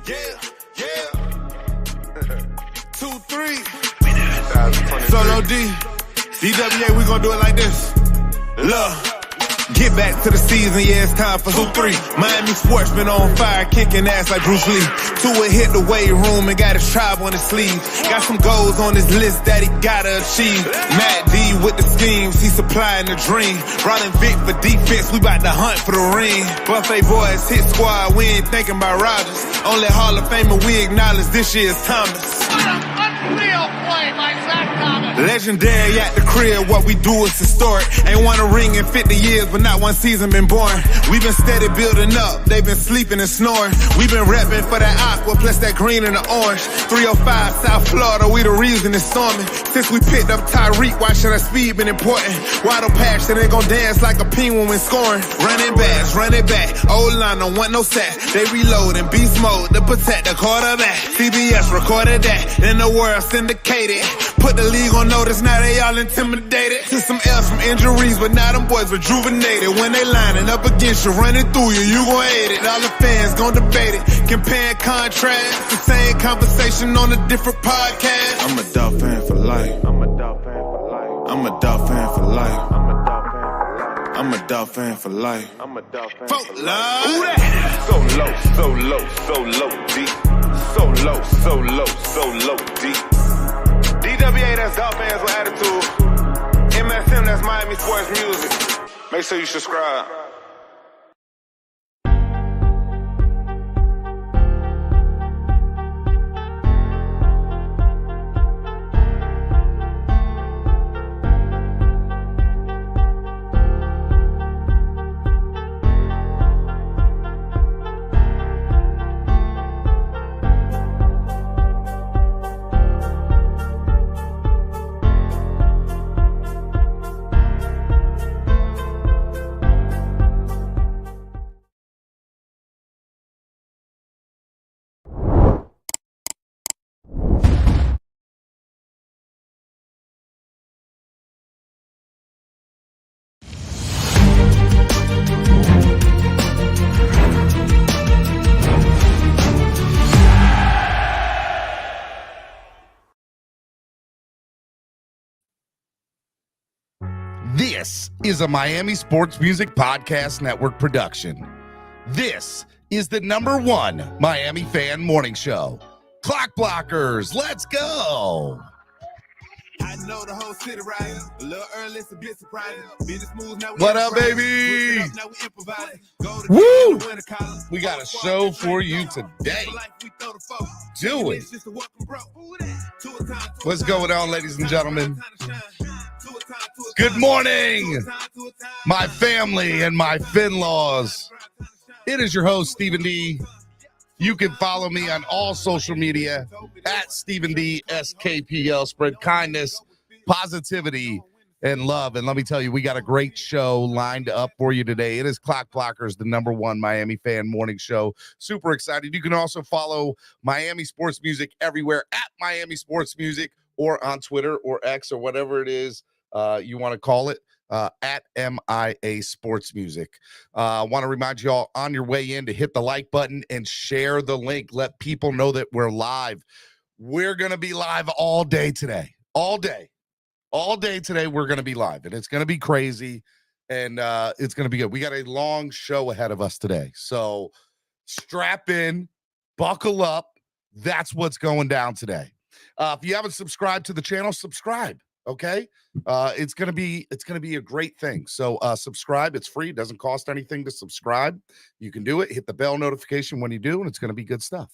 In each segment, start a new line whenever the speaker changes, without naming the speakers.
Yeah, yeah. 2-3. Solo D. DWA, we gonna do it like this. Look. Get back to the season, yeah, it's time for 2-3. Miami sportsman on fire, kicking ass like Bruce Lee. Tua hit the weight room and got his tribe on his sleeve. Got some goals on his list that he gotta achieve. Matt D with the schemes, he supplying the dream. Rollin' Vic for defense, we bout to hunt for the ring. Buffet boys hit squad, we ain't thinking about Rodgers. Only Hall of Famer we acknowledge this year's Thomas.
What an unreal play by Zach Thomas.
Legendary at the crib, what we do is historic. Ain't won a ring in 50 years, but not one season been born. We've been steady building up, they've been sleeping and snoring. We've been repping for that aqua, plus that green and the orange. 305 South Florida, we the reason it's storming. Since we picked up Tyreek, why should our speed been important? Waddle patch, they gon' dance like a penguin when scoring. Running backs, run it back, O-line don't want no sack. They reload in beast mode to protect the quarterback. CBS recorded that, then the world syndicated. Put the league on notice, now they all intimidated. Took some L's from injuries, but now them boys rejuvenated. When they lining up against you, running through you, you gon' hate it. All the fans gon' debate it, compare and contrast. The same conversation on a different podcast. I'm a Dolphin fan for life. I'm a Dolphin fan for life. I'm a Dolphin fan for life. I'm a Dolphin fan for life. I'm a Dolphin fan for life. Who that? So low, so low, so low, deep. So low, so low, so low, deep. DWA, that's Dolphins with attitude. MSM, that's Miami Sports Music. Make sure you subscribe.
This is a Miami Sports Music Podcast Network production. This is the #1 Miami fan morning show. Clock Blockers, let's go.
I know the whole city right. A little early, it's a bit surprising. Business moves now.
What up, baby? Woo! We got a show for you today. Do it. What's going on, ladies and gentlemen? Good morning, my family and my Fin-laws. It is your host, Stephen D. You can follow me on all social media at Stephen D. SKPL. Spread kindness, positivity, and love. And let me tell you, we got a great show lined up for you today. It is Clock Blockers, the #1 Miami fan morning show. Super excited. You can also follow Miami Sports Music everywhere at Miami Sports Music or on Twitter or X or whatever it is you want to call it. At MIA Sports Music. I want to remind you all on your way in to hit the like button and share the link. Let people know that we're live. We're going to be live all day today. All day today, we're going to be live. And it's going to be crazy. And it's going to be good. We got a long show ahead of us today. So strap in, buckle up. That's what's going down today. If you haven't subscribed to the channel, subscribe. Okay. It's gonna be a great thing. So subscribe. It's free. It doesn't cost anything to subscribe. You can do it. Hit the bell notification when you do, and it's gonna be good stuff.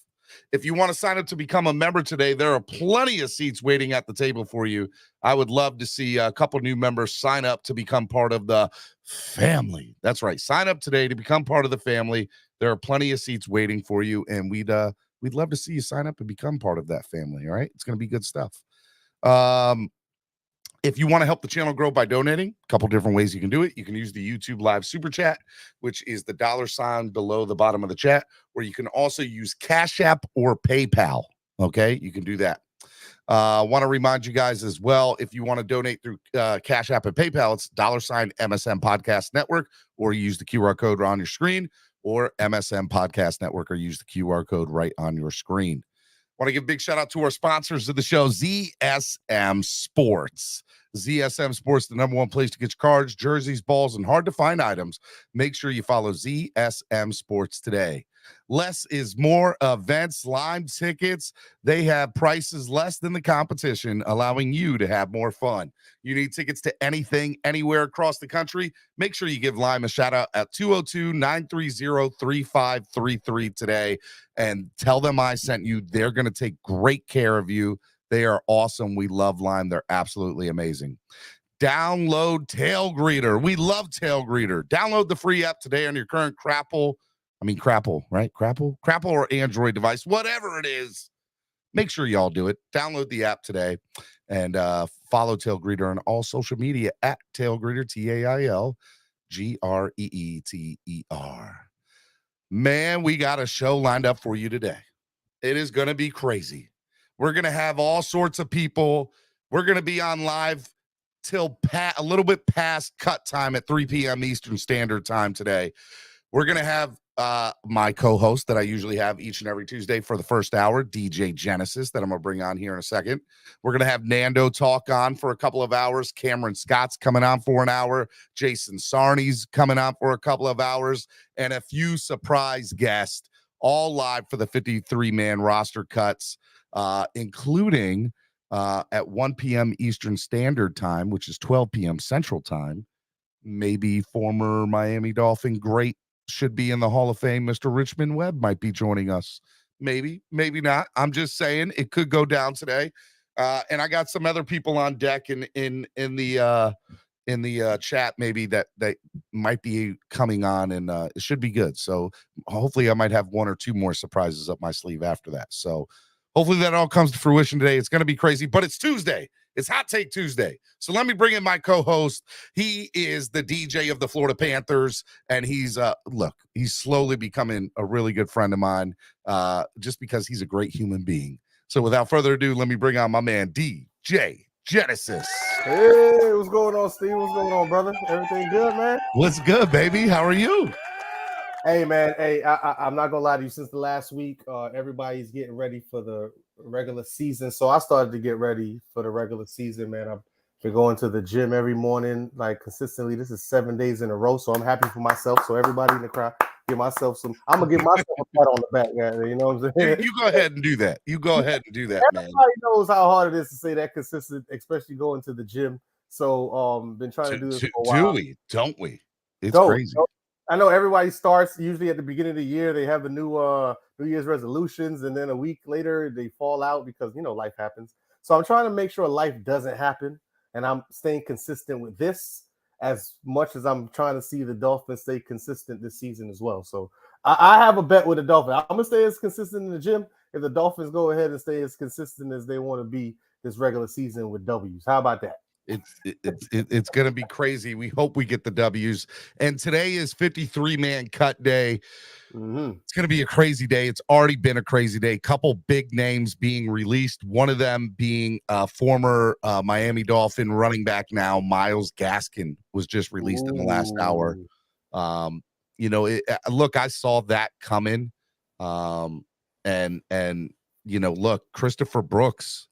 If you want to sign up to become a member today, there are plenty of seats waiting at the table for you. I would love to see a couple new members sign up to become part of the family. That's right. Sign up today to become part of the family. There are plenty of seats waiting for you, and we'd love to see you sign up and become part of that family. All right. It's gonna be good stuff. If you want to help the channel grow by donating, a couple different ways you can do it. You can use the YouTube live super chat, which is the $ below the bottom of the chat, or you can also use Cash App or PayPal. Okay, you can do that. I want to remind you guys as well, if you want to donate through Cash App and PayPal, it's $ MSM Podcast Network, or you use the QR code on your screen, or MSM Podcast Network, or use the QR code right on your screen. Want to give a big shout out to our sponsors of the show, ZSM Sports. ZSM Sports, the number one place to get your cards, jerseys, balls, and hard-to-find items. Make sure you follow ZSM Sports today. Less is more events, Lime tickets. They have prices less than the competition, allowing you to have more fun. You need tickets to anything, anywhere across the country. Make sure you give Lime a shout out at 202-930-3533 today and tell them I sent you. They're going to take great care of you. They are awesome. We love Lime. They're absolutely amazing. Download Tailgreeter. We love Tailgreeter. Download the free app today on your current Crapple, right? Crapple or Android device, whatever it is. Make sure y'all do it. Download the app today and follow Tailgreeter on all social media at Tailgreeter, TAILGREETER. Man, we got a show lined up for you today. It is going to be crazy. We're going to have all sorts of people. We're going to be on live till a little bit past cut time at 3 p.m. Eastern Standard Time today. We're going to have my co-host that I usually have each and every Tuesday for the first hour, DJ Genesis, that I'm going to bring on here in a second. We're going to have Nando talk on for a couple of hours. Cameron Scott's coming on for an hour. Jason Sarney's coming on for a couple of hours. And a few surprise guests, all live for the 53-man roster cuts, including at 1 p.m. Eastern Standard Time, which is 12 p.m. Central Time, maybe former Miami Dolphin great, should be in the Hall of Fame, Mr. Richmond Webb might be joining us. Maybe not. I'm just saying it could go down today. And I got some other people on deck in the chat, maybe that might be coming on, and it should be good. So hopefully I might have one or two more surprises up my sleeve after that. So hopefully that all comes to fruition today. It's going to be crazy, but it's Tuesday. It's Hot Take Tuesday. So let me bring in my co-host. He is the DJ of the Florida Panthers, and he's slowly becoming a really good friend of mine, just because he's a great human being. So without further ado, let me bring on my man, DJ Genesis.
Hey, what's going on, Steve? What's going on, brother? Everything good, man?
What's good, baby? How are you?
Hey, man. Hey, I'm not gonna lie to you. Since the last week, everybody's getting ready for the regular season. So I started to get ready for the regular season, man. I've been going to the gym every morning, like consistently. This is 7 days in a row, so I'm happy for myself. So everybody in the crowd, I'm gonna give myself a pat on the back, man. You know what I'm saying?
You go ahead and do that. Man.
Everybody knows how hard it is to say that consistent, especially going to the gym. So been trying to do this for a while.
Don't we? It's crazy.
I know everybody starts usually at the beginning of the year. They have the New Year's resolutions, and then a week later they fall out because life happens. So I'm trying to make sure life doesn't happen, and I'm staying consistent with this as much as I'm trying to see the Dolphins stay consistent this season as well. So I have a bet with the Dolphins. I'm gonna stay as consistent in the gym if the Dolphins go ahead and stay as consistent as they want to be this regular season with W's. How about that?
It's going to be crazy. We hope we get the W's. And today is 53-man cut day.
Mm-hmm.
It's going to be a crazy day. It's already been a crazy day. Couple big names being released. One of them being former Miami Dolphin running back now, Myles Gaskin, was just released in the last hour. Look, I saw that coming. Look, Christopher Brooks,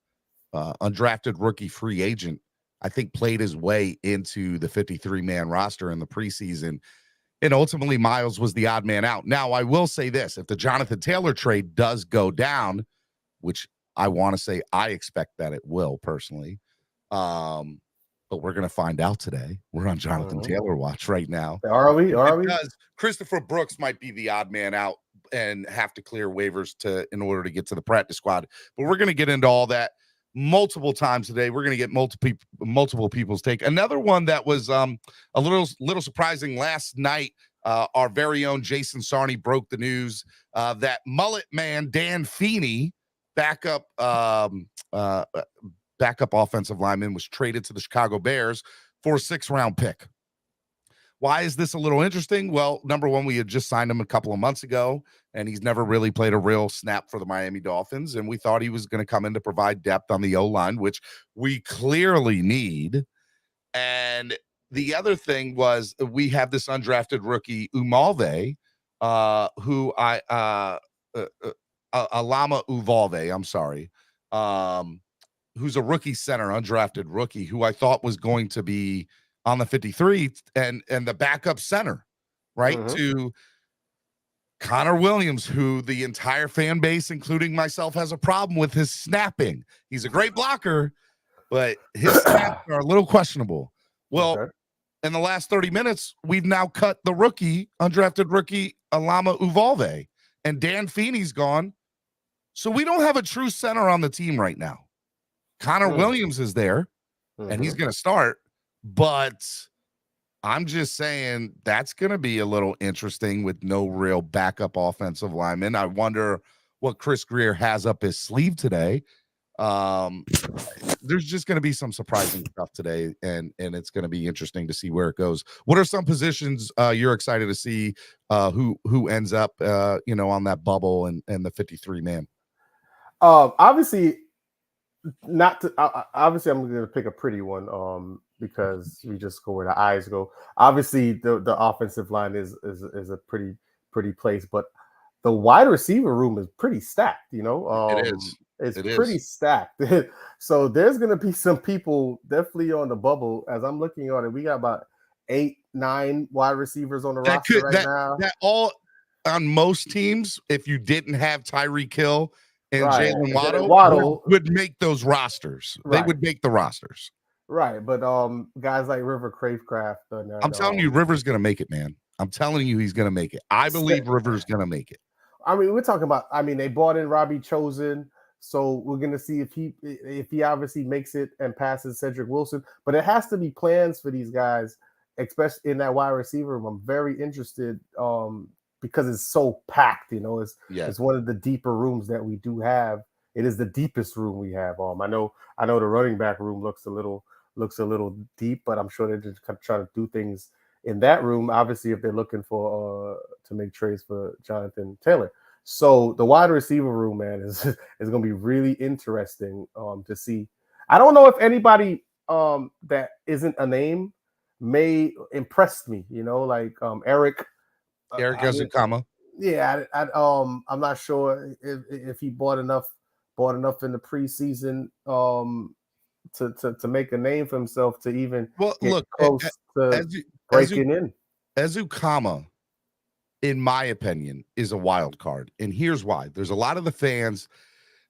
undrafted rookie free agent, I think played his way into the 53-man roster in the preseason. And ultimately, Myles was the odd man out. Now, I will say this. If the Jonathan Taylor trade does go down, which I want to say I expect that it will personally, but we're going to find out today. We're on Jonathan Taylor watch right now.
Are we?
Because Christopher Brooks might be the odd man out and have to clear waivers in order to get to the practice squad. But we're going to get into all that multiple times today. We're going to get multiple people's take. Another one that was a little surprising last night. Our very own Jason Sarney broke the news that mullet man Dan Feeney, backup offensive lineman, was traded to the Chicago Bears for a 6th-round pick. Why is this a little interesting? Well, number one, we had just signed him a couple of months ago, and he's never really played a real snap for the Miami Dolphins, and we thought he was going to come in to provide depth on the O-line, which we clearly need. And the other thing was we have this undrafted rookie, Umalve, who Alama Uvalde, I'm sorry, who's a rookie center, undrafted rookie, who I thought was going to be on the 53 and the backup center, right? To Connor Williams, who the entire fan base, including myself, has a problem with his snapping. He's a great blocker, but his snaps are a little questionable. Well, in the last 30 minutes, we've now cut the undrafted rookie, Alama Uvalde, and Dan Feeney's gone. So we don't have a true center on the team right now. Connor Williams is there, and he's going to start, but I'm just saying that's going to be a little interesting with no real backup offensive lineman. I wonder what Chris Grier has up his sleeve today. There's just going to be some surprising stuff today, and it's going to be interesting to see where it goes. What are some positions you're excited to see who ends up on that bubble and the 53 man?
Obviously I'm going to pick a pretty one because we just go where the eyes go. Obviously the offensive line is a pretty place, but the wide receiver room is pretty stacked,
It is.
It's pretty stacked. So there's going to be some people definitely on the bubble. As I'm looking on it, we got about 8-9 wide receivers on the roster now.
That all on most teams, if you didn't have Tyreek Hill and Jalen Waddle would make those rosters. Right. They would make the rosters.
Right. But guys like River Cravecraft.
I'm telling you, River's going to make it, man. I'm telling you, he's going to make it. I believe River's going to make it.
I mean, we're talking about, they brought in Robbie Chosen. So we're going to see if he obviously makes it and passes Cedric Wilson. But it has to be plans for these guys, especially in that wide receiver room. I'm very interested because it's so packed. It's one of the deeper rooms that we do have. It is the deepest room we have. I know the running back room looks a little deep, but I'm sure they're just trying to do things in that room. Obviously, if they're looking for to make trades for Jonathan Taylor. So the wide receiver room, man, is going to be really interesting to see. I don't know if anybody that isn't a name may impress me, like Eric
Ezukama.
Yeah, I'm not sure if he bought enough in the preseason to make a name for himself to even get close to breaking in.
Ezukama, in my opinion, is a wild card. And here's why. There's a lot of the fans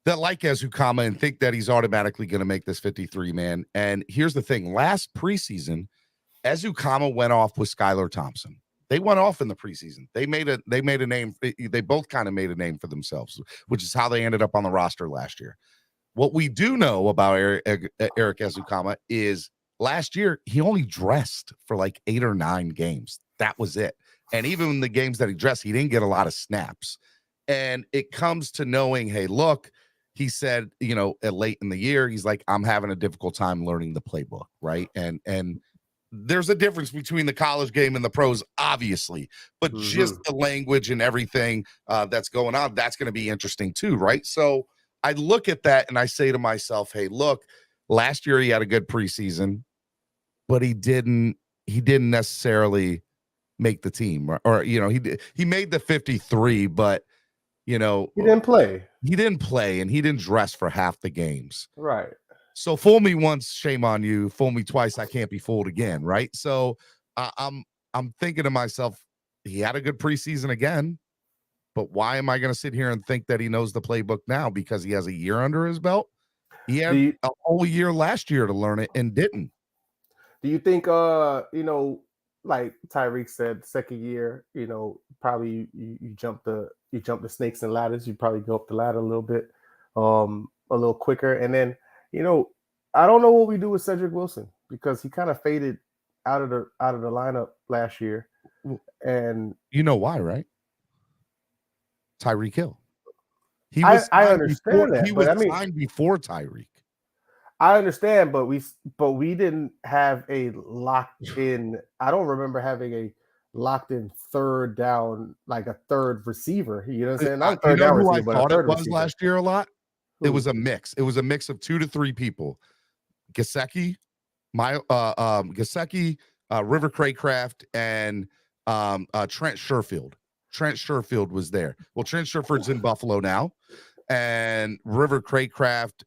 that like Ezukama and think that he's automatically going to make this 53 man. And here's the thing. Last preseason, Ezukama went off with Skylar Thompson. They went off in the preseason. They made a name. They both kind of made a name for themselves, which is how they ended up on the roster last year. What we do know about Eric Ezukama is last year, he only dressed for like 8 or 9 games. That was it. And even in the games that he dressed, he didn't get a lot of snaps. And it comes to knowing, hey, look, he said, late in the year, he's like, I'm having a difficult time learning the playbook, right? And there's a difference between the college game and the pros, obviously, but just the language and everything that's going on, that's going to be interesting too, right? So I look at that and I say to myself, hey, look, last year he had a good preseason, but he didn't necessarily make the team, or he made the 53, but he didn't play. He didn't play, and he didn't dress for half the games.
Right.
So fool me once, shame on you. Fool me twice, I can't be fooled again. Right. So I'm thinking to myself, he had a good preseason again, but why am I going to sit here and think that he knows the playbook now because he has a year under his belt? He had a whole year last year to learn it and didn't.
Do you think, like Tyreek said, second year, probably you jump the snakes and ladders. You probably go up the ladder a little bit, a little quicker. And then, I don't know what we do with Cedric Wilson because he kind of faded out of the lineup last year. And
you know why, right? Tyreek Hill.
I understand that.
He was signed before Tyreek.
I understand, but we didn't have a locked in. I don't remember having a locked in third down, like a third receiver. You know what I'm saying? Not a third down receiver, but a third receiver.
Last year a lot. It was a mix. It was a mix of 2 to 3 people. Gesicki, River Craycraft, and Trent Sherfield. Trent Sherfield was there. Well, Trent Sherfield's in Buffalo now, and River Craycraft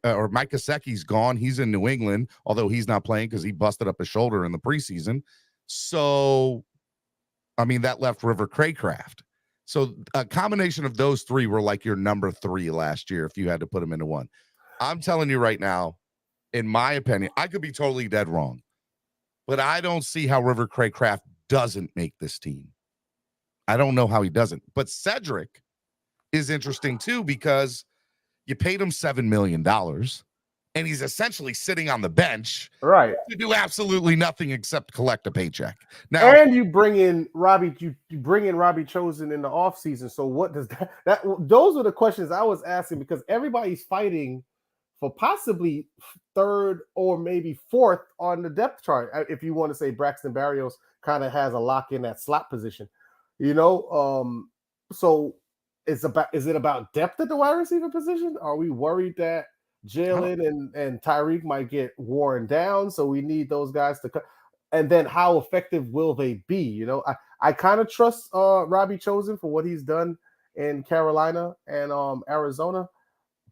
or Mike Gesicki's gone. He's in New England, although he's not playing because he busted up his shoulder in the preseason. So, I mean, that left River Craycraft. So a combination of those three were like your number 3 last year if you had to put them into one. I'm telling you right now, in my opinion, I could be totally dead wrong, but I don't see how River Craycraft doesn't make this team. I don't know how he doesn't. But Cedric is interesting too because you paid him $7 million and he's essentially sitting on the bench to do absolutely nothing except collect a paycheck. Now,
and you bring in Robbie, you bring in Robbie Chosen in the offseason. So what does that those are the questions I was asking because everybody's fighting for possibly 3rd or maybe 4th on the depth chart. If you want to say Braxton Berrios kind of has a lock in that slot position, so is it about depth at the wide receiver position? Are we worried that Jalen and Tyreek might get worn down? So we need those guys to cut. And then how effective will they be? I kind of trust Robbie Chosen for what he's done in Carolina and Arizona,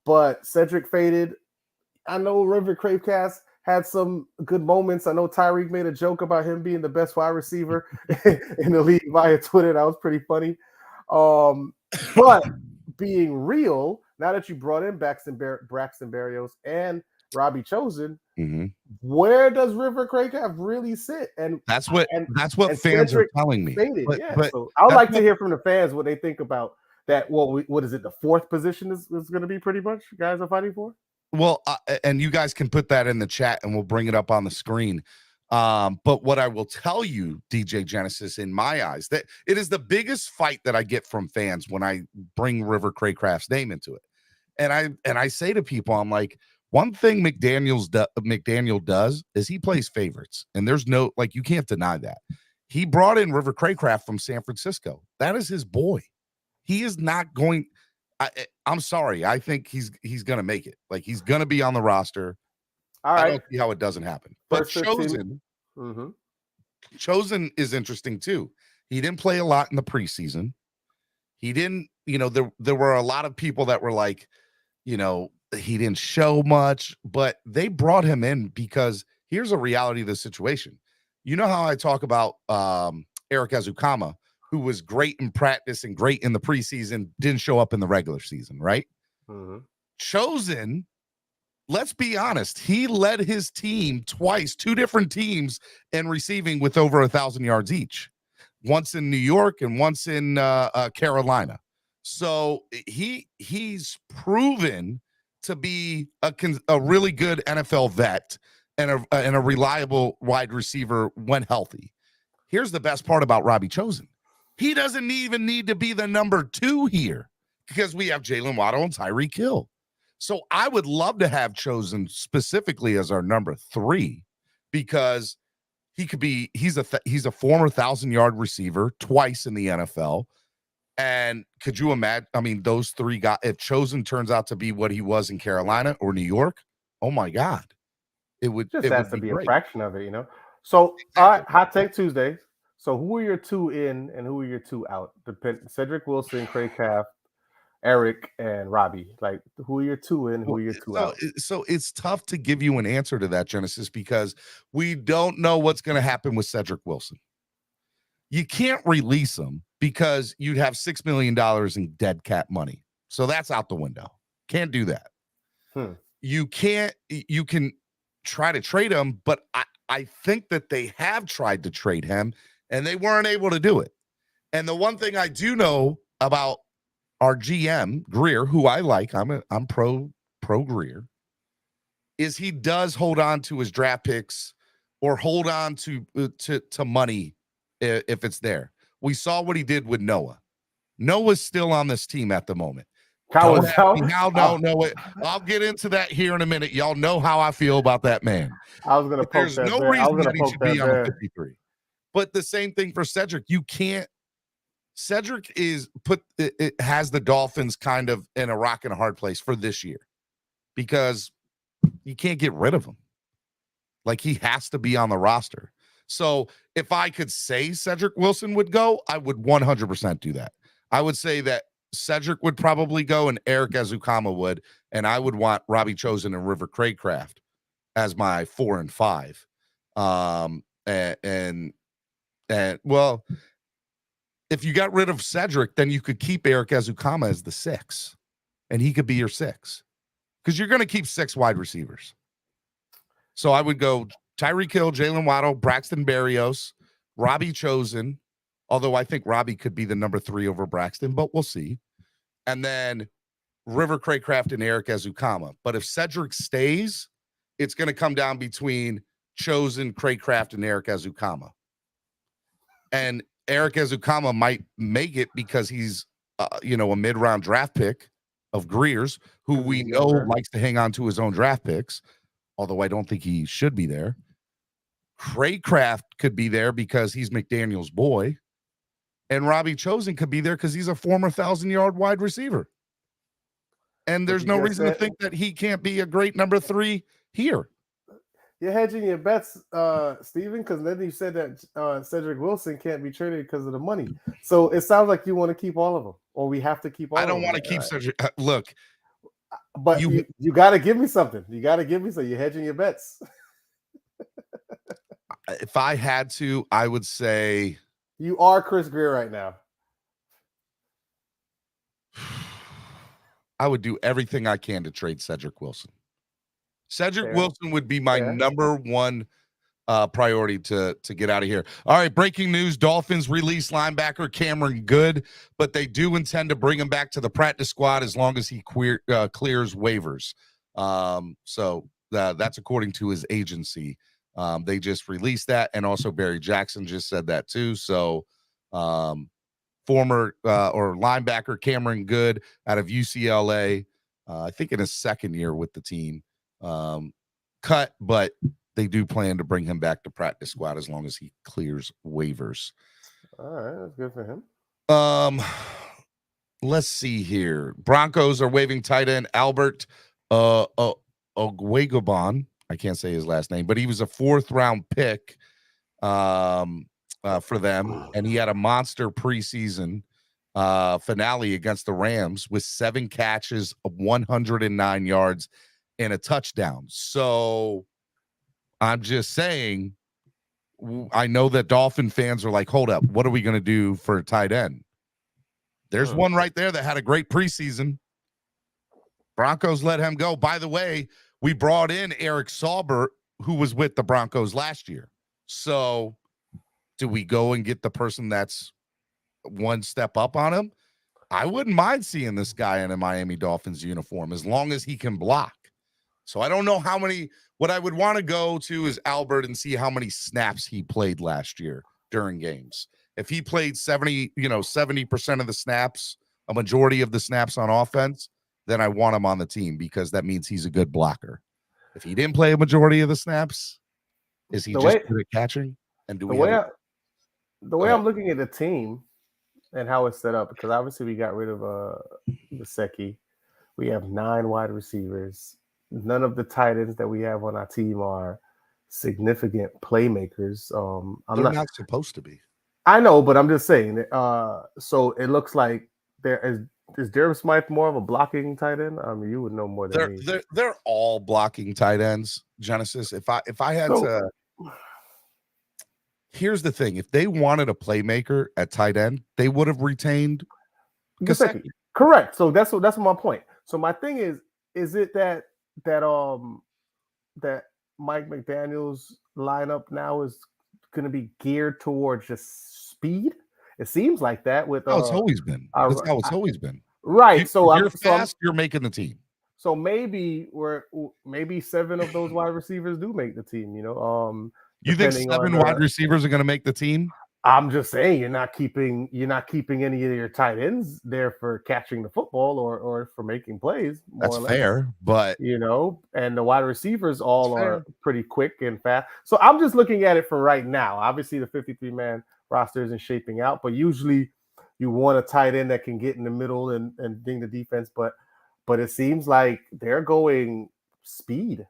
but Cedric faded. I know River Craycraft had some good moments. I know Tyreek made a joke about him being the best wide receiver in the league via Twitter. That was pretty funny. But being real, now that you brought in Braxton Berrios and Robbie Chosen, where does River Craycraft really sit? And
that's what fans are telling me.
But so I would like to hear from the fans what they think about that. Well, what is it? The 4th position is going to be pretty much guys are fighting for.
Well, and you guys can put that in the chat and we'll bring it up on the screen. But what I will tell you, DJ Genesis, in my eyes, that it is the biggest fight that I get from fans when I bring River Craycraft's name into it. And I say to people, I'm like, one thing McDaniel does is he plays favorites. And there's no, like, you can't deny that. He brought in River Craycraft from San Francisco. That is his boy. He is not going. I'm sorry. I think he's going to make it. Like, he's going to be on the roster.
All right.
I don't see how it doesn't happen. But Chosen is interesting too. He didn't play a lot in the preseason. He didn't, there were a lot of people that were like, he didn't show much, but they brought him in because here's a reality of the situation. You know how I talk about Eric Azukama, who was great in practice and great in the preseason, didn't show up in the regular season, right? Chosen, let's be honest, he led his team twice, 2 different teams in receiving with over 1,000 yards each, once in New York and once in Carolina. So he's proven to be a really good NFL vet and a reliable wide receiver when healthy. Here's the best part about Robbie Chosen. He doesn't even need to be the number 2 here because we have Jalen Waddle and Tyreek Hill. So I would love to have Chosen specifically as our number 3 because he's a former 1,000-yard receiver twice in the NFL. And could you imagine? I mean, those 3 guys, if Chosen turns out to be what he was in Carolina or New York, oh my God, it would
just has to be
great.
A fraction of it, So, all right, Hot Take Tuesdays. So, who are your 2 in and who are your 2 out? Cedric Wilson, Craycraft, Eric, and Robbie. Like, who are your 2 in? Who are your 2 out?
So it's tough to give you an answer to that, Genesis, because we don't know what's going to happen with Cedric Wilson. You can't release him because you'd have $6 million in dead cap money. So that's out the window. Can't do that. You can try to trade him, but I think that they have tried to trade him and they weren't able to do it. And the one thing I do know about our GM Greer, who I like, I'm pro Greer, is he does hold on to his draft picks or hold on to money if it's there. We saw what he did with Noah. Noah's still on this team at the moment.
No.
I'll get into that here in a minute. Y'all know how I feel about that man.
I was going to poke that.
There's no reason that he should be on the 53. But the same thing for Cedric. You can't. Cedric it has the Dolphins kind of in a rock and a hard place for this year because you can't get rid of him. Like, he has to be on the roster. So if I could say Cedric Wilson would go, I would 100% do that. I would say that Cedric would probably go and Eric Azukama would, and I would want Robbie Chosen and River Craycraft as my 4 and 5. And well, if you got rid of Cedric, then you could keep Eric Azukama as the 6, and he could be your 6 because you're going to keep 6 wide receivers. So I would go Tyreek Hill, Jalen Waddle, Braxton Berrios, Robbie Chosen, although I think Robbie could be the number 3 over Braxton, but we'll see. And then River Craycraft and Eric Azukama. But if Cedric stays, it's going to come down between Chosen, Craycraft, and Eric Azukama. And Eric Azukama might make it because he's, a mid-round draft pick of Greer's, who we know likes to hang on to his own draft picks, although I don't think he should be there. Craycraft could be there because he's McDaniel's boy. And Robbie Chosen could be there because he's a former 1,000-yard wide receiver. And there's no reason to think that he can't be a great number 3 here.
You're hedging your bets, Steven, because then you said that Cedric Wilson can't be traded because of the money. So it sounds like you want to keep all of them, or we have to keep all of them.
I don't want to keep Cedric. Look.
But you got to give me something. You got to give me something. You're hedging your bets.
If I had to, I would say...
You are Chris Greer right now.
I would do everything I can to trade Cedric Wilson. Cedric Wilson would be my number 1 priority to get out of here. All right, breaking news. Dolphins release linebacker Cameron Good, but they do intend to bring him back to the practice squad as long as he clears waivers. So that's according to his agency. They just released that, and also Barry Jackson just said that too. So former or linebacker Cameron Good out of UCLA, I think in his 2nd year with the team, cut, but they do plan to bring him back to practice squad as long as he clears waivers.
All right, that's good for him.
Let's see here. Broncos are waiving tight end Albert Oguegobon. I can't say his last name, but he was a 4th-round pick for them, and he had a monster preseason finale against the Rams with 7 catches of 109 yards and a touchdown. So I'm just saying, I know that Dolphin fans are like, hold up, what are we going to do for a tight end? There's one right there that had a great preseason. Broncos let him go. By the way, we brought in Eric Saubert, who was with the Broncos last year. So do we go and get the person that's 1 step up on him? I wouldn't mind seeing this guy in a Miami Dolphins uniform as long as he can block. So I don't know how many. What I would want to go to is Albert and see how many snaps he played last year during games. If he played 70% of the snaps, a majority of the snaps on offense, then I want him on the team because that means he's a good blocker. If he didn't play a majority of the snaps, is he just good at catching? And do we
the way I'm looking at the team and how it's set up, because obviously we got rid of Gesicki. We have 9 wide receivers. None of the tight ends that we have on our team are significant playmakers.
They're not supposed to be.
I know, but I'm just saying. So it looks like there is Durham Smythe more of a blocking tight end? I mean, you would know more than me.
They're all blocking tight ends, Genesis. If I had to, here's the thing: if they wanted a playmaker at tight end, they would have retained Gesicki.
Correct. So that's my point. So my thing is it that Mike McDaniel's lineup now is going to be geared towards just speed? It seems like that with
it's always been. That's how it's always been.
Right.
If you're fast, you're making the team.
So maybe 7 of those wide receivers do make the team,
You think 7 wide receivers are going to make the team?
I'm just saying you're not keeping any of your tight ends there for catching the football or for making plays.
That's fair, but
and the wide receivers all are pretty quick and fast. So I'm just looking at it for right now. Obviously, the 53-man roster isn't shaping out, but usually you want a tight end that can get in the middle and ding the defense. But it seems like they're going speed.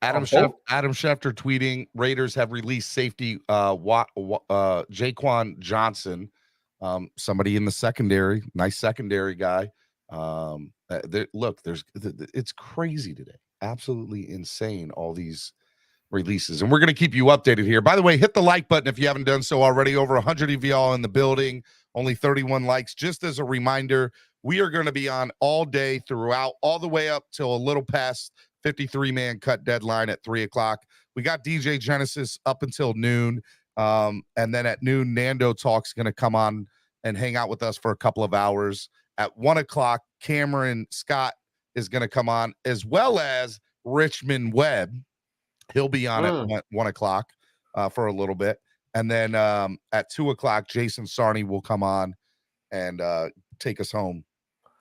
Adam Schefter tweeting, Raiders have released safety Jaquan Johnson, somebody in the secondary, nice secondary guy. It's crazy today. Absolutely insane, all these releases. And we're going to keep you updated here. By the way, hit the like button if you haven't done so already. Over 100 of y'all in the building, only 31 likes. Just as a reminder, we are going to be on all day throughout, all the way up till a little past 53-man cut deadline at 3 o'clock. We got DJ Genesis up until noon. And then at noon, Nando Talk's going to come on and hang out with us for a couple of hours. At 1 o'clock, Cameron Scott is going to come on, as well as Richmond Webb. He'll be on at 1 o'clock for a little bit. And then at 2 o'clock, Jason Sarney will come on and take us home.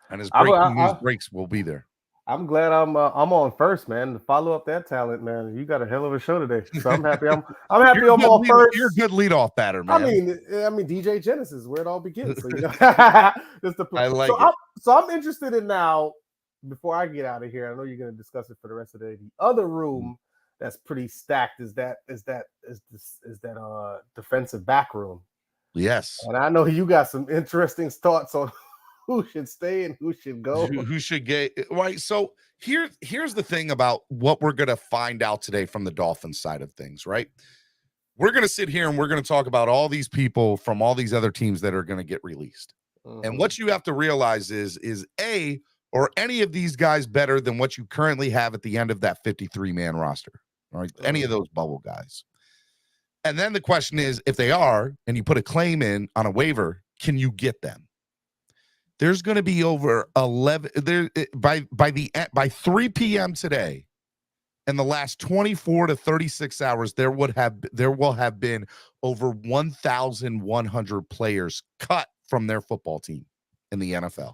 And his breaking news breaks will be there.
I'm glad I'm on first, man. To follow up that talent, man. You got a hell of a show today. So I'm happy. I'm happy I'm on first.
You're a good leadoff batter, man.
I mean, DJ Genesis, where it all begins. So,
I like it.
So I'm interested in now, before I get out of here, I know you're going to discuss it for the rest of the day. The other room that's pretty stacked is that defensive back room.
Yes.
And I know you got some interesting thoughts on who should stay and who should go.
Who should get right. So here's the thing about what we're going to find out today from the Dolphins side of things, right? We're going to sit here and we're going to talk about all these people from all these other teams that are going to get released. And what you have to realize is are any of these guys better than what you currently have at the end of that 53-man roster? All right, any of those bubble guys. And then the question is, if they are, and you put a claim in on a waiver, can you get them? There's going to be over 11 there by 3 p.m. today. In the last 24 to 36 hours, there will have been over 1,100 players cut from their football team in the NFL.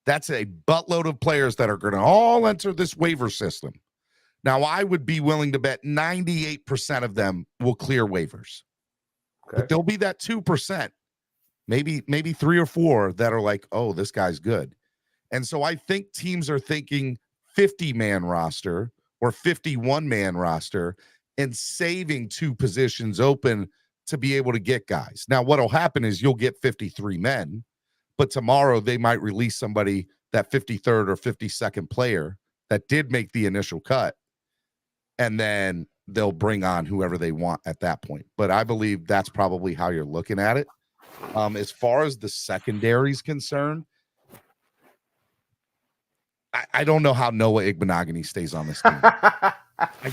That's a buttload of players that are going to all enter this waiver system. Now, I would be willing to bet 98% of them will clear waivers. Okay. But there'll be that 2%, maybe 3 or 4 that are like, oh, this guy's good. And so I think teams are thinking 50-man roster or 51-man roster and saving 2 positions open to be able to get guys. Now, what'll happen is you'll get 53 men, but tomorrow they might release somebody, that 53rd or 52nd player that did make the initial cut, and then they'll bring on whoever they want at that point. But I believe that's probably how you're looking at it. As far as the secondary is concerned, I don't know how Noah Igbinoghene stays on this team. I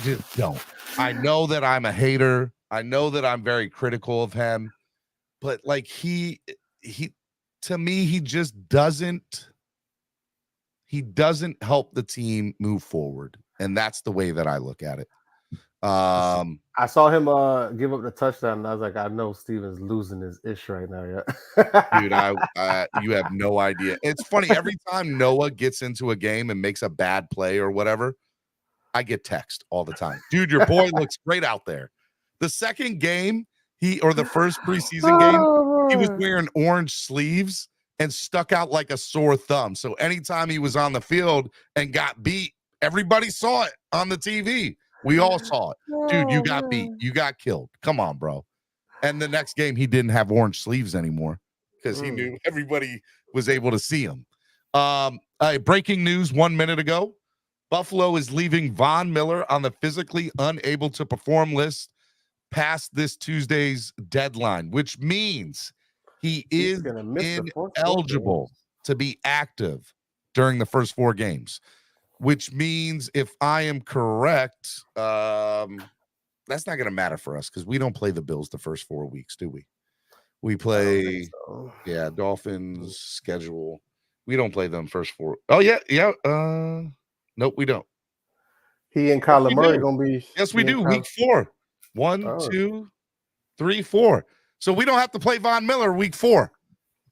just don't. I know that I'm a hater. I know that I'm very critical of him, but like he to me, he just doesn't help the team move forward. And that's the way that I look at it.
I saw him give up the touchdown, and I was like, I know Steven's losing his ish right now. Yeah.
Dude, you have no idea. It's funny, every time Noah gets into a game and makes a bad play or whatever, I get text all the time. Dude, your boy looks great out there. The second game, the first preseason game, he was wearing orange sleeves and stuck out like a sore thumb. So anytime he was on the field and got beat, everybody saw it on the TV. We all saw it. Dude, you got beat. You got killed. Come on, bro. And the next game, he didn't have orange sleeves anymore because he knew everybody was able to see him. Breaking news 1 minute ago. Buffalo is leaving Von Miller on the physically unable to perform list past this Tuesday's deadline, which means he is ineligible to be active during the first 4 games. Which means, if I am correct, that's not going to matter for us because we don't play the Bills the first 4 weeks, do we? We play, Dolphins schedule. We don't play them first 4. Oh, yeah. Nope, we don't.
He and Kyler Murray going to be.
Yes, we do. Week 4. 1, 2, 3, 4. So we don't have to play Von Miller week 4.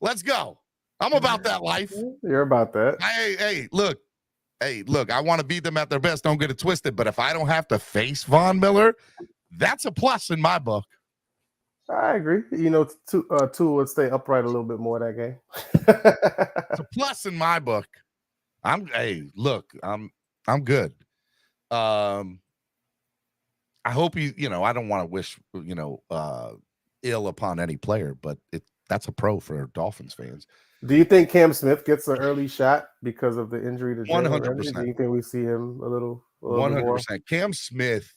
Let's go. I'm about that life.
You're about that.
Hey, look. I want to beat them at their best. Don't get it twisted. But if I don't have to face Von Miller, that's a plus in my book.
I agree. You know, Tua would stay upright a little bit more that game.
It's a plus in my book. I'm good. I hope I don't want to wish, ill upon any player, but that's a pro for Dolphins fans.
Do you think Cam Smith gets an early shot because of the injury to Jalen
100%.
Ramsey? Do you think we see him a little bit more?
100%. Cam Smith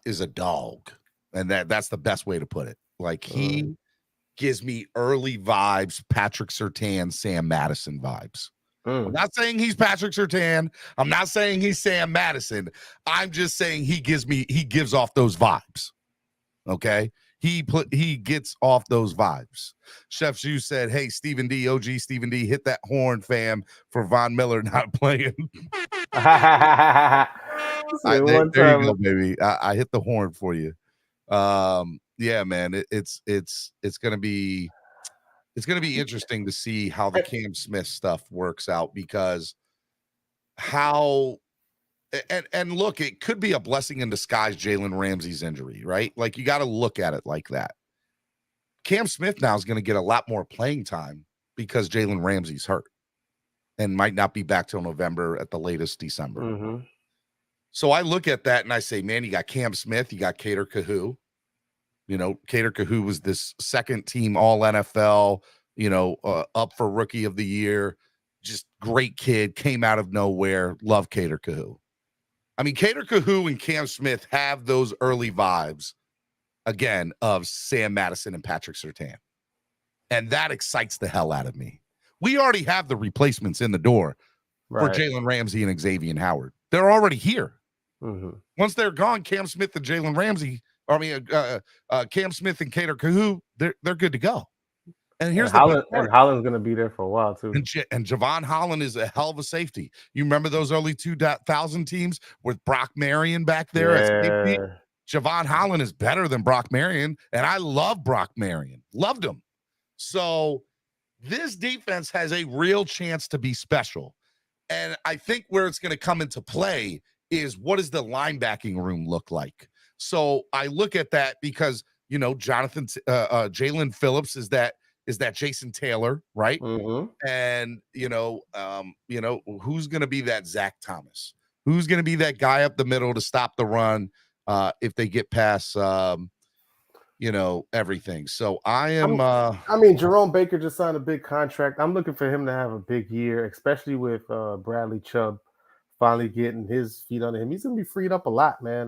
is a dog, and that's the best way to put it. Like, he gives me early vibes, Patrick Surtain, Sam Madison vibes. I'm not saying he's Patrick Surtain. I'm not saying he's Sam Madison. I'm just saying he gives off those vibes. Okay? He gets off those vibes. Chef Zhu said, "Hey, Stephen D, OG Stephen D, hit that horn, fam, for Von Miller not playing."
There
you go, baby. I hit the horn for you. Yeah, man, it's gonna be interesting to see how the Cam Smith stuff works out, because and look, it could be a blessing in disguise, Jalen Ramsey's injury, right? Like, you got to look at it like that. Cam Smith now is going to get a lot more playing time because Jalen Ramsey's hurt and might not be back till November, at the latest December. So I look at that and I say, man, you got Cam Smith, you got Cater Kahoo. Cater Kahoo was this second team all NFL, up for rookie of the year. Just great kid, came out of nowhere. Love Cater Kahoo. I mean, Cater Kahoo and Cam Smith have those early vibes, again, of Sam Madison and Patrick Surtain. And that excites the hell out of me. We already have the replacements in the door for Jalen Ramsey and Xavier Howard. They're already here. Once they're gone, Cam Smith and Jalen Ramsey, Cam Smith and Cater Kahoo, they're good to go. And here's
Holland's going to be there for a while too.
And Javon Holland is a hell of a safety. You remember those early 2000 teams with Brock Marion back there as safety? Javon Holland is better than Brock Marion, and I love Brock Marion. Loved him. So this defense has a real chance to be special. And I think where it's going to come into play is, what does the linebacking room look like? So I look at that because, Jalen Phillips is that Jason Taylor, right? And who's going to be that Zach Thomas? Who's going to be that guy up the middle to stop the run if they get past everything? So I am
Jerome Baker just signed a big contract. I'm looking for him to have a big year, especially with Bradley Chubb finally getting his feet under him. He's going to be freed up a lot, man.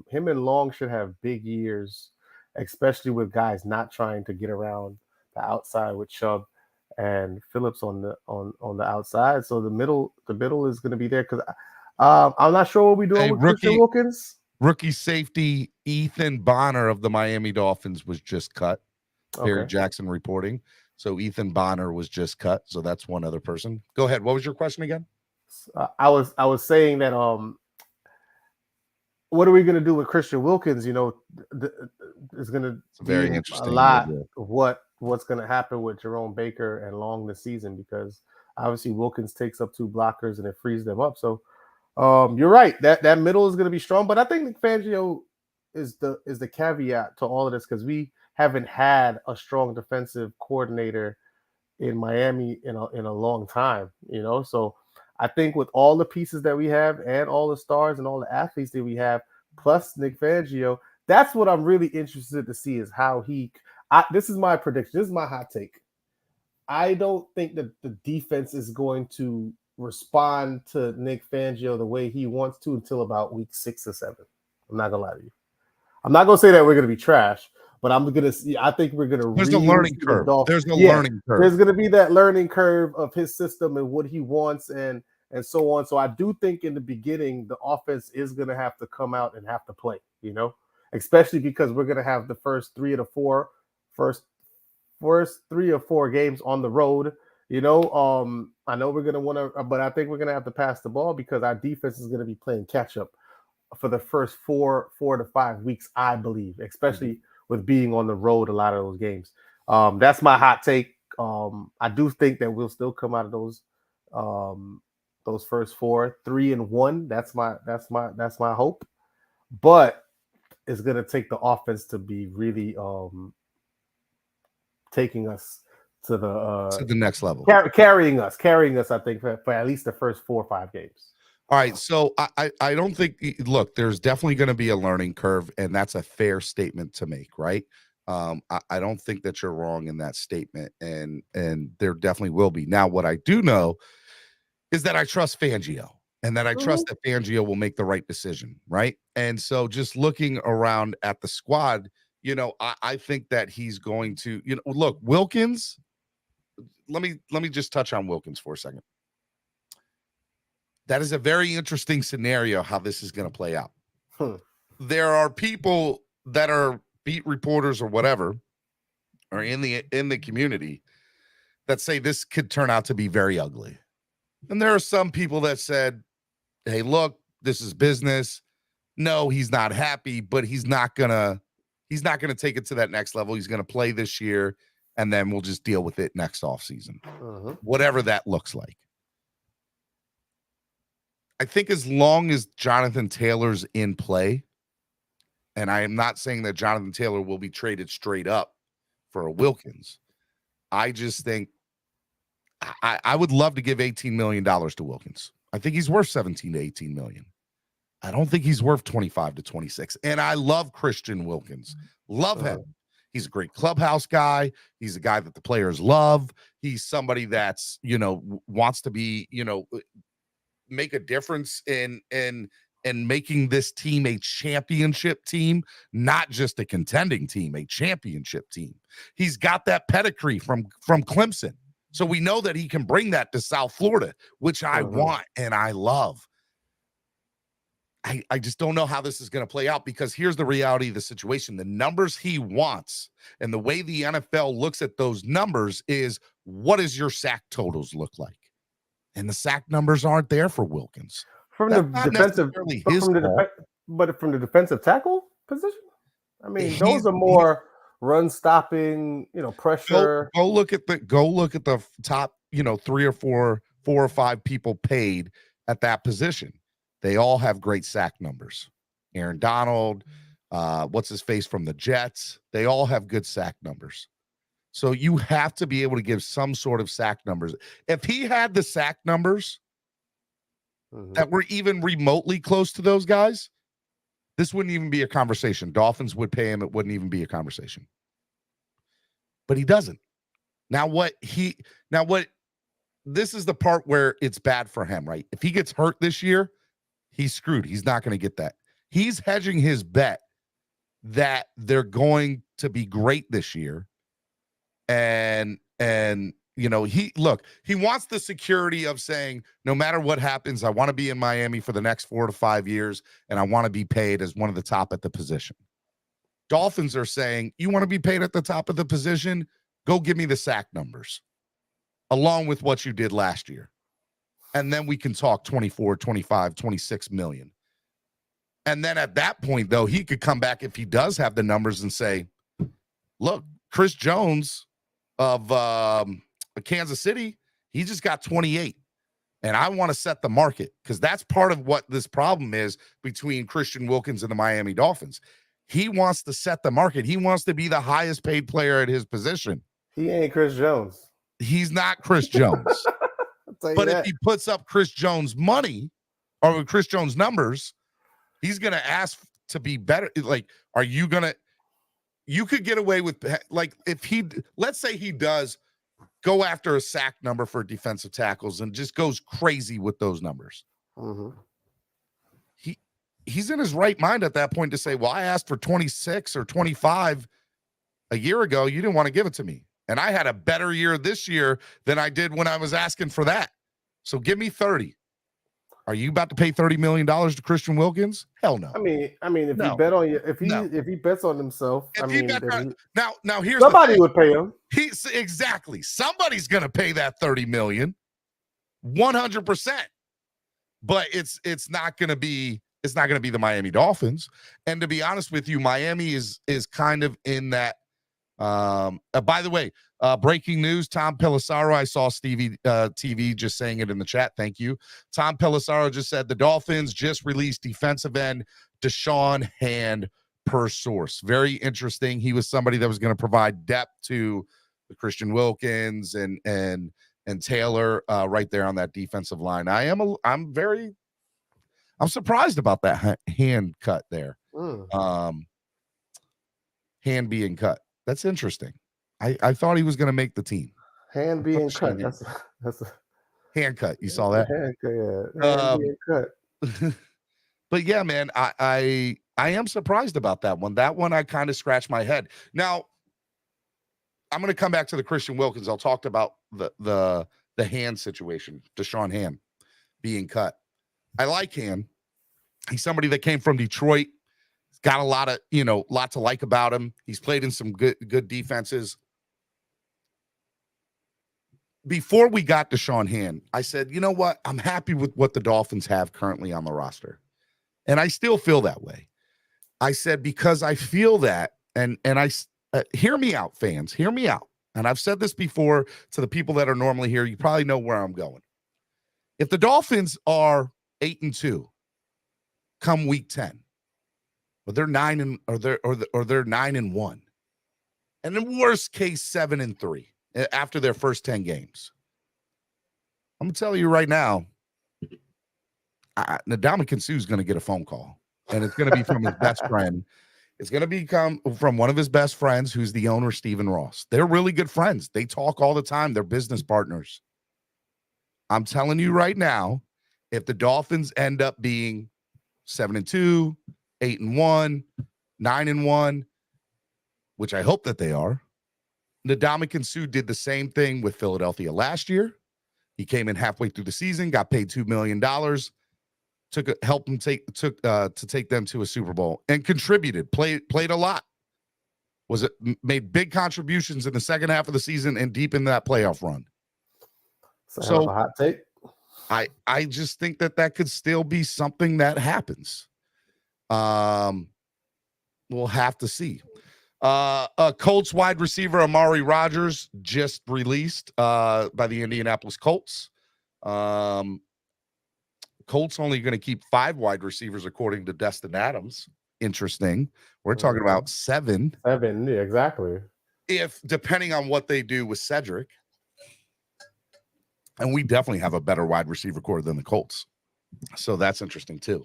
Him and Long should have big years, especially with guys not trying to get around the outside with Chubb and Phillips on the outside. So the middle is going to be there, because I'm not sure what we're doing with Christian Wilkins.
Rookie safety Ethan Bonner of the Miami Dolphins was just cut. Barry Jackson reporting. So Ethan Bonner was just cut. So that's one other person. Go ahead. What was your question again?
I was saying that what are we going to do with Christian Wilkins? It's going to be
very interesting
a lot of what's going to happen with Jerome Baker and Long this season, because obviously Wilkins takes up two blockers and it frees them up. So you're right, that middle is going to be strong, but I think Nick Fangio is the caveat to all of this, because we haven't had a strong defensive coordinator in Miami in a long time. So I think with all the pieces that we have and all the stars and all the athletes that we have, plus Nick Fangio, that's what I'm really interested to see, is how this is my prediction. This is my hot take. I don't think that the defense is going to respond to Nick Fangio the way he wants to until about week 6 or 7. I'm not going to lie to you. I'm not going to say that we're going to be trash, but I think we're going to.
There's a learning curve. There's a learning curve.
There's going to be that learning curve of his system and what he wants and so on. So I do think in the beginning, the offense is going to have to come out and have to play, especially because we're going to have the first 3 or 4 games on the road. I know we're going to want to, but I think we're going to have to pass the ball, because our defense is going to be playing catch up for the first 4 to 5 weeks, I believe, especially with being on the road a lot of those games. That's my hot take. I do think that we'll still come out of those first 4, 3-1. That's my hope. But it's going to take the offense to be really taking us to the
next level,
carrying us. I think for at least the first 4 or 5 games.
All right, so I don't think, look, there's definitely going to be a learning curve, and that's a fair statement to make, right? I don't think that you're wrong in that statement, and there definitely will be. Now, what I do know is that I trust Fangio, and that I trust that Fangio will make the right decision, right? And so just looking around at the squad, I think that he's going to, look, Wilkins, let me just touch on Wilkins for a second. That is a very interesting scenario how this is going to play out. There are people that are beat reporters or whatever, or in the community, that say this could turn out to be very ugly. And there are some people that said, hey, look, this is business. No, he's not happy, but he's not gonna take it to that next level. He's gonna play this year, and then we'll just deal with it next offseason. Whatever that looks like. I think as long as Jonathan Taylor's in play, and I am not saying that Jonathan Taylor will be traded straight up for a Wilkins, I just think I would love to give $18 million to Wilkins. I think he's worth 17 to 18 million. I don't think he's worth 25 to 26. And I love Christian Wilkins. Love him. He's a great clubhouse guy. He's a guy that the players love. He's somebody that's, wants to be, make a difference in making this team a championship team, not just a contending team, a championship team. He's got that pedigree from Clemson. So we know that he can bring that to South Florida, which I want and I love. I just don't know how this is going to play out, because here's the reality of the situation. The numbers he wants and the way the NFL looks at those numbers is, what does your sack totals look like? And the sack numbers aren't there for Wilkins.
From the defensive, but from the defensive tackle position, I mean, those are more run stopping, pressure.
Go look at the top, 4 or 5 people paid at that position. They all have great sack numbers. Aaron Donald, what's his face from the Jets? They all have good sack numbers. So you have to be able to give some sort of sack numbers. If he had the sack numbers that were even remotely close to those guys, this wouldn't even be a conversation. Dolphins would pay him. It wouldn't even be a conversation. But he doesn't. This is the part where it's bad for him, right? If he gets hurt this year, he's screwed. He's not going to get that. He's hedging his bet that they're going to be great this year. And he wants the security of saying, no matter what happens, I want to be in Miami for the next 4 to 5 years, and I want to be paid as one of the top at the position. Dolphins are saying, you want to be paid at the top of the position? Go give me the sack numbers, along with what you did last year. And then we can talk 24, 25, 26 million. And then at that point, though, he could come back if he does have the numbers and say, look, Chris Jones of Kansas City, he just got 28. And I want to set the market, because that's part of what this problem is between Christian Wilkins and the Miami Dolphins. He wants to set the market. He wants to be the highest paid player at his position.
He ain't Chris Jones.
He's not Chris Jones. But if he puts up Chris Jones money or Chris Jones numbers, he's going to ask to be better. Like, are you going to, you could get away with, like, if let's say he does go after a sack number for defensive tackles and just goes crazy with those numbers. He's in his right mind at that point to say, well, I asked for 26 or 25 a year ago. You didn't want to give it to me. And I had a better year this year than I did when I was asking for that. So give me 30. Are you about to pay $30 million to Christian Wilkins? Hell no.
I mean, if he bet on you, if he bets on himself, now here's somebody would pay him.
Exactly. Somebody's going to pay that $30 million, 100%. But it's not going to be the Miami Dolphins. And to be honest with you, Miami is kind of in that. By the way, breaking news, Tom Pelissaro, I saw Stevie TV just saying it in the chat. Thank you. Tom Pelissaro just said the Dolphins just released defensive end Deshaun Hand per source. Very interesting. He was somebody that was going to provide depth to the Christian Wilkins and Taylor right there on that defensive line. I'm very I'm surprised about that hand cut there. Hand being cut. That's interesting. I thought he was going to make the team.
Hand being cut. That's a
hand cut. You saw that?
Hand being cut.
But yeah, man, I am surprised about that one. That one I kind of scratched my head. Now, I'm going to come back to the Christian Wilkins. I'll talk about the hand situation, Deshaun Hand being cut. I like Hand. He's somebody that came from Detroit. He's got a lot to like about him. He's played in some good defenses. Before we got Deshaun Hand, I said, you know what? I'm happy with what the Dolphins have currently on the roster. And I still feel that way. I said, because I feel that, and I hear me out, fans, hear me out. And I've said this before to the people that are normally here. You probably know where I'm going. If the Dolphins are 8-2 come week 10, but they're 9-1, and in worst case 7-3 after their first 10 games, I'm gonna tell you right now, Ndamukong Suh is going to get a phone call, and it's going to be from his best friend. It's going to come from one of his best friends, who's the owner, Stephen Ross. They're really good friends. They talk all the time. They're business partners. I'm telling you right now, if the Dolphins end up being 7-2, 8-1, 9-1, which I hope that they are, Ndamukong Suh did the same thing with Philadelphia last year. He came in halfway through the season, got paid $2 million. Helped them to take them to a Super Bowl, and contributed, played a lot. Made big contributions in the second half of the season and deep in that playoff run.
So a hot take.
I just think that could still be something that happens. We'll have to see. Colts wide receiver Amari Rodgers just released by the Indianapolis Colts. Colts only going to keep 5 wide receivers, according to Destin Adams. Interesting. We're talking about 7.
7, yeah, exactly.
If, depending on what they do with Cedric, and we definitely have a better wide receiver core than the Colts. So that's interesting too.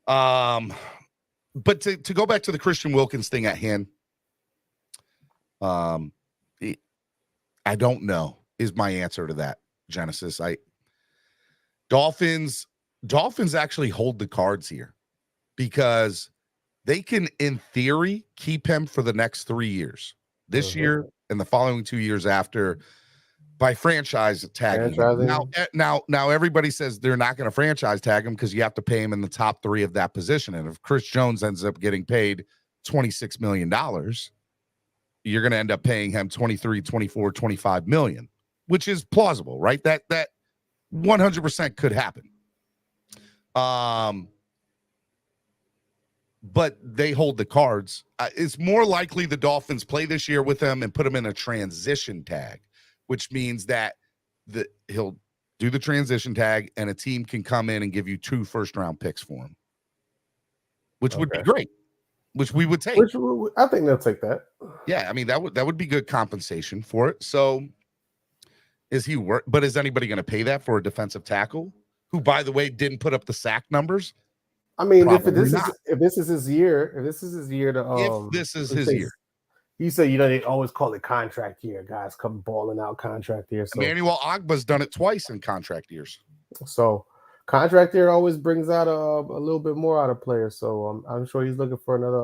But to go back to the Christian Wilkins thing at hand, I don't know is my answer to that, Genesis. Dolphins actually hold the cards here, because they can, in theory, keep him for the next 3 years, this year and the following 2 years after, by franchise tagging him. Now everybody says they're not going to franchise tag him because you have to pay him in the top 3 of that position. And if Chris Jones ends up getting paid $26 million, you're going to end up paying him 23, 24, 25 million, which is plausible, right? That 100% could happen. But they hold the cards. It's more likely the Dolphins play this year with him and put him in a transition tag, which means that he'll do the transition tag and a team can come in and give you 2 first-round picks for him, which would be great, which we would take.
I think they'll take that.
Yeah, I mean, that would be good compensation for it. So but is anybody going to pay that for a defensive tackle who, by the way, didn't put up the sack numbers?
I mean, if this is his year to
if this is his year.
You say, they always call it contract year. Guys come balling out contract year. So
Emmanuel Ogba's done it twice in contract years.
So contract year always brings out a little bit more out of players. So I'm sure he's looking for another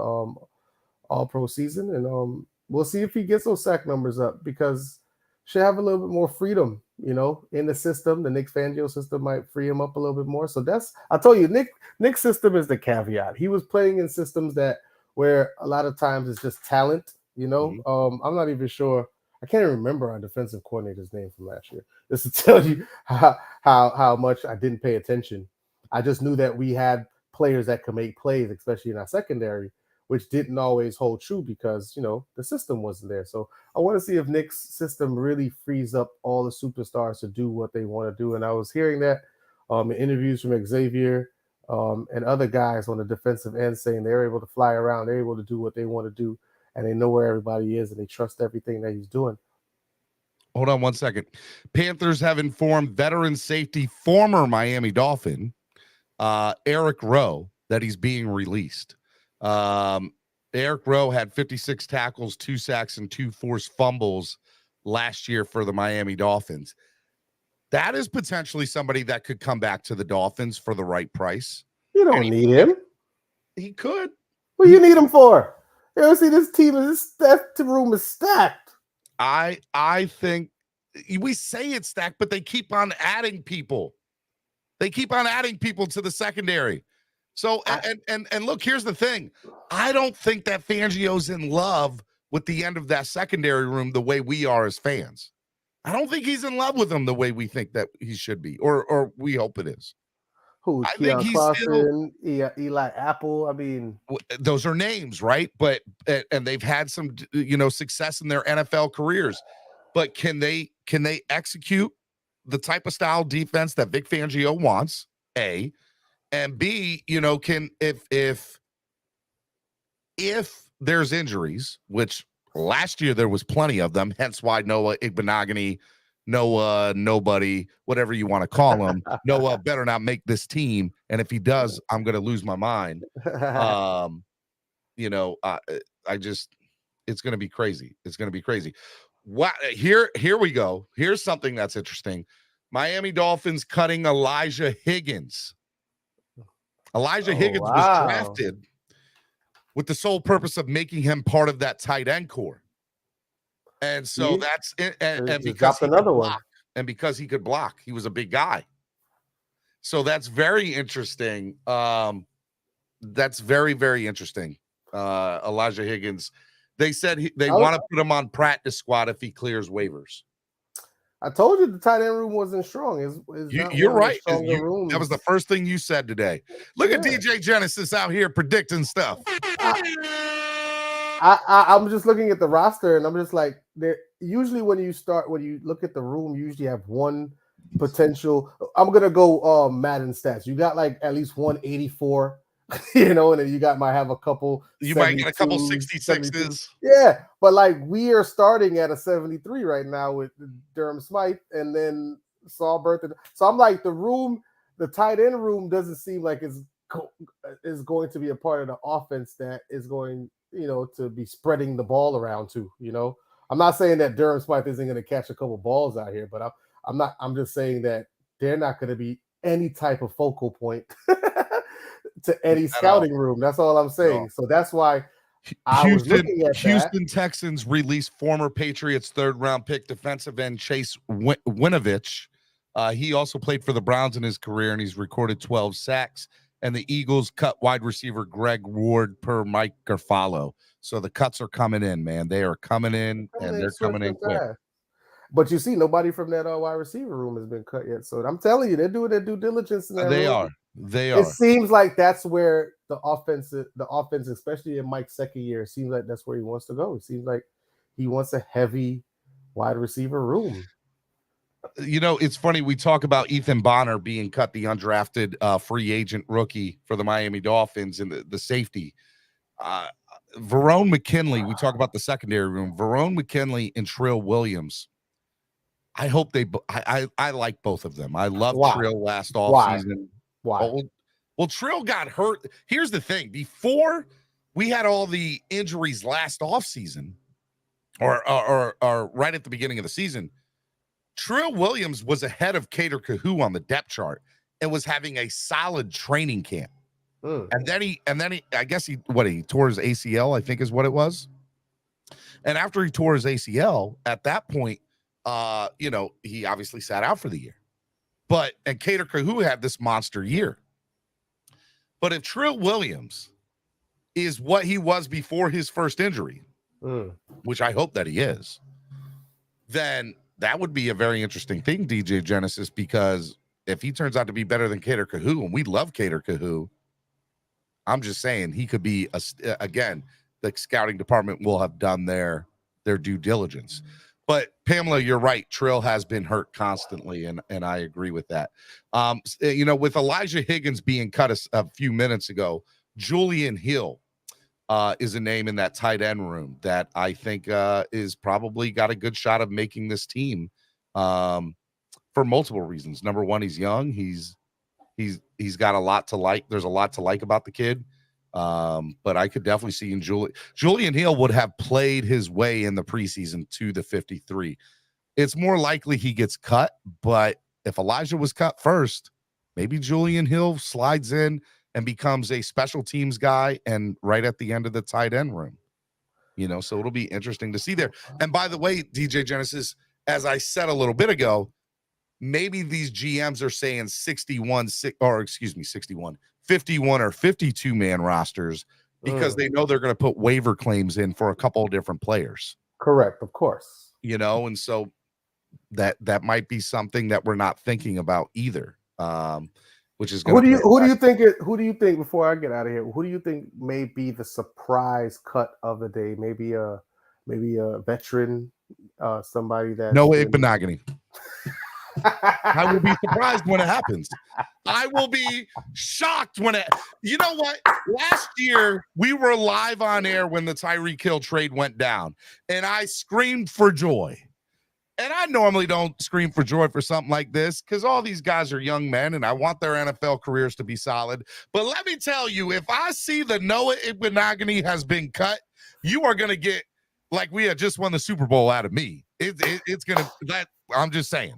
all-pro season, and we'll see if he gets those sack numbers up, because should have a little bit more freedom, in the system. The Nick Fangio system might free him up a little bit more. So I told you, Nick's system is the caveat. He was playing in systems where a lot of times it's just talent. I'm not even sure. I can't even remember our defensive coordinator's name from last year. Just to tell you how much I didn't pay attention. I just knew that we had players that could make plays, especially in our secondary, which didn't always hold true because, the system wasn't there. So I want to see if Nick's system really frees up all the superstars to do what they want to do. And I was hearing that in interviews from Xavier and other guys on the defensive end saying they're able to fly around, they're able to do what they want to do, and they know where everybody is and they trust everything that he's doing.
Hold on 1 second. Panthers have informed veteran safety, former Miami Dolphin, Eric Rowe that he's being released. Eric Rowe had 56 tackles, 2 sacks, and 2 forced fumbles last year for the Miami Dolphins. That is potentially somebody that could come back to the Dolphins for the right price.
You don't need him.
He could.
What do you need him for? You ever see this team? That room is stacked.
I think we say it's stacked, but they keep on adding people. They keep on adding people to the secondary. So, and look, here's the thing. I don't think that Fangio's in love with the end of that secondary room the way we are as fans. I don't think he's in love with them the way we think that he should be, or we hope it is.
Who?
I think he's
Clausen, Eli Apple. I mean,
those are names, right? But and they've had some, success in their NFL careers. But can they execute the type of style defense that Vic Fangio wants? A, and B, can if there's injuries, which last year there was plenty of them, hence why Noah Igbinoghene, Noah nobody, whatever you want to call him, Noah better not make this team, and if he does, I'm going to lose my mind. I just, it's going to be crazy. It's going to be crazy. What here we go. Here's something that's interesting. Miami Dolphins cutting Elijah Higgins. Elijah Higgins was drafted with the sole purpose of making him part of that tight end core. And so that's it. And because another one. And because he could block, he was a big guy. So that's very interesting. That's very, very interesting. Elijah Higgins. They said they want to put him on practice squad if he clears waivers.
I told you the tight end room wasn't strong.
You're right. That was the first thing you said today. Look at DJ Genesis out here predicting stuff.
I'm just looking at the roster, and I'm just like, usually when you look at the room, you usually have one potential. I'm gonna go Madden stats. You got like at least 184. And then might have a couple.
You might get a couple 66s.
Yeah, but like we are starting at a 73 right now with Durham Smythe and then Saul Burton. So I'm like, the tight end room doesn't seem like is going to be a part of the offense that is going, to be spreading the ball around to. I'm not saying that Durham Smythe isn't going to catch a couple balls out here, but I'm just saying that they're not going to be any type of focal point to any scouting room. That's all I'm saying. No. So that's why Houston
Texans released former Patriots third-round pick defensive end Chase Winovich. He also played for the Browns in his career, and he's recorded 12 sacks. And the Eagles cut wide receiver Greg Ward per Mike Garfalo. So the cuts are coming in, man. They are coming in, and they're coming in quick.
But you see, nobody from that wide receiver room has been cut yet. So I'm telling you, they're doing their due diligence in that room.
They are.
It seems like that's where the offense, especially in Mike's second year, it seems like that's where he wants to go. It seems like he wants a heavy wide receiver room.
It's funny. We talk about Ethan Bonner being cut, the undrafted free agent rookie for the Miami Dolphins, and the safety. Verone McKinley, we talk about the secondary room. Verone McKinley and Trill Williams. I hope I like both of them. I love Trill last offseason.
Why?
Well, Trill got hurt. Here's the thing. Before we had all the injuries last offseason, or right at the beginning of the season, Trill Williams was ahead of Cater Kahoo on the depth chart and was having a solid training camp. And then he, I guess he tore his ACL, I think is what it was. And after he tore his ACL, at that point, he obviously sat out for the year. And Cater Kahoo had this monster year. But if Trill Williams is what he was before his first injury, which I hope that he is, then that would be a very interesting thing, DJ Genesis, because if he turns out to be better than Cater Kahoo, and we love Cater Kahoo, I'm just saying he could be, again, the scouting department will have done their due diligence. But Pamela, you're right. Trill has been hurt constantly, and I agree with that. With Elijah Higgins being cut a few minutes ago, Julian Hill is a name in that tight end room that I think is probably got a good shot of making this team for multiple reasons. Number one, he's young. He's He's got a lot to like. There's a lot to like about the kid. But I could definitely see Julian Hill would have played his way in the preseason to the 53. It's more likely he gets cut, but if Elijah was cut first, maybe Julian Hill slides in and becomes a special teams guy and right at the end of the tight end room. So it'll be interesting to see there. And by the way, DJ Genesis, as I said a little bit ago, maybe these GMs are saying 51 51 or 52 man rosters because they know they're going to put waiver claims in for a couple of different players.
Correct, of course.
And so that might be something that we're not thinking about either. Which is going
who do you think before I get out of here, who do you think may be the surprise cut of the day? Maybe a veteran, somebody that
Igbinoghene. I will be surprised when it happens. I will be shocked when you know what? Last year, we were live on air when the Tyreek Hill trade went down, and I screamed for joy. And I normally don't scream for joy for something like this because all these guys are young men, and I want their NFL careers to be solid. But let me tell you, if I see the Noah Igbinoghene has been cut, you are going to get like we had just won the Super Bowl out of me. It's going to – I'm just saying.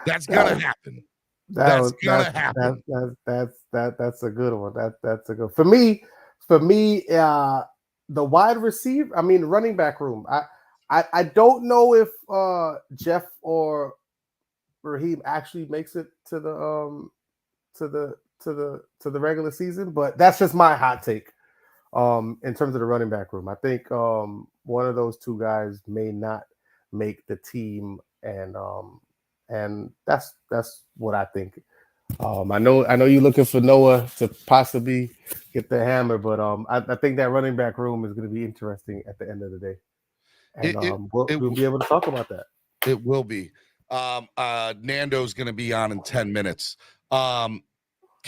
That's gonna happen. That's gonna happen.
That's a good one. That's a good for me. The wide receiver. I mean, running back room. I don't know if Jeff or Raheem actually makes it to the regular season, but that's just my hot take. In terms of the running back room, I think one of those two guys may not make the team, and that's what I think. I know you're looking for Noah to possibly get the hammer, but I think that running back room is going to be interesting at the end of the day, and we'll be able to talk about that.
It will be. Nando's going to be on in 10 minutes. Can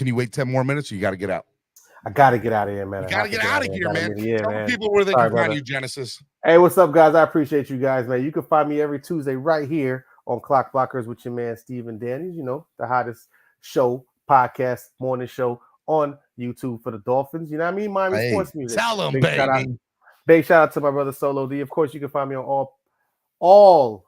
you wait 10 more minutes, or you got to get out?
I got to get out of here, man.
You got to get out of here, man. Tell people where they
can
find you, Genesis.
Hey, what's up, guys? I appreciate you guys, man. You can find me every Tuesday right here on Clock Blockers with your man Steven Daniels, the hottest show, podcast, morning show on YouTube for the Dolphins. You know what I mean? Miami Sports Music.
Tell them, baby.
Big shout out to my brother Solo D. Of course, you can find me on all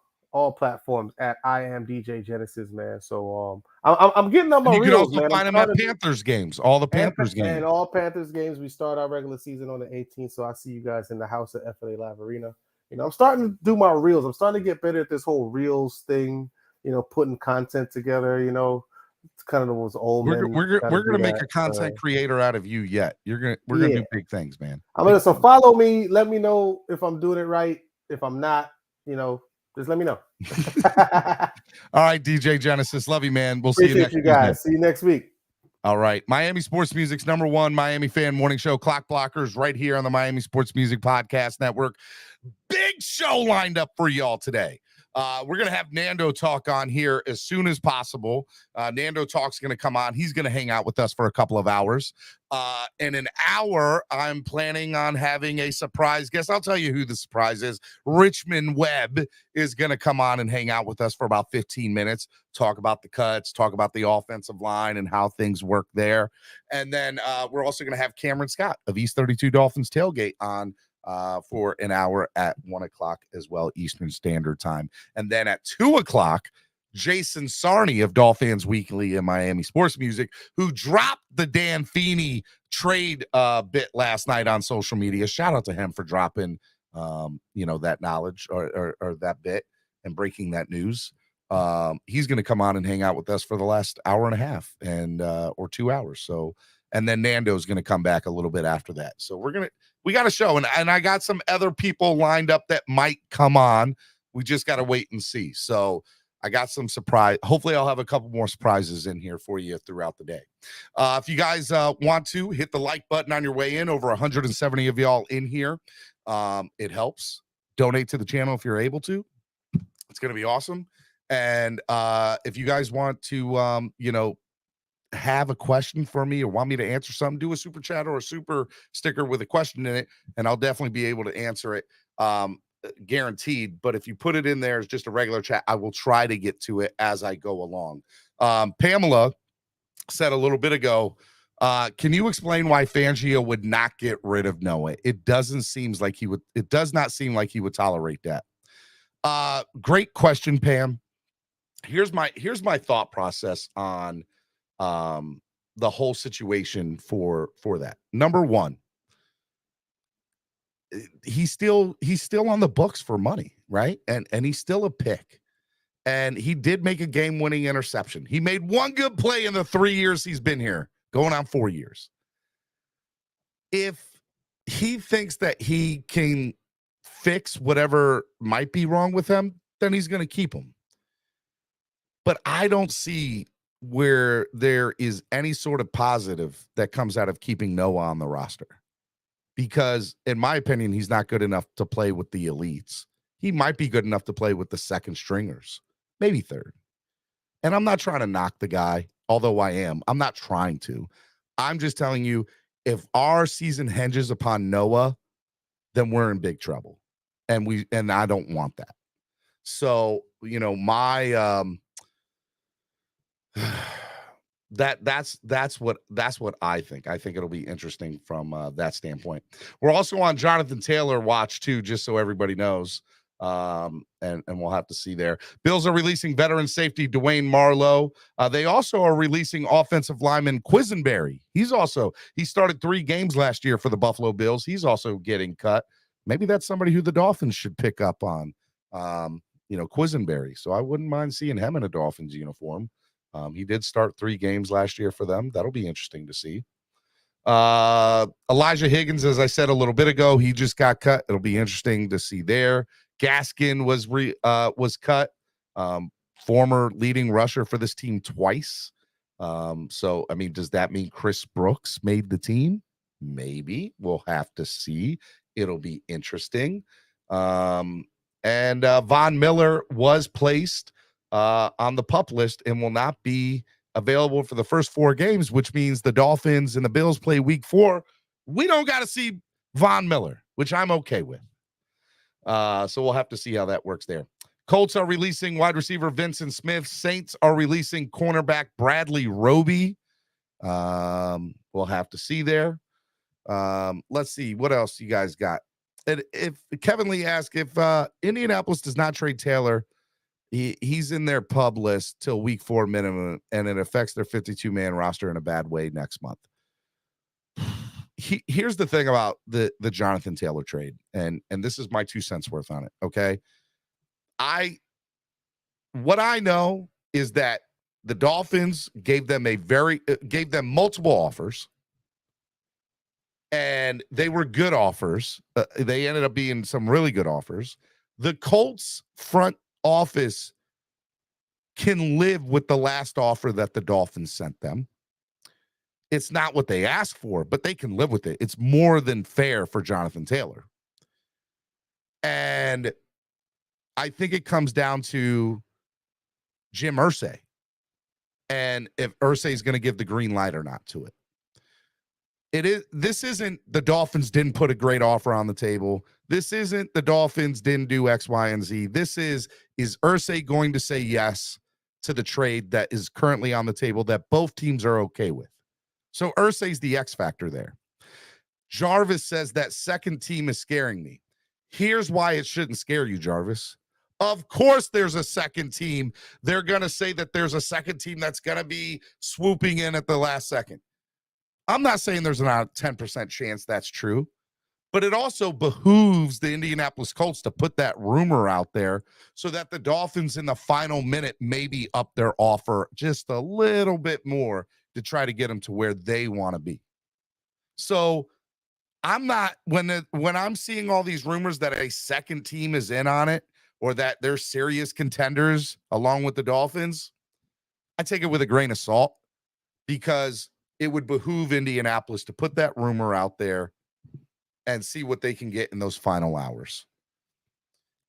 platforms at I am DJ Genesis, man. So I'm getting on my reels, man.
You can also find him at Panthers games, all the Panthers games.
And all Panthers games. We start our regular season on the 18th, so I see you guys in the house at FLA Live Arena. I'm starting to do my reels. I'm starting to get better at this whole reels thing, putting content together, it's kind of those old men.
We're gonna make a content creator out of you yet. We're gonna do big things, man.
So follow me, let me know if I'm doing it right. If I'm not, just let me know.
All right, DJ Genesis. Love you, man. We'll
Appreciate
see you next
week. Guys. See you next week.
All right. Miami Sports Music's #1 Miami fan morning show, Clock Blockers, right here on the Miami Sports Music Podcast Network. Big show lined up for y'all today. We're going to have Nando talk on here as soon as possible. Nando Talk's going to come on. He's going to hang out with us for a couple of hours. In an hour, I'm planning on having a surprise guest. I'll tell you who the surprise is. Richmond Webb is going to come on and hang out with us for about 15 minutes, talk about the cuts, talk about the offensive line and how things work there. And then we're also going to have Cameron Scott of East 32 Dolphins Tailgate on for an hour at 1 o'clock as well, Eastern Standard Time. And then at 2 o'clock, Jason Sarney of Dolphins Weekly and Miami Sports Music, who dropped the Dan Feeney trade bit last night on social media. Shout out to him for dropping, that knowledge or that bit and breaking that news. He's going to come on and hang out with us for the last hour and a half or 2 hours. So, and then Nando's going to come back a little bit after that. So we got a show, and I got some other people lined up that might come on. We just got to wait and see. So I got some surprise. Hopefully I'll have a couple more surprises in here for you throughout the day. If you guys want to hit the like button on your way in, over 170 of y'all in here. It helps. Donate to the channel if you're able to. It's going to be awesome. And if you guys want to, have a question for me or want me to answer something, do a super chat or a super sticker with a question in it, and I'll definitely be able to answer it. Guaranteed. But if you put it in there as just a regular chat, I will try to get to it as I go along. Pamela said a little bit ago, can you explain why Fangio would not get rid of Noah? It does not seem like he would tolerate that. Great question, Pam. Here's my thought process on the whole situation for that. Number one, he's still on the books for money, right? And he's still a pick. And he did make a game-winning interception. He made one good play in the 3 years he's been here, going on 4 years. If he thinks that he can fix whatever might be wrong with him, then he's going to keep him. But I don't see where there is any sort of positive that comes out of keeping Noah on the roster. Because, in my opinion, he's not good enough to play with the elites. He might be good enough to play with the second stringers, maybe third. And I'm not trying to knock the guy, although I am. I'm not trying to. I'm just telling you, if our season hinges upon Noah, then we're in big trouble. And I don't want that. So, my that's what I think. I think it'll be interesting from that standpoint. We're also on Jonathan Taylor watch too, just so everybody knows. And we'll have to see there. Bills are releasing veteran safety Dwayne Marlowe. They also are releasing offensive lineman Quisenberry. He started 3 games last year for the Buffalo Bills. He's also getting cut. Maybe that's somebody who the Dolphins should pick up on. Quisenberry. So I wouldn't mind seeing him in a Dolphins uniform. He did start 3 games last year for them. That'll be interesting to see. Elijah Higgins, as I said a little bit ago, he just got cut. It'll be interesting to see there. Gaskin was cut. Former leading rusher for this team twice. So, I mean, does that mean Chris Brooks made the team? Maybe. We'll have to see. It'll be interesting. And Von Miller was placed on the PUP list and will not be available for the first 4 games, which means the Dolphins and the Bills play week 4. We don't got to see Von Miller, which I'm okay with. So we'll have to see how that works there. Colts are releasing wide receiver Vincent Smith. Saints are releasing cornerback Bradley Roby. We'll have to see there. Let's see what else you guys got. And if Kevin Lee asked if Indianapolis does not trade Taylor, he's in their pub list till week 4 minimum, and it affects their 52-man roster in a bad way next month. Here's the thing about the Jonathan Taylor trade, and this is my 2 cents worth on it. Okay, what I know is that the Dolphins gave them multiple offers, and they were good offers. They ended up being some really good offers. The Colts front office can live with the last offer that the Dolphins sent them. It's not what they asked for, but they can live with it. It's more than fair for Jonathan Taylor. And I think it comes down to Jim Irsay and if Irsay is going to give the green light or not to it. This isn't the Dolphins didn't put a great offer on the table. This isn't the Dolphins didn't do X, Y, and Z. This is Irsay going to say yes to the trade that is currently on the table that both teams are okay with? So Irsay's the X factor there. Jarvis says that second team is scaring me. Here's why it shouldn't scare you, Jarvis. Of course there's a second team. They're going to say that there's a second team that's going to be swooping in at the last second. I'm not saying there's not a 10% chance that's true, but it also behooves the Indianapolis Colts to put that rumor out there so that the Dolphins in the final minute maybe up their offer just a little bit more to try to get them to where they want to be. So I'm not, when I'm seeing all these rumors that a second team is in on it or that they're serious contenders along with the Dolphins, I take it with a grain of salt because it would behoove Indianapolis to put that rumor out there and see what they can get in those final hours.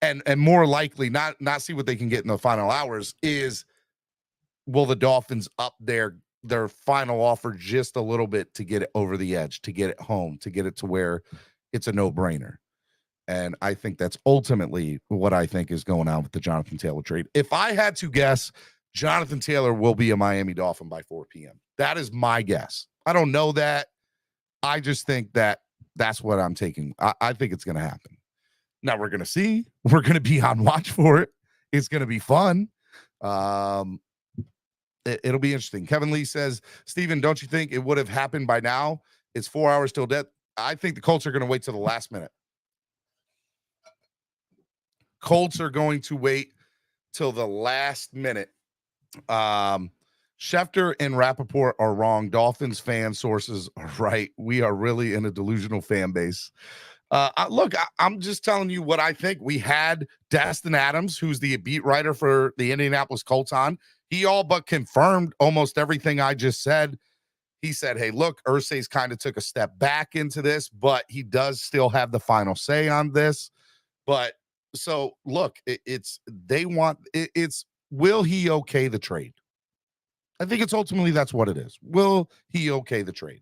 And more likely, not see what they can get in the final hours is, will the Dolphins up their final offer just a little bit to get it over the edge, to get it home, to get it to where it's a no-brainer. And I think that's ultimately what I think is going on with the Jonathan Taylor trade. If I had to guess, Jonathan Taylor will be a Miami Dolphin by 4 p.m. That is my guess. I don't know that. I just think that that's what I'm taking. I think it's going to happen. Now we're going to see. We're going to be on watch for it. It's going to be fun. It'll be interesting. Kevin Lee says, Steven, don't you think it would have happened by now? It's 4 hours till death. I think the Colts are going to wait till the last minute. Colts are going to wait till the last minute. Schefter and Rappaport are wrong. Dolphins fan sources are right. We are really in a delusional fan base. Look, I'm just telling you what I think. We had Destin Adams, who's the beat writer for the Indianapolis Colts on. He all but confirmed almost everything I just said. He said, hey, look, Irsay's kind of took a step back into this, but he does still have the final say on this. But so look, it's will he okay the trade? I think it's ultimately that's what it is. Will he okay the trade?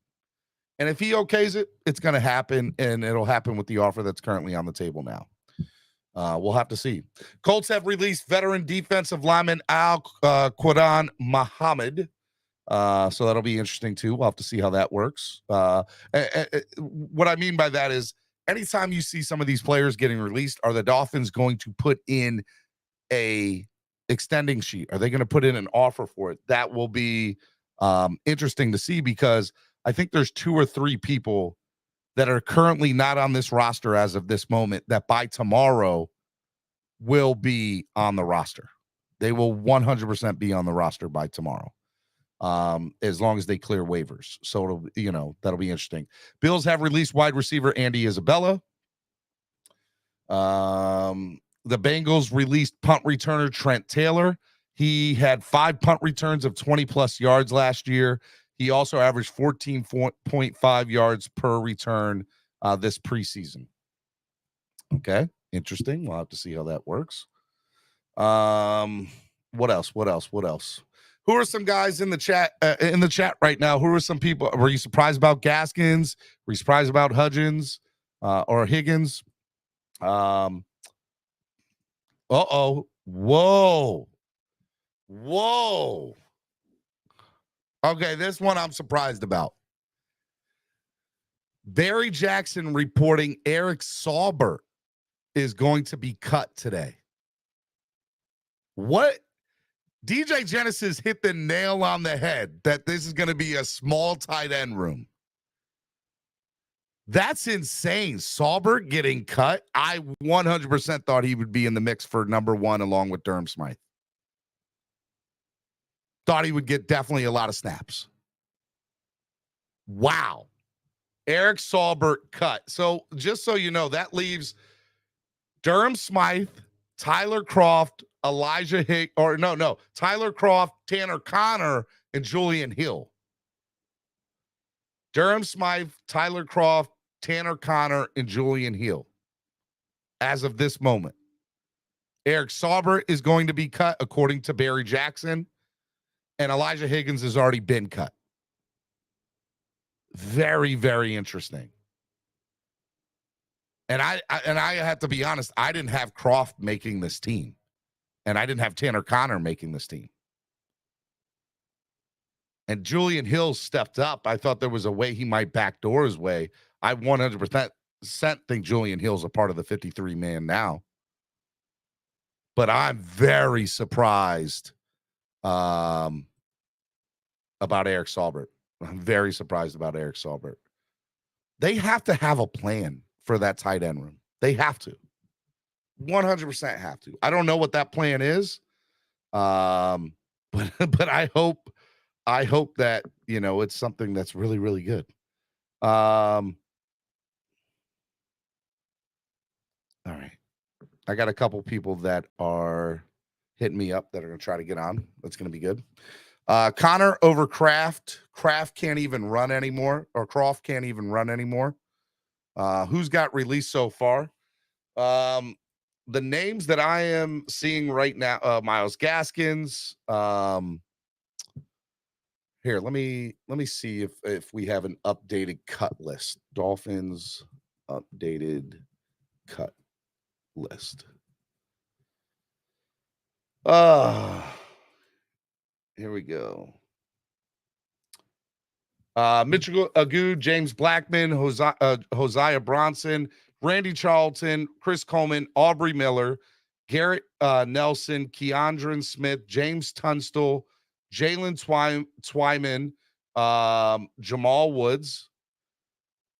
And if he okays it, it's going to happen, and it'll happen with the offer that's currently on the table now. We'll have to see. Colts have released veteran defensive lineman Al-Quaddan Muhammad. So that'll be interesting too. We'll have to see how that works. What I mean by that is anytime you see some of these players getting released, are the Dolphins going to put in a extending sheet? Are they going to put in an offer for it? That will be interesting to see, because I think there's 2 or 3 people that are currently not on this roster as of this moment that by tomorrow will be on the roster. They will 100% be on the roster by tomorrow, as long as they clear waivers. So it'll, that'll be interesting. Bills have released wide receiver Andy Isabella. The Bengals released punt returner Trent Taylor. He had 5 punt returns of 20-plus yards last year. He also averaged 14.5 yards per return this preseason. Okay, interesting. We'll have to see how that works. What else? Who are some guys in the chat right now? Who are some people? Were you surprised about Gaskins? Were you surprised about Hudgens or Higgins? Whoa. Okay, this one I'm surprised about. Barry Jackson reporting Eric Saubert is going to be cut today. What? DJ Genesis hit the nail on the head that this is going to be a small tight end room. That's insane. Saubert getting cut. I 100% thought he would be in the mix for number 1 along with Durham Smythe. Thought he would get definitely a lot of snaps. Wow. Eric Saubert cut. So just so you know, that leaves Durham Smythe, Tyler Croft, Tyler Croft, Tanner Connor, and Julian Hill. Durham Smythe, Tyler Croft, Tanner Connor, and Julian Hill. As of this moment. Eric Saubert is going to be cut, according to Barry Jackson. And Elijah Higgins has already been cut. Very, very interesting. And I have to be honest, I didn't have Croft making this team. And I didn't have Tanner Connor making this team. And Julian Hill stepped up. I thought there was a way he might backdoor his way. I 100% think Julian Hill's a part of the 53-man now. But I'm very surprised about Eric Saubert. I'm very surprised about Eric Saubert. They have to have a plan for that tight end room. They have to. 100% have to. I don't know what that plan is. But I hope that, it's something that's really, really good. All right. I got a couple people that are hitting me up that are going to try to get on. That's going to be good. Connor over Kraft. Kraft can't even run anymore, or Croft can't even run anymore. Who's got released so far? The names that I am seeing right now, Myles Gaskins. Here, let me see if we have an updated cut list. Dolphins updated cut list. Here we go. Mitchell Agu, James Blackman, Hosea Bronson, Randy Charlton, Chris Coleman, Aubrey Miller, Garrett Nelson, Keandron Smith, James Tunstall, Jalen Twyman, Jamal Woods.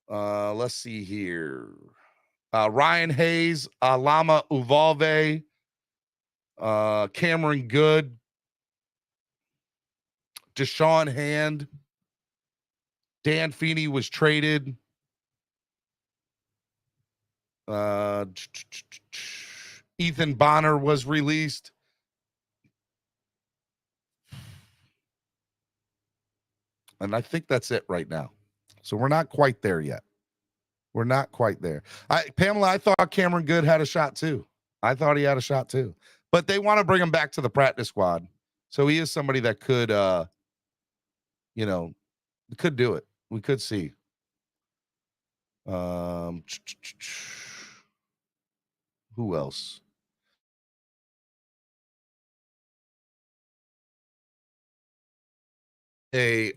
Let's see here. Ryan Hayes, Lama Uvalve, Cameron Good, Deshaun Hand, Dan Feeney was traded. Ethan Bonner was released. And I think that's it right now. So we're not quite there yet. We're not quite there. Pamela, I thought Cameron Good had a shot too. I thought he had a shot too. But they want to bring him back to the practice squad. So he is somebody that could, could do it. We could see. Who else? A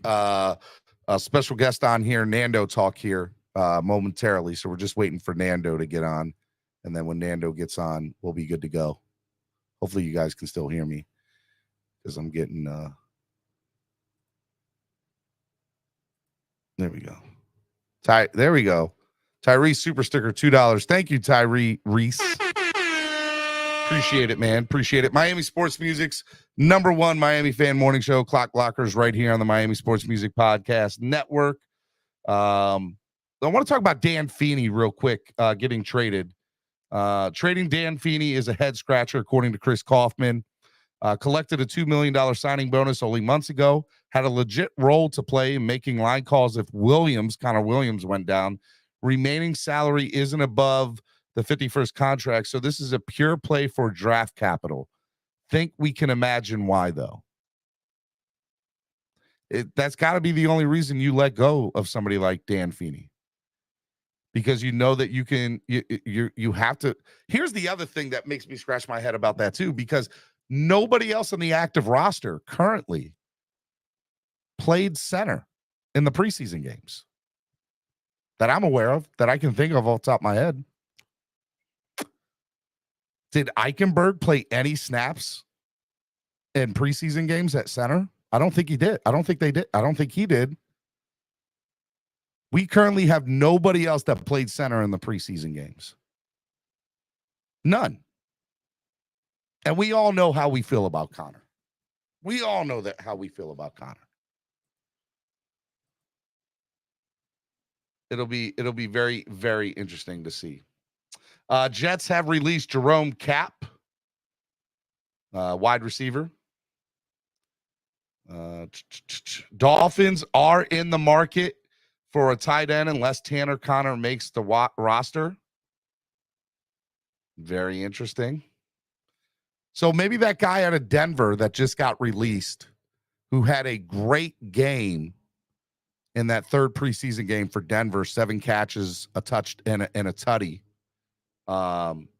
special guest on here, Nando talk here momentarily. So we're just waiting for Nando to get on. And then when Nando gets on, we'll be good to go. Hopefully you guys can still hear me because I'm getting there we go. There we go. Tyree Super Sticker, $2. Thank you, Tyree Reese. Appreciate it, man. Appreciate it. Miami Sports Music's #1 Miami fan morning show, Clock Blockers, right here on the Miami Sports Music Podcast Network. I want to talk about Dan Feeney real quick, getting traded. Trading Dan Feeney is a head scratcher, according to Chris Kaufman. Collected a $2 million signing bonus only months ago. Had a legit role to play in making line calls if Connor Williams went down. Remaining salary isn't above the 51st contract, so this is a pure play for draft capital. Think we can imagine why, though. That's got to be the only reason you let go of somebody like Dan Feeney. Because you know that you can, you have to. Here's the other thing that makes me scratch my head about that too, because nobody else on the active roster currently played center in the preseason games that I'm aware of, that I can think of off the top of my head. Did Eichenberg play any snaps in preseason games at center? I don't think he did. I don't think they did. I don't think he did. We currently have nobody else that played center in the preseason games. None. And we all know how we feel about Connor. We all know that how we feel about Connor. It'll be very, very interesting to see. Jets have released Jerome Cap, wide receiver. Dolphins are in the market for a tight end unless Tanner Connor makes the roster. Very interesting. So maybe that guy out of Denver that just got released, who had a great game in that third preseason game for Denver, 7 catches, a touch, and a tutty.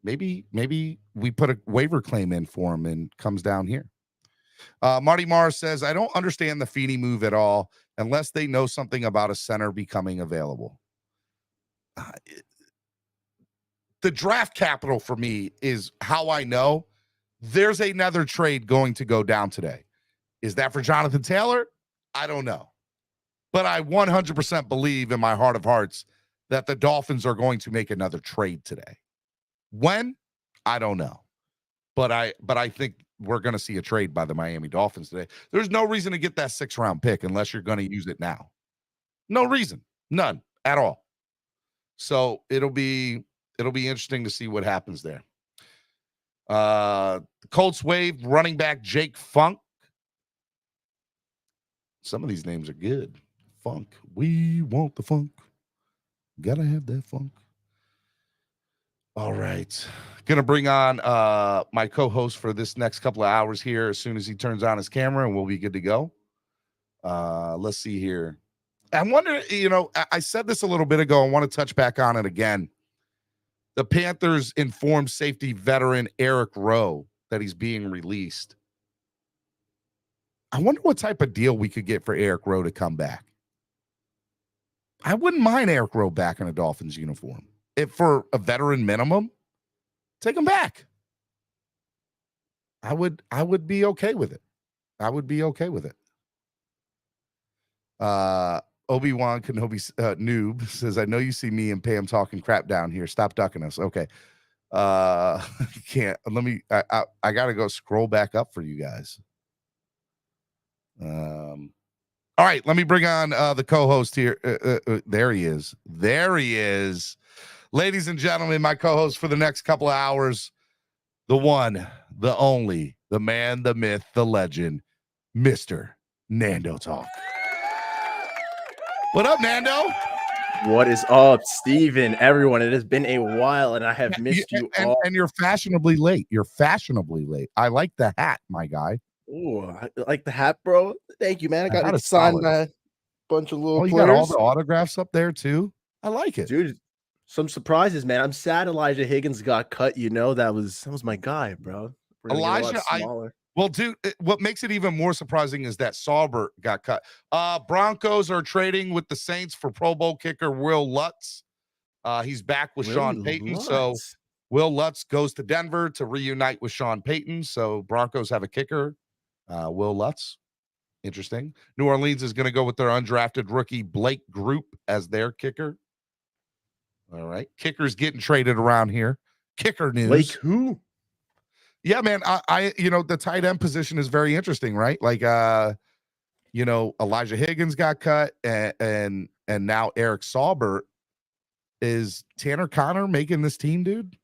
Maybe we put a waiver claim in for him and comes down here. Marty Morris says, I don't understand the Feeney move at all unless they know something about a center becoming available. The draft capital for me is how I know there's another trade going to go down today. Is that for Jonathan Taylor? I don't know. But I 100% believe in my heart of hearts that the Dolphins are going to make another trade today. When? I don't know. But I think we're going to see a trade by the Miami Dolphins today. There's no reason to get that 6th-round pick unless you're going to use it now. No reason. None at all. So it'll be interesting to see what happens there. Colts waive running back Jake Funk. Some of these names are good. Funk. We want the funk. Gotta have that funk. All right. Gonna bring on my co-host for this next couple of hours here as soon as he turns on his camera, and we'll be good to go. Let's see here. I wonder, I said this a little bit ago. I want to touch back on it again. The Panthers informed safety veteran Eric Rowe that he's being released. I wonder what type of deal we could get for Eric Rowe to come back. I wouldn't mind Eric Rowe back in a Dolphins uniform. If for a veteran minimum, take him back. I would be okay with it. I would be okay with it. Obi-Wan Kenobi noob says, I know you see me and Pam talking crap down here. Stop ducking us. Okay. Can't let me I gotta go scroll back up for you guys. All right, let me bring on the co-host here. There he is. There he is. Ladies and gentlemen, my co-host for the next couple of hours, the one, the only, the man, the myth, the legend, Mr. Nando Talk. What up, Nando?
What is up, Steven? Everyone, it has been a while, and I have missed you all.
And you're fashionably late. You're fashionably late. I like the hat, my guy.
Oh, I like the hat, bro. Thank you, man. I got it signed by a bunch of little players.
You got all the autographs up there, too? I like it.
Dude, some surprises, man. I'm sad Elijah Higgins got cut. You know, that was my guy, bro.
Elijah, well, dude, what makes it even more surprising is that Saubert got cut. Broncos are trading with the Saints for Pro Bowl kicker Will Lutz. He's back with Sean Payton.
Lutz.
So Will Lutz goes to Denver to reunite with Sean Payton. So Broncos have a kicker, Will Lutz. Interesting. New Orleans is going to go with their undrafted rookie Blake Group as their kicker. All right. Kickers getting traded around here. Kicker news.
Blake who?
Yeah, man. I the tight end position is very interesting, right? Like, Elijah Higgins got cut, and now Eric Saubert. Is Tanner Connor making this team, dude?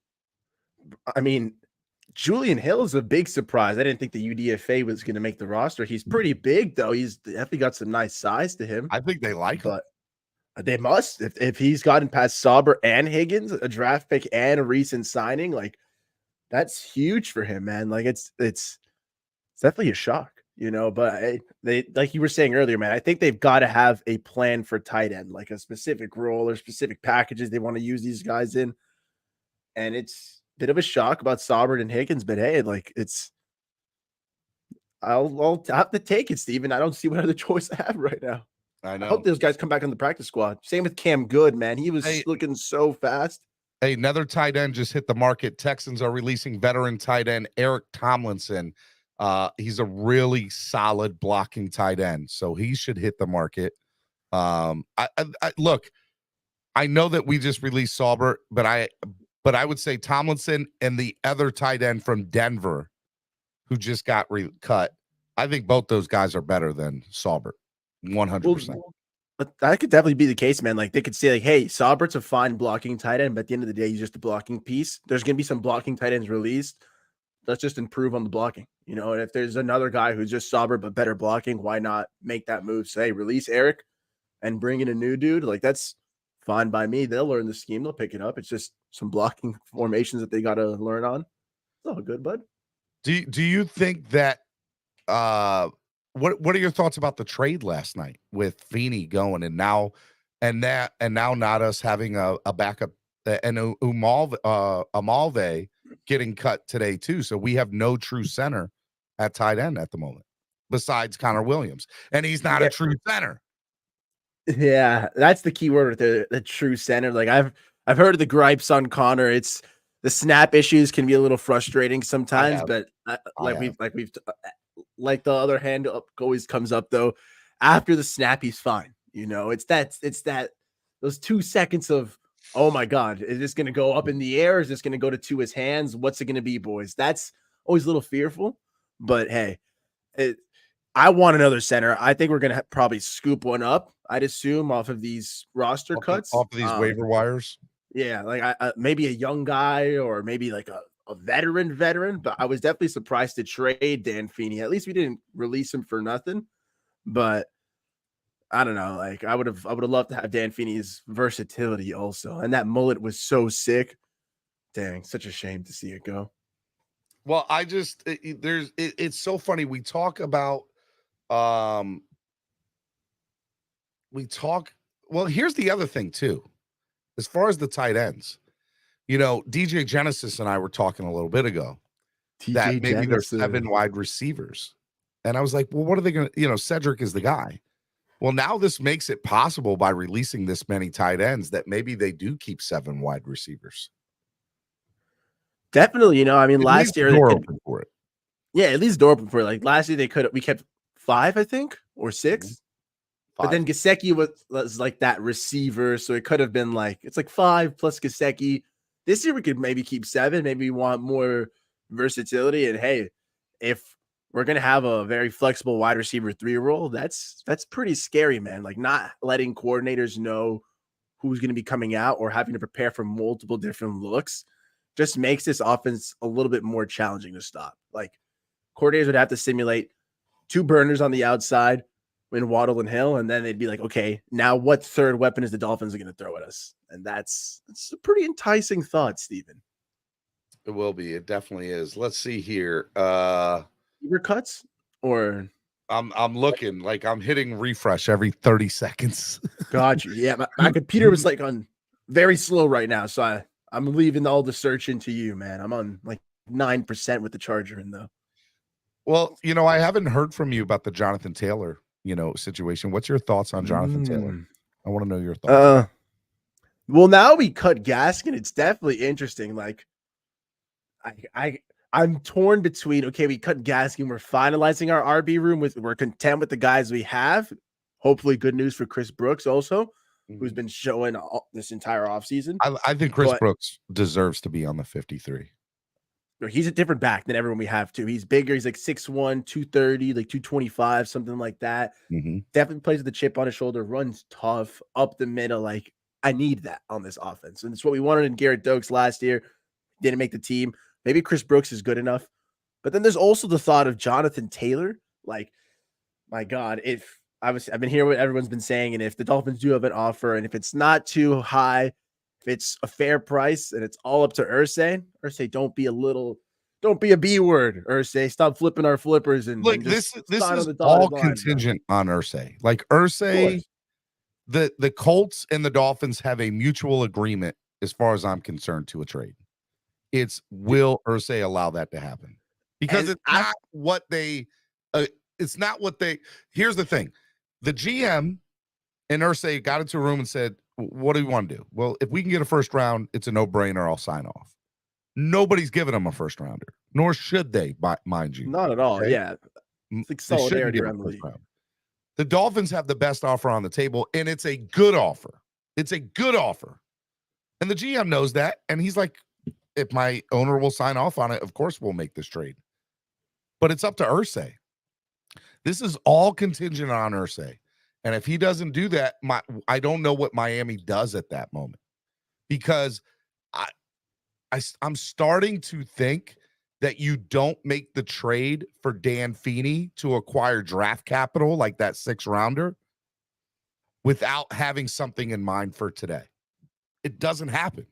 I mean, Julian Hill is a big surprise. I didn't think the UDFA was going to make the roster. He's pretty big, though. He's definitely got some nice size to him.
I think they like him.
But they must. If he's gotten past Saubert and Higgins, a draft pick and a recent signing, like, that's huge for him, man. Like, it's definitely a shock, but they, like you were saying earlier, man, I think they've got to have a plan for tight end, like a specific role or specific packages they want to use these guys in. And it's a bit of a shock about Saubert and Higgins, but hey, like, I'll have to take it, Steven. I don't see what other choice I have right now.
I know.
I hope those guys come back on the practice squad. Same with Cam Good, man. He was looking so fast.
Hey, another tight end just hit the market. Texans are releasing veteran tight end Eric Tomlinson. He's a really solid blocking tight end, so he should hit the market. Look, I know that we just released Saubert, but I would say Tomlinson and the other tight end from Denver, who just got cut. I think both those guys are better than Saubert, 100%.
But that could definitely be the case, man. Like, they could say, like, hey, Saubert's a fine blocking tight end, but at the end of the day, he's just a blocking piece. There's going to be some blocking tight ends released. Let's just improve on the blocking, and if there's another guy who's just Saubert but better blocking, why not make that move? Say, release Eric and bring in a new dude. Like, that's fine by me. They'll learn the scheme. They'll pick it up. It's just some blocking formations that they got to learn on. It's all good, bud.
Do you think that what are your thoughts about the trade last night with Feeney going and now not us having a backup and Amalve getting cut today too. So we have no true center at tight end at the moment besides Connor Williams, and he's not a true center.
Yeah, that's the key word with the true center. Like, I've heard of the gripes on Connor. It's the snap issues can be a little frustrating sometimes, but like the other hand always comes up though. After the snap, he's fine. It's that those 2 seconds of, oh my God, is this going to go up in the air? Is this going to go to his hands? What's it going to be, boys? That's always a little fearful, but hey, I want another center. I think we're going to probably scoop one up, I'd assume, off of these roster cuts.
Off of these waiver wires.
Yeah, like maybe a young guy or maybe like a veteran, but I was definitely surprised to trade Dan Feeney. At least we didn't release him for nothing, but I don't know. Like, I would have loved to have Dan Feeney's versatility also. And that mullet was so sick. Dang, such a shame to see it go.
Well, it's so funny. We talk about, well, here's the other thing too. As far as the tight ends, DJ Genesis and I were talking a little bit ago that maybe there's 7 wide receivers And I was like, well, what are they going to, Cedric is the guy. Well, now this makes it possible by releasing this many tight ends that maybe they do keep 7 wide receivers.
Definitely, I mean, last year
door open for it.
Yeah, at least door open for it. Like last year, we kept 5, I think, or 6.
5.
But then Gesicki was like that receiver, so it could have been like it's like 5 plus Gesicki. This year we could maybe keep 7. Maybe we want more versatility. And hey, if we're gonna have a very flexible wide receiver 3 role, that's pretty scary, man. Like not letting coordinators know who's gonna be coming out or having to prepare for multiple different looks just makes this offense a little bit more challenging to stop. Like coordinators would have to simulate 2 burners on the outside in Waddle and Hill, and then they'd be like, okay, now what third weapon is the Dolphins going to throw at us? And that's a pretty enticing thought, Steven.
It will be. It definitely is. Let's see here.
Your cuts or
I'm looking like I'm hitting refresh every 30 seconds.
Got you. Yeah, my computer was like on very slow right now, so I'm leaving all the search into you, man. I'm on like 9% with the charger in though.
Well, I haven't heard from you about the Jonathan Taylor, situation. What's your thoughts on Jonathan Taylor? I want to know your thoughts.
Well, now we cut Gaskin. It's definitely interesting. Like, I'm torn between, okay, we cut Gaskin. We're finalizing our RB room we're content with the guys we have. Hopefully good news for Chris Brooks also, who's been showing this entire offseason.
I think Chris Brooks deserves to be on the 53.
He's a different back than everyone we have too. He's bigger. He's like 6'1", 230, like 225, something like that. Definitely plays with the chip on his shoulder, runs tough, up the middle. Like, I need that on this offense. And it's what we wanted in Garrett Dokes last year. Didn't make the team. Maybe Chris Brooks is good enough. But then there's also the thought of Jonathan Taylor. Like, my God, I've been hearing what everyone's been saying, and if the Dolphins do have an offer, and if it's not too high, if it's a fair price and it's all up to Irsay, don't be a B word, Irsay. Stop flipping our flippers and
look. This is all contingent on Irsay. Like Irsay, the Colts and the Dolphins have a mutual agreement, as far as I'm concerned, to a trade. It's will Irsay allow that to happen? Because it's not what they. It's not what they. Here's the thing: the GM and Irsay got into a room and said, what do we want to do? Well, if we can get a first round, it's a no-brainer. I'll sign off. Nobody's giving them a first rounder, nor should they, mind you.
Not at all. Okay? Yeah. It's like solidarity around the league.
The Dolphins have the best offer on the table, and it's a good offer. It's a good offer. And the GM knows that, and he's like, if my owner will sign off on it, of course we'll make this trade. But it's up to Irsay. This is all contingent on Irsay. And if he doesn't do that, I don't know what Miami does at that moment, because I'm starting to think that you don't make the trade for Dan Feeney to acquire draft capital like that 6th rounder without having something in mind for today. It doesn't happen.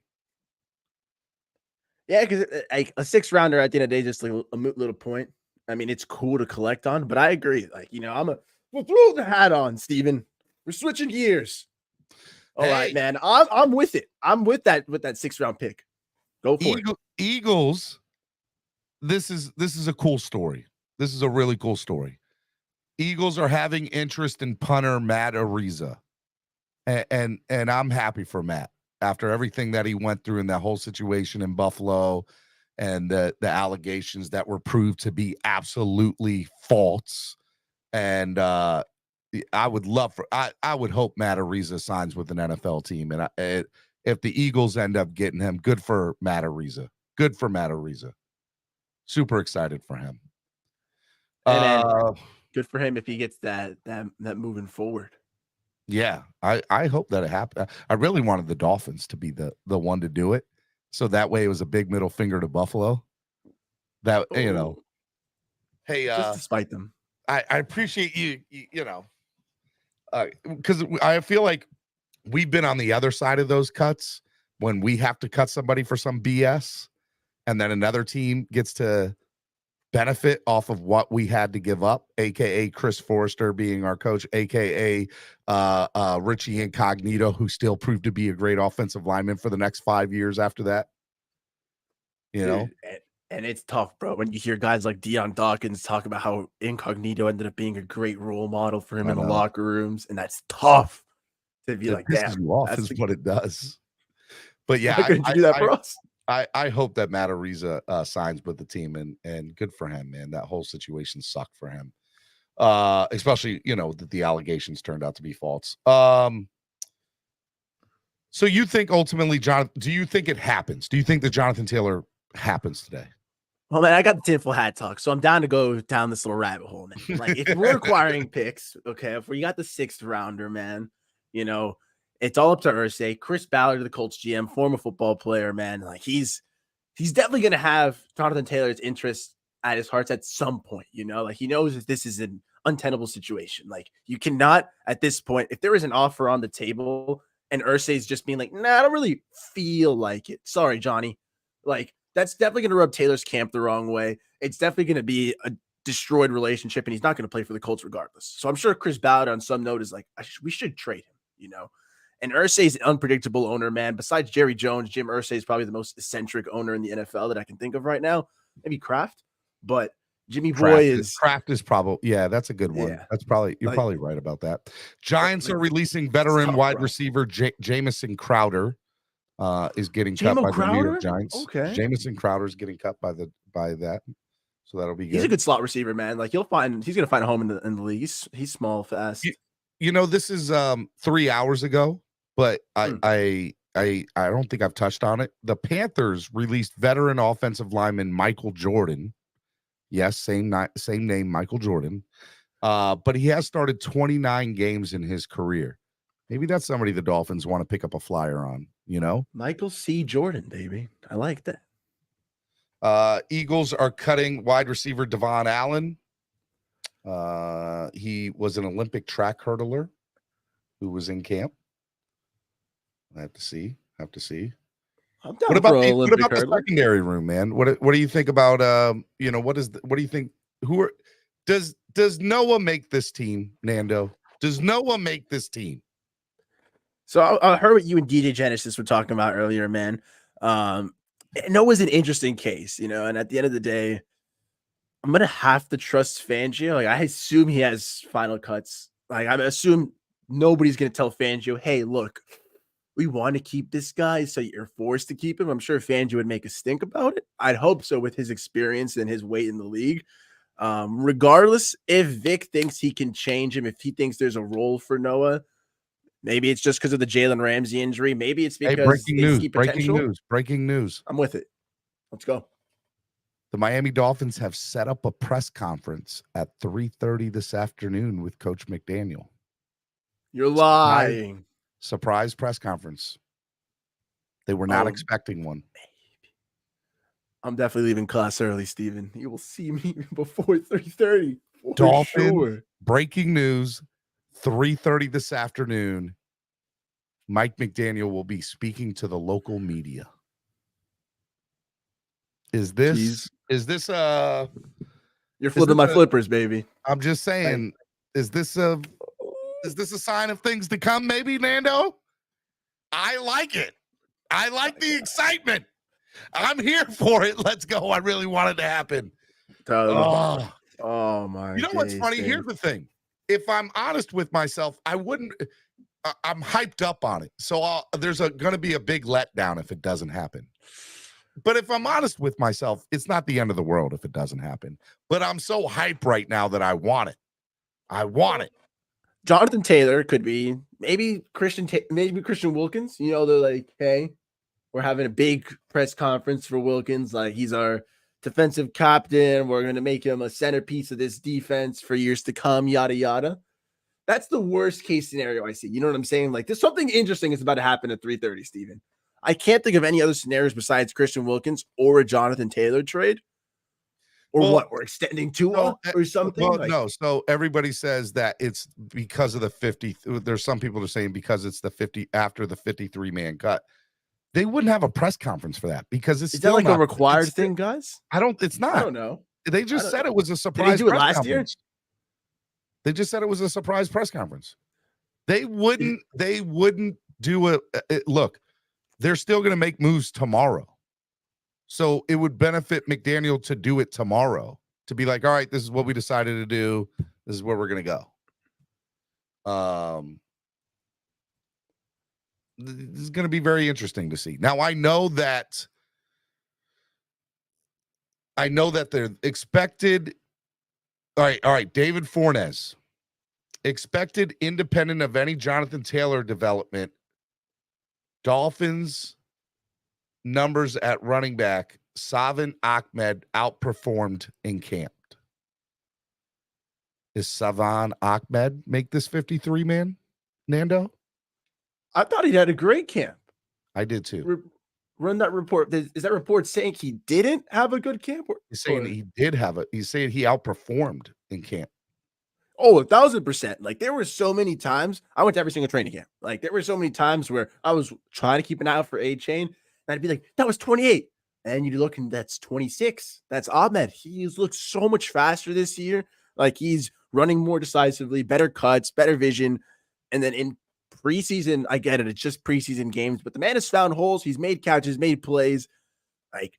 Yeah, because a 6th rounder at the end of the day is just like a moot little point. I mean, it's cool to collect on, but I agree. Like, we'll throw the hat on, Steven. We're switching gears. All right, man. I'm with it. I'm with that 6th round pick. Go for it.
Eagles. This is a cool story. This is a really cool story. Eagles are having interest in punter Matt Ariza. And I'm happy for Matt after everything that he went through in that whole situation in Buffalo and the allegations that were proved to be absolutely false. And I would hope Matt Ariza signs with an NFL team. And if the Eagles end up getting him, good for Matt Ariza. Good for Matt Ariza. Super excited for him.
And good for him if he gets that moving forward.
Yeah, I hope that it happens. I really wanted the Dolphins to be the one to do it, so that way it was a big middle finger to Buffalo. That hey,
just to spite them.
I appreciate you because I feel like we've been on the other side of those cuts when we have to cut somebody for some BS, and then another team gets to benefit off of what we had to give up, aka Chris Forrester being our coach, aka Richie Incognito, who still proved to be a great offensive lineman for the next 5 years after that.
And it's tough, bro, when you hear guys like Deion Dawkins talk about how Incognito ended up being a great role model for him in the locker rooms. And that's tough to be like,
pisses
damn,
you off is what it does. But yeah,
why couldn't you do that for us?
I hope that Matt Ariza signs with the team, and good for him, man. That whole situation sucked for him. Especially, that the allegations turned out to be false. So you think ultimately, do you think it happens? Do you think that Jonathan Taylor happens today?
Well, man, I got the tinfoil hat talk, so I'm down to go down this little rabbit hole, man. Like, if we're acquiring picks, okay, if we got the 6th rounder, man, it's all up to Irsay. Chris Ballard, the Colts GM, former football player, man. Like, he's definitely going to have Jonathan Taylor's interest at his heart at some point, Like, he knows that this is an untenable situation. Like, you cannot, at this point, if there is an offer on the table and Irsay's just being like, nah, I don't really feel like it. Sorry, Johnny. Like, that's definitely going to rub Taylor's camp the wrong way. It's definitely going to be a destroyed relationship, and he's not going to play for the Colts regardless. So I'm sure Chris Ballard on some note is like, we should trade him, And Irsay's an unpredictable owner, man. Besides Jerry Jones, Jim Irsay is probably the most eccentric owner in the NFL that I can think of right now. Maybe Kraft, but Jimmy Boy
Kraft is probably, yeah, that's a good one.
Yeah.
That's probably, you're probably right about that. Giants are releasing veteran wide receiver Jamison Crowder. Is getting cut by the New York Giants.
Okay.
Jamison Crowder is getting cut by that. So that'll be good.
He's a good slot receiver, man. Like, he's going to find a home in the league. He's small, fast.
This is 3 hours ago, but I don't think I've touched on it. The Panthers released veteran offensive lineman Michael Jordan. Yes, same name, Michael Jordan. But he has started 29 games in his career. Maybe that's somebody the Dolphins want to pick up a flyer on,
Michael C. Jordan, baby. I like that.
Eagles are cutting wide receiver Devon Allen. He was an Olympic track hurdler who was in camp. I have to see.
I'm down
what about
for
the secondary room, man? What do you think about what do you think? Does Noah make this team, Nando? Does Noah make this team?
So I heard what you and DJ Genesis were talking about earlier, man. Noah's an interesting case, and at the end of the day, I'm gonna have to trust Fangio. Like, I assume he has final cuts. Like, I assume nobody's gonna tell Fangio, hey, look, we want to keep this guy, so you're forced to keep him. I'm sure Fangio would make a stink about it. I'd hope so with his experience and his weight in the league. Regardless, if Vic thinks he can change him, if he thinks there's a role for Noah, maybe it's just because of the Jalen Ramsey injury. Maybe it's because
breaking news.
I'm with it. Let's go.
The Miami Dolphins have set up a press conference at 3:30 this afternoon with Coach McDaniel.
You're lying.
Surprise press conference. They were not expecting one.
Maybe. I'm definitely leaving class early, Steven. You will see me before 3:30.
Dolphins,
sure.
Breaking news, 3:30 this afternoon. Mike McDaniel will be speaking to the local media. Is this
you're flipping my flippers, baby.
I'm just saying, is this a sign of things to come, maybe, Nando? I like it. I like the excitement. I'm here for it. Let's go. I really want it to happen.
Oh my.
You know what's funny?
Man.
Here's the thing. If I'm honest with myself, I'm hyped up on it. So there's going to be a big letdown if it doesn't happen. But if I'm honest with myself, it's not the end of the world if it doesn't happen. But I'm so hyped right now that I want it. I want it.
Jonathan Taylor could be maybe Christian Wilkins. They're like, hey, we're having a big press conference for Wilkins. Like, he's our defensive captain. We're going to make him a centerpiece of this defense for years to come, yada, yada. That's the worst case scenario I see. You know what I'm saying? Like, there's something interesting is about to happen at 3:30, Steven. I can't think of any other scenarios besides Christian Wilkins or a Jonathan Taylor trade. Or what? We're extending Tua or something?
Well, no. So everybody says that it's because of the 50. There's some people that are saying because it's the 50 after the 53-man cut. They wouldn't have a press conference for that because it's still
like a required thing, guys?
It's not.
I don't know.
They just said it was a surprise.
Did they do it last year?
They just said it was a surprise press conference. They wouldn't do it. Look, they're still going to make moves tomorrow. So it would benefit McDaniel to do it tomorrow, to be like, all right, this is what we decided to do. This is where we're going to go. This is going to be very interesting to see. Now, I know that they're expected. All right. David Fornes, expected independent of any Jonathan Taylor development. Dolphins numbers at running back, Savin Ahmed outperformed in camp. Is Savin Ahmed make this 53 man, Nando?
I thought he had a great camp.
I did too.
Run that report. Is that report saying he didn't have a good camp?
He's saying he did have it. He's saying he outperformed in camp.
Oh, 1,000%. Like, there were so many times I went to every single training camp. Like, there were so many times where I was trying to keep an eye out for A-Chain, and I'd be like, that was 28. And you look, and that's 26. That's Ahmed. He's looked so much faster this year. Like, he's running more decisively, better cuts, better vision. And then in preseason, I get it. It's just preseason games, but the man has found holes. He's made catches, made plays. Like,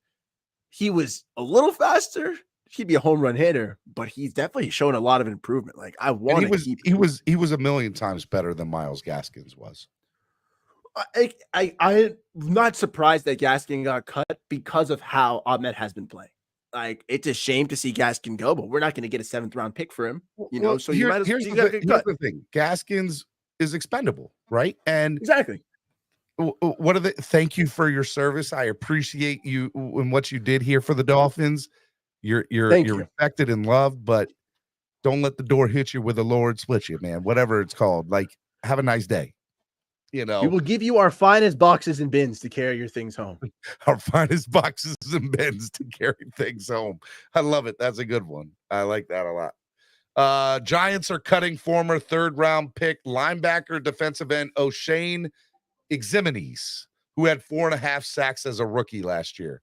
he was a little faster. He'd be a home run hitter, but he's definitely shown a lot of improvement. Like, I want to keep.
He was a million times better than Myles Gaskins was.
I'm not surprised that Gaskin got cut because of how Ahmed has been playing. Like, it's a shame to see Gaskin go, but we're not going to get a 7th round pick for him. You know, so you might as well. Here's
the thing: Gaskins is expendable, right? And
exactly.
What are the? Thank you for your service. I appreciate you and what you did here for the Dolphins. You're respected and loved, but don't let the door hit you where the Lord split you, man. Whatever it's called. Like, have a nice day. You know,
we will give you our finest boxes and bins to carry your things home.
Our finest boxes and bins to carry things home. I love it. That's a good one. I like that a lot. Giants are cutting former 3rd round pick linebacker defensive end O'Shane Igbinoghene, who had 4.5 sacks as a rookie last year.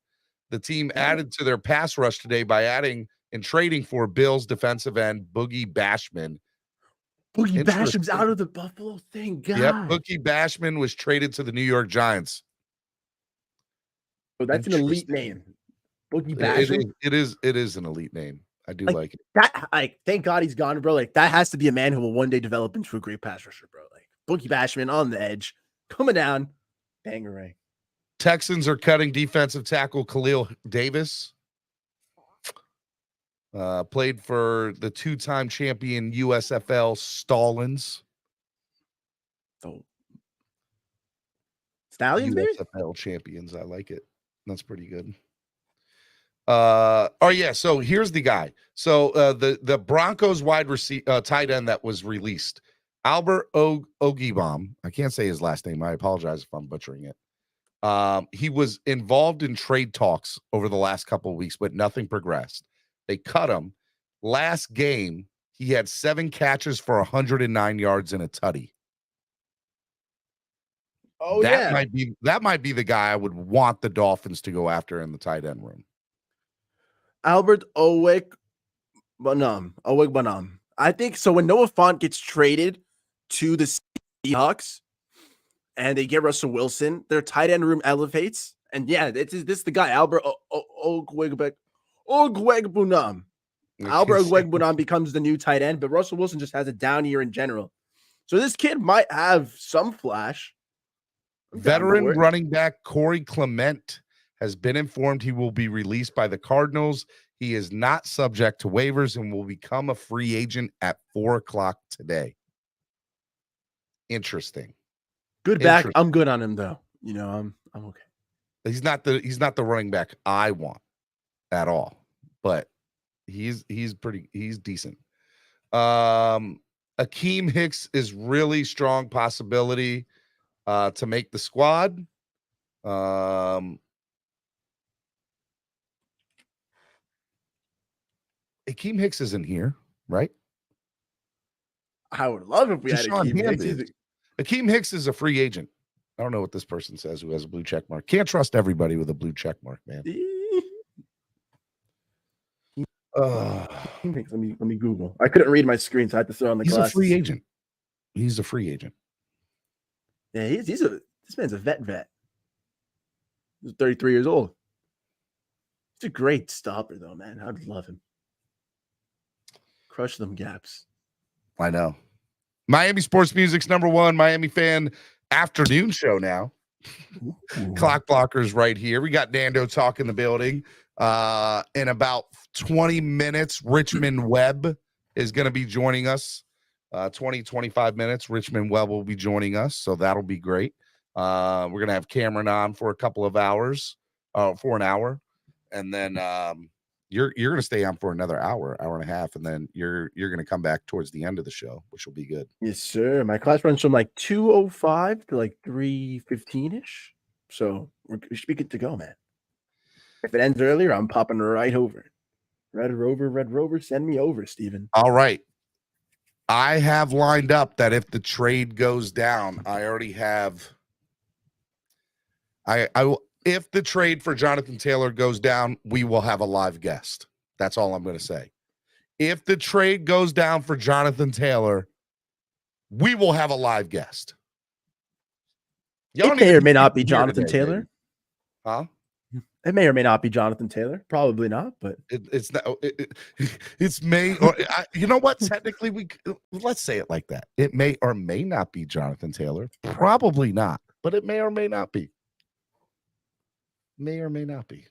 The team added to their pass rush today by adding and trading for Bills defensive end Boogie Basham.
Boogie Basham's out of the Buffalo thing. God.
Yep, Boogie Basham was traded to the New York Giants.
Oh, that's an elite name. Boogie Basham.
It is an elite name. I do like it.
That, thank God he's gone, bro. Like, that has to be a man who will one day develop into a great pass rusher, bro. Like, Boogie Basham on the edge, coming down, bangarang.
Texans are cutting defensive tackle Khalil Davis. Played for the 2-time champion USFL Stallings.
Oh, Stallions,
USFL champions. I like it. That's pretty good. So here's the guy. So the Broncos wide receiver tight end that was released, Albert Ogbonnia. I can't say his last name. I apologize if I'm butchering it. He was involved in trade talks over the last couple of weeks, but nothing progressed. They cut him. Last game, he had 7 catches for 109 yards and a tutty.
Oh,
that might be the guy I would want the Dolphins to go after in the tight end room.
Albert Ogbonnia. I think so. When Noah Fant gets traded to the Seahawks and they get Russell Wilson, their tight end room elevates. And yeah, this is the guy, Albert Ogbonnia. Albert Ogbonnia becomes the new tight end, but Russell Wilson just has a down year in general. So this kid might have some flash.
Veteran running back Corey Clement has been informed he will be released by the Cardinals. He is not subject to waivers and will become a free agent at 4:00 today. Interesting.
Good back. I'm good on him though. You know, I'm okay.
He's not the running back I want at all, but he's decent. Akeem Hicks is really strong possibility to make the squad. Akeem Hicks isn't here, right?
I would love if we had Akeem Hicks.
Akeem Hicks is a free agent. I don't know what this person says who has a blue check mark. Can't trust everybody with a blue check mark, man.
Let me Google. I couldn't read my screen, so I had to throw on the glasses.
He's a free agent. He's a free agent.
Yeah, this man's a vet. He's 33 years old. It's a great stopper, though, man. I'd love him. Crush them gaps.
I know. Miami Sports Music's #1 Miami fan afternoon show now. Clock blockers right here. We got Nando talk in the building. In about 20 minutes, Richmond Webb is going to be joining us. 25 minutes, Richmond Webb will be joining us, so that'll be great. We're going to have Cameron on for a couple of hours, for an hour, and then you're going to stay on for another hour and a half, and then you're going to come back towards the end of the show, which will be good.
Yes, sir. My class runs from like 2:05 to like 3:15-ish. So we should be good to go, man. If it ends earlier, I'm popping right over. Red Rover, send me over, Steven.
All right. I have lined up that if the trade goes down, I already have. If the trade for Jonathan Taylor goes down, we will have a live guest. That's all I'm going to say. If the trade goes down for Jonathan Taylor, we will have a live guest.
It may or may not be Jonathan Taylor.
Baby. Huh?
It may or may not be Jonathan Taylor. Probably not, but
it's not. It's may or you know what? Technically, let's say it like that. It may or may not be Jonathan Taylor. Probably not, but it may or may not be. May or may not be.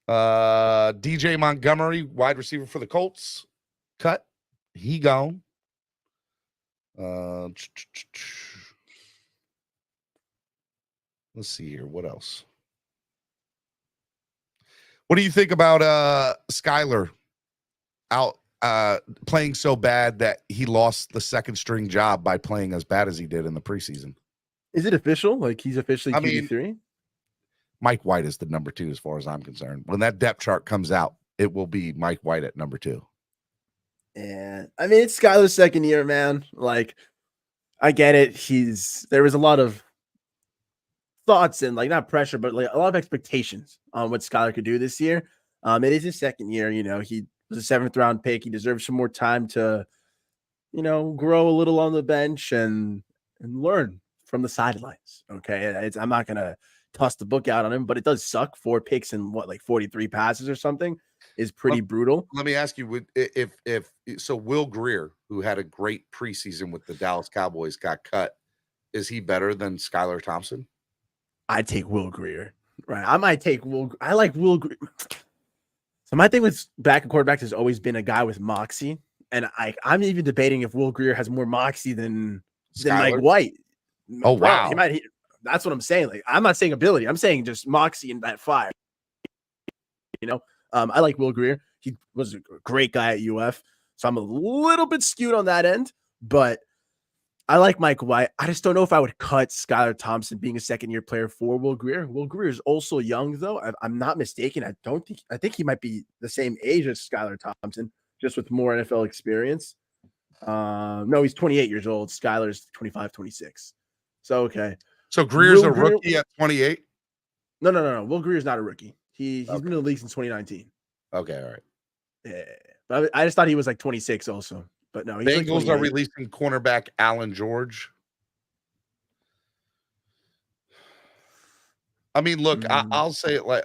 DJ Montgomery, wide receiver for the Colts, cut. He gone. Let's see here. What else? What do you think about Skyler out playing so bad that he lost the second string job by playing as bad as he did in the preseason?
Is it official? Like he's officially QB3?
Mike White is the #2 as far as I'm concerned. When that depth chart comes out, it will be Mike White at #2.
And I mean, it's Skyler's second year, man. Like, I get it. There was a lot of thoughts and like not pressure, but like a lot of expectations on what Skyler could do this year. It is his second year. You know, he was a 7th round pick. He deserves some more time to, you know, grow a little on the bench and learn from the sidelines. Okay, I'm not gonna toss the book out on him, but it does suck. 4 picks and like 43 passes or something is pretty brutal.
Let me ask you, if Will Grier, who had a great preseason with the Dallas Cowboys, got cut, is he better than Skylar Thompson?
I'd take Will Grier. Right. I might take Will. I like Will Grier. So my thing with backup quarterbacks has always been a guy with moxie. And I'm even debating if Will Grier has more moxie than Mike White.
Oh, wow.
That's what I'm saying. Like, I'm not saying ability. I'm saying just moxie and that fire. You know, I like Will Grier. He was a great guy at UF. So I'm a little bit skewed on that end, but I like Mike White. I just don't know if I would cut Skylar Thompson being a second-year player for Will Grier. Will Grier is also young, though. I'm not mistaken. I think he might be the same age as Skylar Thompson, just with more NFL experience. No, he's 28 years old. Skylar's 25, 26. So, okay.
So Greer's a rookie at 28?
No. Will Grier's not a rookie. He's been in the league since 2019.
Okay, all right.
Yeah. But I just thought he was like 26 also. But no, he's
Bengals
like
are releasing cornerback Allen George. I mean, look, I'll say it like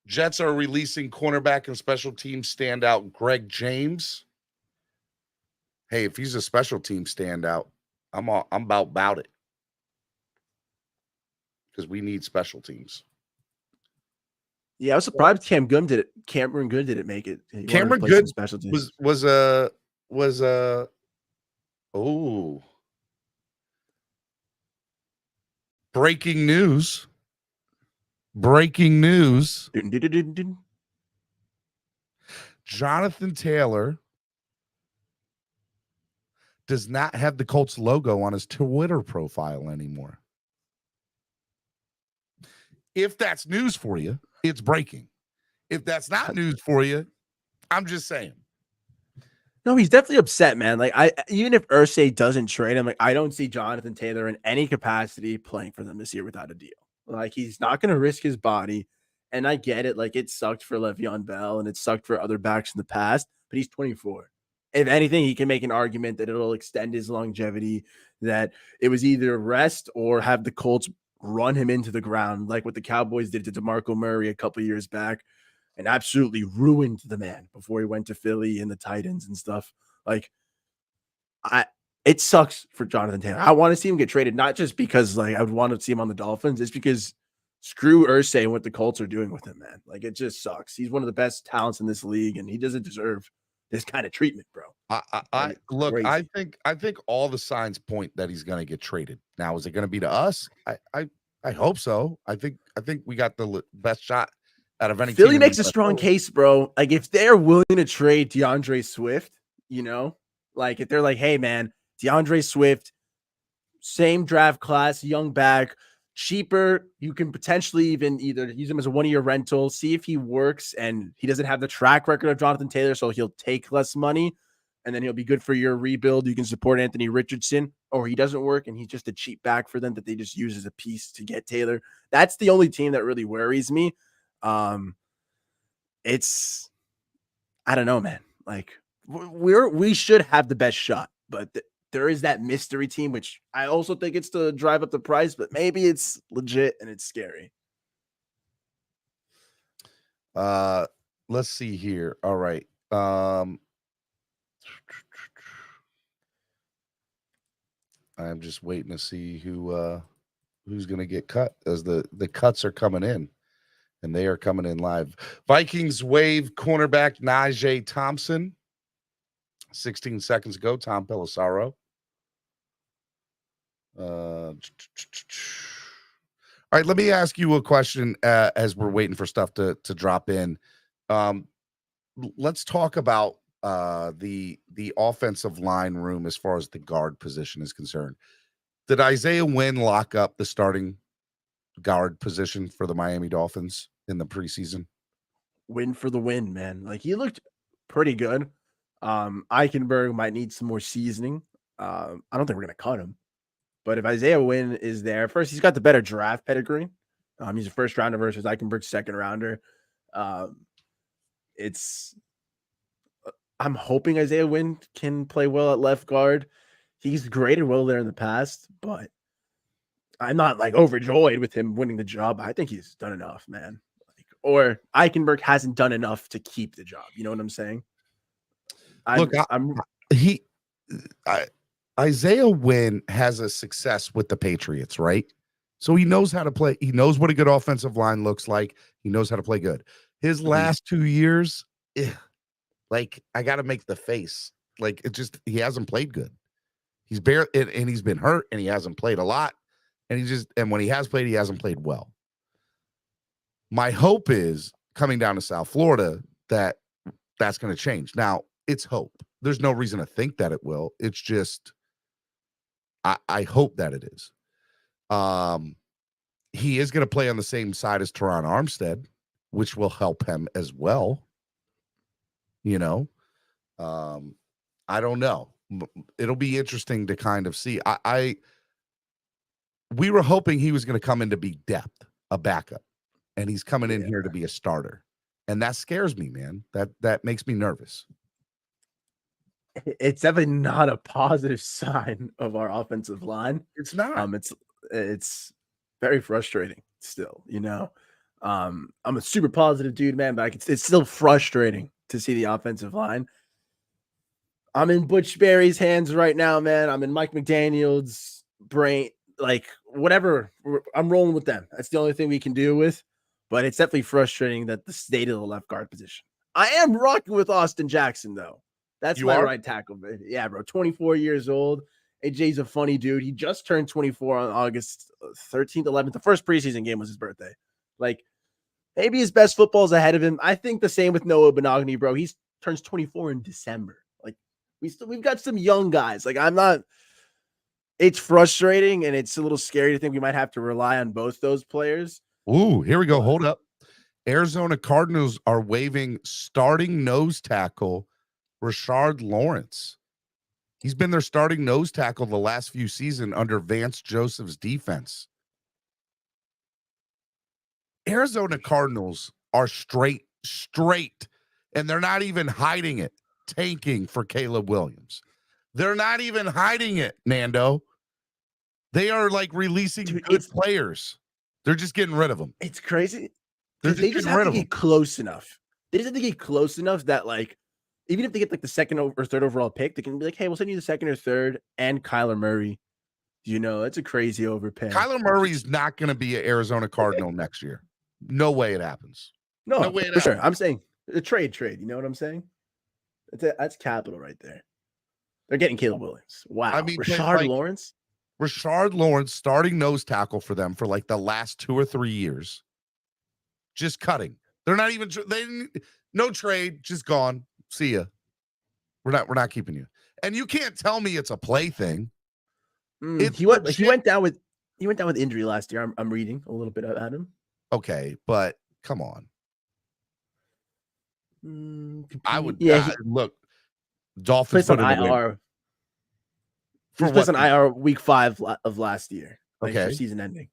Jets are releasing cornerback and special team standout Greg James. Hey, if he's a special team standout, I'm about it. Because we need special teams.
Yeah, I was surprised Cameron Good didn't make it.
Cameron Good was breaking news. Jonathan Taylor does not have the Colts logo on his Twitter profile anymore. If that's news for you, it's breaking. If that's not news for you, I'm just saying.
No, he's definitely upset, man. Like, even if Irsay doesn't trade him, like, I don't see Jonathan Taylor in any capacity playing for them this year without a deal. Like, he's not going to risk his body. And I get it. Like, it sucked for Le'Veon Bell and it sucked for other backs in the past, but he's 24. If anything, he can make an argument that it'll extend his longevity, that it was either rest or have the Colts run him into the ground like what the Cowboys did to DeMarco Murray a couple years back and absolutely ruined the man before he went to Philly and the Titans and stuff. Like, it sucks for Jonathan Taylor. I want to see him get traded, not just because like I would want to see him on the Dolphins. It's because screw Irsay and what the Colts are doing with him, man. Like, it just sucks. He's one of the best talents in this league, and he doesn't deserve this kind of treatment, bro.
I think all the signs point that he's going to get traded. Now, is it going to be to us? I hope so. I think we got the best shot out of any.
Philly makes a strong case, bro. Like, if they're willing to trade DeAndre Swift, you know, like if they're like, hey, man, DeAndre Swift, same draft class, young back, cheaper. You can potentially even either use him as a 1-year rental, see if he works, and he doesn't have the track record of Jonathan Taylor, so he'll take less money, and then he'll be good for your rebuild. You can support Anthony Richardson, or he doesn't work, and he's just a cheap back for them that they just use as a piece to get Taylor. That's the only team that really worries me. It's, I don't know, man. Like, we should have the best shot, but there is that mystery team, which I also think it's to drive up the price, but maybe it's legit and it's scary.
Let's see here. All right. I'm just waiting to see who's going to get cut as the cuts are coming in, and they are coming in live. Vikings waive cornerback Najee Thompson 16 seconds ago. Tom Pelissaro. All right, let me ask you a question as we're waiting for stuff to drop in. Let's talk about the offensive line room as far as the guard position is concerned. Did Isaiah Wynn lock up the starting guard position for the Miami Dolphins in the preseason?
Win for the win, man. Like, he looked pretty good. Eichenberg might need some more seasoning. I don't think we're going to cut him. But if Isaiah Wynn is there, first, he's got the better draft pedigree. He's a first rounder versus Eichenberg's second rounder. I'm hoping Isaiah Wynn can play well at left guard. He's graded well there in the past, but I'm not like overjoyed with him winning the job. I think he's done enough, man. Or Eichenberg hasn't done enough to keep the job. You know what I'm saying?
Isaiah Wynn has a success with the Patriots, right? So he knows how to play. He knows what a good offensive line looks like. He knows how to play good. His last 2 years, like, I got to make the face. Like, he hasn't played good. He's barely, and he's been hurt, and he hasn't played a lot. And when he has played, he hasn't played well. My hope is coming down to South Florida that's going to change. Now, it's hope. There's no reason to think that it will. It's just, I hope that it is. He is going to play on the same side as Teron Armstead, which will help him as well. You know, I don't know. It'll be interesting to kind of see. We were hoping he was going to come in to be depth, a backup, and he's coming in here to be a starter. And that scares me, man. That makes me nervous.
It's definitely not a positive sign of our offensive line.
It's not.
It's very frustrating still, you know. I'm a super positive dude, man, but it's still frustrating to see the offensive line. I'm in Butch Berry's hands right now, man. I'm in Mike McDaniel's brain. Like, whatever, I'm rolling with them. That's the only thing we can deal with. But it's definitely frustrating that the state of the left guard position. I am rocking with Austin Jackson, though. That's my right tackle, man. Yeah, bro. 24 years old. AJ's a funny dude. He just turned 24 on August 13th, 11th. The first preseason game was his birthday. Like, maybe his best football is ahead of him. I think the same with Noah Igbinoghene, bro. He turns 24 in December. Like, we've got some young guys. Like, it's frustrating, and it's a little scary to think we might have to rely on both those players.
Ooh, here we go. Hold up. Arizona Cardinals are waiving starting nose tackle Rashard Lawrence. He's been their starting nose tackle the last few seasons under Vance Joseph's defense. Arizona Cardinals are straight, and they're not even hiding it, tanking for Caleb Williams. They're not even hiding it, Nando. They are like releasing good players. They're just getting rid of them.
It's crazy.
They
just have to get close enough. They just have to get close enough that, like, even if they get like the second or third overall pick, they can be like, hey, we'll send you the second or third and Kyler Murray. You know, it's a crazy overpay.
Kyler Murray's not going to be an Arizona Cardinal next year. No way it happens.
No way for sure. I'm saying a trade. You know what I'm saying? That's capital right there. They're getting Caleb Williams. Wow. I mean, Rashard Lawrence.
Rashard Lawrence starting nose tackle for them for like the last 2 or 3 years. Just cutting. They're not even. No trade. Just gone. See ya. We're not keeping you. And you can't tell me it's a play thing.
He went down with injury last year. I'm reading a little bit about him.
Okay, but come on. I would. Look. Dolphins
put on IR. He was on IR week 5 of last year.
Okay,
for season ending.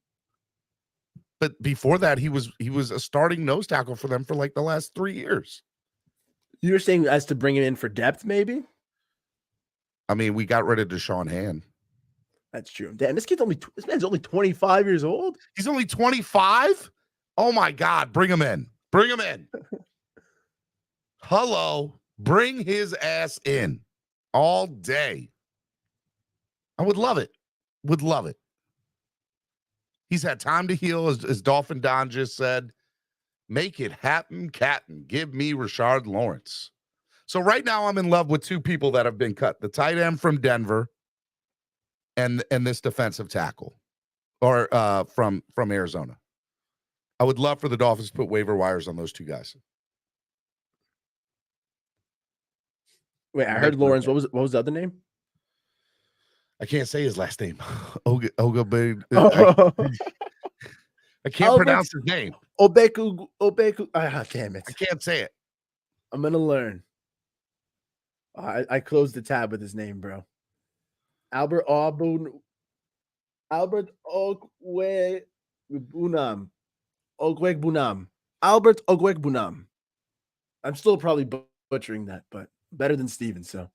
But before that, he was a starting nose tackle for them for like the last 3 years.
You're saying as to bring him in for depth, maybe?
I mean, we got rid of Deshaun Hand.
That's true. Damn, this man's only 25 years old.
He's only 25? Oh my God. Bring him in. Bring him in. Hello. Bring his ass in all day. I would love it. Would love it. He's had time to heal, as Dolphin Don just said. Make it happen, Captain. Give me Rashard Lawrence. So right now I'm in love with 2 people that have been cut. The tight end from Denver and this defensive tackle or from Arizona. I would love for the Dolphins to put waiver wires on those 2 guys.
Wait, I heard Lawrence. What was the other name?
I can't say his last name. I can't pronounce his name.
Obeku. Damn it.
I can't say it.
I'm going to learn. I closed the tab with his name, bro. Albert Ogwegbunam. Albert Ogwegbunam. I'm still probably butchering that, but better than Steven, so.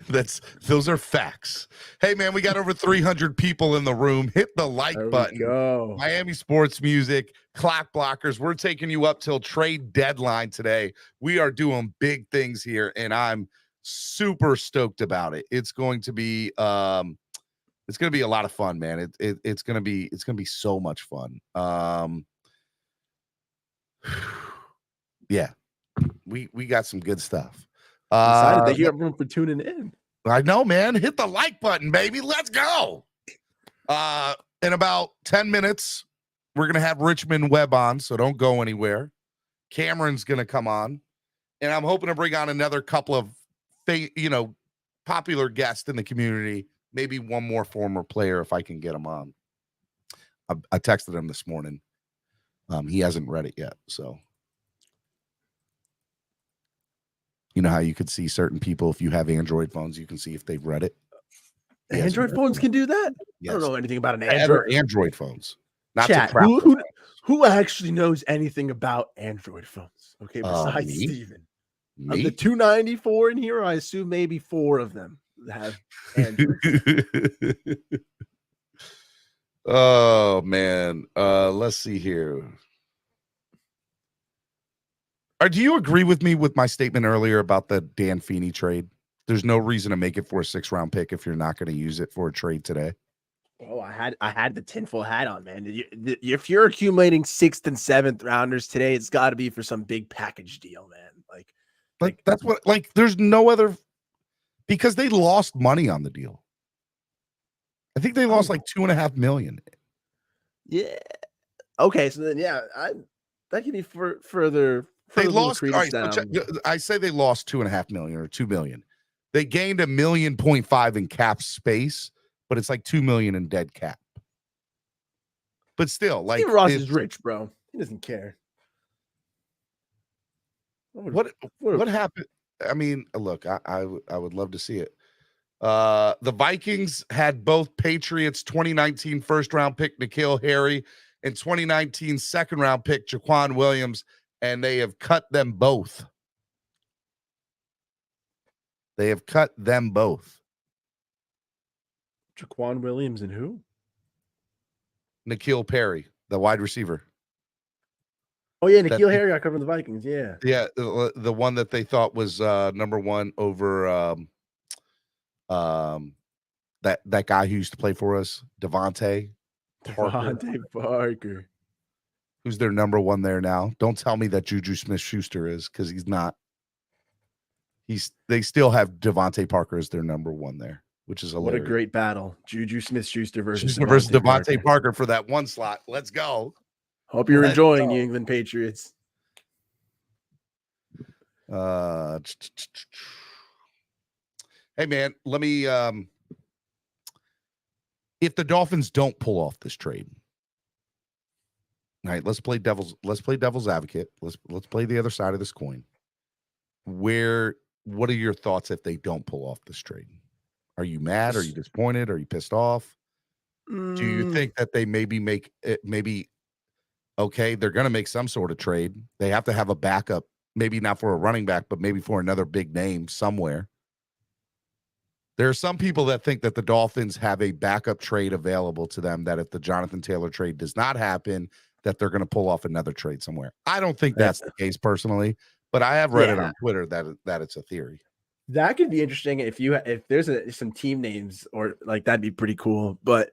Those are facts. Hey man, we got over 300 people in the room. Hit the like button.
Go.
Miami Sports Music, Clock Blockers. We're taking you up till trade deadline today. We are doing big things here, and I'm super stoked about it. It's going to be a lot of fun, man. It's gonna be so much fun. Yeah, we got some good stuff.
Excited to hear everyone for tuning in.
I know, man. Hit the like button, baby. Let's go. In about 10 minutes, we're gonna have Richmond Webb on, so don't go anywhere. Cameron's gonna come on, and I'm hoping to bring on another couple of popular guests in the community. Maybe one more former player if I can get him on. I texted him this morning. He hasn't read it yet, so. You know how you could see certain people, if you have Android phones, you can see if they've read it.
Android phones can do that?
Yes.
I don't know anything about an
Android phones. Not
Chat, who actually knows anything about Android phones? Okay, besides Steven. Of the 294 in here, I assume maybe 4 of them have Android.
Oh, man. Let's see here. Do you agree with me with my statement earlier about the Dan Feeney trade? There's no reason to make it for a 6th-round pick if you're not going to use it for a trade today.
Oh, I had the tinfoil hat on, man. If you're accumulating 6th and 7th rounders today, it's got to be for some big package deal, man. Like
that's what. Like, there's no other, because they lost money on the deal. I think they lost like $2.5 million.
Yeah. Okay, so then that can be further.
They lost. All right, I say they lost $2.5 million or $2 million. They gained $1.5 million in cap space, but it's like $2 million in dead cap. But still, like,
Steve Ross is rich, bro. He doesn't care.
What happened? I mean, look, I would love to see it. The Vikings had both Patriots 2019 1st-round pick N'Keal Harry and 2019 2nd-round pick Jaquan Williams, and they have cut them both. They have cut them both.
Jaquan Williams and who?
N'Keal Perry, the wide receiver.
Oh yeah, N'Keal Harry got covered the Vikings. Yeah,
Yeah, the one that they thought was number one over that guy who used to play for us, Devontae
Parker.
Who's their number one there now? Don't tell me that Juju Smith-Schuster is, because he's not. They still have Devontae Parker as their number one there, which is hilarious.
What a great battle. Juju Smith-Schuster versus
Devontae Parker for that one slot. Let's go.
Hope you're enjoying New England Patriots.
Hey man, let me if the Dolphins don't pull off this trade. All right, let's play devil's advocate. Let's play the other side of this coin. What are your thoughts if they don't pull off this trade? Are you mad? Are you disappointed? Are you pissed off? Do you think that they okay, they're going to make some sort of trade. They have to have a backup, maybe not for a running back, but maybe for another big name somewhere. There are some people that think that the Dolphins have a backup trade available to them, that if the Jonathan Taylor trade does not happen, that they're going to pull off another trade somewhere. I don't think that's the case personally, but I have read it on Twitter that it's a theory.
That could be interesting if there's some team names or like that'd be pretty cool. But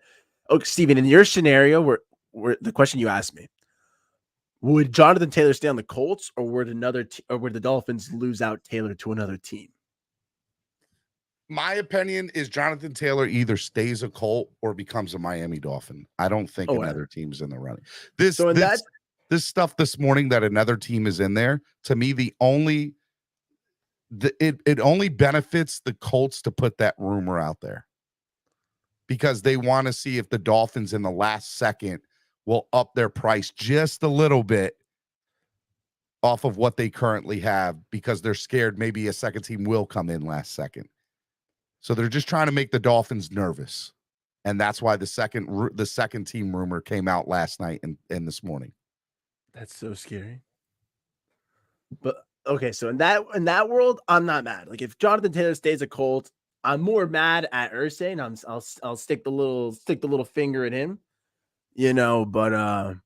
okay, Steven, in your scenario where the question you asked me, would Jonathan Taylor stay on the Colts, or would the Dolphins lose out Taylor to another team?
My opinion is Jonathan Taylor either stays a Colt or becomes a Miami Dolphin. I don't think another team's in the running. This stuff this morning that another team is in there, to me, it only benefits the Colts to put that rumor out there, because they want to see if the Dolphins in the last second will up their price just a little bit off of what they currently have, because they're scared maybe a second team will come in last second. So they're just trying to make the Dolphins nervous. And that's why the second team rumor came out last night and this morning. That's
so scary. But okay, so in that world, I'm not mad. Like if Jonathan Taylor stays a Colt, I'm more mad at Irsay, and I'll stick the little finger at him, but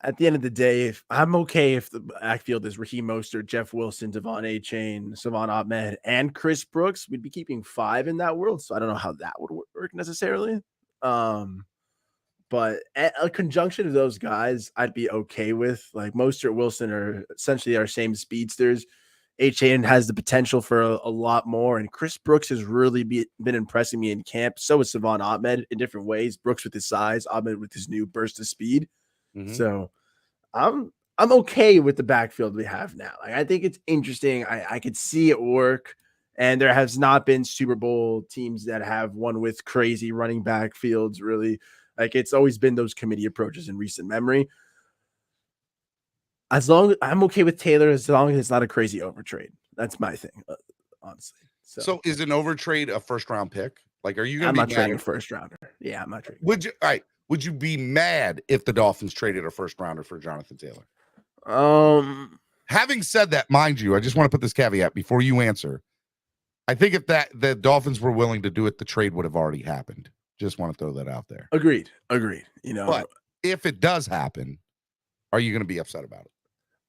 at the end of the day, I'm okay if the backfield is Raheem Mostert, Jeff Wilson, Devon Achane, Savon Ahmed, and Chris Brooks. We'd be keeping 5 in that world, so I don't know how that would work necessarily. But a conjunction of those guys, I'd be okay with. Like Mostert, Wilson are essentially our same speedsters. Achane has the potential for a lot more, and Chris Brooks has really been impressing me in camp. So is Savon Ahmed in different ways. Brooks with his size, Ahmed with his new burst of speed. Mm-hmm. So I'm okay with the backfield we have now. Like, I think it's interesting. I could see it work, and there has not been Super Bowl teams that have one with crazy running back fields, really. Like, it's always been those committee approaches in recent memory. I'm okay with Taylor as long as it's not a crazy overtrade. That's my thing, honestly.
So is an overtrade a first round pick? Like, are you going to be
not trading a first rounder? Yeah, I'm not trading.
Would you? All right. Would you be mad if the Dolphins traded a first rounder for Jonathan Taylor? Having said that, mind you, I just want to put this caveat before you answer. I think if the Dolphins were willing to do it, the trade would have already happened. Just want to throw that out there.
Agreed.
But if it does happen, are you going to be upset about it?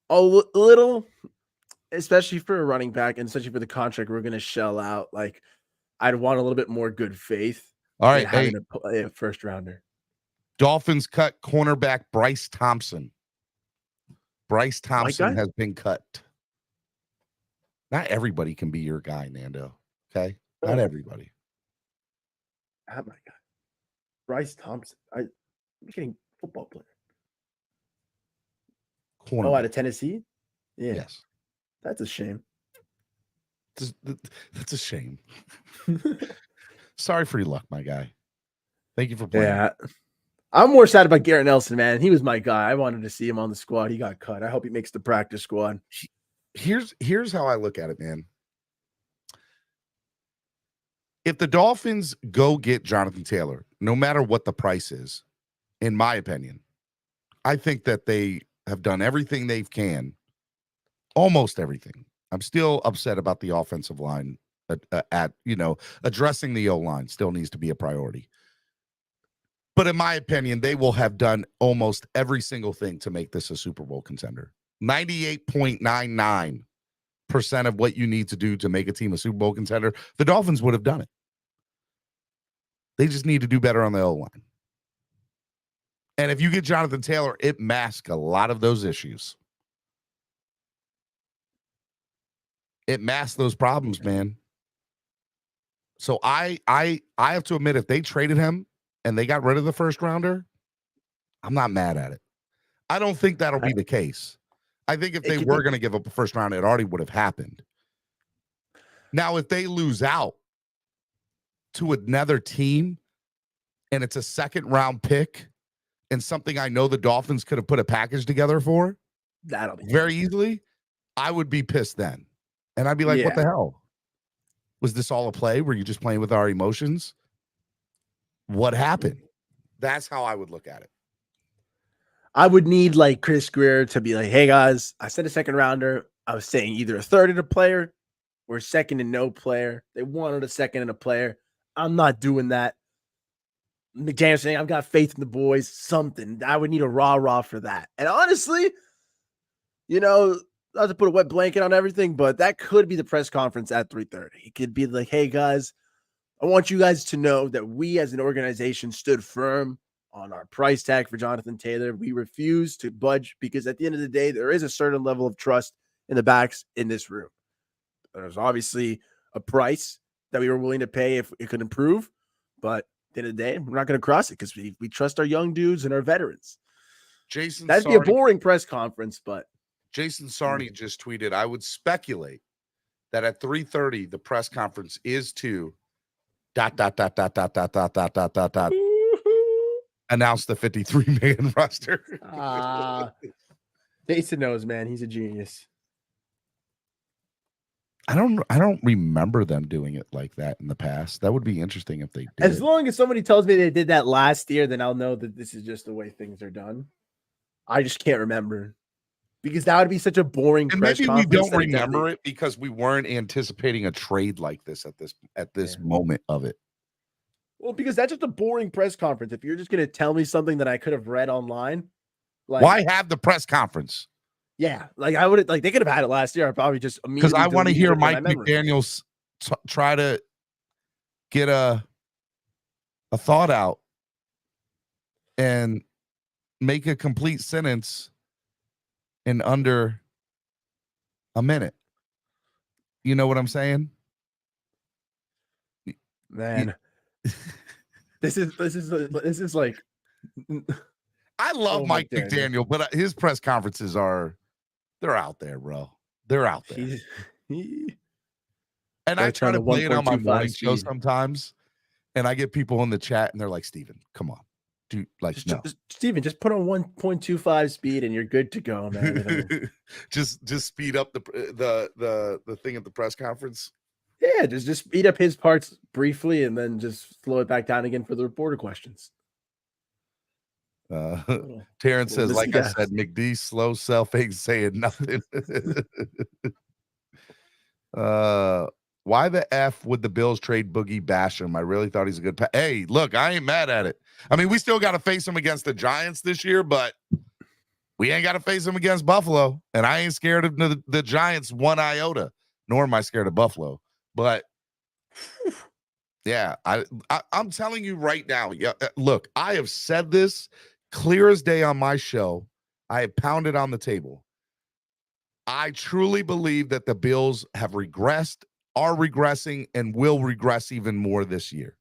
A little, especially for a running back, and especially for the contract we're going to shell out. Like, I'd want a little bit more good faith.
All right,
having a first rounder.
Dolphins cut cornerback Bryce Thompson. Bryce Thompson has been cut. Not everybody can be your guy, Nando. Okay? Not everybody.
Oh, my God. Bryce Thompson. I'm getting football player. Out of Tennessee? Yeah.
Yes.
That's a shame.
That's a shame. Sorry for your luck, my guy. Thank you for playing.
Yeah. I'm more sad about Garrett Nelson, man. He was my guy. I wanted to see him on the squad. He got cut. I hope he makes the practice squad.
Here's how I look at it, man. If the Dolphins go get Jonathan Taylor, no matter what the price is, in my opinion, I think that they have done everything they can, almost everything. I'm still upset about the offensive line at addressing the O-line still needs to be a priority. But in my opinion, they will have done almost every single thing to make this a Super Bowl contender. 98.99% of what you need to do to make a team a Super Bowl contender, the Dolphins would have done it. They just need to do better on the O-line. And if you get Jonathan Taylor, it masks a lot of those issues. It masks those problems, man. So I have to admit, if they traded him and they got rid of the first rounder, I'm not mad at it. I don't think that'll be the case. I think if they were going to give up a first round, it already would have happened. Now, if they lose out to another team and it's a second round pick and something I know the Dolphins could have put a package together for
that'll be
very easily, I would be pissed then. And I'd be like, what the hell? Was this all a play? Were you just playing with our emotions? What happened? That's how I would look at it.
I would need like Chris Greer to be like, hey guys, I said a second rounder. I was saying either a third and a player or a second and no player. They wanted a second and a player. I'm not doing that. McDaniel saying, I've got faith in the boys, something. I would need a rah-rah for that. And honestly, not to put a wet blanket on everything, but that could be the press conference at 3:30. It could be like, hey guys, I want you guys to know that we as an organization stood firm on our price tag for Jonathan Taylor. We refuse to budge because at the end of the day, there is a certain level of trust in the backs in this room. There's obviously a price that we were willing to pay if it could improve, but at the end of the day, we're not going to cross it because we trust our young dudes and our veterans. That'd be a boring press conference, but
Jason Sarney just tweeted, I would speculate that at 3:30, the press conference is to ... announce the 53-man roster.
Jason knows, man. He's a genius.
I don't remember them doing it like that in the past. That would be interesting if they did.
As long as somebody tells me they did that last year, then I'll know that this is just the way things are done. I just can't remember. Because that would be such a boring press conference.
Maybe we don't remember it because we weren't anticipating a trade like this at this moment of it.
Well, because that's just a boring press conference. If you're just going to tell me something that I could have read online,
like, why have the press conference?
Yeah, like I would like they could have had it last year. I probably just
because I want to hear Mike McDaniels try to get a thought out and make a complete sentence in under a minute. You know what I'm saying?
Man, this is like
I love Mike McDaniel, but his press conferences they're out there, bro. They're out there. And I try to play it on my morning show sometimes, and I get people in the chat, and they're like, "Steven, come on, dude, like, no,
Steven, just put on 1.25 speed, and you're good to go, man."
just speed up the thing at the press conference.
Yeah, just speed up his parts briefly, and then just slow it back down again for the reporter questions.
Terrence says, like I said, McD slow self ain't saying nothing. Why the F would the Bills trade Boogie Basham? I really thought he's a good hey, look, I ain't mad at it. I mean, we still got to face him against the Giants this year, but we ain't got to face him against Buffalo. And I ain't scared of the Giants one iota, nor am I scared of Buffalo. But yeah, I'm telling you right now. Yeah, look, I have said this clear as day on my show. I have pounded on the table. I truly believe that the Bills have regressed, are regressing, and will regress even more this year.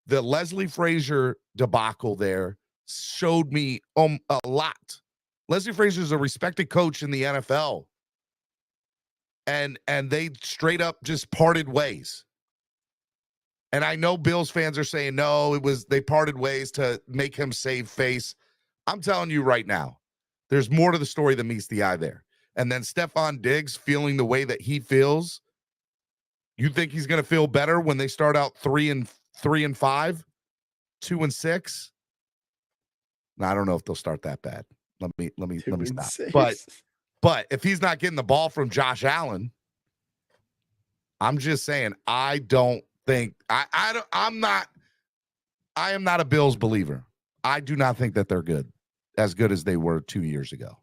The Leslie Frazier debacle there showed me a lot. Leslie Frazier is a respected coach in the NFL. And they straight up just parted ways. And I know Bills fans are saying, no, they parted ways to make him save face. I'm telling you right now, there's more to the story than meets the eye there. And then Stephon Diggs feeling the way that he feels. You think he's going to feel better when they start out 3-5, 2-6? No, I don't know if they'll start that bad. Let me stop. But if he's not getting the ball from Josh Allen, I'm just saying, I don't think I am not a Bills believer. I do not think that they're as good as they were 2 years ago.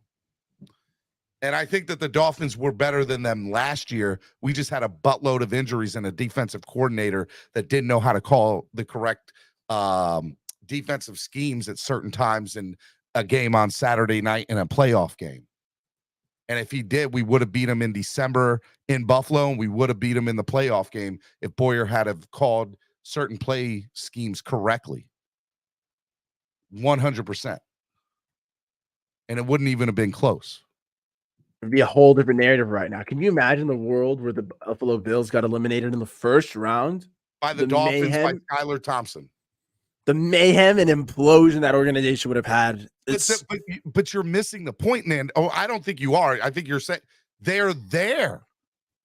And I think that the Dolphins were better than them last year. We just had a buttload of injuries and a defensive coordinator that didn't know how to call the correct defensive schemes at certain times in a game on Saturday night in a playoff game. And if he did, we would have beat him in December in Buffalo, and we would have beat him in the playoff game if Boyer had have called certain play schemes correctly. 100%. And it wouldn't even have been close.
It'd be a whole different narrative right now. Can you imagine the world where the Buffalo Bills got eliminated in the first round?
By the Dolphins, by Skylar Thompson.
The mayhem and implosion that organization would have had.
But you're missing the point, man. Oh, I don't think you are. I think you're saying they're there.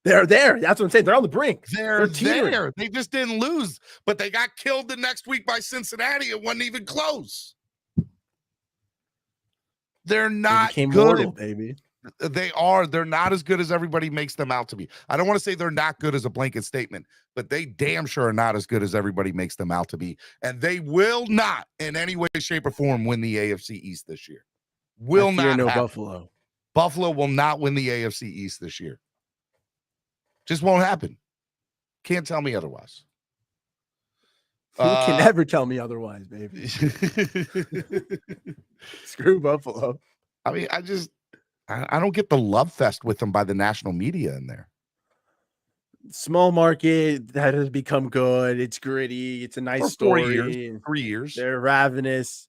They're there. That's what I'm saying. They're on the brink.
They're there. They just didn't lose, but they got killed the next week by Cincinnati. It wasn't even close. They're not good,
mortal, baby.
They're not as good as everybody makes them out to be. I don't want to say they're not good as a blanket statement, but they damn sure are not as good as everybody makes them out to be. And they will not in any way, shape, or form win the AFC East this year. Will not happen.
Buffalo.
Buffalo will not win the AFC East this year. Just won't happen. Can't tell me otherwise.
You can never tell me otherwise, baby. Screw Buffalo.
I mean, I don't get the love fest with them by the national media in there.
Small market that has become good. It's gritty. It's a nice story.
3 years.
They're ravenous.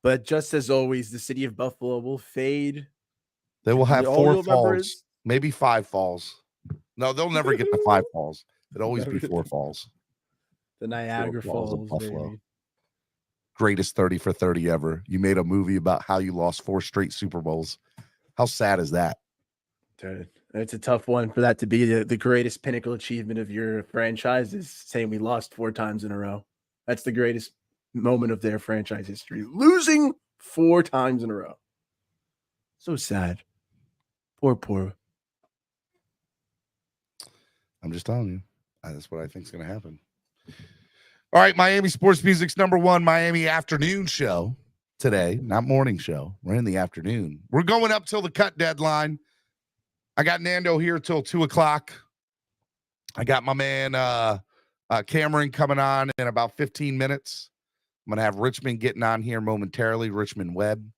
But just as always, the city of Buffalo will fade.
They will have 4 falls, maybe 5 falls. No, they'll never get the 5 falls. It'll always be 4 falls.
The Niagara Falls,
Buffalo.
baby.
Greatest 30 for 30 ever. You made a movie about how you lost 4 straight Super Bowls. How sad is that?
Dude, it's a tough one for that to be the greatest pinnacle achievement of your franchise, is saying we lost 4 times in a row. That's the greatest moment of their franchise history. Losing 4 times in a row. So sad. Poor.
I'm just telling you. That's what I think is going to happen. All right, Miami Sports Music's #1 Miami afternoon show today, not morning show. We're in the afternoon. We're going up till the cut deadline. I got Nando here till 2:00. I got my man Cameron coming on in about 15 minutes. I'm going to have Richmond getting on here momentarily, Richmond Webb.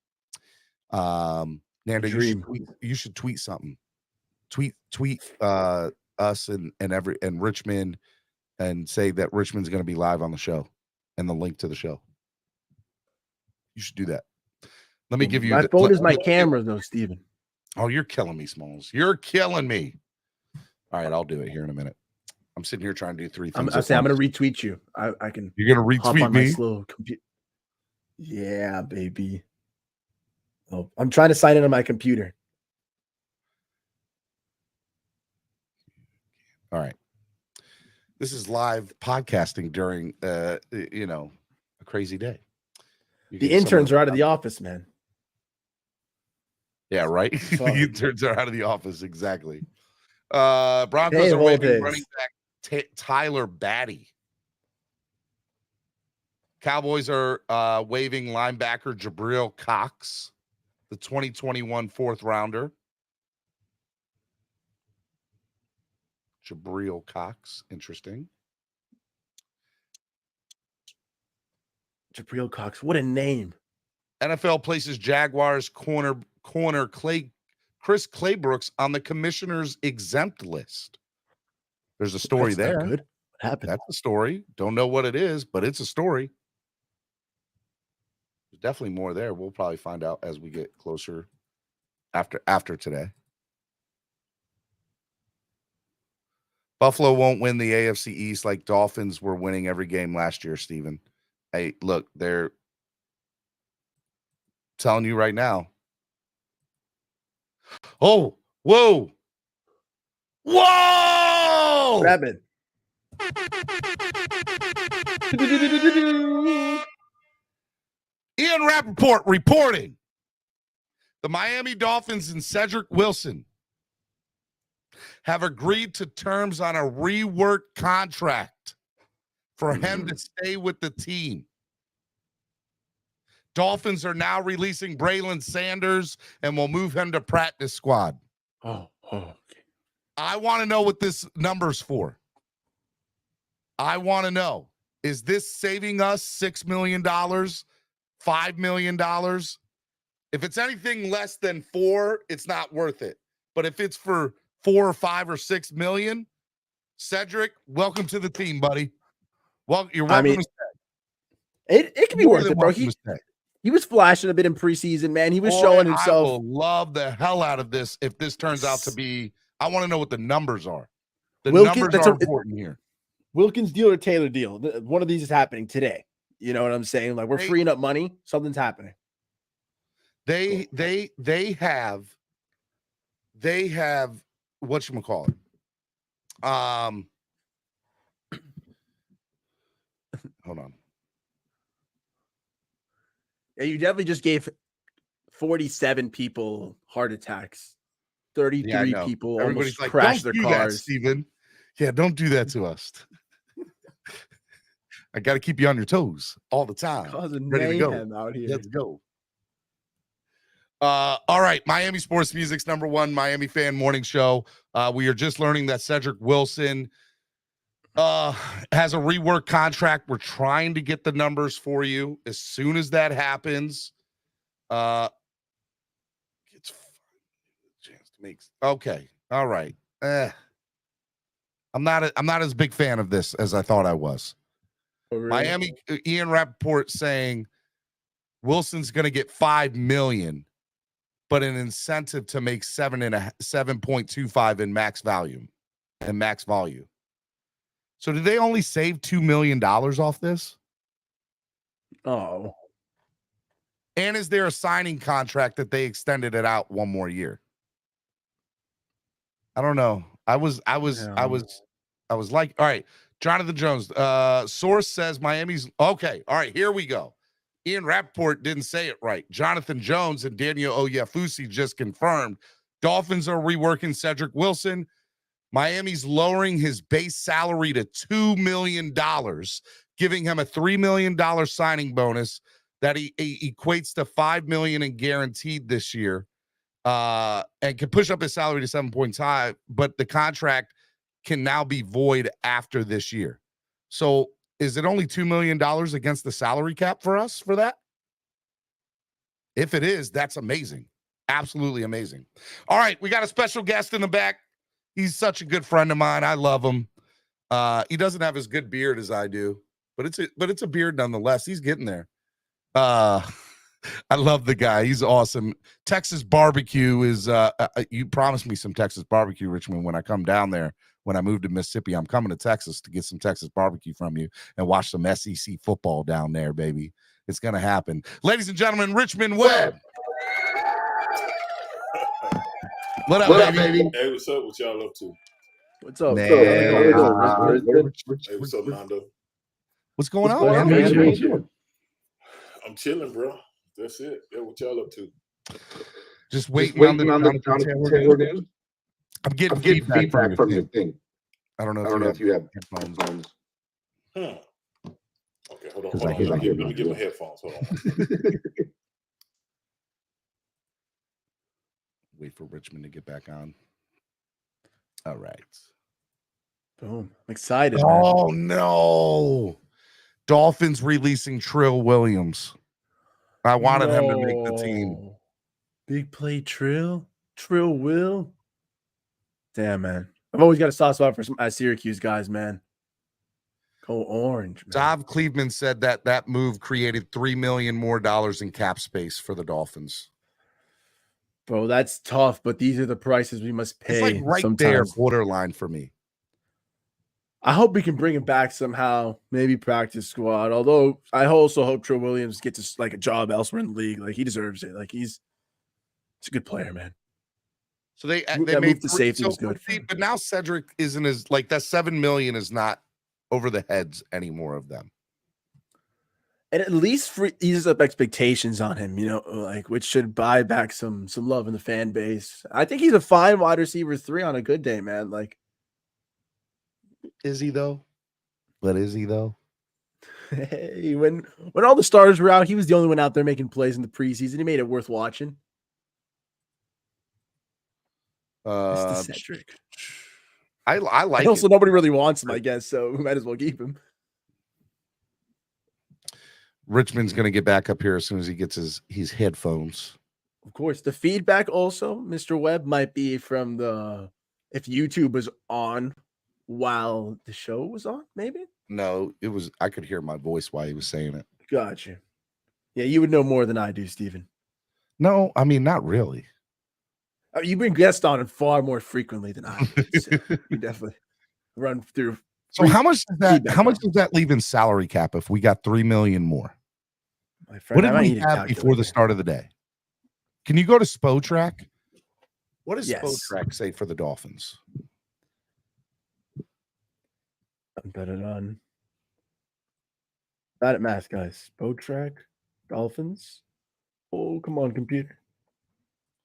Nando, you should tweet something. Tweet us and Richmond, and say that Richmond's going to be live on the show and the link to the show. You should do that. Let me give you
my phone is my camera, though, Steven.
Oh, you're killing me, Smalls. You're killing me. All right, I'll do it here in a minute. I'm sitting here trying to do 3 things.
I'm going to retweet you. I can.
You're going to retweet me?
My slow computer. Yeah, baby. Oh, I'm trying to sign in on my computer.
All right. This is live podcasting during, a crazy day.
The interns are out of the office, man.
Yeah, right. The interns are out of the office. Exactly. Broncos are waiving running back Tyler Batty. Cowboys are waiving linebacker Jabril Cox, the 2021 4th rounder. Jabril Cox. Interesting.
Jabril Cox. What a name.
NFL places Jaguars corner Chris Claybrooks on the commissioner's exempt list. There's a story there.
Good. What happened?
That's a story. Don't know what it is, but it's a story. There's definitely more there. We'll probably find out as we get closer after today. Buffalo won't win the AFC East like Dolphins were winning every game last year, Steven. Hey, look, they're telling you right now. Oh, whoa. Whoa!
Grab it.
Ian Rappaport reporting. The Miami Dolphins and Cedric Wilson have agreed to terms on a rework contract for him to stay with the team. Dolphins are now releasing Braylon Sanders and will move him to practice squad.
Okay.
I want to know what this number's for. I want to know, is this saving us $6 million, $5 million? If it's anything less than 4, it's not worth it. But if it's for 4 or 5 or 6 million, Cedric, welcome to the team, buddy. Well, you're welcome to stay.
It can be worth it, bro. He was flashing a bit in preseason, man. He was showing himself.
I will love the hell out of this if this turns out to be. I want to know what the numbers are. The numbers are important here.
Wilkins deal or Taylor deal. One of these is happening today. You know what I'm saying? Like, we're freeing up money. Something's happening.
They have whatchamacallit. Hold on.
Yeah, you definitely just gave 47 people heart attacks. 33 people almost like, crashed their cars.
Steven. Yeah, don't do that to us. I got to keep you on your toes all the time.
Ready to go. Out here.
Let's go. All right, Miami Sports Music's #1 Miami fan morning show. We are just learning that Cedric Wilson has a rework contract. We're trying to get the numbers for you. As soon as that happens, it's chance to make. Okay, all right. I'm not as big fan of this as I thought I was.
Oh, really?
Miami, Ian Rappaport saying Wilson's going to get $5 million, but an incentive to make 7.25 in max volume and max volume. So did they only save $2 million off this?
Oh.
And is there a signing contract that they extended it out one more year? I don't know. I was like, all right, Jonathan Jones. Source says Miami's okay. All right, here we go. Ian Rappaport didn't say it right. Jonathan Jones and Daniel Oyefusi just confirmed Dolphins are reworking Cedric Wilson. Miami's lowering his base salary to $2 million, giving him a $3 million signing bonus that he equates to $5 million in guaranteed this year, and can push up his salary to 7.5, but the contract can now be void after this year. So is it only $2 million against the salary cap for us for that? If it is, that's amazing. Absolutely amazing. All right, we got a special guest in the back. He's such a good friend of mine. I love him. He doesn't have as good beard as I do, but it's a beard nonetheless. He's getting there. I love the guy. He's awesome. Texas barbecue is you promised me some Texas barbecue, Richmond, when I come down there. When I moved to Mississippi, I'm coming to Texas to get some Texas barbecue from you and watch some SEC football down there, baby. It's going to happen. Ladies and gentlemen, Richmond Webb. What up, baby?
Hey, what's up? What y'all up to?
What's up?
Man.
Hey, what's up, Nando?
What's going on, man?
I'm chilling, bro. That's it. Yeah, what y'all up to?
Just waiting on the Tailgate. I'm getting feedback from your thing. I don't know if you have headphones.
Okay, hold on. Let me get my headphones. Hold on.
Wait for Richmond to get back on. All right.
Boom. I'm excited.
Oh, no. Dolphins releasing Trill Williams. I wanted him to make the team.
Big play Trill Will. Damn, man. I've always got a soft spot for some Syracuse guys, man. Go orange, man.
Dov Cleveland said that move created $3 million more in cap space for the Dolphins.
Bro, that's tough, but these are the prices we must pay.
It's like right
sometimes.
there, borderline for me.
I hope we can bring him back somehow, maybe practice squad. Although I also hope Trill Williams gets like a job elsewhere in the league. Like, he deserves it. Like, he's a good player, man.
So they
made the safety was good.
But now Cedric isn't as like that $7 million is not over the heads anymore of them.
And at least eases up expectations on him, like which should buy back some love in the fan base. I think he's a fine wide receiver 3 on a good day, man. Like,
is he though? But is he though?
Hey, when all the stars were out, he was the only one out there making plays in the preseason. He made it worth watching. Mr. Cedric.
I like.
And also, nobody really wants him, I guess. So we might as well keep him.
Richmond's going to get back up here as soon as he gets his headphones.
Of course. The feedback also, Mr. Webb, might be from if YouTube was on while the show was on, maybe?
No, it was. I could hear my voice while he was saying it.
Gotcha. Yeah, you would know more than I do, Steven.
No, I mean, not really.
You bring guests on far more frequently than I do. So you definitely run through.
So how much does that leave in salary cap if we got $3 million more?
My friend,
what did we have before the start of the day? Can you go to Spotrac? What does Spotrac say for the Dolphins?
I'm better on. Not at math, guys. Spotrac, Dolphins. Oh, come on, computer.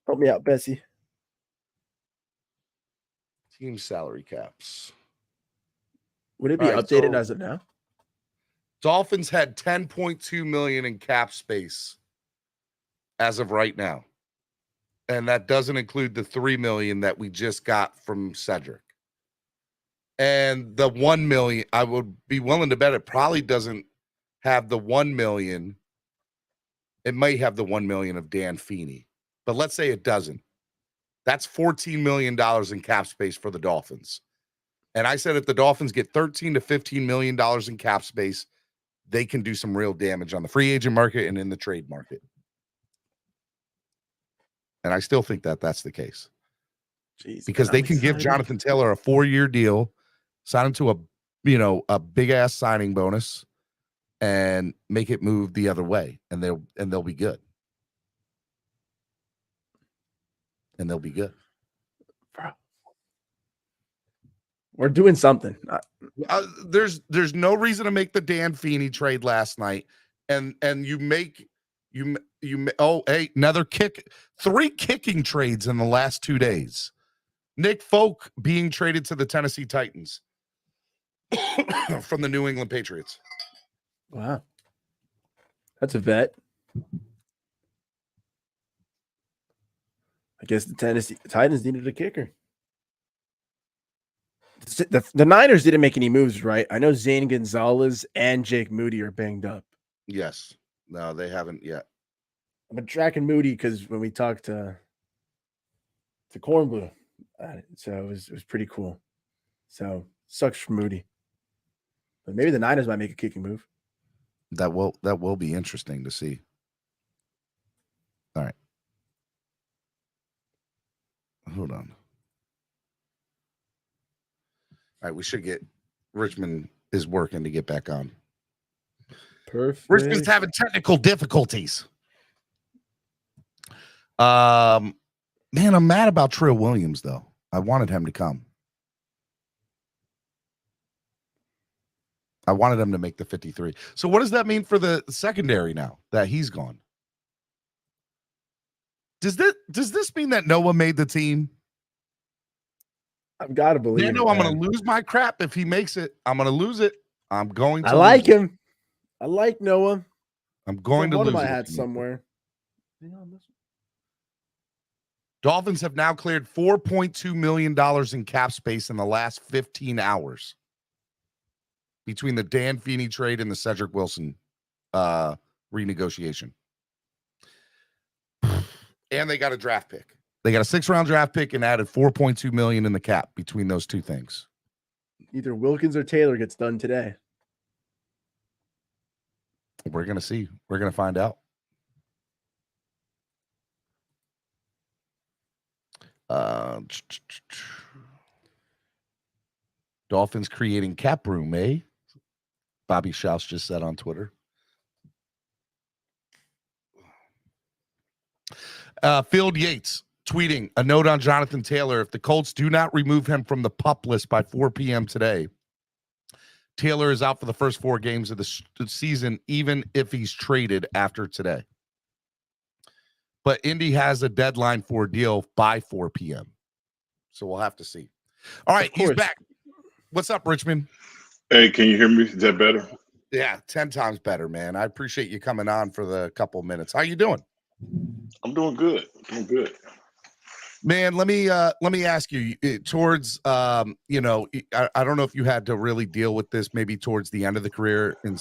Help me out, Bessie.
Team salary caps.
Would it be updated as of now?
Dolphins had $10.2 million in cap space as of right now. And that doesn't include the $3 million that we just got from Cedric. And the $1 million, I would be willing to bet it probably doesn't have the $1 million. It may have the $1 million of Dan Feeney, but let's say it doesn't. That's $14 million in cap space for the Dolphins. And I said if the Dolphins get $13 to $15 million in cap space, they can do some real damage on the free agent market and in the trade market. And I still think that that's the case.
Jeez,
because they can give Jonathan Taylor a 4-year deal, sign him to a big ass signing bonus, and make it move the other way, and they'll be good. And they'll be good.
Bro. We're doing something.
There's no reason to make the Dan Feeney trade last night, and another kick, 3 kicking trades in the last 2 days. Nick Folk being traded to the Tennessee Titans from the New England Patriots.
Wow, that's a vet. I guess the Tennessee Titans needed a kicker. The Niners didn't make any moves, right? I know Zane Gonzalez and Jake Moody are banged up.
Yes. No, they haven't yet.
I've been tracking Moody because when we talked to Cornblue, so it was pretty cool. So sucks for Moody, but maybe the Niners might make a kicking move.
That will be interesting to see. All right. Hold on. All right, we should get Richmond is working to get back on.
Perfect.
Richmond's having technical difficulties. Man, I'm mad about Trill Williams though. I wanted him to come. I wanted him to make the 53. So what does that mean for the secondary now that he's gone? Does this mean that Noah made the team?
I've got to believe.
Nando, I'm going to lose my crap if he makes it. I'm going to lose it. I'm going to.
I like him. I like Noah.
I'm going to lose.
One of my hats somewhere.
Dolphins have now cleared $4.2 million in cap space in the last 15 hours between the Dan Feeney trade and the Cedric Wilson renegotiation. And they got a draft pick. They got a 6th-round draft pick and added $4.2 million in the cap between those two things.
Either Wilkins or Taylor gets done today.
We're going to see. We're going to find out. Dolphins creating cap room, eh? Bobby Schaus just said on Twitter. Field Yates tweeting a note on Jonathan Taylor. If the Colts do not remove him from the PUP list by 4 p.m. today, Taylor is out for the first 4 games of the season, even if he's traded after today. But Indy has a deadline for a deal by 4 p.m. So we'll have to see. All right, he's back. What's up, Richmond?
Hey, can you hear me? Is that better?
Yeah, 10 times better, man. I appreciate you coming on for the couple minutes. How you doing?
I'm doing good. Doing good.
Man, let me ask you towards you know, I don't know if you had to really deal with this maybe towards the end of the career in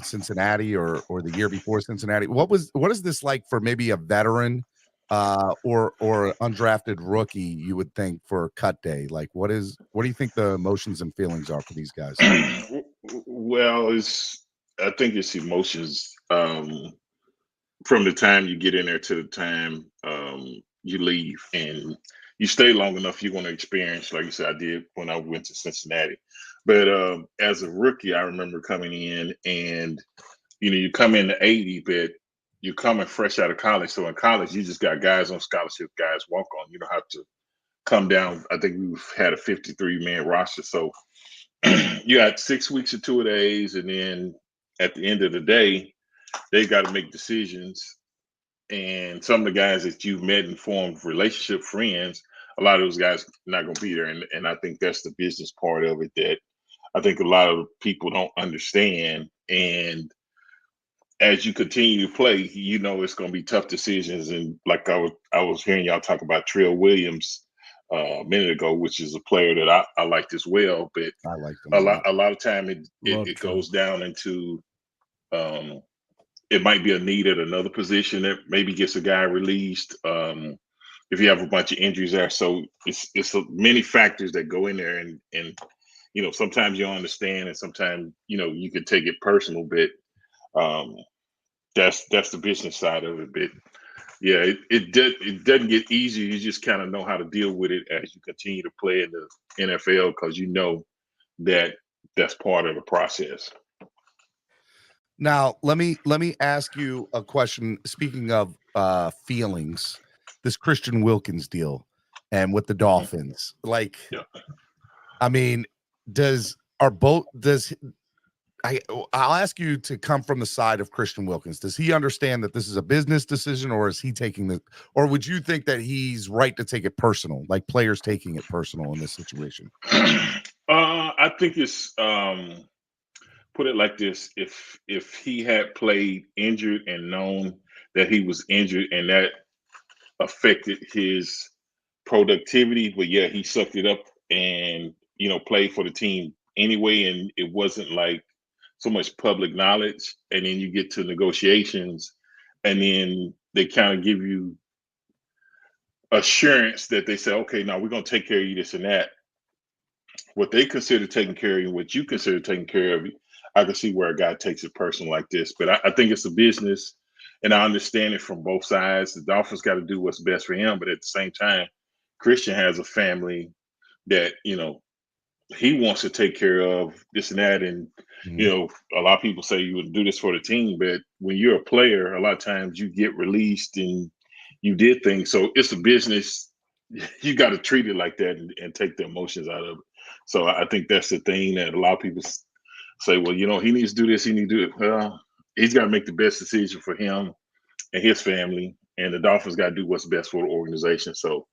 Cincinnati or the year before Cincinnati. What is this like for maybe a veteran or undrafted rookie, you would think, for cut day? Like what do you think the emotions and feelings are for these guys?
Well, I think it's emotions from the time you get in there to the time you leave, and you stay long enough, you're going to experience, like you said, I did when I went to Cincinnati. But as a rookie, I remember coming in, and you come in the 80, but you're coming fresh out of college. So in college, you just got guys on scholarship, guys walk on. You don't have to come down. I think we've had a 53-man roster, so you got 6 weeks of 2 days, and then at the end of the day, they got to make decisions. And some of the guys that you've met and formed relationship friends, a lot of those guys not going to be there. And I think that's the business part of it that I think a lot of people don't understand. And as you continue to play, it's going to be tough decisions. And like I was hearing y'all talk about Trill Williams a minute ago, which is a player that I liked as well. But
I like them
a lot of time it goes down into it might be a need at another position that maybe gets a guy released if you have a bunch of injuries there. So it's many factors that go in there, and sometimes you don't understand, and sometimes you can take it personal. But that's the business side of it. But yeah, it doesn't get easier. You just kind of know how to deal with it as you continue to play in the NFL, because that's part of the process.
Now, let me ask you a question. Speaking of feelings, this Christian Wilkins deal and with the Dolphins, like,
yeah.
I mean, I'll ask you to come from the side of Christian Wilkins. Does he understand that this is a business decision, or is he or would you think that he's right to take it personal, like players taking it personal in this situation?
I think it's put it like this: if he had played injured and known that he was injured and that affected his productivity, but yeah, he sucked it up and played for the team anyway, and it wasn't like so much public knowledge, and then you get to negotiations, and then they kind of give you assurance that they say, okay, now we're going to take care of you, this and that. What they consider taking care of you, what you consider taking care of you, I can see where a guy takes it personal like this. But I think it's a business, and I understand it from both sides. The Dolphins got to do what's best for him, but at the same time, Christian has a family that he wants to take care of, this and that. And a lot of people say you would do this for the team, but when you're a player, a lot of times you get released and you did things. So it's a business. You got to treat it like that and take the emotions out of it. So I think that's the thing that a lot of people say, well, he needs to do this, he needs to do it. Well, he's got to make the best decision for him and his family, and the Dolphins got to do what's best for the organization. So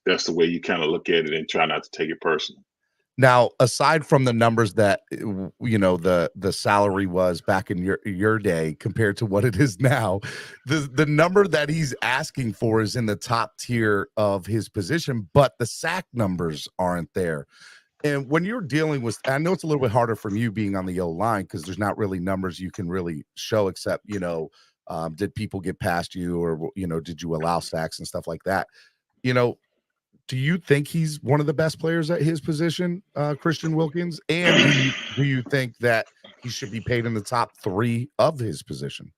that's the way you kind of look at it and try not to take it personal.
Now, aside from the numbers that the salary was back in your day compared to what it is now, the number that he's asking for is in the top tier of his position, but the sack numbers aren't there. And when you're dealing with, I know it's a little bit harder from you being on the O-line because there's not really numbers you can really show except, did people get past you, or, did you allow sacks and stuff like that? Do you think he's one of the best players at his position, Christian Wilkins? And do you think that he should be paid in the top 3 of his position?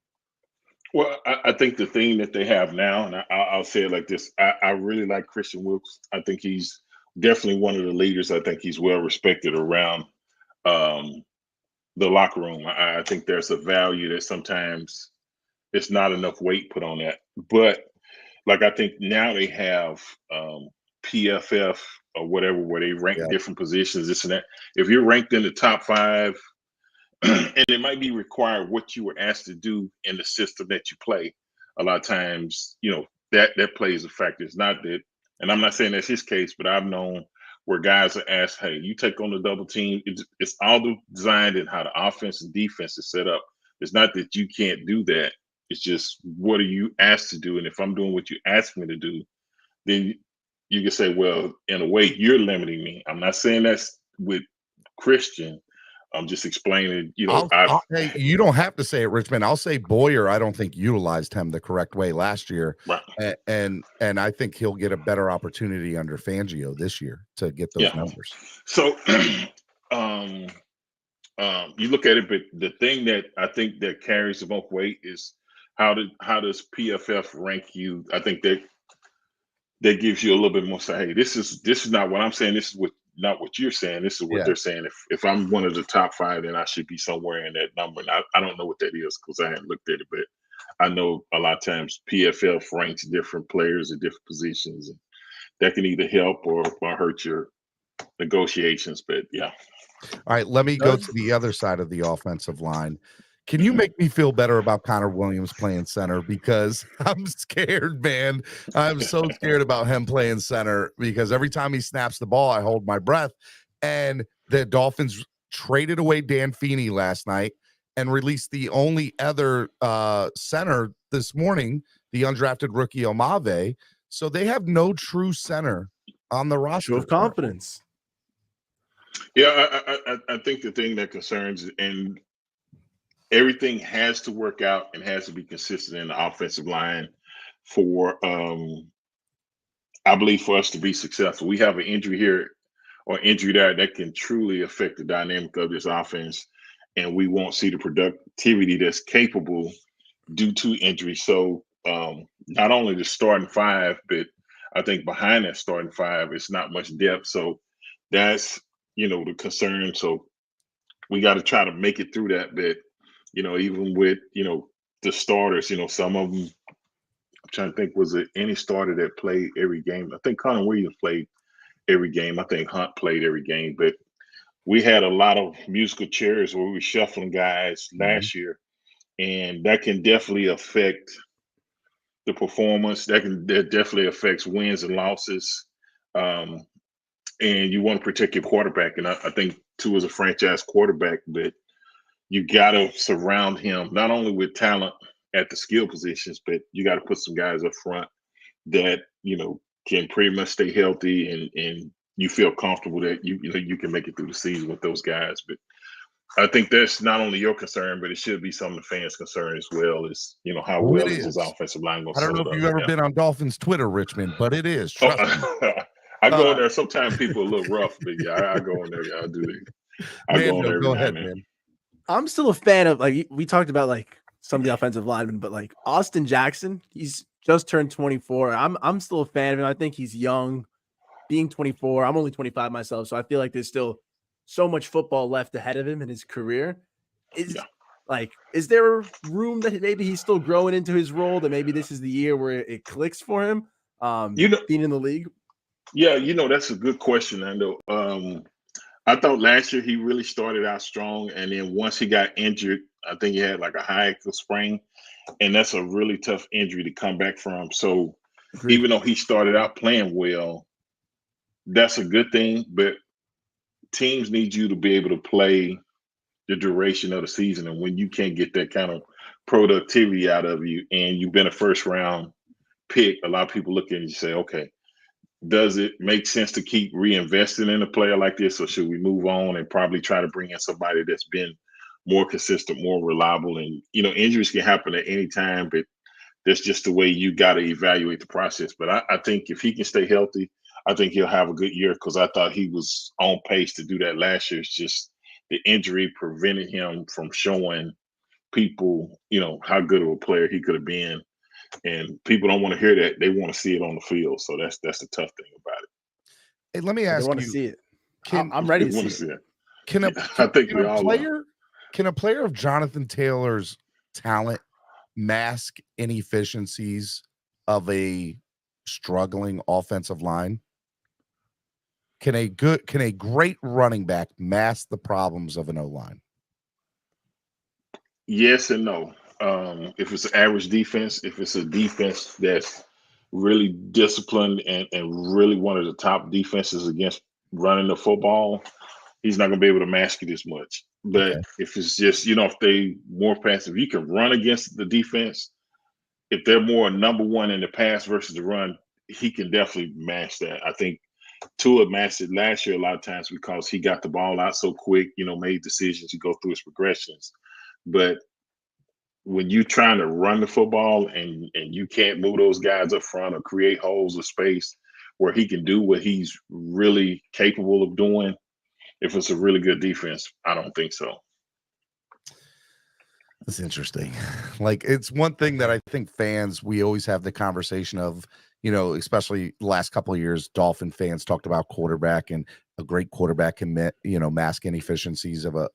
Well, I think the thing that they have now, and I'll say it like this, I really like Christian Wilkins. I think he's definitely one of the leaders. I think he's well respected around the locker room. I think there's a value that sometimes it's not enough weight put on that. But like, I think now they have PFF or whatever, where they rank different positions, this and that. If you're ranked in the top 5 and it might be required what you were asked to do in the system that you play. A lot of times, that plays a factor. It's not that, and I'm not saying that's his case, but I've known where guys are asked, "Hey, you take on the double team." It's all designed in how the offense and defense is set up. It's not that you can't do that. It's just what are you asked to do, and if I'm doing what you asked me to do, then you can say, well, in a way, you're limiting me. I'm not saying that's with Christian. I'm just explaining,
hey, you don't have to say it, Richmond. I'll say Boyer, I don't think utilized him the correct way last year.
Right.
And I think he'll get a better opportunity under Fangio this year to get those numbers.
So you look at it, but the thing that I think that carries the most weight is how does PFF rank you? I think that gives you a little bit more say, hey, this is not what I'm saying. This is not what you're saying. This is what they're saying. If I'm one of the top 5, then I should be somewhere in that number. And I don't know what that is because I haven't looked at it, but I know a lot of times PFF ranks different players at different positions, and that can either help or hurt your negotiations. But yeah.
All right, let me go to the other side of the offensive line. Can you make me feel better about Connor Williams playing center? Because I'm scared, man. I'm so scared about him playing center because every time he snaps the ball, I hold my breath. And the Dolphins traded away Dan Feeney last night and released the only other center this morning, the undrafted rookie Omave. So they have no true center on the roster.
Show of confidence.
Yeah, I think the thing that concerns, and everything has to work out and has to be consistent in the offensive line for, I believe, for us to be successful. We have an injury here or injury there that can truly affect the dynamic of this offense, and we won't see the productivity that's capable due to injury. So not only the starting 5, but I think behind that starting 5, it's not much depth. So that's, the concern. So we got to try to make it through that bit. Even with, the starters, some of them, I'm trying to think, was it any starter that played every game? I think Connor Williams played every game. I think Hunt played every game. But we had a lot of musical chairs where we were shuffling guys last year, and that can definitely affect the performance. That definitely affects wins and losses. And you want to protect your quarterback. And I think Tua is a franchise quarterback, but you got to surround him not only with talent at the skill positions, but you got to put some guys up front that, can pretty much stay healthy and you feel comfortable that you can make it through the season with those guys. But I think that's not only your concern, but it should be some of the fans' concern as well, is, how well is his offensive line going to
I don't know if you've ever been on Dolphins Twitter, Richmond, but it is. Trust me.
I go in there. Sometimes people are a little rough, but yeah, I go in there. I do that.
Nando, go ahead, man.
I'm still a fan of, like, we talked about, like, some of the offensive linemen, but, like, Austin Jackson, he's just turned 24. I'm still a fan of him. I think he's young, being 24. I'm only 25 myself, so I feel like there's still so much football left ahead of him in his career. Is there room that maybe he's still growing into his role, that maybe this is the year where it clicks for him, being in the league?
Yeah, that's a good question, Nando. I thought last year he really started out strong, and then once he got injured, I think he had like a high ankle sprain, and that's a really tough injury to come back from. So even though he started out playing well, that's a good thing, but teams need you to be able to play the duration of the season, and when you can't get that kind of productivity out of you and you've been a first-round pick, a lot of people look at it and say, okay, does it make sense to keep reinvesting in a player like this, or should we move on and probably try to bring in somebody that's been more consistent, more reliable? And, injuries can happen at any time, but that's just the way you got to evaluate the process. But I think if he can stay healthy, I think he'll have a good year, because I thought he was on pace to do that last year. It's just the injury prevented him from showing people, how good of a player he could have been. And people don't want to hear that. They want to see it on the field. So that's the tough thing about it.
Hey, let me ask you.
I want to see it. I'm ready to see it.
Can a player of Jonathan Taylor's talent mask inefficiencies of a struggling offensive line? Can a great running back mask the problems of an O-line?
Yes and no. If it's an average defense, if it's a defense that's really disciplined and really one of the top defenses against running the football, he's not going to be able to mask it as much. But if it's just, if they more passive, you can run against the defense. If they're more number one in the pass versus the run, he can definitely match that. I think Tua matched it last year a lot of times because he got the ball out so quick, made decisions to go through his progressions. But when you're trying to run the football and you can't move those guys up front or create holes of space where he can do what he's really capable of doing, if it's a really good defense, I don't think so.
That's interesting. Like, it's one thing that I think fans, we always have the conversation of, especially the last couple of years, Dolphin fans talked about quarterback, and a great quarterback can, mask inefficiencies of a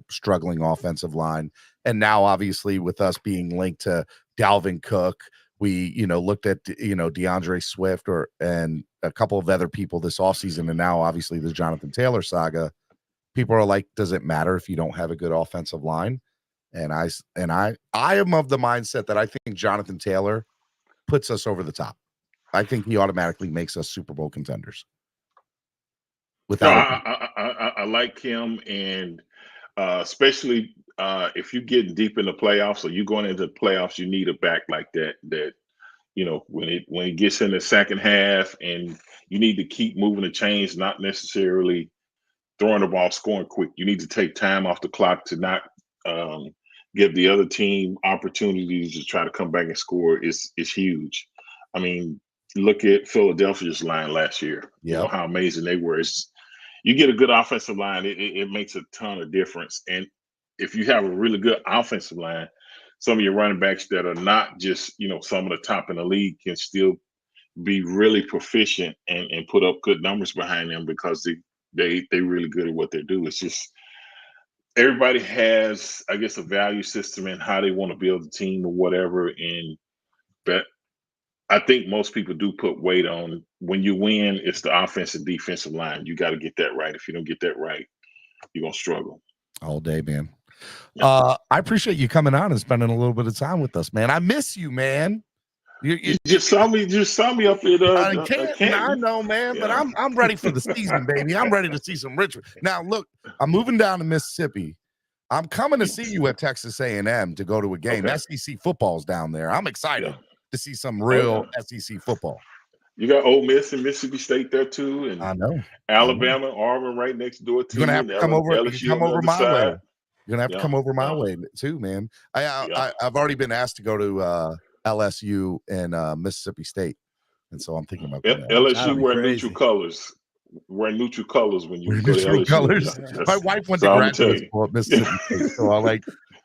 struggling offensive line. And now, obviously, with us being linked to Dalvin Cook, we, looked at, DeAndre Swift and a couple of other people this offseason. And now, obviously, the Jonathan Taylor saga. People are like, does it matter if you don't have a good offensive line? And I am of the mindset that I think Jonathan Taylor puts us over the top. I think he automatically makes us Super Bowl contenders.
I like him, and especially if you get deep in the playoffs, or you going into the playoffs, you need a back like that. That when it gets in the second half, and you need to keep moving the chains, not necessarily throwing the ball, scoring quick. You need to take time off the clock to not give the other team opportunities to try to come back and score. Is huge. I mean, look at Philadelphia's line last year. You know how amazing they were. You get a good offensive line, it makes a ton of difference. And if you have a really good offensive line, some of your running backs that are not just, some of the top in the league can still be really proficient and put up good numbers behind them because they really good at what they do. It's just everybody has, I guess, a value system and how they want to build a team or whatever. And but I think most people do put weight on when you win, it's the offensive defensive line. You got to get that right. If you don't get that right, you're going to struggle.
All day, man. I appreciate you coming on and spending a little bit of time with us, man. I miss you, man.
You just saw me up at
I know, man, but I'm ready for the season, baby. I'm ready to see some Richmond. Now, look, I'm moving down to Mississippi. I'm coming to see you at Texas A&M to go to a game. SEC football's down there. I'm excited to see some real SEC football.
You got Ole Miss and Mississippi State there too, and
I know
Alabama, Auburn right next door to
you. You're gonna have to come over.
LSU
come over my
side.
way. You're gonna have to come over my way too, man. I've already been asked to go to LSU and Mississippi State, and so I'm thinking about that.
LSU wear neutral colors. Wear neutral colors when you go to LSU.
Colors. My wife went to graduate school at Mississippi State, so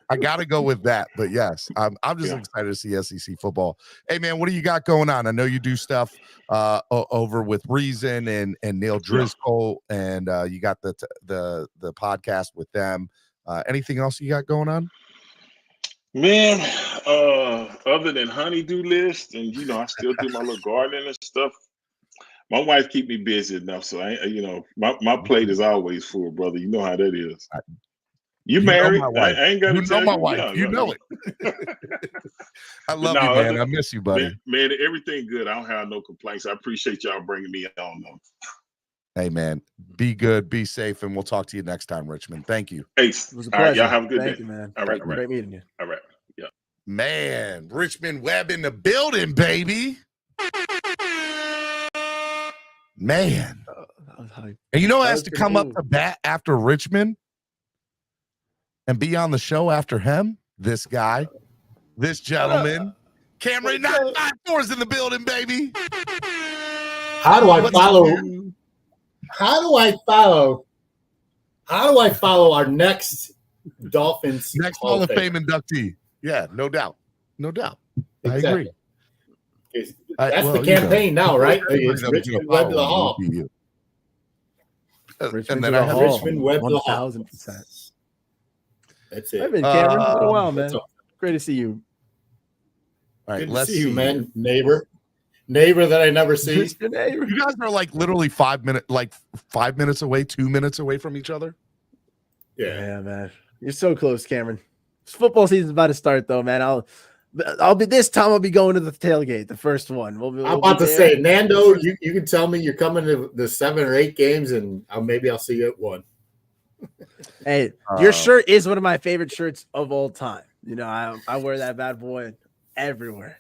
I got to go with that. But yes, I'm just excited to see SEC football. Hey, man, what do you got going on? I know you do stuff over with Reason and Neil Driscoll, and you got the podcast with them. Anything else you got going on?
Man, other than honeydew list, and I still do my little gardening and stuff. My wife keep me busy enough, so my plate is always full, brother. You know how that is. You married? I ain't got to tell you.
My wife. You know it. I love you, man. I miss you, buddy.
Man, everything good. I don't have no complaints. I appreciate y'all bringing me on, though.
Hey, man, be good, be safe, and we'll talk to you next time, Richmond. Thank you.
Hey, it was a pleasure. All right, y'all have a good day.
You, man.
All right.
Great meeting you.
All right. Yeah.
Man, Richmond Webb in the building, baby. Man. And who has to come up to bat after Richmond and be on the show after him? This guy, this gentleman. Cameron 954's in the building, baby.
How do I follow our next Dolphins
Hall of Fame inductee? Yeah, no doubt. Exactly. I agree.
That's the campaign now, right? It's Richmond Webb to the Hall.
And then I have
Richmond Webb to the Hall.
1,000%.
That's it.
I've been Cameron. It's been a while, man. Great to see you.
All right,
good to see you, man. Neighbor that I never see.
You guys are literally 5 minutes away, 2 minutes away from each other.
Yeah,
man. You're so close, Cameron. This football season's about to start, though, man. I'll be going to the tailgate, the first one. We'll
I'm about to say, Nando, you can tell me you're coming to the 7 or 8 games, and maybe I'll see you at one.
Hey, your shirt is one of my favorite shirts of all time. You know, I wear that bad boy everywhere.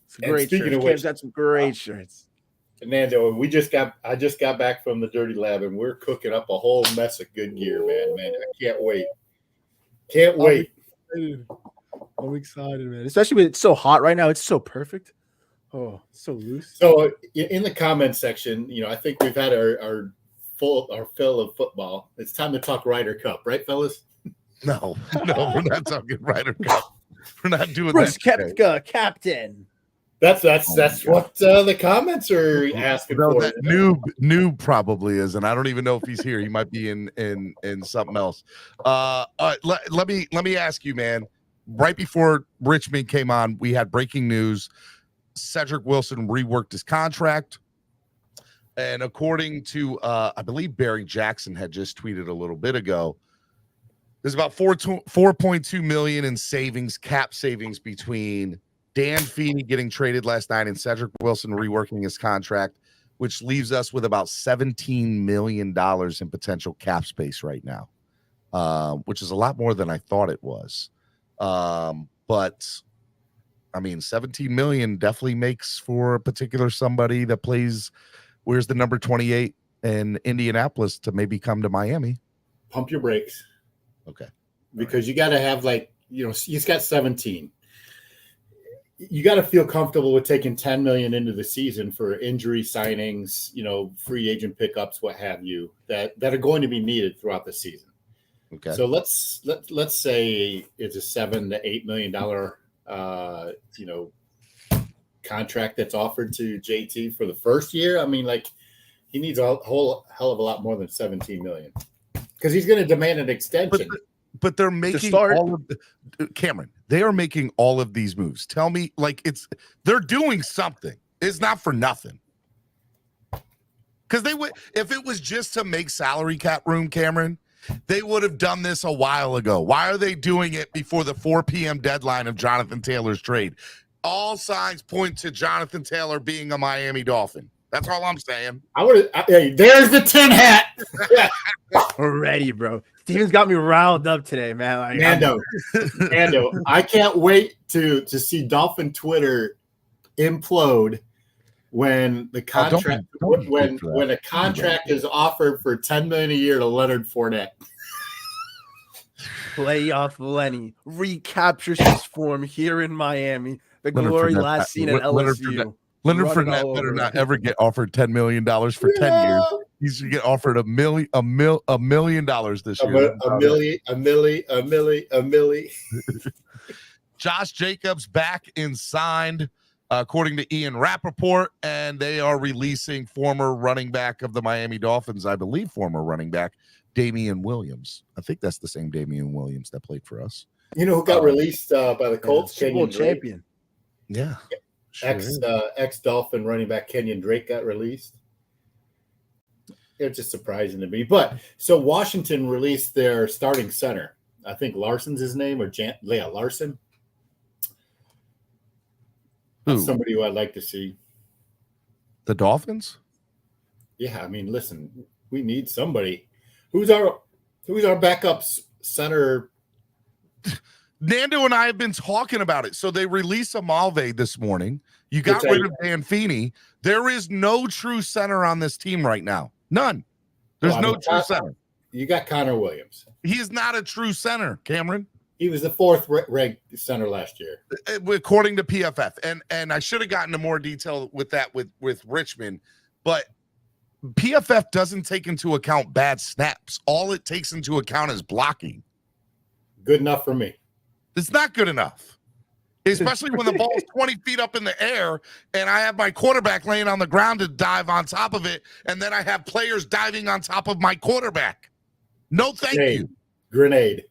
It's a great shirt. Cam's got some great shirts.
Nando, I just got back from the Dirty Lab, and we're cooking up a whole mess of good gear, man. I can't wait. Can't wait.
I'm excited, man. Especially when it's so hot right now. It's so perfect. Oh, so loose.
So in the comment section, I think we've had our fill of football. It's time to talk Ryder Cup, right, fellas?
No, we're not talking Ryder Cup. We're not doing
Bruce
that.
Captain.
That's what the comments are asking for.
That noob probably is, and I don't even know if he's here. He might be in something else. All right, let me ask you, man. Right before Richmond came on, we had breaking news. Cedric Wilson reworked his contract, and according to I believe Barry Jackson had just tweeted a little bit ago, there's about $4.2 million in cap savings between Dan Feeney getting traded last night and Cedric Wilson reworking his contract, which leaves us with about $17 million in potential cap space right now, which is a lot more than I thought it was. But I mean, 17 million definitely makes for a particular somebody that wears the number 28 in Indianapolis to maybe come to Miami.
Pump your brakes.
Okay.
Because you got to have he's got 17. You got to feel comfortable with taking 10 million into the season for injury signings, free agent pickups, what have you, that are going to be needed throughout the season.
Okay.
So let's say it's a $7 to $8 million contract that's offered to JT for the first year. I mean, he needs a whole hell of a lot more than 17 million because he's going to demand an extension.
But they're making Cameron. They are making all of these moves. Tell me, they're doing something. It's not for nothing. Because they would, if it was just to make salary cap room, Cameron, they would have done this a while ago. Why are they doing it before the 4 p.m. deadline of Jonathan Taylor's trade? All signs point to Jonathan Taylor being a Miami Dolphin. That's all I'm saying.
There's the tin hat.
Already, bro. Steven's got me riled up today, man.
Nando, I can't wait to see Dolphin Twitter implode when the contract when a contract is offered for $10 million a year to Leonard Fournette.
Playoff Lenny recaptures his form here in Miami. The glory last seen at LSU.
Leonard Fournette better not ever get offered $10 million for 10 years. He should get offered $1 million this year.
A million.
Josh Jacobs back and signed, according to Ian Rappaport, and they are releasing former running back of the Miami Dolphins, I believe former running back, Damian Williams. I think that's the same Damian Williams that played for us.
You know who got released by the Colts?
Super Bowl champion.
Yeah.
Sure. Ex-Dolphin running back Kenyon Drake got released. It's just surprising to me. But so Washington released their starting center. I think Larson's his name, or Larson. That's somebody who I'd like to see.
The Dolphins?
Yeah, I mean, listen, we need somebody. Who's our backup center?
Nando and I have been talking about it. So they released Amalve this morning. You got rid of Dan Feeney. There is no true center on this team right now. None. There's no true center.
You got Connor Williams.
He is not a true center, Cameron.
He was the 4th ranked center last year,
according to PFF. And I should have gotten into more detail with that with Richmond, but PFF doesn't take into account bad snaps. All it takes into account is blocking.
Good enough for me.
It's not good enough, especially when the ball is 20 feet up in the air and I have my quarterback laying on the ground to dive on top of it, and then I have players diving on top of my quarterback. No, thank you.
Grenade.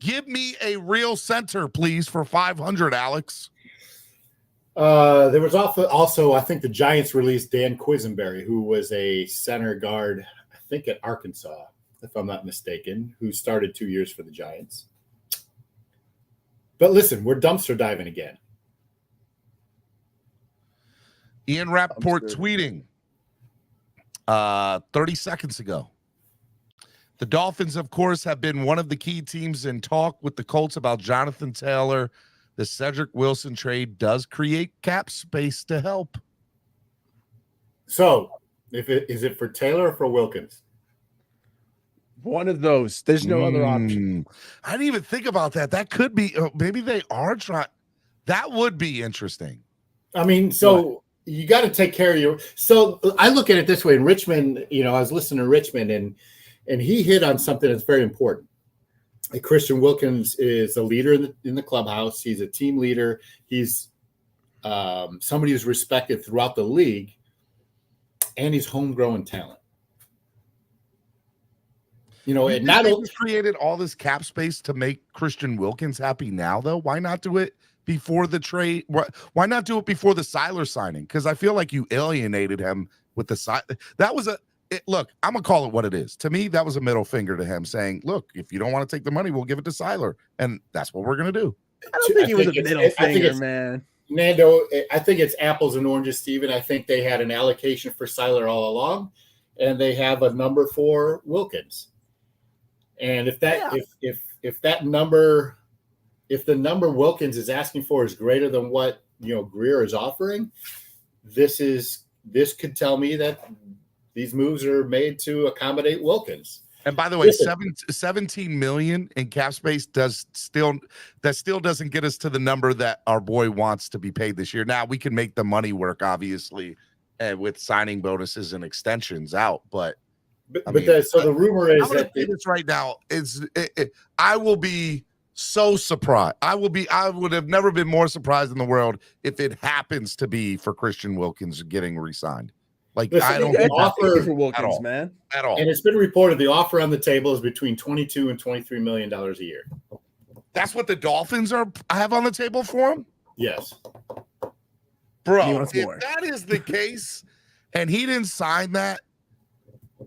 Give me a real center, please, for 500, Alex.
There was also, I think the Giants released Dan Quisenberry, who was a center guard, I think at Arkansas. if I'm not mistaken, who started 2 years for the Giants. But listen, we're dumpster diving again.
Ian Rappaport tweeting 30 seconds ago. The Dolphins, of course, have been one of the key teams in talk with the Colts about Jonathan Taylor. The Cedric Wilson trade does create cap space to help.
So, is it for Taylor or for Wilkins?
One of those. There's no other option.
I didn't even think about that. That could be. Maybe they are trying. That would be interesting.
I mean, so you got to take care of your. So I look at it this way. In Richmond, I was listening to Richmond, and he hit on something that's very important. Like Christian Wilkins is a leader in the clubhouse. He's a team leader. He's somebody who's respected throughout the league, and he's homegrown talent. And not only
created all this cap space to make Christian Wilkins happy now, though. Why not do it before the trade? Why not do it before the Seiler signing? Because I feel like you alienated him with the that was look, I'm gonna call it what it is. To me, that was a middle finger to him saying, look, if you don't want to take the money, we'll give it to Seiler. And that's what we're gonna do.
I don't think it was a middle finger, man.
Nando, I think it's apples and oranges, Steven. I think they had an allocation for Seiler all along, and they have a number for Wilkins. And if the number Wilkins is asking for is greater than what Greer is offering, this could tell me that these moves are made to accommodate Wilkins.
And by the way, 17 million in cap space still doesn't get us to the number that our boy wants to be paid this year. Now we can make the money work, obviously, with signing bonuses and extensions out, but.
So the rumor is that
this right now is I will be so surprised. I would have never been more surprised in the world if it happens to be for Christian Wilkins getting re-signed. Like I don't think
offer for Wilkins, man,
at all.
And it's been reported the offer on the table is between $22 and $23 million a year.
That's what the Dolphins have on the table for him.
Yes,
bro. If that is the case, and he didn't sign that.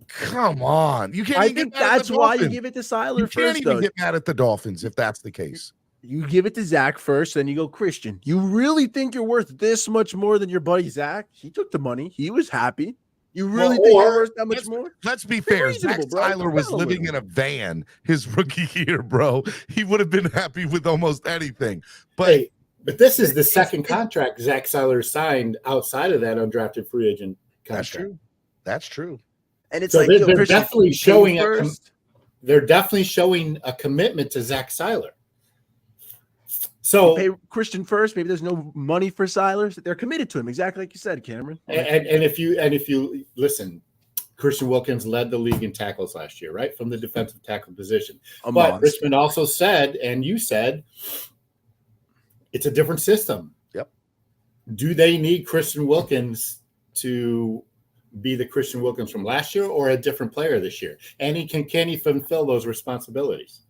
Come on. You can't.
I think that's why you give it to Seiler first. You can't
even get mad at the Dolphins if that's the case.
You give it to Zach first, then you go, Christian. You really think you're worth this much more than your buddy Zach? He took the money. He was happy. You really think you're worth that much more?
Let's be fair. Zach Seiler was living in a van his rookie year, bro. He would have been happy with almost anything. But
this is the second contract Zach Seiler signed outside of that undrafted free agent contract.
That's true.
And it's
so
like
they're definitely showing they're definitely showing a commitment to Zach Seiler. So
pay Christian first. Maybe there's no money for Seiler. They're committed to him, exactly like you said, Cameron.
And if you listen, Christian Wilkins led the league in tackles last year, right, from the defensive tackle position. But Richmond also said, and you said, it's a different system.
Yep.
Do they need Christian Wilkins to be the Christian Wilkins from last year or a different player this year? And can he fulfill those responsibilities?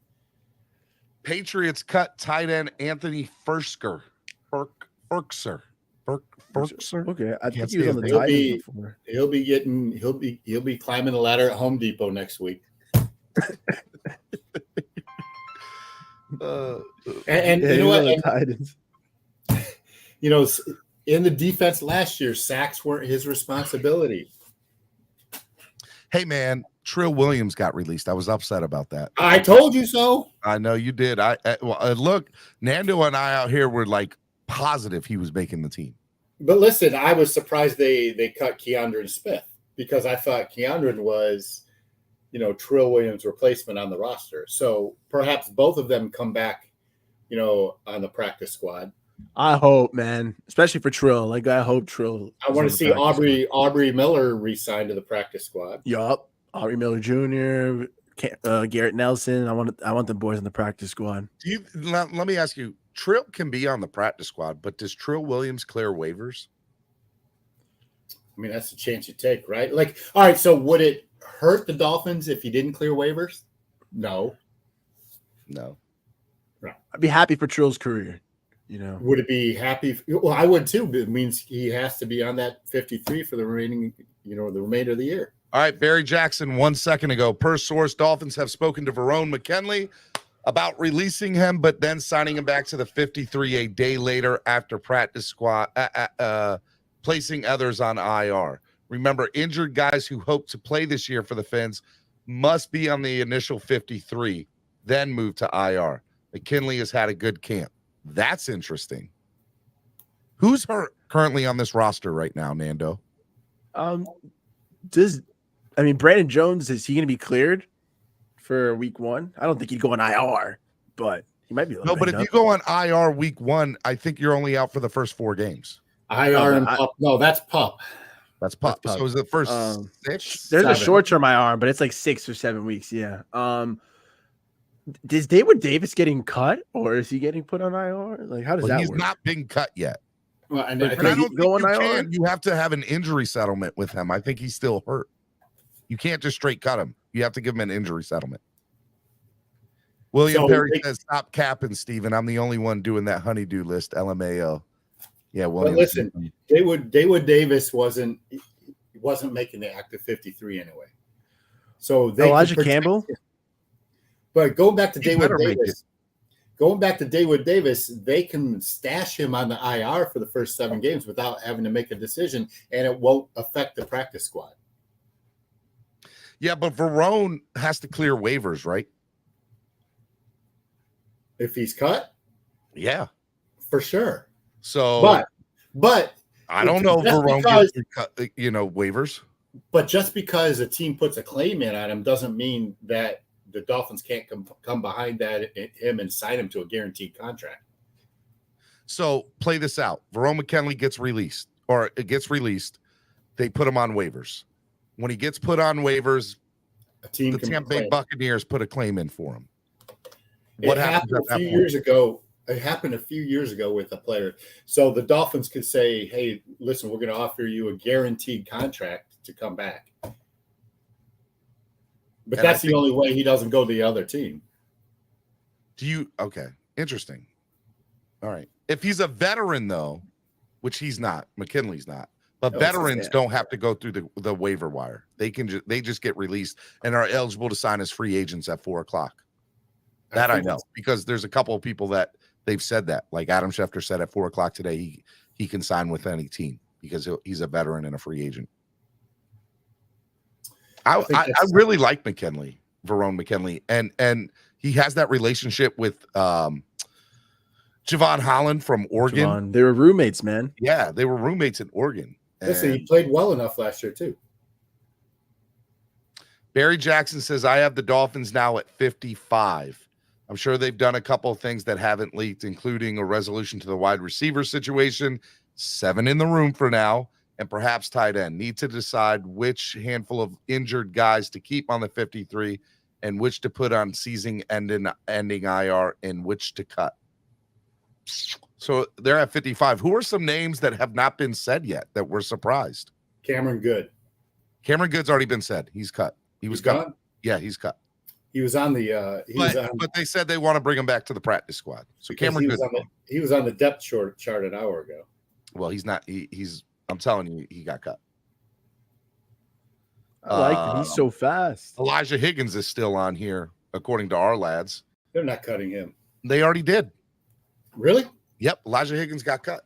Patriots cut tight end Anthony Firkser.
Okay, I think he was on the Titans before.
He'll be climbing the ladder at Home Depot next week. And you know what?
Titans.
In the defense last year, sacks weren't his responsibility.
Hey, man, Trill Williams got released. I was upset about that.
I told you so.
I know you did. Look, Nando and I out here were like positive he was making the team.
But listen, I was surprised they cut Keandre Smith because I thought Keandre was, Trill Williams' replacement on the roster. So perhaps both of them come back, on the practice squad.
I hope, man, especially for Trill. Like, I hope Trill.
I want to see Aubrey Miller re-signed to the practice squad.
Yup, Aubrey Miller Jr., Garrett Nelson. I want the boys in the practice squad.
Let me ask you: Trill can be on the practice squad, but does Trill Williams clear waivers?
I mean, that's a chance you take, right? Like, all right. So, would it hurt the Dolphins if he didn't clear waivers? No.
Right. I'd be happy for Trill's career.
Would it be happy? I would too. But it means he has to be on that 53 for the remaining, the remainder of the year.
All right, Barry Jackson, 1 second ago. Per source, Dolphins have spoken to Verone McKinley about releasing him, but then signing him back to the 53 a day later after practice squad, placing others on IR. Remember, injured guys who hope to play this year for the Phins must be on the initial 53, then move to IR. McKinley has had a good camp. That's interesting. Who's currently on this roster right now, Nando?
Brandon Jones, is he going to be cleared for week 1? I don't think he'd go on IR, but he might be.
No, but if you go on IR week 1, I think you're only out for the first 4 games.
IR and PUP. No, that's PUP.
That's PUP. So is it first 6?
There's a short-term IR, but it's like 6 or 7 weeks. Yeah. Is Davis getting cut, or is he getting put on IR? Like, how does that work?
He's not being cut yet.
Well,
I don't think you can. You have to have an injury settlement with him. I think he's still hurt. You can't just straight cut him. You have to give him an injury settlement. William Perry says, stop capping, Steven. I'm the only one doing that honeydew list, LMAO. Yeah, William.
But listen, David Davis wasn't making the active 53 anyway. So they
Elijah Campbell.
But going back to David Davis, they can stash him on the IR for the first 7 games without having to make a decision, and it won't affect the practice squad.
Yeah, but Verone has to clear waivers, right?
If he's cut?
Yeah.
For sure.
So,
but
I don't know if Verone gets cut, waivers.
But just because a team puts a claim in on him doesn't mean that the Dolphins can't come behind him and sign him to a guaranteed contract.
So play this out. Verone McKinley gets released, or it gets released. They put him on waivers. When he gets put on waivers, the Tampa Bay Buccaneers put a claim in for him. What happens at that point?
It happened a few years ago with a player. So the Dolphins could say, hey, listen, we're going to offer you a guaranteed contract to come back. But that's the only way he doesn't go to the other team.
Okay. Interesting. All right. If he's a veteran, though, which he's not, McKinley's not, but veterans don't have to go through the waiver wire. They just get released and are eligible to sign as free agents at 4:00. That I know, because there's a couple of people that they've said that. Like Adam Schefter said at 4:00 today, he can sign with any team because he's a veteran and a free agent. I really like Verone McKinley, and he has that relationship with Javon Holland from Oregon.
They were roommates, man.
Yeah, they were roommates in Oregon.
Listen, he played well enough last year too.
Barry Jackson says, I have the Dolphins now at 55. I'm sure they've done a couple of things that haven't leaked, including a resolution to the wide receiver situation, 7 in the room for now, and perhaps tight end. Need to decide which handful of injured guys to keep on the 53 and which to put on season-ending IR and which to cut. So they're at 55. Who are some names that have not been said yet that we're surprised?
Cameron Good.
Cameron Good's already been said. He's cut. He was cut.
Gone?
Yeah, he's cut.
He was on the
but they said they want to bring him back to the practice squad. So Cameron Good.
He was on the depth chart an hour ago.
Well, he's not. I'm telling you, he got cut.
I like him. He's so fast.
Elijah Higgins is still on here, according to our lads.
They're not cutting him.
They already did.
Really?
Yep. Elijah Higgins got cut.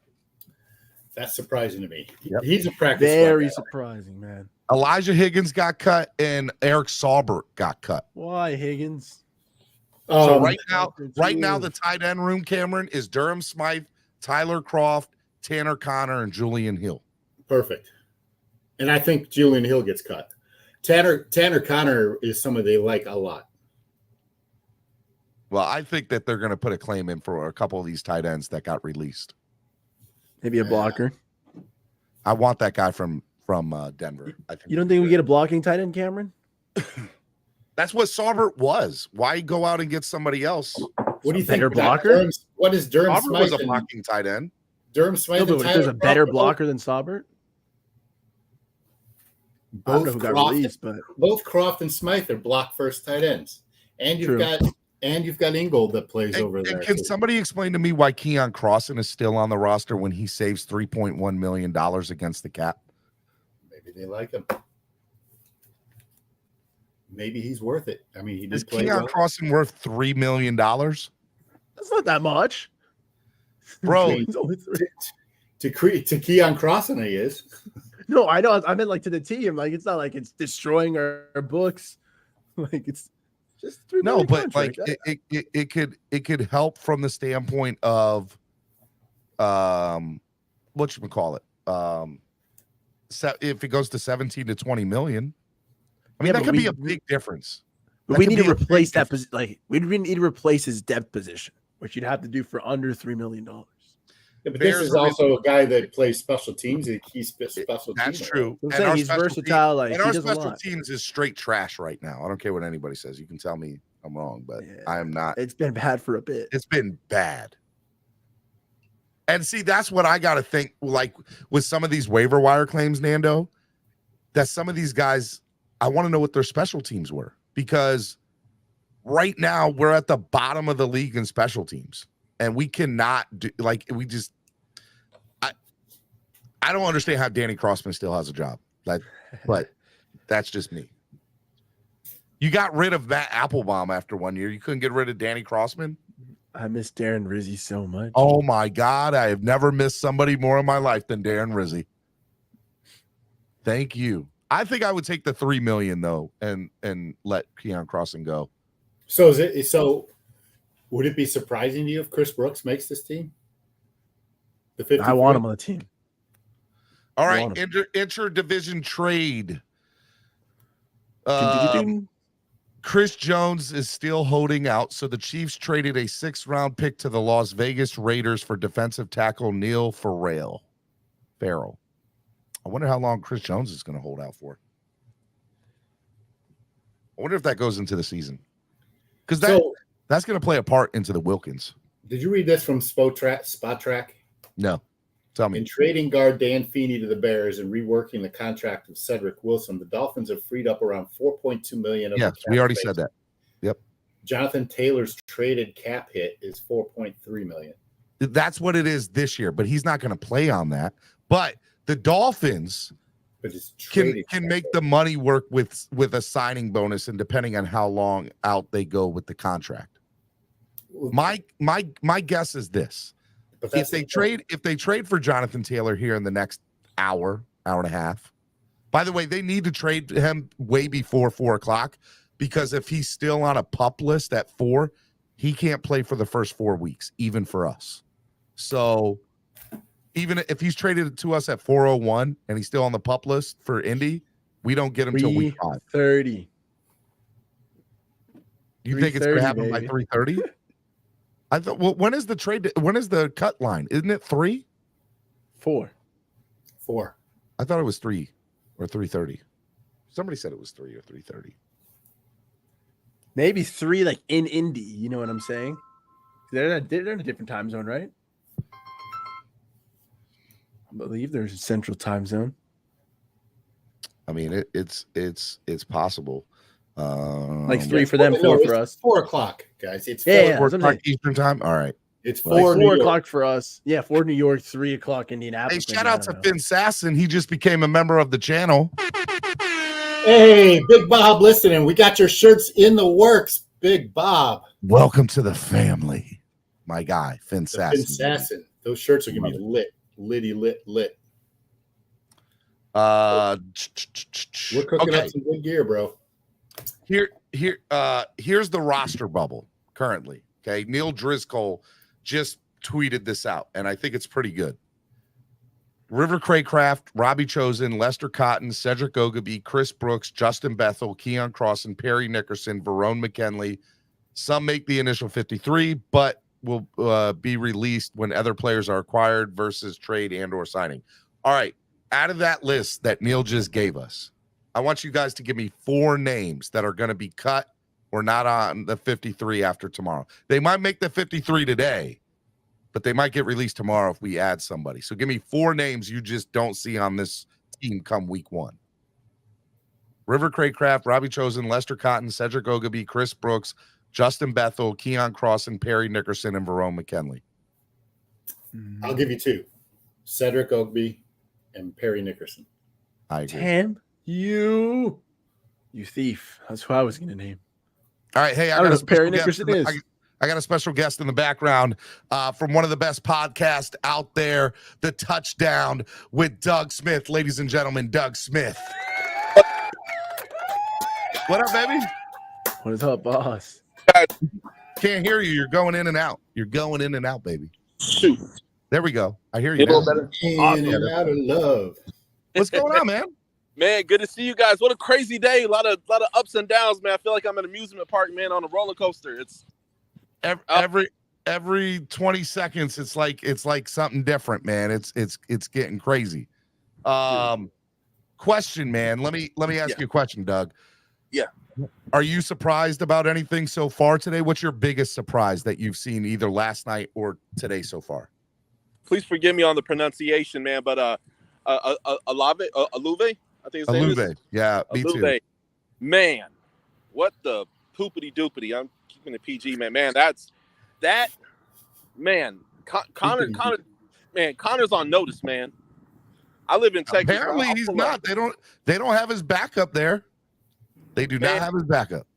That's surprising to me.
Yep.
He's a practice.
Very surprising, man.
Elijah Higgins got cut, and Eric Saubert got cut.
Why Higgins?
So right now, the tight end room, Cameron, is Durham Smythe, Tyler Croft, Tanner Connor, and Julian Hill.
Perfect. And I think Julian Hill gets cut. Tanner Connor is somebody they like a lot.
Well, I think that they're going to put a claim in for a couple of these tight ends that got released.
Maybe a blocker.
I want that guy from Denver. I think.
You don't think we get a blocking tight end, Cameron?
That's what Saubert was. Why go out and get somebody else?
What do you think?
Better blocker?
What is Durham
Saubert was a blocking tight end.
Durham Smythe.
No, there's a better blocker than Saubert. I don't know who got released, but
both Croft and Smythe are block first tight ends, and you've got Ingold that plays over there.
Can somebody explain to me why Keon Crossan is still on the roster when he saves $3.1 million against the cap?
Maybe they like him. maybe he's worth it. I mean, he
Is
did play
Keon
well.
Crossen worth $3 million?
That's not that much.
Bro,
It's only three.
To Keon Crossen, he is.
No, I know. I meant like to the team. Like it's not like it's destroying our books. Like it's just $3
no,
million
but
contract.
like it could help from the standpoint of what you call it. If it goes to 17 to 20 million, I mean
Yeah,
that
but
could be a big difference.
But we need to replace that position. Like we need to replace his depth position, which you'd have to do for under $3 million.
Yeah, but this is also a guy that plays special teams. He's special teams.
That's true.
I'm
And
saying
our
he's
special
versatile.
team-
Like
and
he
our
does a
special
lot.
teams is straight trash right now. I don't care what anybody says. You can tell me I'm wrong, but I am not.
It's been bad for a bit.
It's been bad. And see, that's what I got to think. Like with some of these waiver wire claims, Nando, that some of these guys, I want to know what their special teams were, because right now we're at the bottom of the league in special teams, and we cannot do I don't understand how Danny Crossman still has a job. But that's just me. You got rid of Matt Applebaum after 1 year. You couldn't get rid of Danny Crossman.
I miss Darren Rizzi so much.
Oh my God. I have never missed somebody more in my life than Darren Rizzi. Thank you. I think I would take the $3 million though and let Keon Crossen go.
So would it be surprising to you if Chris Brooks makes this team?
I want him on the team.
All right, inter-division trade. Chris Jones is still holding out, so the Chiefs traded a 6th-round pick to the Las Vegas Raiders for defensive tackle Neil Farrell. I wonder how long Chris Jones is going to hold out for. I wonder if that goes into the season, because that's going to play a part into the Wilkins.
Did you read this from Spot Track?
No. Tell me.
In trading guard Dan Feeney to the Bears and reworking the contract of Cedric Wilson, the Dolphins have freed up around $4.2 million.
Yes, we already said that. Yep.
Jonathan Taylor's traded cap hit is $4.3 million.
That's what it is this year, but he's not going to play on that. But the Dolphins can make the money work with a signing bonus, and depending on how long out they go with the contract. My guess is this. If they trade for Jonathan Taylor here in the next hour and a half, by the way, they need to trade him way before 4:00, because if he's still on a PUP list at 4, he can't play for the first 4 weeks, even for us. So even if he's traded to us at 4:01 and he's still on the PUP list for Indy, we don't get him till week 5.
3:30.
You think it's going to happen by 3:30? I thought. Well, when is the trade? When is the cut line? Isn't it 3?
4.
I thought it was 3 or 3:30. Somebody said it was 3 or 3:30.
Maybe 3, like in Indy. You know what I'm saying? They're in a different time zone, right? I believe there's a central time zone.
I mean, it's possible.
Like 3 for them, 4 for us.
4:00, guys. It's
4 o'clock Eastern time. All right.
It's
4 o'clock for us. Yeah, 4 New York, 3:00 Indianapolis.
Hey, shout out to Phins Sasson. He just became a member of the channel.
Hey, Big Bob, listening. We got your shirts in the works, Big Bob.
Welcome to the family, my guy, Phins Sasson.
Phins Sasson. Those shirts are gonna be lit. We're cooking up some good gear, bro.
Here's the roster bubble currently. Okay, Neil Driscoll just tweeted this out, and I think it's pretty good. River Craycraft, Robbie Chosen, Lester Cotton, Cedric Ogilvie, Chris Brooks, Justin Bethel, Keon Crossen, Perry Nickerson, Verone McKinley. Some make the initial 53, but will be released when other players are acquired versus trade and or signing. All right, out of that list that Neil just gave us, I want you guys to give me 4 names that are going to be cut or not on the 53 after tomorrow. They might make the 53 today, but they might get released tomorrow if we add somebody. So give me 4 names you just don't see on this team come week 1. River Craycraft, Robbie Chosen, Lester Cotton, Cedric Ogilvie, Chris Brooks, Justin Bethel, Keon Crossen, Perry Nickerson, and Verone McKinley.
I'll give you 2. Cedric Ogilvie and Perry Nickerson.
I agree.
Damn you You thief. That's who I was going to name.
All right. Hey,
I don't know who Perry Nickerson is.
I got a special guest in the background from one of the best podcasts out there, The Touchdown with Doug Smith. Ladies and gentlemen, Doug Smith. What up, baby?
What is up, boss?
Can't hear you. You're going in and out. You're going in and out, baby.
Shoot.
There we go. I hear you.
A little better.
Out of love.
What's going on, man?
Man, good to see you guys. What a crazy day. A lot of ups and downs, man. I feel like I'm at an amusement park, man, on a roller coaster. It's
every 20 seconds it's like something different, man. It's getting crazy. Question, man. Let me ask you a question, Doug.
Yeah.
Are you surprised about anything so far today? What's your biggest surprise that you've seen either last night or today so far?
Please forgive me on the pronunciation, man, but Alave, I think his name is.
Alave. Yeah, me
Alave.
too.
Man, what the poopity doopity. I'm keeping the PG, man. Man, Connor's on notice, man. I live in Texas.
Apparently he's not. They don't have his backup there. They do not have his backup.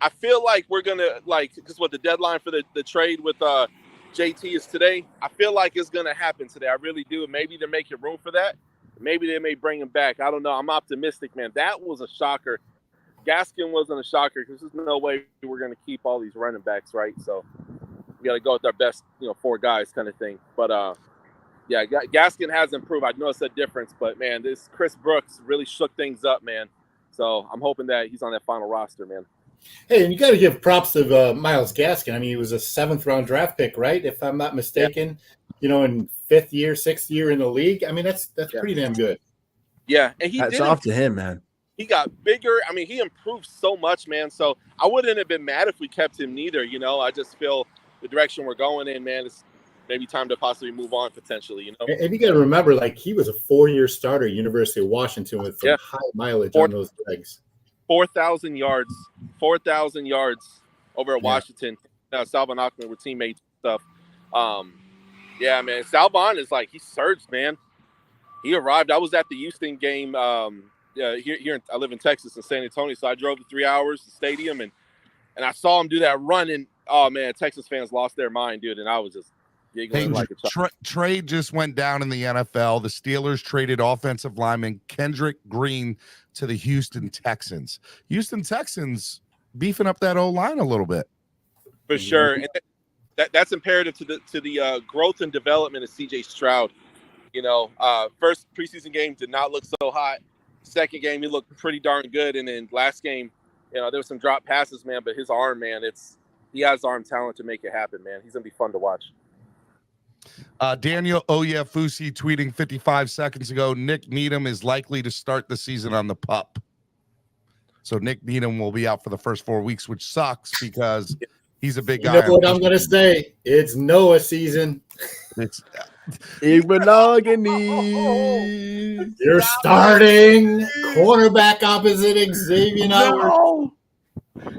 I feel like we're gonna because what the deadline for the trade with JT is today. I feel like it's gonna happen today. I really do. Maybe they're making room for that. Maybe they may bring him back. I don't know. I'm optimistic, man. That was a shocker. Gaskin wasn't a shocker because there's no way we're gonna keep all these running backs, right? So we got to go with our best, 4 guys, kind of thing. But yeah, Gaskin has improved. I noticed a difference, but man, this Chris Brooks really shook things up, man. So I'm hoping that he's on that final roster, man.
Hey, and you got to give props to Myles Gaskin. I mean, he was a 7th-round draft pick, right? If I'm not mistaken, in 5th year, 6th year in the league. I mean, that's pretty damn good.
Yeah, and
Hats off to him, man.
He got bigger. I mean, he improved so much, man. So I wouldn't have been mad if we kept him neither. I just feel the direction we're going in, man, it's maybe time to possibly move on potentially,
And you got to remember, he was a 4-year starter at University of Washington with some high mileage on those legs.
4,000 yards over at Washington. Salvon Ahmed were teammates and stuff. Yeah, man. Salvon is he surged, man. He arrived. I was at the Houston game. Here I live in Texas in San Antonio, so I drove the 3 hours to the stadium and I saw him do that run. And oh man, Texas fans lost their mind, dude. And I was just giggling like a child.
Trade just went down in the NFL. The Steelers traded offensive lineman Cedric Wilson to the Houston Texans. Houston Texans beefing up that O-line a little bit.
For sure. And that's imperative to the growth and development of CJ Stroud. First preseason game did not look so hot. Second game, he looked pretty darn good. And then last game, there was some drop passes, man, but his arm, man, he has arm talent to make it happen, man. He's going to be fun to watch.
Daniel Oyefusi tweeting 55 seconds ago, Nick Needham is likely to start the season on the PUP. So Nick Needham will be out for the first 4 weeks, which sucks because he's a big guy.
You know what I'm going to say? It's Noah season.
It's
Igbinoghene.
You're starting cornerback opposite Xavier.
No.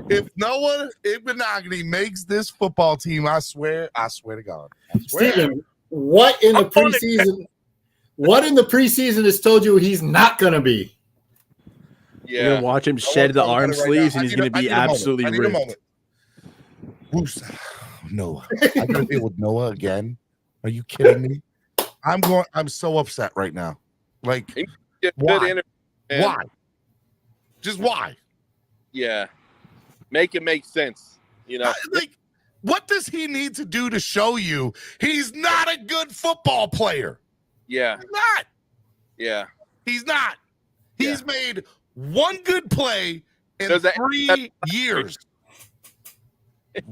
If Noah Igbinoghene makes this football team, I swear to God.
Steven, what in the preseason? What in the preseason has told you he's not going to be?
Yeah, you're gonna watch him shed the arm sleeves, and he's going to be absolutely ripped.
Noah, I'm going to deal with Noah again. Are you kidding me? I'm so upset right now. Why? Why? Just why?
Yeah. Make it make sense,
what does he need to do to show you he's not a good football player?
Yeah.
He's not.
Yeah.
He's not. He's made one good play in 3 years.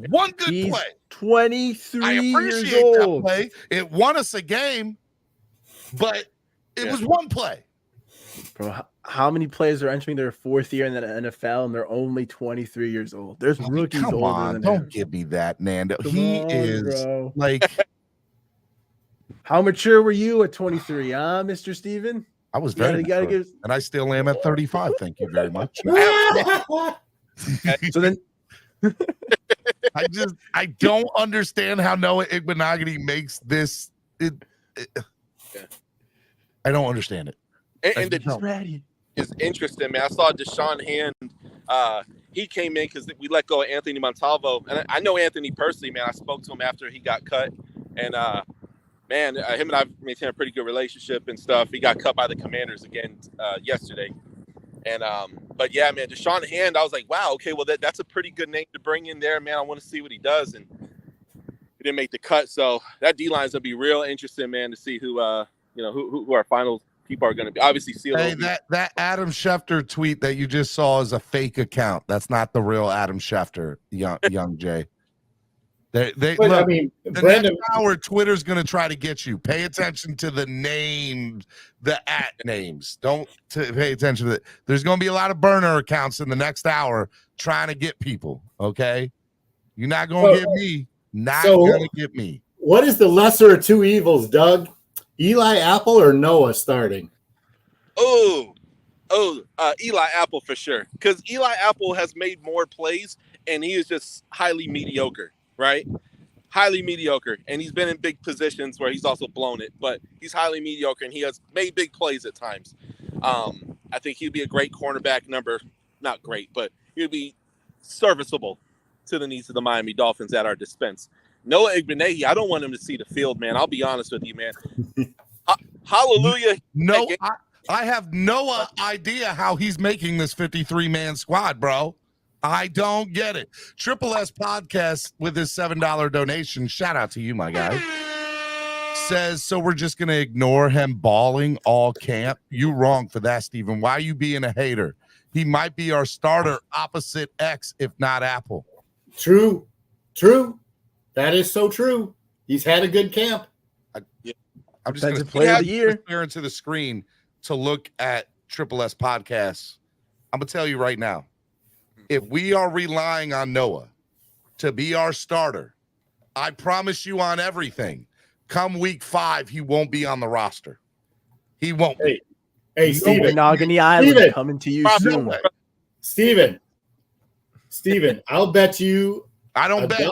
One good play.
23 years old.
That play. It won us a game, but it was one play.
Bro, how many players are entering their 4th year in the NFL and they're only 23 years old? There's rookies older than
don't
him.
give me that, Nando. He is
bro.
How
mature were you at 23, Mr. Steven?
I was very mature, and I still am at 35. Thank you very much.
So then
I don't understand how Noah Igbinoghene makes this. I don't understand it.
And
he's ready.
is interesting, man. I saw Deshaun Hand. He came in because we let go of Anthony Montalvo, and I know Anthony personally, man. I spoke to him after he got cut, and him and I maintain a pretty good relationship and stuff. He got cut by the Commanders again yesterday, and but yeah, man, Deshaun Hand. I was like, wow, okay, well that's a pretty good name to bring in there, man. I want to see what he does, and he didn't make the cut, so that D line's gonna be real interesting, man, to see who our final people are going to be. Obviously,
Hey, that Adam Schefter tweet that you just saw is a fake account. That's not the real Adam Schefter, young Jay. Look,
Brandon,
next hour, Twitter's going to try to get you. Pay attention to the names, the @ names. Don't pay attention to it. There's going to be a lot of burner accounts in the next hour trying to get people, okay? You're not going to get me. Not going to get me.
What is the lesser of two evils, Doug? Eli Apple or Noah starting?
Eli Apple for sure. Because Eli Apple has made more plays, and he is just highly mediocre, right? Highly mediocre. And he's been in big positions where he's also blown it, but he's highly mediocre, and he has made big plays at times. I think he'd be a great cornerback number. Not great, but he'd be serviceable to the needs of the Miami Dolphins at our dispense. Noah Igbinoghene, I don't want him to see the field, man. I'll be honest with you, man. Hallelujah.
No, I have no idea how he's making this 53-man squad, bro. I don't get it. Triple S Podcast with his $7 donation, shout out to you, my guy, says, so we're just going to ignore him balling all camp? You wrong for that, Steven. Why are you being a hater? He might be our starter opposite X, if not Apple.
True. That is so true. He's had a good camp.
I'm just going to stare into the screen to look at Triple S Podcasts. I'm going to tell you right now, if we are relying on Noah to be our starter, I promise you on everything, come week 5, he won't be on the roster. He won't be.
Hey, Steven.
Igbinoghene Island coming to you soon.
Steven, I'll bet you.
I don't bet.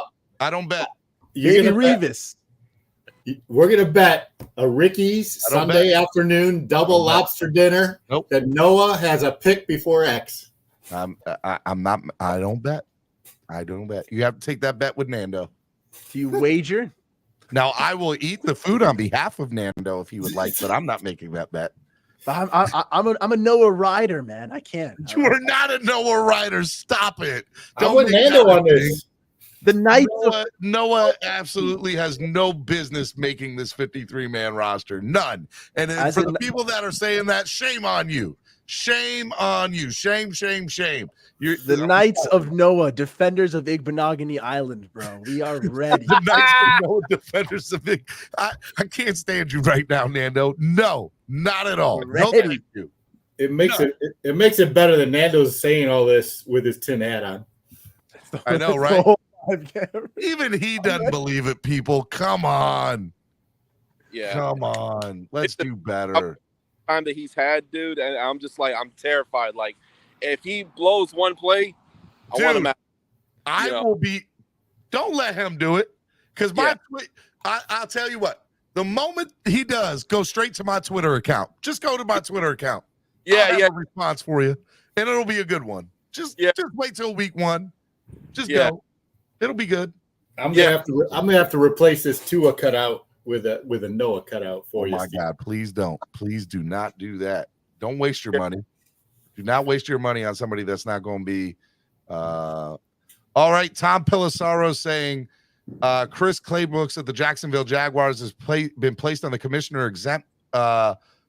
Baby Revis.
We're going to bet a Ricky's Sunday afternoon double lobster dinner that Noah has a pick before X.
I'm not. I don't bet. You have to take that bet with Nando.
Do you wager?
Now, I will eat the food on behalf of Nando if he would like, but I'm not making that bet.
I'm a Noah rider, man. I can't.
You are not a Noah rider. Stop it.
I'm with Nando on this.
The Knights
Noah absolutely has no business making this 53-man roster. None. And for the people that are saying that, shame on you. Shame on you. Shame.
The Knights of Noah, defenders of Igbinoghene Island, bro. We are ready.
The Knights of Noah, defenders of I can't stand you right now, Nando. No, not at all. No, thank you.
It makes it better than Nando's saying all this with his tin hat on.
I know, right? Even he doesn't believe it, people. Come on.
Yeah.
Come on. Let's do better.
Time that he's had, dude, and I'm just like, I'm terrified. Like, if he blows one play, I want him out.
Will be. Don't let him do it, because I'll tell you what. The moment he does, go straight to my Twitter account. Just go to my Twitter account. I'll have a response for you, and it'll be a good one. Just wait till week 1. Just go. It'll be good.
I'm gonna have to replace this Tua cutout with a Noah cutout for you.
Oh my God! Please don't. Please do not do that. Don't waste your money. Do not waste your money on somebody that's not going to be. All right. Tom Pelissaro saying Chris Claybrooks of the Jacksonville Jaguars has been placed on the commissioner exempt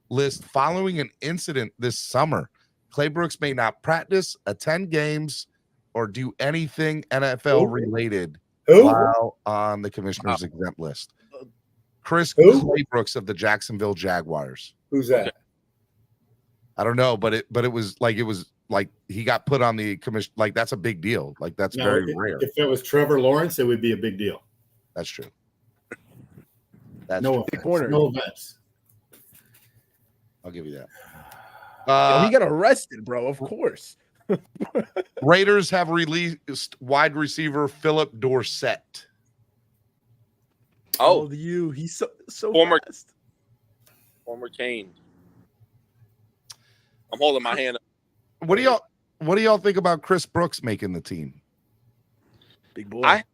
list following an incident this summer. Claybrooks may not practice, attend games, or do anything NFL related while on the commissioner's exempt list. Chris Claybrooks of the Jacksonville Jaguars.
Who's that?
I don't know, but it was like he got put on the commission. Like, that's a big deal. Like, that's very rare.
If it was Trevor Lawrence, it would be a big deal.
That's true. That's
no offense.
I'll give you that.
He got arrested, bro. Of course.
Raiders have released wide receiver Philip Dorsett.
Oh, he's so
former
fast.
Former Kane. I'm holding my hand up.
What do y'all think about Chris Brooks making the team?
Big boy.
I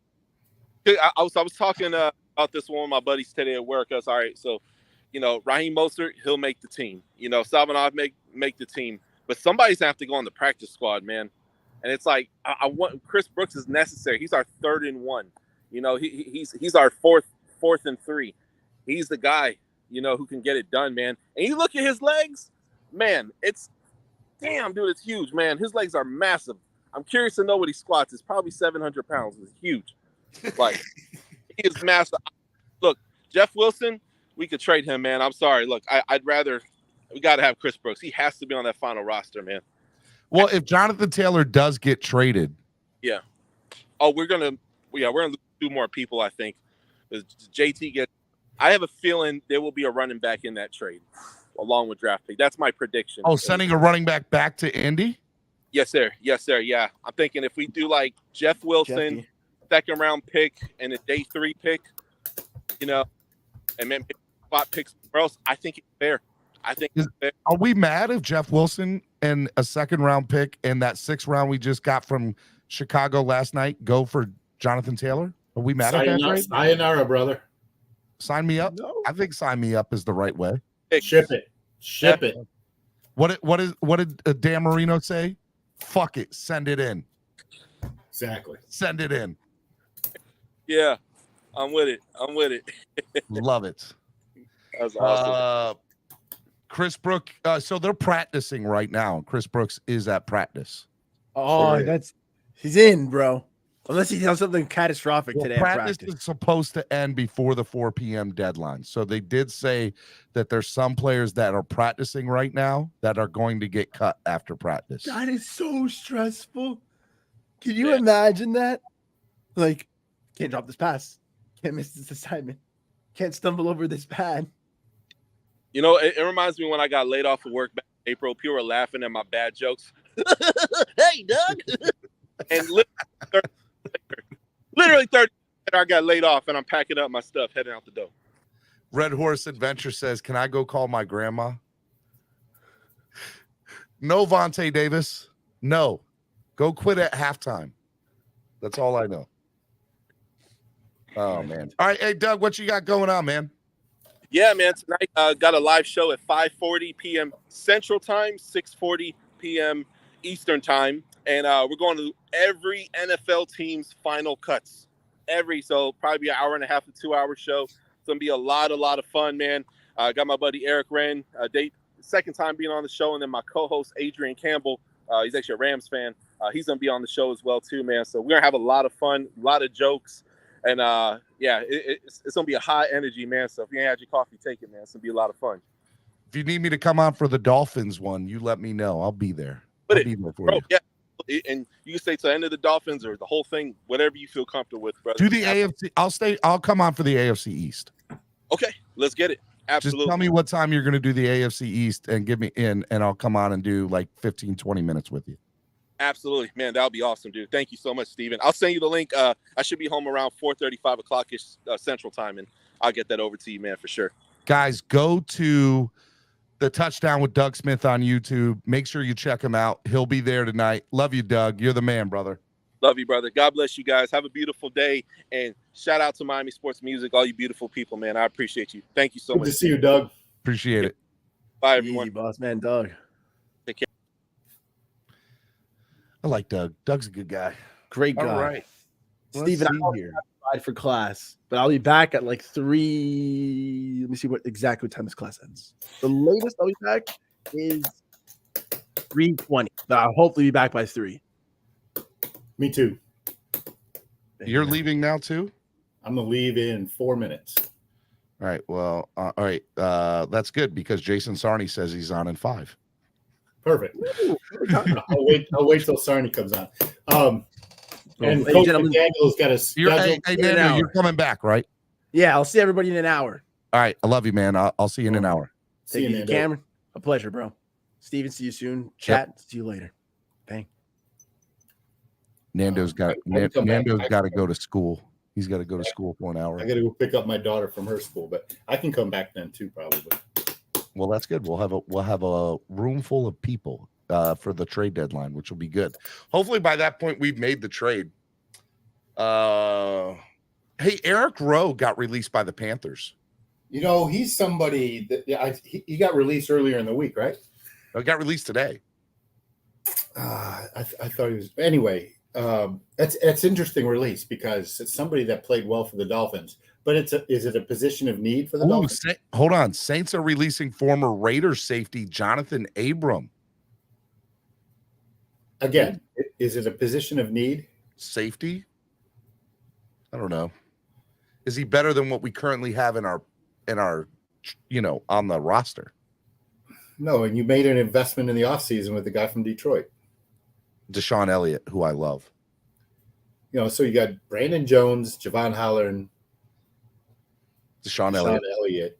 was talking about this one with my buddies today at work. I was all right. So, Raheem Mostert, he'll make the team. Salvanov make the team. But somebody's gonna have to go on the practice squad, man. And it's like I want Chris Brooks is necessary. He's our 3rd and 1. He's our fourth and 3. He's the guy, who can get it done, man. And you look at his legs, man. It's damn, dude. It's huge, man. His legs are massive. I'm curious to know what he squats. It's probably 700 pounds. It's huge. Like he is massive. Look, Jeff Wilson, we could trade him, man. I'm sorry. Look, I'd rather. We got to have Chris Brooks. He has to be on that final roster, man.
Well, if Jonathan Taylor does get traded,
yeah. Oh, we're gonna lose 2 more people, I think. JT gets. I have a feeling there will be a running back in that trade, along with draft pick. That's my prediction.
Oh, sending a running back to Indy?
Yes, sir. Yes, sir. Yeah, I'm thinking if we do like Jeff Wilson,
Jeffy.
2nd round pick and a day 3 pick, and then spot picks somewhere else, I think it's fair.
Are we mad if Jeff Wilson and a 2nd round pick and that 6th round we just got from Chicago last night go for Jonathan Taylor? Are we mad at that trade?
Sayonara, brother.
Sign me up.
No.
I think sign me up is the right way.
Ship it.
What did Dan Marino say? Fuck it, send it in.
Exactly.
Send it in.
Yeah, I'm with it.
Love it.
That's awesome.
Chris Brooks. So they're practicing right now. Chris Brooks is at practice.
Oh, he's in, bro. Unless he does something catastrophic today.
Practice is supposed to end before the 4 p.m. deadline. So they did say that there's some players that are practicing right now that are going to get cut after practice.
That is so stressful. Can you imagine that? Like, can't drop this pass. Can't miss this assignment. Can't stumble over this pad.
It reminds me when I got laid off of work back in April. People were laughing at my bad jokes. Hey, Doug. And literally 30 minutes later, I got laid off, and I'm packing up my stuff, heading out the door.
Red Horse Adventure says, can I go call my grandma? No, Vontae Davis. No. Go quit at halftime. That's all I know. Oh, man. All right. Hey, Doug, what you got going on, man?
Yeah, man. Tonight, got a live show at 5:40 p.m. Central Time, 6:40 p.m. Eastern Time. And we're going to every NFL team's final cuts. So probably an hour and a half to 2 hour show. It's going to be a lot of fun, man. Got my buddy Eric Wren, second time being on the show. And then my co-host Adrian Campbell. He's actually a Rams fan. He's going to be on the show as well, too, man. So we're going to have a lot of fun, a lot of jokes. And, it's going to be a high energy, man. So if you ain't had your coffee, take it, man. It's going to be a lot of fun.
If you need me to come on for the Dolphins one, you let me know. I'll be there. I'll be there for you.
Yeah. And you can stay to the end of the Dolphins or the whole thing, whatever you feel comfortable with, brother.
Do the AFC. I'll come on for the AFC East.
Okay, let's get it. Absolutely.
Just tell me what time you're going to do the AFC East and give me in, and I'll come on and do like 15, 20 minutes with you.
Absolutely, man. That would be awesome, dude. Thank you so much, Steven. I'll send you the link. I should be home around 4:30, 5 o'clock-ish Central Time, and I'll get that over to you, man, for sure.
Guys, go to the Touchdown with Doug Smith on YouTube. Make sure you check him out. He'll be there tonight. Love you, Doug. You're the man, brother.
Love you, brother. God bless you guys. Have a beautiful day. And shout out to Miami Sports Music, all you beautiful people, man. I appreciate you. Thank you so much.
Good to see you, Doug.
Appreciate it.
Bye, everyone.
Easy, boss man, Doug.
Take care.
I like Doug. Doug's a good guy.
Great guy.
All right.
Steven, I'm here for class, but I'll be back at like 3. Let me see what time this class ends. The latest I'll be back is 3:20, but I'll hopefully be back by 3.
Me too.
You're leaving now too?
I'm gonna leave in 4 minutes.
All right. Well, all right. That's good because Jason Sarney says he's on in 5.
Perfect. I'll wait till Sarney comes on. And
Hey,
Coach
gentlemen,
McDaniel's got a schedule.
Hey, Nando, you're coming back, right?
Yeah, I'll see everybody in an hour.
All right. I love you, man. I'll see you in an hour.
Take it easy,
Nando.
Cameron. A pleasure, bro. Steven, see you soon. Chat, see you later. Bang.
Nando's got to go to school. He's got to go to school for an hour.
I got to go pick up my daughter from her school, but I can come back then too, probably.
Well, that's good. We'll have a room full of people for the trade deadline, which will be good. Hopefully by that point we've made the trade. Hey, Eric Rowe got released by the Panthers.
He's somebody that he got released earlier in the week, right?
He got released today.
I thought he was anyway. It's interesting release because it's somebody that played well for the Dolphins. But is it a position of need for the Dolphins?
Hold on. Saints are releasing former Raiders safety Jonathan Abram.
Again, is it a position of need?
Safety? I don't know. Is he better than what we currently have in our on the roster?
No, and you made an investment in the offseason with the guy from Detroit.
Deshaun Elliott, who I love.
So you got Brandon Jones, Javon Holland,
Deshaun Elliott.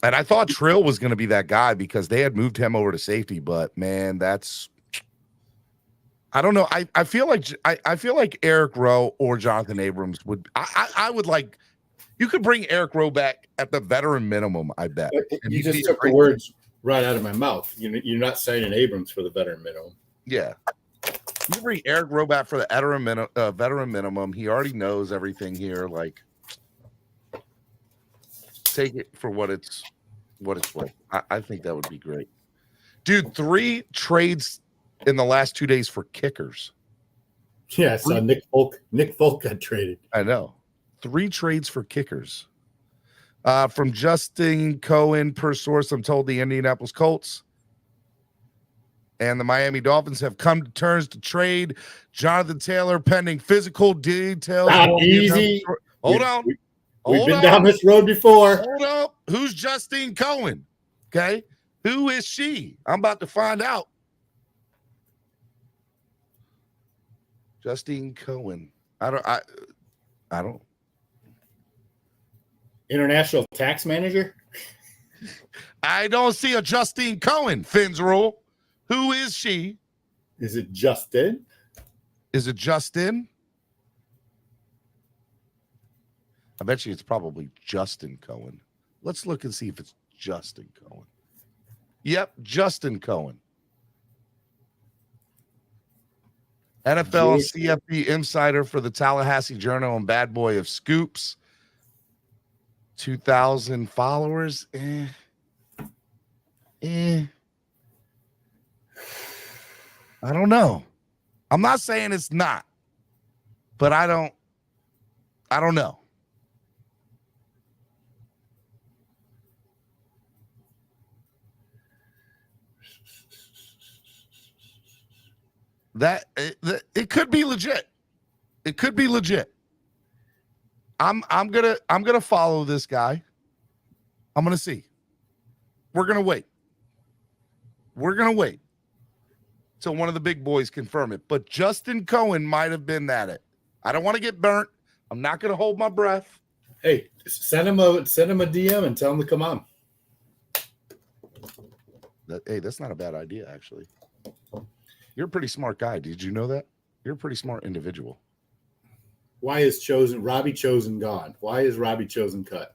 And I thought Trill was going to be that guy because they had moved him over to safety, but man, I don't know. I feel like Eric Rowe or Jonathan Abrams would. I would like. You could bring Eric Rowe back at the veteran minimum. I bet.
You just took the words right out of my mouth. You're not signing Abrams for the veteran minimum.
Yeah. You bring Eric Rowe back for the veteran minimum. He already knows everything here. Like, take it for what it's worth. I think that would be great, dude. 3 trades in the last 2 days for kickers.
Yeah, I saw Nick Folk got traded.
I know. 3 trades for kickers. From Justin Cohen, per source, I'm told the Indianapolis Colts and the Miami Dolphins have come to terms to trade Jonathan Taylor pending physical details.
Not easy.
Hold on.
We've been down this road before.
Hold up. Who's Justine Cohen? Okay. Who is she? I'm about to find out. Justine Cohen. I don't.
International tax manager?
I don't see a Justine Cohen, Phins rule. Who is she?
Is it Justin?
Is it Justin? I bet you it's probably Justin Cohen. Let's look and see if it's Justin Cohen. Yep, Justin Cohen. NFL CFP insider for the Tallahassee Journal and bad boy of Scoops. 2,000 followers. I don't know. I'm not saying it's not, but I don't know. That it could be legit. It could be legit. I'm gonna follow this guy. I'm gonna see. We're gonna wait. Till one of the big boys confirm it. But Justin Cohen might have been at it. I don't want to get burnt. I'm not gonna hold my breath.
Hey, send him a DM and tell him to come on.
That's not a bad idea, actually. You're a pretty smart guy. Did you know that? You're a pretty smart individual.
Why is Robbie Chosen gone? Why is Robbie Chosen cut?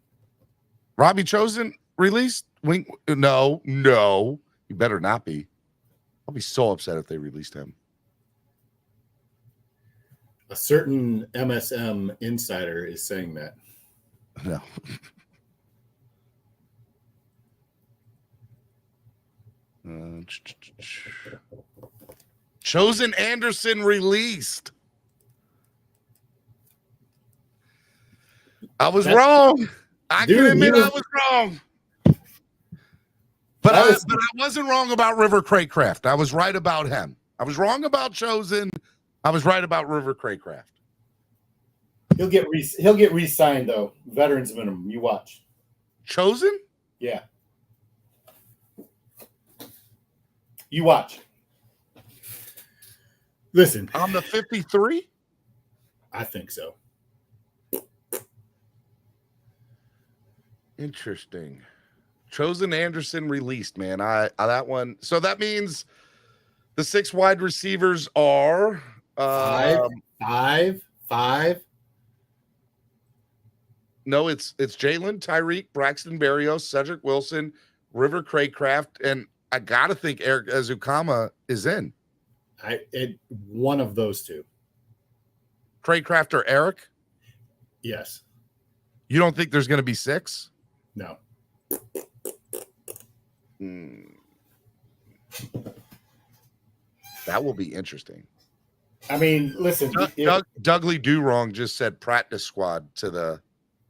Robbie Chosen released? No. You better not be. I'll be so upset if they released him.
A certain MSM insider is saying that.
No. Chosen Anderson released. I was wrong. I can admit I was wrong. But I wasn't wrong about River Craycraft. I was right about him. I was wrong about Chosen. I was right about River Craycraft.
He'll get re-signed though. Veterans minimum. You watch.
Chosen?
Yeah. You watch. Listen.
On the 53?
I think so.
Interesting. Chosen Anderson released, man. That one. So that means the 6 wide receivers are
five.
No, it's Jalen, Tyreek, Braxton Berrios, Cedric Wilson, River Craycraft, and I got to think Eric Azukama is in.
One of those two.
Craycraft or Eric?
Yes.
You don't think there's going to be 6?
No.
That will be interesting.
I mean, listen.
Dougley Durong just said practice squad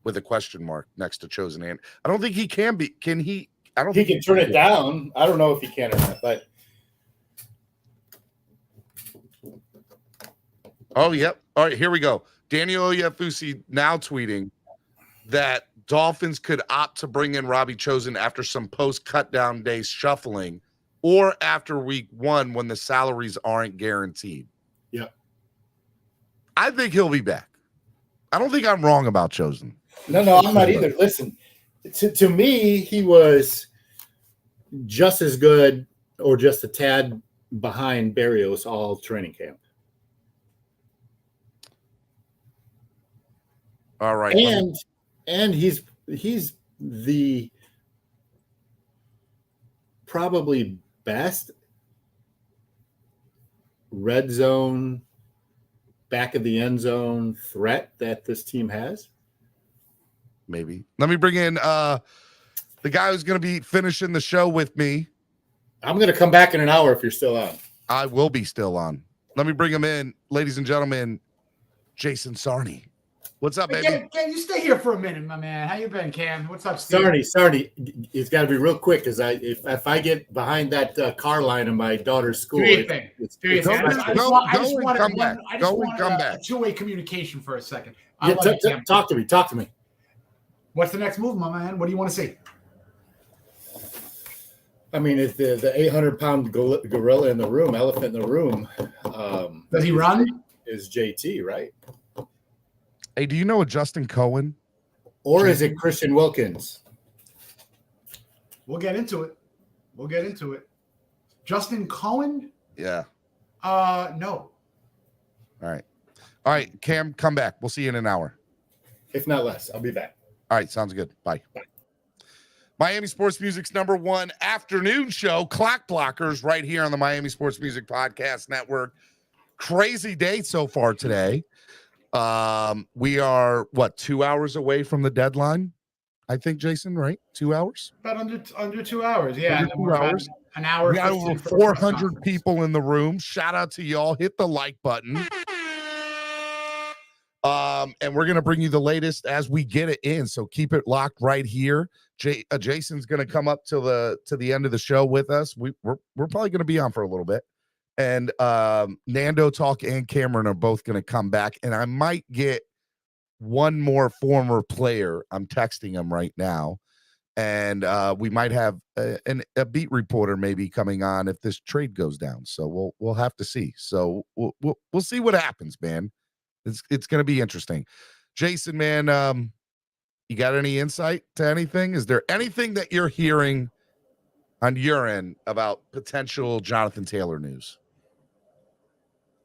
with a question mark next to chosen hand. I don't think he can be. Can he? I don't.
He can turn it down. I don't know if he can or not, but.
Oh, yep. All right, here we go. Daniel Oyefusi now tweeting that Dolphins could opt to bring in Robbie Chosen after some post-cut-down days shuffling or after week 1 when the salaries aren't guaranteed.
Yep.
I think he'll be back. I don't think I'm wrong about Chosen.
No, I'm not either. Listen, to me, he was just as good or just a tad behind Berrios all training camp.
All right.
And he's the probably best red zone, back of the end zone threat that this team has.
Maybe. Let me bring in the guy who's going to be finishing the show with me.
I'm going to come back in an hour if you're still on.
I will be still on. Let me bring him in, ladies and gentlemen, Jason Sarney. What's up, baby?
Can you stay here for a minute, my man? How you been, Cam? What's up, Steve?
Sarney, it's got to be real quick because if I get behind that car line in my daughter's school,
do your thing. I just want a two-way communication for a second.
Talk to me.
What's the next move, my man? What do you want to see?
I mean, it's the 800-pound gorilla in the room, elephant in the room.
Does he run?
Is JT, right?
Hey, do you know a Justin Cohen?
Or is it Christian Wilkins?
We'll get into it. Justin Cohen?
Yeah.
No.
All right, Cam, come back. We'll see you in an hour.
If not less, I'll be back.
All right, sounds good. Bye. Miami Sports Music's #1 afternoon show, Clock Blockers, right here on the Miami Sports Music Podcast Network. Crazy day so far today. We are 2 hours away from the deadline, I think, Jason, right? 2 hours?
About under 2 hours, yeah.
Under 2 hours.
An hour.
We got over 400 people in the room. Shout out to y'all. Hit the like button. And we're gonna bring you the latest as we get it in. So keep it locked right here. Jason's gonna come up to the end of the show with us. We're probably gonna be on for a little bit. And Nando Talk and Cameron are both going to come back. And I might get one more former player. I'm texting him right now. And we might have a beat reporter maybe coming on if this trade goes down. So we'll have to see. So we'll see what happens, man. It's going to be interesting. Jason, man, you got any insight to anything? Is there anything that you're hearing on your end about potential Jonathan Taylor news?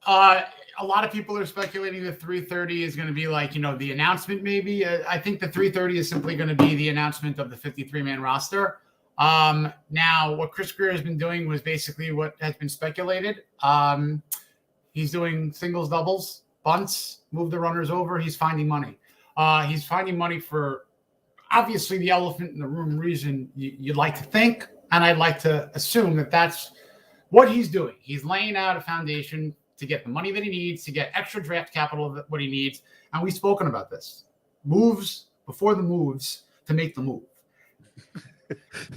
A lot of people are speculating that 3:30 is going to be like, the announcement maybe. I think the 3:30 is simply going to be the announcement of the 53-man roster. Now, what Chris Grier has been doing was basically what has been speculated. He's doing singles, doubles, bunts, move the runners over. He's finding money. He's finding money for, obviously, the elephant in the room reason you'd like to think, and I'd like to assume that that's what he's doing. He's laying out a foundation to get the money that he needs, to get extra draft capital of what he needs. And we've spoken about this. Moves before the moves to make the move.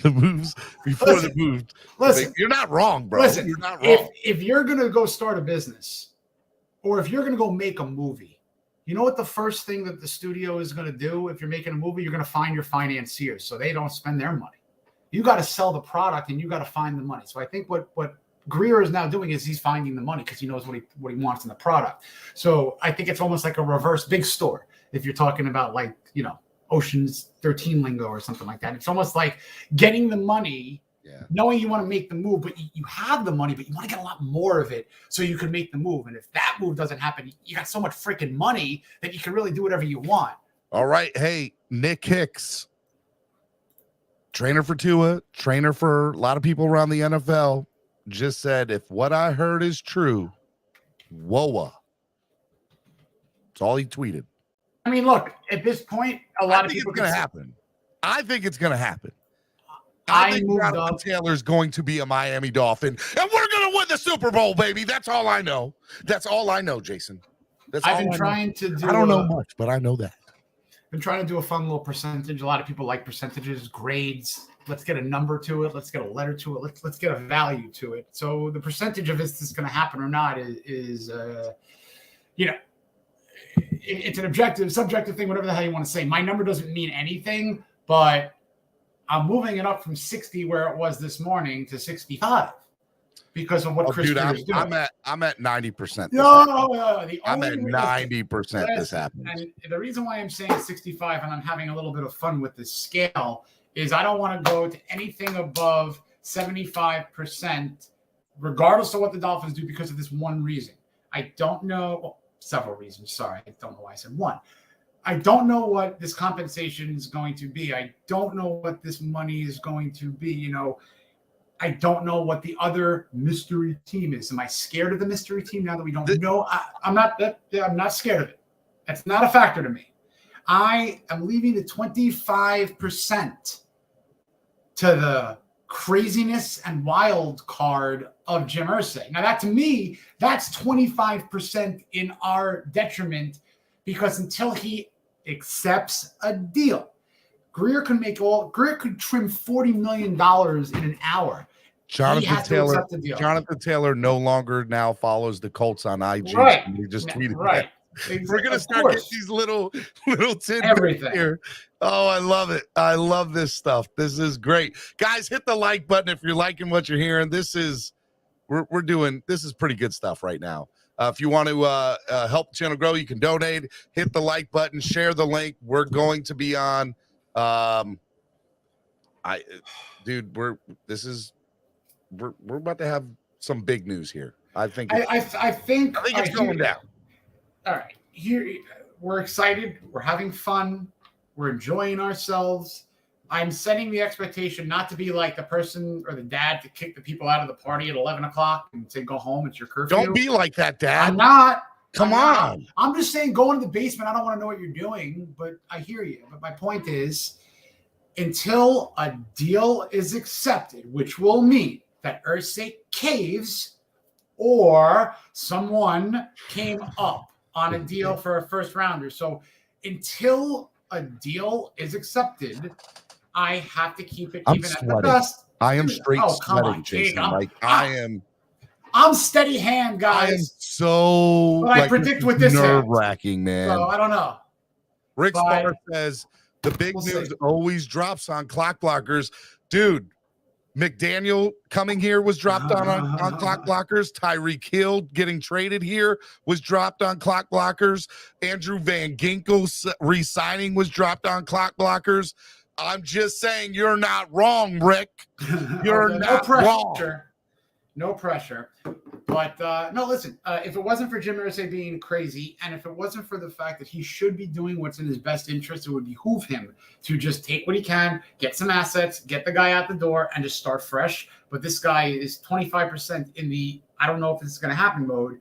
The moves before the moves.
Listen,
you're not wrong, bro.
Listen,
you're not wrong.
If you're going to go start a business or if you're going to go make a movie, you know what the first thing that the studio is going to do if you're making a movie? You're going to find your financiers so they don't spend their money. You got to sell the product and you got to find the money. So I think what Grier is now doing is he's finding the money because he knows what he wants in the product. So I think it's almost like a reverse big store. If you're talking about Ocean's 13 lingo or something like that, it's almost like getting the money, knowing you want to make the move, but you have the money, but you want to get a lot more of it so you can make the move. And if that move doesn't happen, you got so much freaking money that you can really do whatever you want.
All right. Hey, Nick Hicks trainer for Tua, trainer for a lot of people around the NFL, just said, if what I heard is true, whoa. That's all he tweeted.
I mean, look, at this point, a lot of people
it's going to happen. I think it's going to happen.
I
think
moved
Jonathan
up.
Taylor's going to be a Miami Dolphin, and we're going to win the Super Bowl, baby. That's all I know. That's all I know, Jason.
I've been trying to do.
I don't know much, but I know that.
Been trying to do a fun little percentage. A lot of people like percentages, grades. Let's get a number to it. Let's get a letter to it. Let's get a value to it. So the percentage of if this is going to happen or not is it's an objective, subjective thing, whatever the hell you want to say. My number doesn't mean anything, but I'm moving it up from 60 where it was this morning to 65 because of what Chris Greer is doing.
I'm at 90%.
I'm
at 90% this happens.
And the reason why I'm saying 65 and I'm having a little bit of fun with this scale is I don't want to go to anything above 75%, regardless of what the Dolphins do, because of this one reason. I don't know. Well, several reasons. Sorry, I don't know why I said one. I don't know what this compensation is going to be. I don't know what this money is going to be. I don't know what the other mystery team is. Am I scared of the mystery team now that we don't know? I'm not scared of it. That's not a factor to me. I am leaving the 25% to the craziness and wild card of Jim Irsay. Now, that to me, that's 25% in our detriment, because until he accepts a deal, Greer could trim $40 million in an hour.
Jonathan Taylor no longer now follows the Colts on IG.
Right.
We just tweeted
right.
that. We're gonna start getting these little tidbits here. Oh, I love it. I love this stuff. This is great. Guys, hit the like button if you're liking what you're hearing. This is pretty good stuff right now. If you want to help the channel grow, you can donate. Hit the like button, share the link. We're going to be on we're about to have some big news here. I think it's going down.
All right. Here we're excited. We're having fun. We're enjoying ourselves. I'm setting the expectation not to be like the person or the dad to kick the people out of the party at 11 o'clock and say, go home, it's your curfew.
Don't be like that, Dad.
I'm not.
Come on.
I'm just saying, go into the basement. I don't want to know what you're doing, but I hear you. But my point is, until a deal is accepted, which will mean that Irsay caves or someone came up on a deal for a first rounder. So until a deal is accepted, I have to keep it even at the best.
I am straight sweating, Jason.
I'm steady hand, guys.
I am so
but I predict with this
nerve-wracking, man.
So I don't know.
Rick Spar says the big news always drops on Clock Blockers. Dude, McDaniel coming here was dropped on Clock Blockers. Tyreek Hill getting traded here was dropped on Clock Blockers. Andrew Van Ginkel re-signing was dropped on Clock Blockers. I'm just saying you're not wrong, Rick. You're not wrong.
No pressure. But no, listen, if it wasn't for Jim Irsay being crazy, and if it wasn't for the fact that he should be doing what's in his best interest, it would behoove him to just take what he can, get some assets, get the guy out the door, and just start fresh. But this guy is 25% in the I don't know if this is going to happen mode,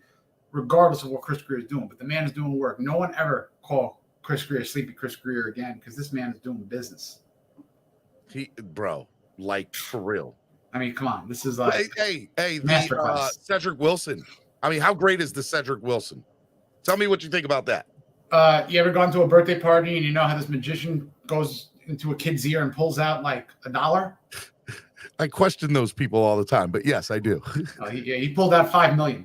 regardless of what Chris Greer is doing. But the man is doing work. No one ever call Chris Greer sleepy Chris Greer again, because this man is doing business.
Like for real.
I mean, come on. This is like
Cedric Wilson. I mean, how great is the Cedric Wilson? Tell me what you think about that.
You ever gone to a birthday party and you know how this magician goes into a kid's ear and pulls out like $1?
I question those people all the time, but yes, I do.
He pulled out $5 million.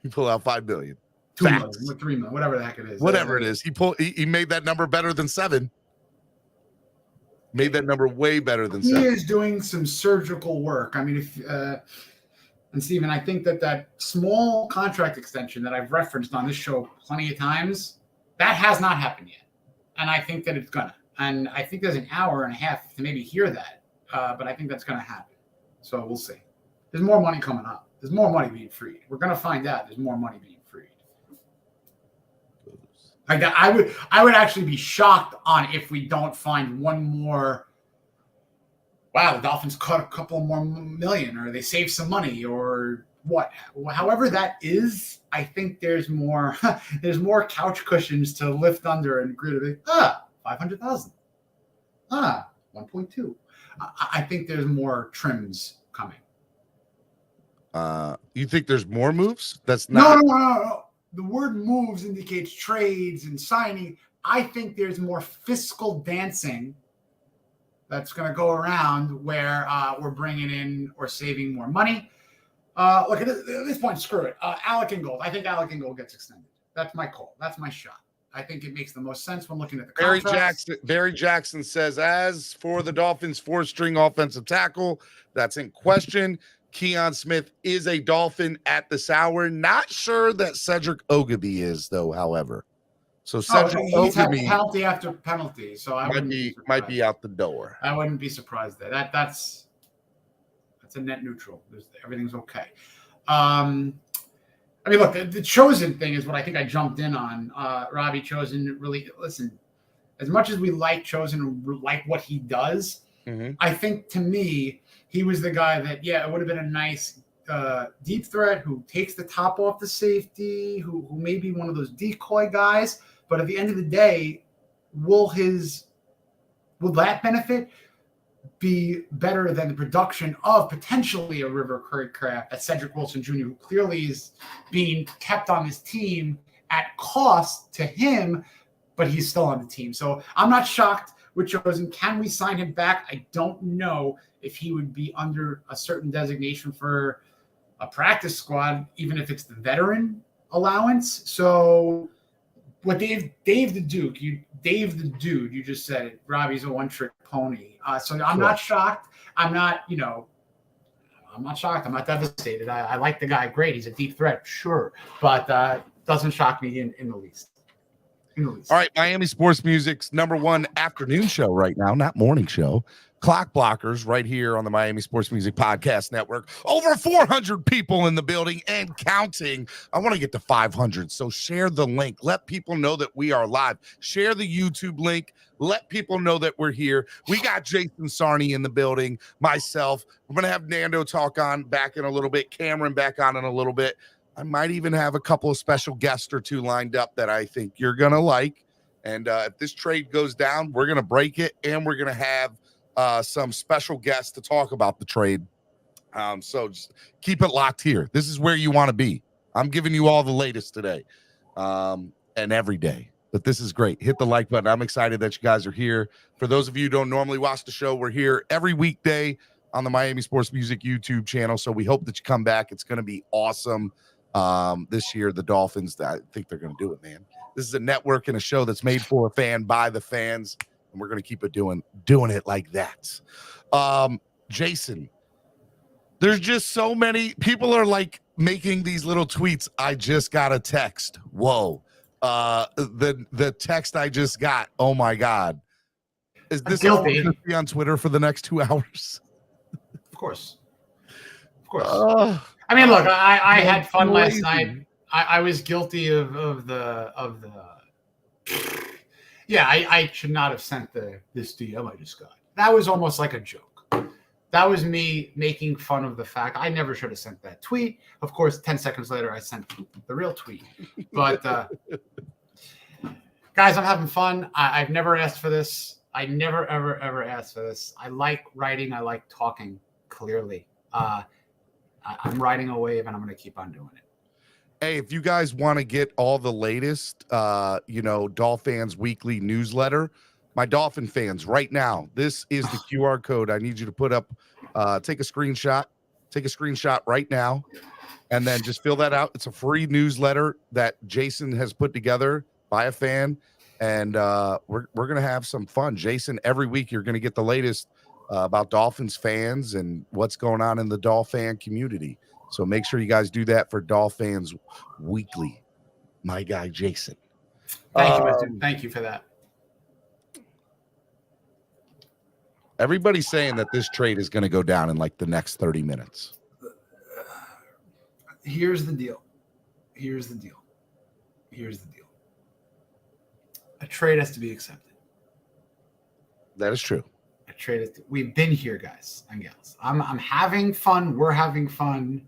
He pulled out $5 million.
$2 million, $3 million, whatever the heck it is.
Whatever it is. He made that number better than 7. Made that number way better than 7.
He is doing some surgical work. I mean, and Steven, I think that small contract extension that I've referenced on this show plenty of times, that has not happened yet. And I think that it's gonna. And I think there's an hour and a half to maybe hear that. But I think that's gonna happen. So we'll see. There's more money coming up. There's more money being freed. We're gonna find out there's more money being freed. Like that, I would actually be shocked on if we don't find one more. wow, the Dolphins cut a couple more million, or they saved some money, or what. However that is, I think there's more couch cushions to lift under and agree to be 500,000, 1.2. I think there's more trims coming.
You think there's more moves? That's not.
No. The word moves indicates trades and signing. I think there's more fiscal dancing that's going to go around where we're bringing in or saving more money. Look, at this point, screw it. Alec Ingold. I think Alec Ingold gets extended. That's my call. That's my shot. I think it makes the most sense when looking at the contracts.
Barry Jackson says, as for the Dolphins' four-string offensive tackle, that's in question. Keon Smith is a Dolphin at this hour. Not sure that Cedric Ogilvie is, though, however. So Cedric
he's had
Ogilvie
penalty after penalty, so I
might be out the door.
I wouldn't be surprised there. That's a net neutral. Everything's okay. I mean, look, the Chosen thing is what I think I jumped in on. Robbie Chosen, really, listen, as much as we like Chosen and like what he does, I think, to me, he was the guy that, it would have been a nice deep threat who takes the top off the safety, who may be one of those decoy guys. But at the end of the day, will that benefit be better than the production of potentially a River Craycraft, a Cedric Wilson Jr., who clearly is being kept on his team at cost to him, but he's still on the team. So I'm not shocked with Chosen. Can we sign him back? I don't know if he would be under a certain designation for a practice squad, even if it's the veteran allowance. So what Dave the Dude, you just said it. Robbie's a one-trick pony. So I'm not shocked. I'm not shocked. I'm not devastated. I like the guy. Great. He's a deep threat. Sure. But doesn't shock me in the least. All
right. Miami Sports Music's #1 afternoon show right now, not morning show. Clock Blockers right here on the Miami Sports Music Podcast Network. Over 400 people in the building and counting. I want to get to 500. So share the link. Let people know that we are live. Share the YouTube link. Let people know that we're here. We got Jason Sarney in the building, myself. We're going to have Nando talk on back in a little bit, Cameron back on in a little bit. I might even have a couple of special guests or two lined up that I think you're going to like. And if this trade goes down, we're going to break it, and we're going to have some special guests to talk about the trade. So just keep it locked here. This is where you want to be. I'm giving you all the latest today and every day. But this is great. Hit the like button. I'm excited that you guys are here. For those of you who don't normally watch the show, we're here every weekday on the Miami Sports Music YouTube channel. So we hope that you come back. It's going to be awesome. This year, the Dolphins, I think they're going to do it, man. This is a network and a show that's made for a fan by the fans, and we're going to keep it doing it like that. Jason, there's just so many people are like making these little tweets. I just got a text. Whoa. The text I just got. Oh my God. Is this all going to be on Twitter for the next 2 hours?
Of course. I mean, look, I had fun last night. I was guilty of the. Yeah, I should not have sent this DM I just got. That was almost like a joke. That was me making fun of the fact I never should have sent that tweet. Of course, 10 seconds later, I sent the real tweet. But guys, I'm having fun. I've never asked for this. I never, ever asked for this. I like writing. I like talking clearly. I'm riding a wave, and I'm going to keep on doing it.
Hey, if you guys want to get all the latest, Dolphins Weekly newsletter, my Dolphin fans, right now, this is the QR code. I need you to put up, take a screenshot right now, and then just fill that out. It's a free newsletter that Jason has put together by a fan, and we're going to have some fun. Jason, every week you're going to get the latest about Dolphins fans and what's going on in the Dolphin community. So make sure you guys do that for Dolphins Weekly. My guy, Jason.
Thank you. Thank you for that.
Everybody's saying that this trade is going to go down in like the next 30 minutes.
Here's the deal. A trade has to be accepted.
That is true.
A traded. We've been here, guys and gals. I'm having fun. We're having fun.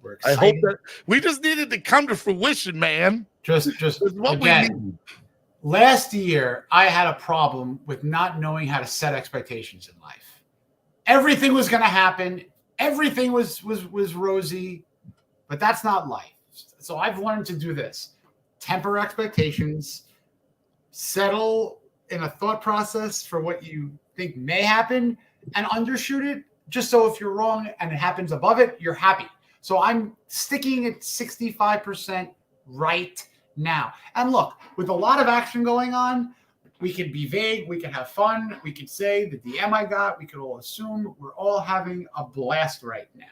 We're excited.
I hope that we just needed to come to fruition, man.
Just
what
again,
we need.
Last year, I had a problem with not knowing how to set expectations in life. Everything was going to happen. Everything was rosy, but that's not life. So I've learned to do this. Temper expectations, settle in a thought process for what you think may happen, and undershoot it, just so if you're wrong and it happens above it, you're happy. So I'm sticking at 65% right now. And look, with a lot of action going on, we could be vague, we could have fun, we could say the DM I got, we could all assume we're all having a blast right now.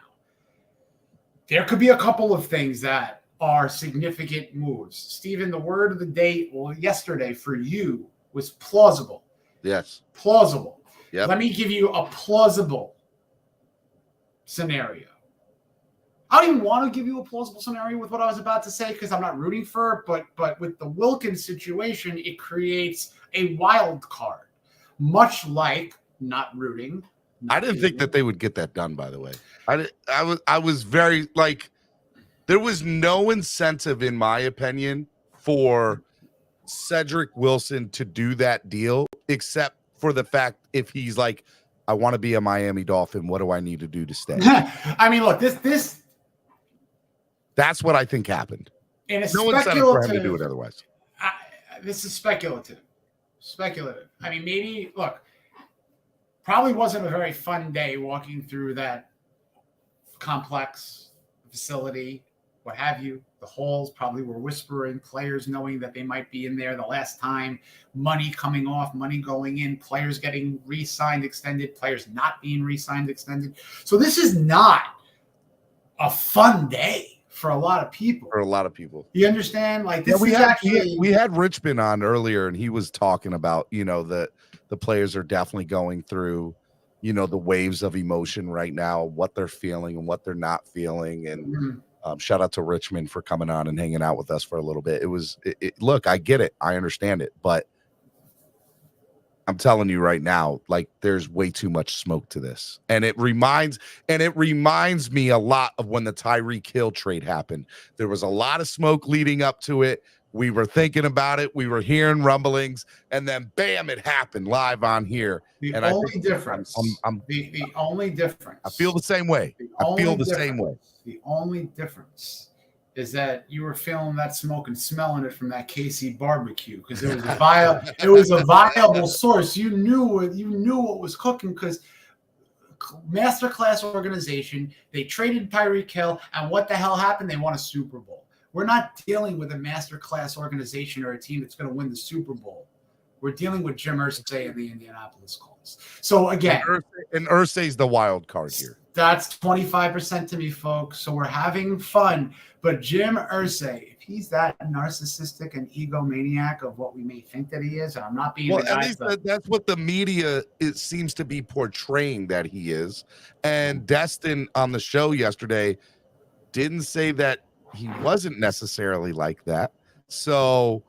There could be a couple of things that are significant moves. Steven, the word of the day yesterday for you was plausible.
Yes.
Plausible.
Yep.
Let me give you a plausible scenario. I don't even want to give you a plausible scenario with what I was about to say because I'm not rooting for it, but with the Wilkins situation, it creates a wild card, much like not rooting.
I didn't think that they would get that done, by the way. I was very like, there was no incentive, in my opinion, for Cedric Wilson to do that deal, except for the fact if he's like, I want to be a Miami Dolphin, what do I need to do to stay?
I mean, look, this
that's what I think happened.
in a
No incentive for him to do it otherwise.
This is speculative. I mean, maybe, look, probably wasn't a very fun day walking through that complex facility, what have you. The halls probably were whispering, players knowing that they might be in there the last time, money coming off, money going in, players getting re-signed, extended, players not being re-signed, extended. So this is not a fun day for a lot of people. You understand? Like, this
we had Richmond on earlier, and he was talking about, that the players are definitely going through, the waves of emotion right now, what they're feeling and what they're not feeling. And shout out to Richmond for coming on and hanging out with us for a little bit. Look, I get it. I understand it. But I'm telling you right now, like, there's way too much smoke to this. And it reminds me a lot of when the Tyreek Hill trade happened. There was a lot of smoke leading up to it. We were thinking about it. We were hearing rumblings, and then bam, it happened live on here.
The only difference.
I feel the same way.
The only difference is that you were feeling that smoke and smelling it from that KC barbecue because it was a viable source. You knew what was cooking because masterclass organization. They traded Tyreek Hill, and what the hell happened? They won a Super Bowl. We're not dealing with a masterclass organization or a team that's going to win the Super Bowl. We're dealing with Jim Irsay and the Indianapolis Colts. So again,
and Irsay's the wild card here.
That's 25% to me, folks. So we're having fun. But Jim Irsay, if he's that narcissistic and egomaniac of what we may think that he is, and I'm not being
at least that's what the media seems to be portraying that he is. And Destin on the show yesterday didn't say that he wasn't necessarily like that. So,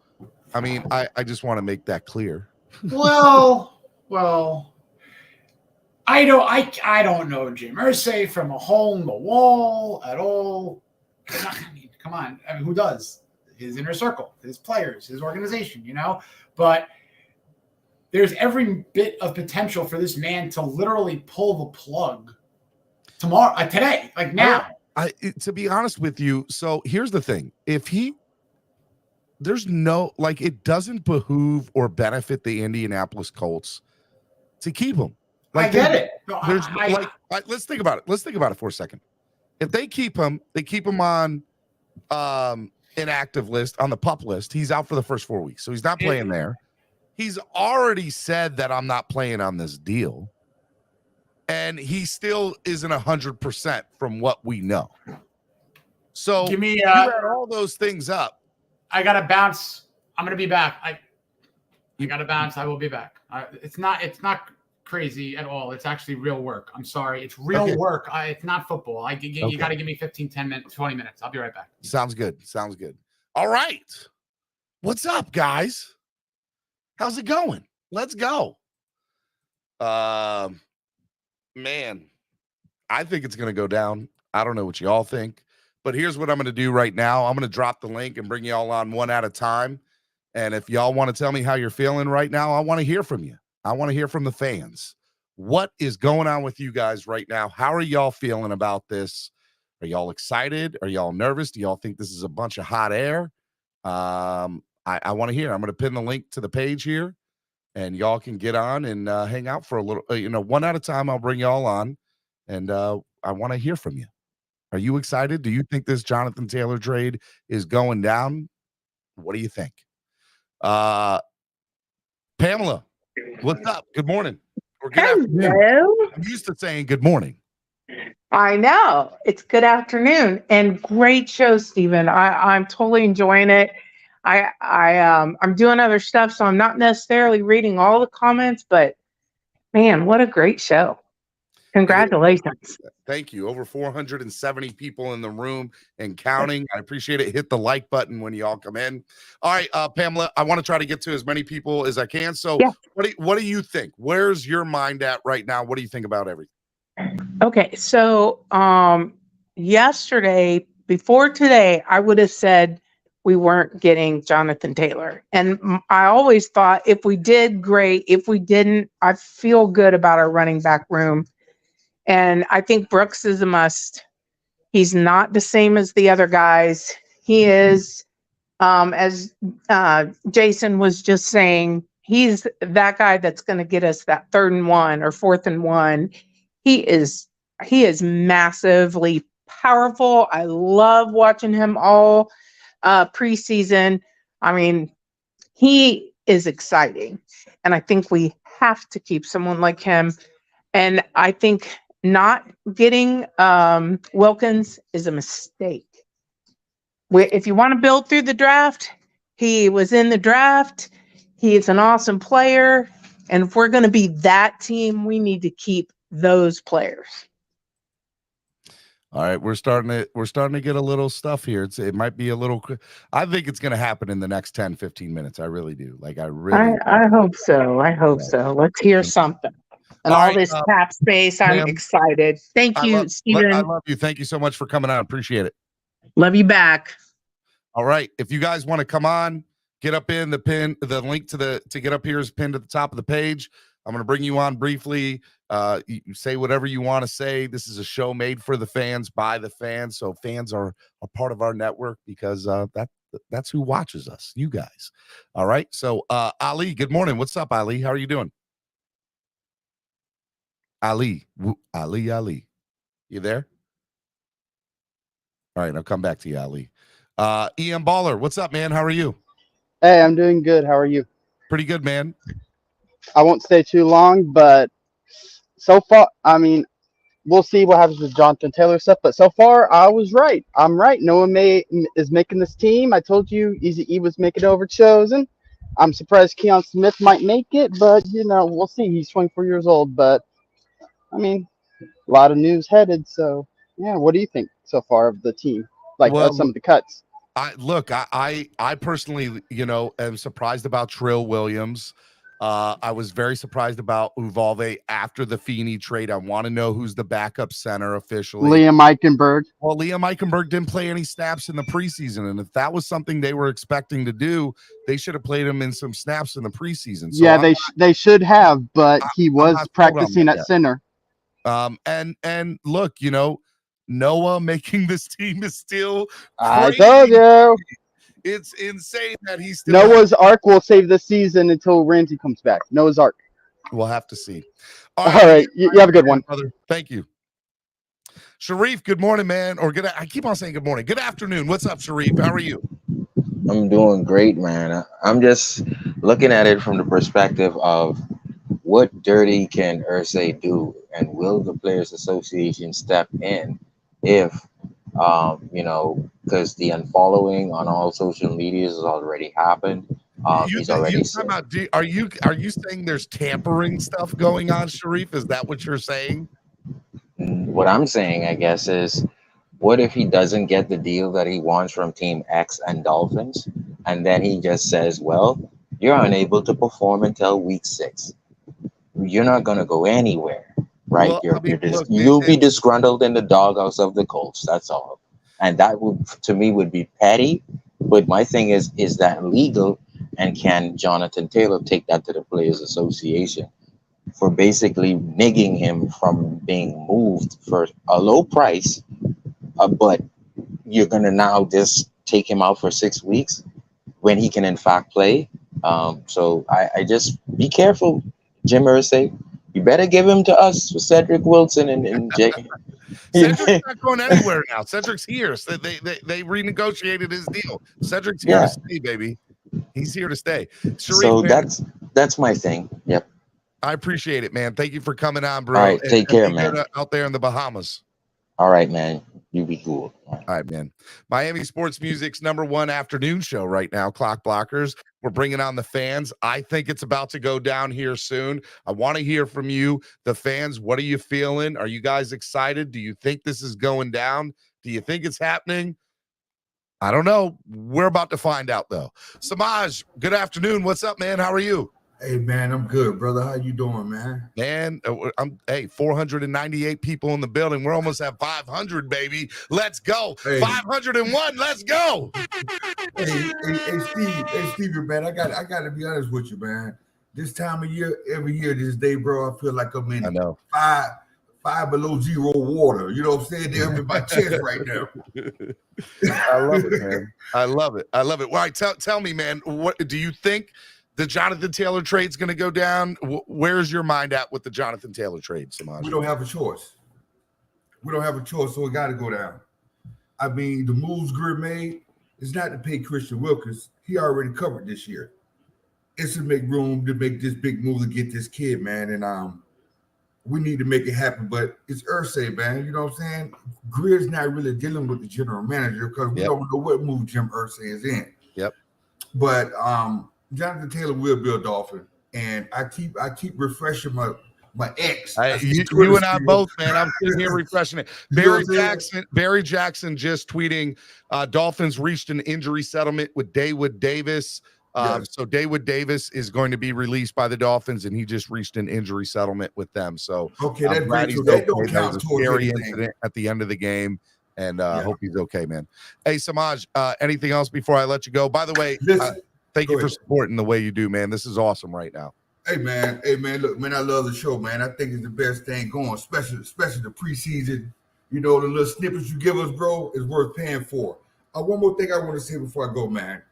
I mean, I just want to make that clear.
Well, I don't know Jim Irsay from a hole in the wall at all. I mean, come on. I mean, who does? His inner circle, his players, his organization, But there's every bit of potential for this man to literally pull the plug today, like now.
To be honest with you, so here's the thing. There's no, like, it doesn't behoove or benefit the Indianapolis Colts to keep him. Like,
I get it.
Let's think about it. Let's think about it for a second. If they keep him on inactive list, on the PUP list. He's out for the first 4 weeks, so he's not playing there. He's already said that I'm not playing on this deal, and he still isn't 100% from what we know. So
give me
you add all those things up.
I gotta bounce. I'm gonna be back. I gotta bounce. I will be back. It's not crazy at all. It's actually real work. I'm sorry. It's real work. It's not football. You got to give me 15, 10 minutes, 20 minutes. I'll be right back.
Sounds good. All right. What's up, guys? How's it going? Let's go. Man, I think it's going to go down. I don't know what you all think, but here's what I'm going to do right now. I'm going to drop the link and bring you all on one at a time. And if y'all want to tell me how you're feeling right now, I want to hear from you. I want to hear from the fans. What is going on with you guys right now? How are y'all feeling about this? Are y'all excited? Are y'all nervous? Do y'all think this is a bunch of hot air? I want to hear. I'm going to pin the link to the page here, and y'all can get on and hang out for a little, one at a time. I'll bring y'all on, and I want to hear from you. Are you excited? Do you think this Jonathan Taylor trade is going down? What do you think? Pamela, what's up? Good morning. Or good afternoon. I'm used to saying good morning.
I know. It's good afternoon and great show, Stephen. I'm totally enjoying it. I'm doing other stuff, so I'm not necessarily reading all the comments, but man, what a great show. Congratulations.
Thank you. Over 470 people in the room and counting. I appreciate it. Hit the like button when you all come in. All right, Pamela, I want to try to get to as many people as I can. So yeah. What do you think? Where's your mind at right now? What do you think about everything?
Okay, so yesterday, before today, I would have said we weren't getting Jonathan Taylor. And I always thought if we did, great. If we didn't, I feel good about our running back room. And I think Brooks is a must. He's not the same as the other guys. He is, as Jason was just saying, he's that guy that's going to get us that 3rd and 1 or 4th and 1. He is massively powerful. I love watching him all preseason. I mean, he is exciting. And I think we have to keep someone like him. And I think not getting Wilkins is a mistake. If you want to build through the draft, he was in the draft. He is an awesome player. And if we're going to be that team, we need to keep those players.
All right, we're starting to get a little stuff here. It might be a little. I think it's going to happen in the next 10, 15 minutes. I really do. I
hope so. I hope so. Let's hear something. And all this cap space, I'm excited. Thank you, Stephen.
I love you. Thank you so much for coming on. Appreciate it.
Love you back.
All right. If you guys want to come on, get up in the link to get up here is pinned at the top of the page. I'm going to bring you on briefly. You say whatever you want to say. This is a show made for the fans, by the fans. So fans are a part of our network because that's who watches us, you guys. All right. So Ali, good morning. What's up, Ali? How are you doing? Ali. You there? All right. I'll come back to you, Ali. Ian Baller, what's up, man? How are you?
Hey, I'm doing good. How are you?
Pretty good, man.
I won't stay too long, but so far, I mean, we'll see what happens with Jonathan Taylor stuff. But so far, I was right. I'm right. Noah May is making this team. I told you Eazy-E was making it over Chosen. I'm surprised Keon Smith might make it, but, we'll see. He's 24 years old. But, I mean, a lot of news headed. So, yeah, what do you think so far of the team? Some of the cuts.
I personally, am surprised about Trill Williams. I was very surprised about Uvalde after the Feeney trade. I want to know who's the backup center officially.
Liam Eichenberg.
Well, Liam Eichenberg didn't play any snaps in the preseason, and if that was something they were expecting to do, they should have played him in some snaps in the preseason. So
yeah, they should have, but he was practicing at center.
And look, Noah making this team is still
crazy.
I told you. It's insane that he's still
Noah's Ark will save the season until Ramsey comes back. Noah's Ark.
We'll have to see.
All right. You have a good one.
Brother. Thank you. Sharif, good morning, man. I keep on saying good morning. Good afternoon. What's up, Sharif? How are you?
I'm doing great, man. I'm just looking at it from the perspective of what dirty can Irsay do, and will the Players Association step in if because the unfollowing on all social medias has already happened. He's already
are you saying there's tampering stuff going on, Sharif? Is that what you're saying?
What I'm saying, I guess, is what if he doesn't get the deal that he wants from Team X and Dolphins, and then he just says, well, you're unable to perform until week 6. you're not going to go anywhere, right?
Well, I mean, look,
You'll be disgruntled in the doghouse of the Colts. That's all. And that would, to me, would be petty. But my thing is that legal? And can Jonathan Taylor take that to the Players Association for basically nigging him from being moved for a low price, but you're going to now just take him out for 6 weeks when he can in fact play? So I just be careful, Jim Irsay. You better give him to us for Cedric Wilson and Jay.
Cedric's not going anywhere now. Cedric's here. So they renegotiated his deal. Cedric's here to stay, baby. He's here to stay. Sharif,
so
man,
that's my thing. Yep.
I appreciate it, man. Thank you for coming on, bro.
All right, take care, man.
Out there in the Bahamas.
All right, man. You be cool.
All right, man. Miami Sports Music's #1 afternoon show right now, Clock Blockers. We're bringing on the fans. I think it's about to go down here soon. I want to hear from you, the fans. What are you feeling? Are you guys excited? Do you think this is going down? Do you think it's happening? I don't know. We're about to find out, though. Samaj, good afternoon. What's up, man? How are you?
Hey, man, I'm good, brother. How you doing, man?
Man, I'm 498 people in the building. We're almost at 500, baby. Let's go. Hey. 501. Let's go.
Hey, Steve, man, I got to be honest with you, man. This time of year, every year, this day, bro, I feel like I'm in five below zero water. You know what I'm saying? They're in my chest right now.
I love it, man. I love it. All right, tell me, man, what do you think the Jonathan Taylor trade's going to go down? Where's your mind at with the Jonathan Taylor trade, Samaj?
We don't have a choice. So it got to go down. I mean, the moves Greer made is not to pay Christian Wilkins. He already covered this year. It's to make room to make this big move to get this kid, man. And we need to make it happen. But it's Irsay, man. You know what I'm saying? Greer's not really dealing with the general manager because we don't know what move Jim Irsay is in.
Yep.
But Jonathan Taylor will be a Dolphin, and I keep refreshing my ex.
You and I both, man. I'm sitting here refreshing it. Barry Jackson just tweeting, Dolphins reached an injury settlement with David Davis. So David Davis is going to be released by the Dolphins, and he just reached an injury settlement with them. So
that's great. So that don't count towards
scary
anything.
incident at the end of the game, and I hope he's okay, man. Hey, Samaj, anything else before I let you go? By the way, thank you for supporting the way you do, man. This is awesome right now.
Hey, man. Look, man, I love the show, man. I think it's the best thing going, especially the preseason. You know, the little snippets you give us, bro, is worth paying for. One more thing I want to say before I go, man.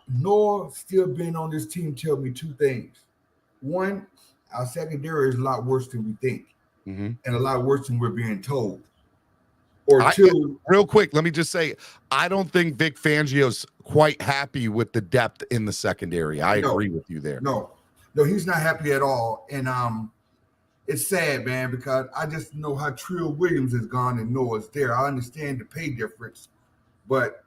Noah still being on this team tell me two things. One, our secondary is a lot worse than we think, and a lot worse than we're being told. Two,
real quick, let me just say, I don't think Vic Fangio's quite happy with the depth in the secondary. I agree with you there.
No, he's not happy at all. And it's sad, man, because I just know how Trill Williams has gone and Noah's there. I understand the pay difference, but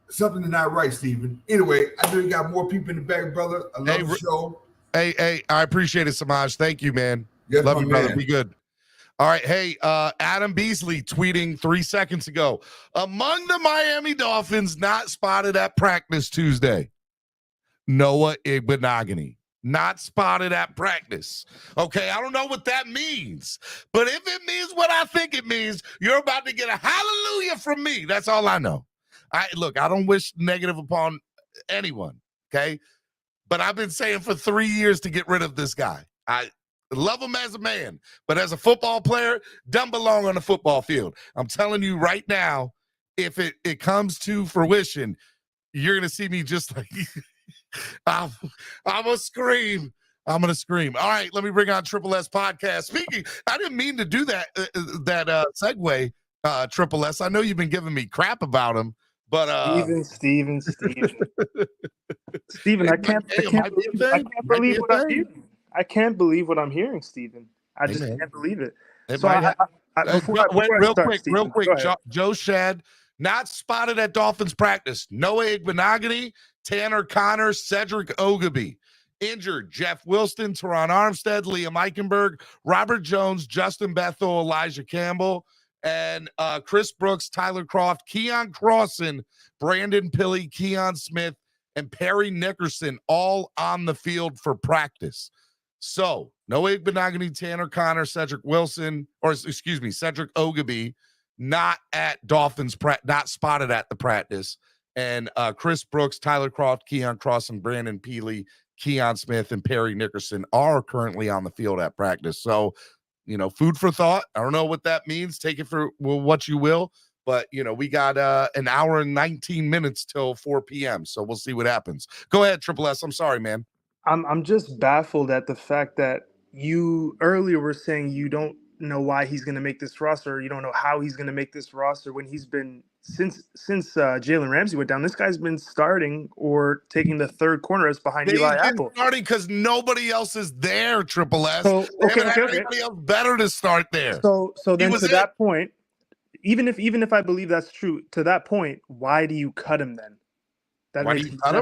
something is not right, Steven. Anyway, I know you got more people in the back, brother. I love the show.
Hey, I appreciate it, Samaj. Thank you, man.
Yes,
love you, brother.
Man.
Be good. All right. Hey, Adam Beasley tweeting 3 seconds ago. Among the Miami Dolphins not spotted at practice Tuesday, Noah Igbinoghene. Not spotted at practice. Okay, I don't know what that means. But if it means what I think it means, you're about to get a hallelujah from me. That's all I know. I don't wish negative upon anyone, okay? But I've been saying for 3 years to get rid of this guy. I love him as a man, but as a football player, doesn't belong on the football field. I'm telling you right now, if it comes to fruition, you're going to see me just like, I'm going to scream. I'm going to scream. All right, let me bring on Triple S Podcast. Speaking, I didn't mean to do that segue, Triple S. I know you've been giving me crap about him, but
Steven. Steven, I can't believe what I'm hearing. I can't believe what I'm hearing, Steven. I just can't believe it.
Real quick, Joe Shad, not spotted at Dolphins practice. Noah Igbinoghene, Tanner Connor, Cedric Ogilvie. Injured, Jeff Wilson, Teron Armstead, Liam Eichenberg, Robert Jones, Justin Bethel, Elijah Campbell, and Chris Brooks, Tyler Croft, Keon Crossan, Brandon Pilley, Keon Smith, and Perry Nickerson all on the field for practice. So no Igbinoghene, Tanner Connor, Cedric Wilson, or excuse me, Cedric Ogilvie, not at Dolphins, not spotted at the practice. And Chris Brooks, Tyler Croft, Keon Cross, and Brandon Peely, Keon Smith, and Perry Nickerson are currently on the field at practice. So, food for thought. I don't know what that means. Take it for what you will. But, we got an hour and 19 minutes till 4 p.m. So we'll see what happens. Go ahead, Triple S. I'm sorry, man.
I'm just baffled at the fact that you earlier were saying you don't know why he's going to make this roster. Or you don't know how he's going to make this roster when he's been since Jalen Ramsey went down. This guy's been starting or taking the third corner as behind Eli Apple.
Starting because nobody else is there. Triple S.
So okay.
Anybody else better to start there.
So then to that point, even if I believe that's true, to that point, why do you cut him then? That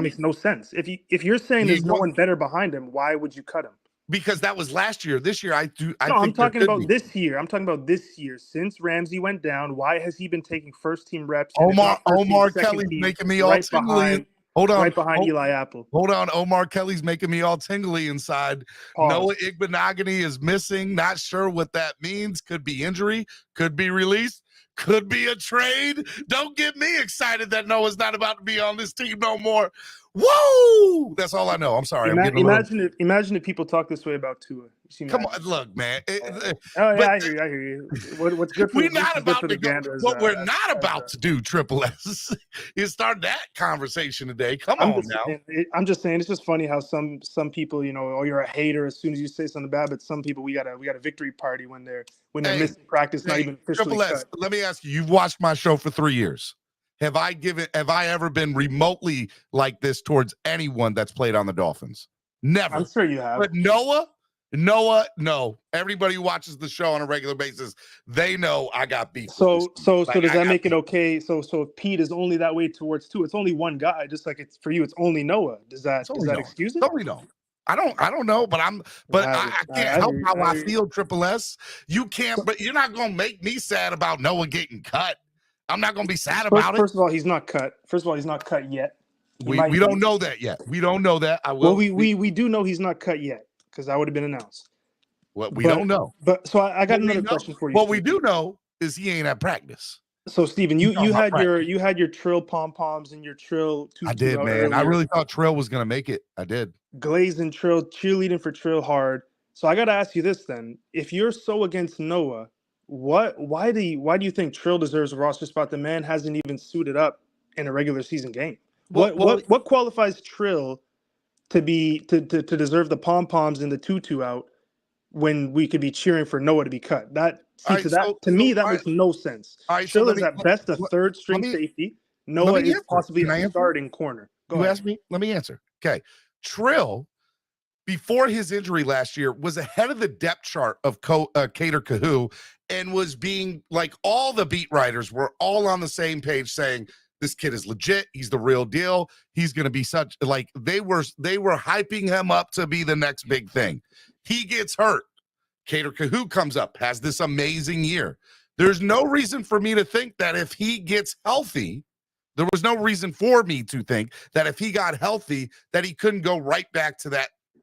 makes no sense. If you're saying there's no one better behind him, why would you cut him?
Because that was last year. This year,
I'm talking about this year. I'm talking about this year. Since Ramsey went down, why has he been taking first team reps?
Omar Kelly's making me all tingly. Hold on.
Right behind Eli Apple.
Hold on. Omar Kelly's making me all tingly inside.
Pause.
Noah Igbinoghene is missing. Not sure what that means. Could be injury. Could be released. Could be a trade. Don't get me excited that Noah's not about to be on this team no more. Woo! That's all I know. I'm sorry.
Imagine if people talk this way about Tua.
Come on, look, man.
I hear you. What's good for
we're not about to go. What we're not about
to
do, Triple S, is start that conversation today. Come on now.
I'm just saying, it's just funny how some people, you're a hater as soon as you say something bad, but some people we got a victory party when they're missing practice, not even officially
Triple S, let me ask you. You've watched my show for 3 years. Have I ever been remotely like this towards anyone that's played on the Dolphins? Never.
I'm sure you have.
But Noah, no. Everybody who watches the show on a regular basis, they know I got beef.
So does that make it okay? So if Pete is only that way towards Tua, it's only one guy. Just like it's for you, it's only Noah. Does that excuse it?
Totally no. I don't know, but I can't help how I feel. Triple S, you can't. But you're not gonna make me sad about Noah getting cut. I'm not going to be sad about it.
First of all, he's not cut. He's not cut yet.
We don't know that yet. We don't know that.
Well, we do know he's not cut yet because that would have been announced.
Well, we don't know.
But so I got another question for you.
What we do know is he ain't at practice.
So Steven, you had your Trill pom poms and your Trill.
I did, man. Earlier. I really thought Trill was going to make it. I did.
Glaze and Trill cheerleading for Trill hard. So I got to ask you this then: if you're so against Noah, why do you think Trill deserves a roster spot? The man hasn't even suited up in a regular season game. What qualifies Trill to deserve the pom poms and the tutu out when we could be cheering for Noah to be cut? To me that makes no sense. Trill is at best a third string safety. Noah is possibly a starting corner.
You asked me. Let me answer. Okay, Trill, before his injury last year, was ahead of the depth chart of Cater Kahoo and was being like all the beat writers were all on the same page saying this kid is legit. He's the real deal. He's going to be such like they were hyping him up to be the next big thing. He gets hurt. Cater Kahoo comes up, has this amazing year. There's no reason for me to think that if he gets healthy, there was no reason for me to think that if he got healthy, that he couldn't go right back to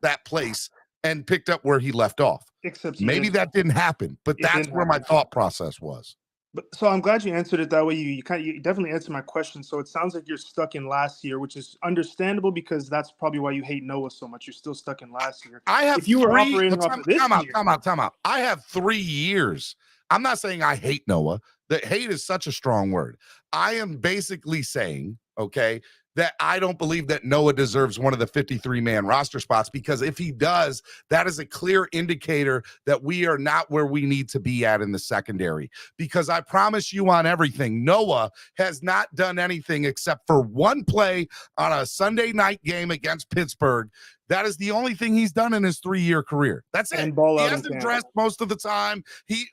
that place and picked up where he left off.
Except
maybe that didn't happen, but that's where my thought process was.
But so I'm glad you answered it that way. You definitely answered my question. So it sounds like you're stuck in last year, which is understandable because that's probably why you hate Noah so much. You're still stuck in last year.
If you were operating off of this year. Time out. I have 3 years. I'm not saying I hate Noah. That hate is such a strong word. I am basically saying, okay, that I don't believe that Noah deserves one of the 53-man roster spots, because if he does, that is a clear indicator that we are not where we need to be at in the secondary. Because I promise you on everything, Noah has not done anything except for one play on a Sunday night game against Pittsburgh. That is the only thing he's done in his 3-year career. That's it. He hasn't dressed most of the time.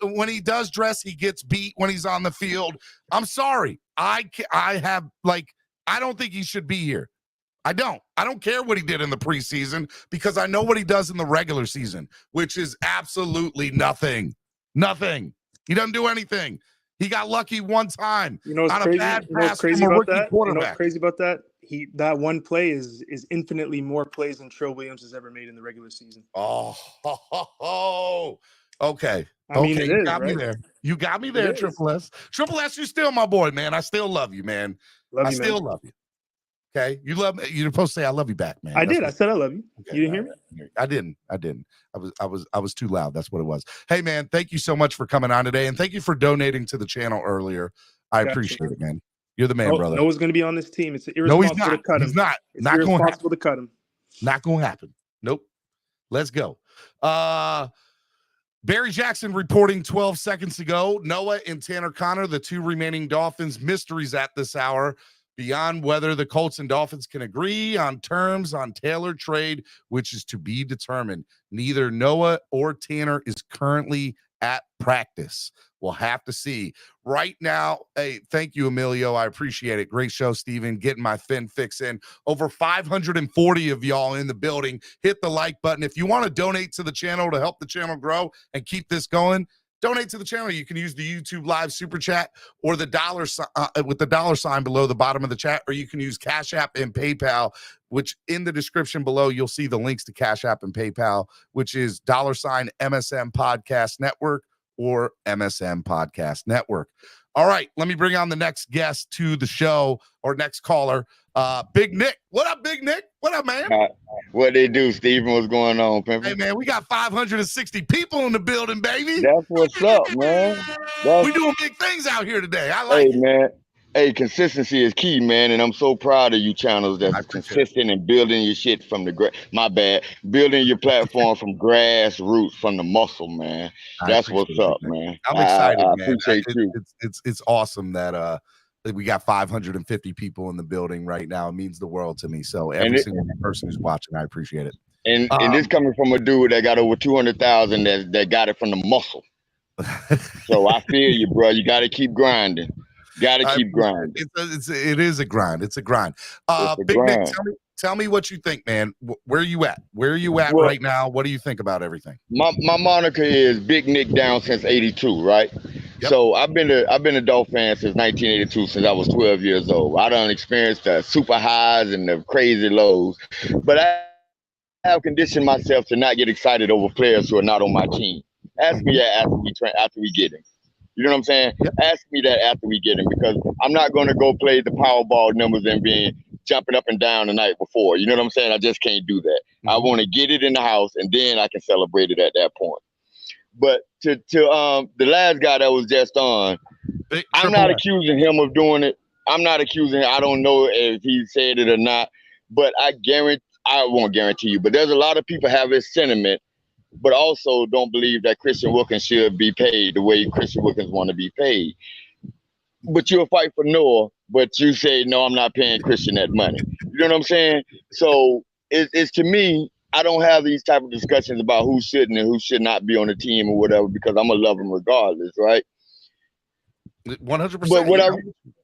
When he does dress, he gets beat when he's on the field. I'm sorry. I don't think he should be here. I don't care what he did in the preseason, because I know what he does in the regular season, which is absolutely nothing. Nothing. He doesn't do anything. He got lucky one time on a bad pass from a rookie quarterback.
You know what's crazy about that? that one play is infinitely more plays than Trill Williams has ever made in the regular season.
Okay.
I mean,
okay,
it
you
is,
got me
right?
there. You got me there,
It is.
Triple S. Triple S, you're still my boy, man. I still love you, man.
Love
I
you,
still
man.
love you. Okay, you love me. You're supposed to say I love you back, man.
I
That's
did. I said I love you.
Okay,
You didn't hear me?
I didn't. I was too loud. That's what it was. Hey, man, thank you so much for coming on today, and thank you for donating to the channel earlier. I
Gotcha.
appreciate it, man. You're the man, brother.
Noah's going to be on this team. It's
No, he's
irresponsible
not.
to cut him.
He's not.
It's
Not going to happen.
irresponsible to cut him.
Not going to happen. Nope. Let's go. Barry Jackson reporting 12 seconds ago. Noah and Tanner Connor, the two remaining Dolphins mysteries at this hour, beyond whether the Colts and Dolphins can agree on terms on Taylor trade, which is to be determined. Neither Noah or Tanner is currently at practice. We'll have to see. Right now, hey, thank you, Emilio. I appreciate it. Great show, Steven. Getting my Fin fix in. Over 540 of y'all in the building. Hit the like button. If you want to donate to the channel to help the channel grow and keep this going, donate to the channel. You can use the YouTube live super chat or the dollar with the dollar sign below the bottom of the chat, or you can use Cash App and PayPal, which in the description below, you'll see the links to Cash App and PayPal, which is $MSM Podcast Network or MSM Podcast Network. All right, let me bring on the next guest to the show, or next caller, Big Nick. What up, Big Nick? What up, man?
What they do, Steven? What's going on, Pimpin'?
Hey, man, we got 560 people in the building, baby.
That's what's up, man.
We doing big things out here today. I like it.
Man. Hey, consistency is key, man, and I'm so proud of you channels that's consistent and building your shit from the building your platform from grassroots, from the muscle, man. That's what's up, man.
I'm excited,
I
man.
appreciate you.
It's awesome that we got 550 people in the building right now. It means the world to me. So every single person who's watching, I appreciate it.
And this coming from a dude that got over 200,000 that got it from the muscle. So I feel you, bro. You got to keep grinding. Got to keep grinding.
It is a grind. It's a grind. Big Nick, tell me what you think, man. Where are you at? Where are you at right now? What do you think about everything?
My moniker is Big Nick down since '82, right? Yep. So I've been a Dolphin fan since 1982, since I was 12 years old. I done experienced the super highs and the crazy lows, but I have conditioned myself to not get excited over players who are not on my team. Ask me that after we get him. You know what I'm saying? Yep. Ask me that after we get him, because I'm not going to go play the Powerball numbers and be jumping up and down the night before. You know what I'm saying? I just can't do that. Mm-hmm. I want to get it in the house, and then I can celebrate it at that point. But to the last guy that was just on, I'm not accusing him of doing it. I'm not accusing him. I don't know if he said it or not, but I won't guarantee you. But there's a lot of people have this sentiment, but also don't believe that Christian Wilkins should be paid the way Christian Wilkins want to be paid. But you'll fight for Noah, but you say, no, I'm not paying Christian that money. You know what I'm saying? So it's to me, I don't have these type of discussions about who shouldn't and who should not be on the team or whatever, because I'm going to love them regardless, right?
100%.
But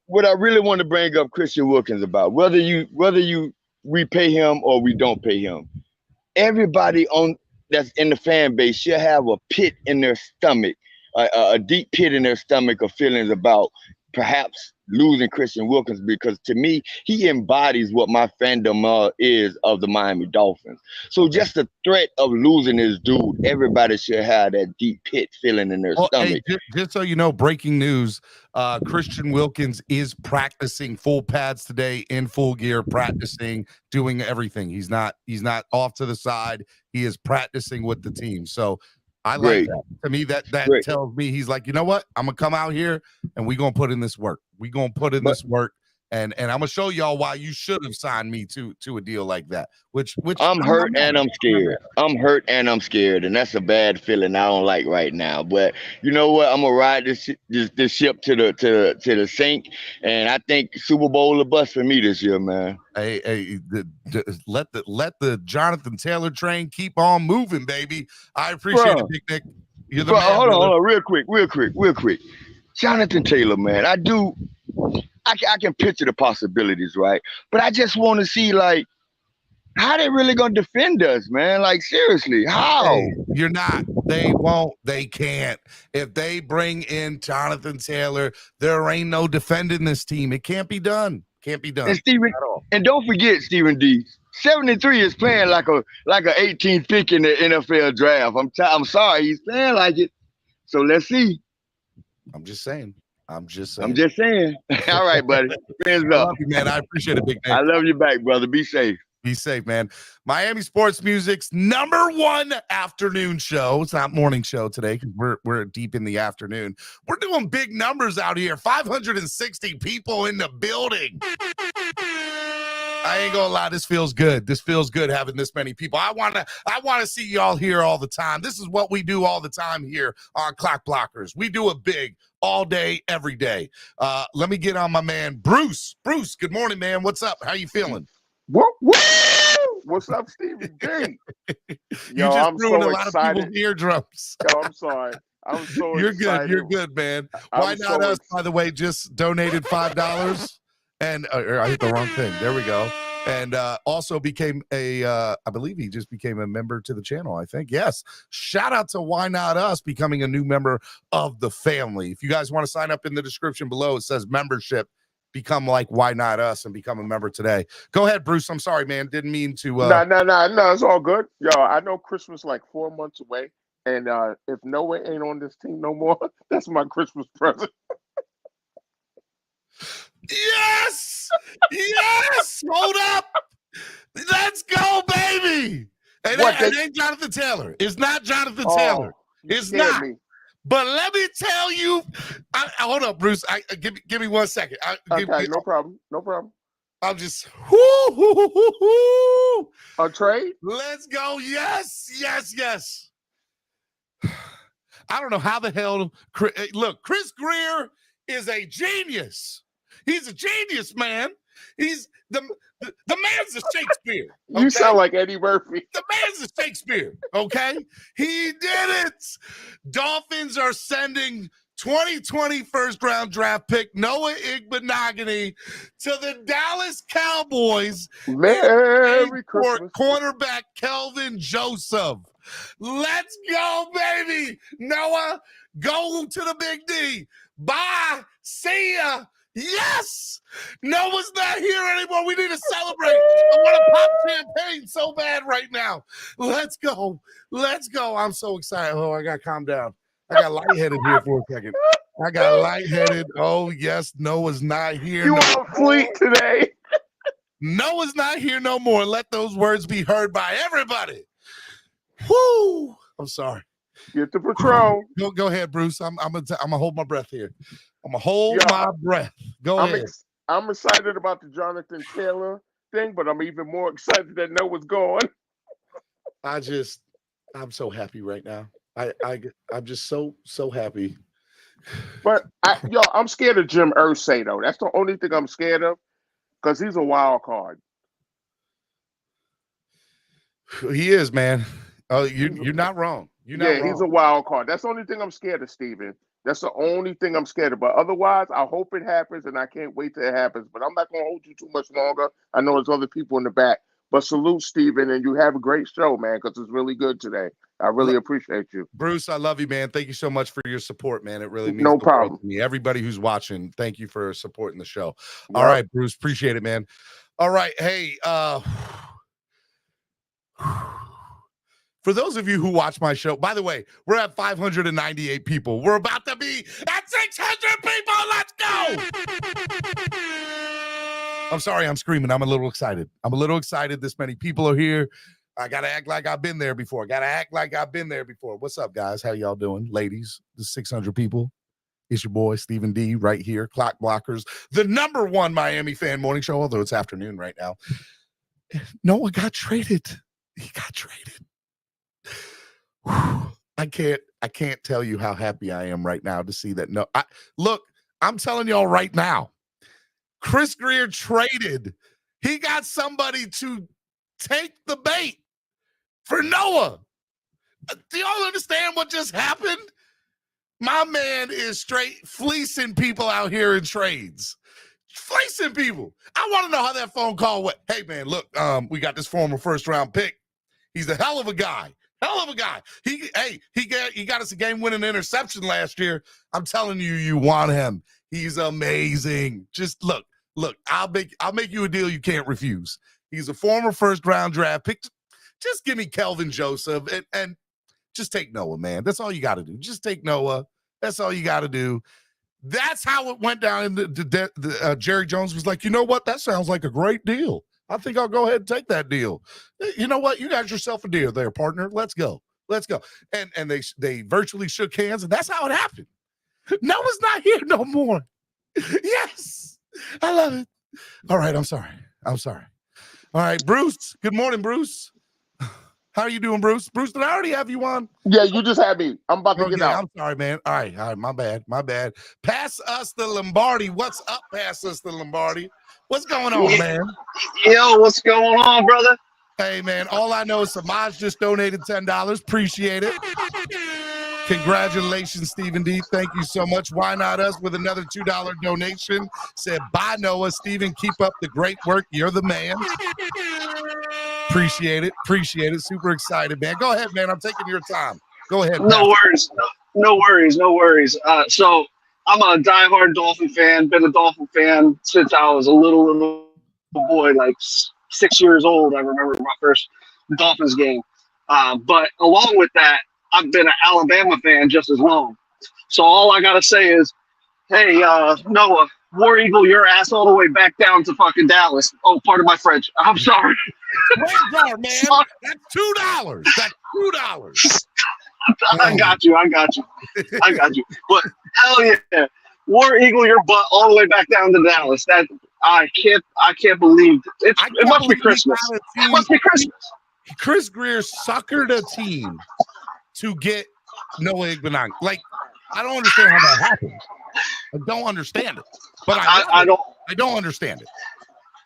what I really want to bring up Christian Wilkins about, whether you repay him or we don't pay him, everybody that's in the fan base should have a pit in their stomach, a deep pit in their stomach of feelings about perhaps losing Christian Wilkins, because to me, he embodies what my fandom is of the Miami Dolphins. So just the threat of losing this dude, everybody should have that deep pit feeling in their stomach.
Hey, just so you know, breaking news, Christian Wilkins is practicing full pads today, in full gear, practicing, doing everything. He's not off to the side. He is practicing with the team. So I like that. To me, that tells me he's like, you know what? I'm gonna come out here and we're gonna put in this work. We're gonna put in this work, and I'm gonna show y'all why you should have signed me to a deal like that. Which
I'm hurt and I'm scared. I'm hurt and I'm scared, and that's a bad feeling I don't like right now. But you know what? I'm gonna ride this ship to the sink, and I think Super Bowl or bust for me this year, man.
Hey, let the Jonathan Taylor train keep on moving, baby. I appreciate it, Big Nick. You're the man.
Hold on, real quick. Jonathan Taylor, man, I can picture the possibilities, right? But I just want to see, like, how they really gonna defend us, man? Like, seriously, how?
Hey, you're not. They won't. They can't. If they bring in Jonathan Taylor, there ain't no defending this team. It can't be done. Can't be done.
And Stephen, and don't forget, Stephen D. 73 is playing like a 18th pick in the NFL draft. I'm sorry, he's playing like it. So let's see.
I'm just saying.
All right, buddy. Friends
I
up.
love you, man. I appreciate it, Big Nate.
I love you back, brother. Be safe.
Be safe, man. Miami Sports Music's #1 afternoon show. It's not morning show today because we're deep in the afternoon. We're doing big numbers out here. 560 people in the building. I ain't gonna lie, this feels good. This feels good having this many people. I wanna see y'all here all the time. This is what we do all the time here on Clock Blockers. We do it big all day, every day. Let me get on my man Bruce. Bruce, good morning, man. What's up? How you feeling?
What's up, Stevie D?
You just ruined a lot of people's eardrums.
Yo, I'm sorry. I'm so
You're
excited.
good. You're good, man. Why Not Us, by the way, just donated $5 and I hit the wrong thing. There we go. And also became I believe he just became a member to the channel, I think. Yes. Shout out to Why Not Us becoming a new member of the family. If you guys want to sign up, in the description below, it says membership. Become like Why Not Us and become a member today. Go ahead, Bruce. I'm sorry, man. Didn't mean to.
No, it's all good. Yo, I know Christmas like 4 months away, and if Noah ain't on this team no more, that's my Christmas present.
Yes, hold up. Let's go, baby. And it ain't Jonathan Taylor. It's not Jonathan Taylor. It's not. But let me tell you, hold up, Bruce. Give me 1 second.
No problem.
I'm just
a trade.
Let's go. Yes. I don't know how the hell. Look, Chris Greer is a genius. He's a genius, man. He's the man's a Shakespeare.
Okay? You sound like Eddie Murphy.
The man's a Shakespeare. Okay, he did it. Dolphins are sending 2020 first-round draft pick Noah Igbinoghene to the Dallas Cowboys.
Merry Christmas.
Cornerback Kelvin Joseph. Let's go, baby. Noah, go to the Big D. Bye. See ya. Yes! Noah's not here anymore. We need to celebrate. I want to pop champagne so bad right now. Let's go. I'm so excited. Oh, I got to calm down. I got lightheaded here for a second. Oh, yes. Noah's not here.
You on fleet today.
Noah's not here no more. Let those words be heard by everybody. Whoo! I'm sorry.
Get the patrol.
Go ahead, Bruce. I'm gonna hold my breath here. I'm gonna hold my breath. Go ahead.
I'm excited about the Jonathan Taylor thing, but I'm even more excited that Noah's gone.
I'm so happy right now. I'm just so happy.
But I'm scared of Jim Irsay though. That's the only thing I'm scared of, because he's a wild card.
He is, man. Oh, you're not wrong. You're not wrong.
He's a wild card. That's the only thing I'm scared of, Steven. That's the only thing I'm scared of. But otherwise, I hope it happens, and I can't wait till it happens. But I'm not going to hold you too much longer. I know there's other people in the back. But salute, Steven, and you have a great show, man, because it's really good today. I really appreciate you.
Bruce, I love you, man. Thank you so much for your support, man. It really means
no problem
to me. Everybody who's watching, thank you for supporting the show. All right, Bruce, appreciate it, man. All right, hey, for those of you who watch my show, by the way, we're at 598 people. We're about to be at 600 people. Let's go. I'm sorry, I'm screaming. I'm a little excited. This many people are here. I got to act like I've been there before. What's up, guys? How y'all doing? Ladies, the 600 people. It's your boy, Stephen D, right here. Clock Blockers, the #1 Miami fan morning show, although it's afternoon right now. Noah got traded. He got traded. I can't tell you how happy I am right now to see that. Look, I'm telling y'all right now, Chris Greer traded. He got somebody to take the bait for Noah. Do y'all understand what just happened? My man is straight fleecing people out here in trades. Fleecing people. I want to know how that phone call went. Hey, man, look, we got this former first-round pick. He's a hell of a guy. He got us a game-winning interception last year. I'm telling you, you want him. He's amazing. Just look look, I'll make you a deal you can't refuse. He's a former first-round draft pick. Just give me Kelvin Joseph and just take Noah, man. That's all you got to do. Just take Noah. That's all you got to do. That's how it went down. Jerry Jones was like, you know what? That sounds like a great deal. I think I'll go ahead and take that deal. You know what? You got yourself a deal there, partner. Let's go. Let's go. And they virtually shook hands, and that's how it happened. Noah's not here no more. Yes. I love it. All right. I'm sorry. All right, Bruce. Good morning, Bruce. How are you doing, Bruce? Bruce, did I already have you on?
Yeah, you just had me. I'm about to get out.
I'm sorry, man. All right. My bad. Pass us the Lombardi. What's up, pass us the Lombardi? What's going on, man?
Yo, what's going on, brother?
Hey, man, all I know is Samaj just donated $10. Appreciate it. Congratulations, Stephen D. Thank you so much. Why not us with another $2 donation? Said, bye, Noah. Stephen, keep up the great work. You're the man. Appreciate it. Super excited, man. Go ahead, man. I'm taking your time. Go ahead.
No worries. So I'm a diehard Dolphin fan. Been a Dolphin fan since I was a little boy, like 6 years old. I remember my first Dolphins game. But along with that, I've been an Alabama fan just as long. So all I gotta say is, hey, Noah, War Eagle your ass all the way back down to fucking Dallas. Oh, pardon my French. I'm sorry.
Man. That's $2. That's $2.
I got you. But hell yeah, War Eagle your butt all the way back down to Dallas. That I can't believe it. It must be Christmas. It must be Christmas.
Chris Greer suckered a team to get Noah Igbinoghene. Like, I don't understand how that happened. I don't understand it. But I don't understand it.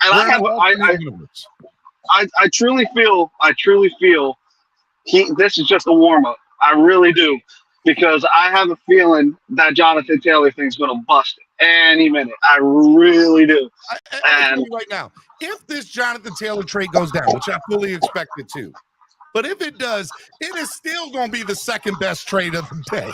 And I truly feel this is just a warm up. I really do, because I have a feeling that Jonathan Taylor thing's going to bust any minute. I really do.
I'll tell you right now, if this Jonathan Taylor trade goes down, which I fully expect it to, but if it does, it is still going to be the second best trade of the day.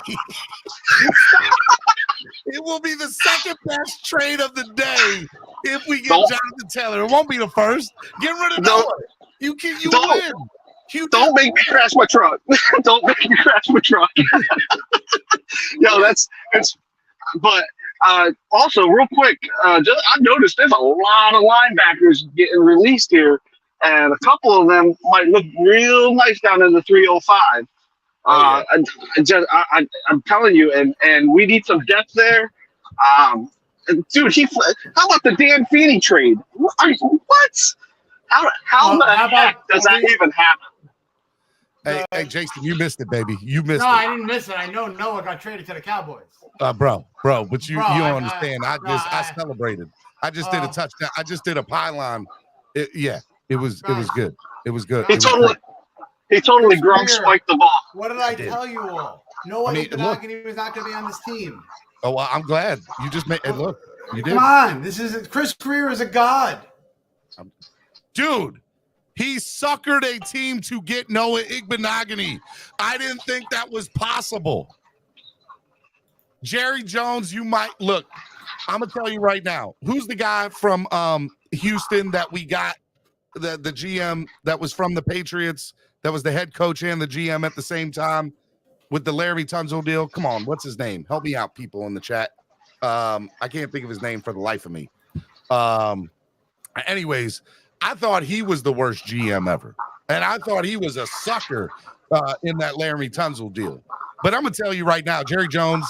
It will be the second best trade of the day if we get Jonathan Taylor. It won't be the first. Get rid of Noah. You win.
Don't make me crash my truck. Don't make me crash my truck. Yo, that's. But also, real quick, I've noticed there's a lot of linebackers getting released here, and a couple of them might look real nice down in the 305. I'm telling you, and we need some depth there. Dude, how about the Dan Feeney trade? What? How the heck does that even happen?
Hey, Jason, you missed it, baby. You missed it.
No, I didn't miss it. I know Noah got traded to the Cowboys.
Bro, but you don't understand. I celebrated. I just did a touchdown. I just did a pylon. It was good. It was good.
He totally Gronk spiked the ball.
What did I tell you all? Noah Igbinoghene was not going to be on this team.
Oh, well, I'm glad. You just made it look. You did.
Come on. Chris Greer is a god.
Dude, he suckered a team to get Noah Igbinoghene. I didn't think that was possible. Jerry Jones, you might look. I'm gonna tell you right now. Who's the guy from Houston that we got? The GM that was from the Patriots, that was the head coach and the GM at the same time with the Larry Tunsil deal. Come on, what's his name? Help me out, people in the chat. I can't think of his name for the life of me. Anyways, I thought he was the worst GM ever. And I thought he was a sucker in that Larry Tunsil deal. But I'm going to tell you right now, Jerry Jones,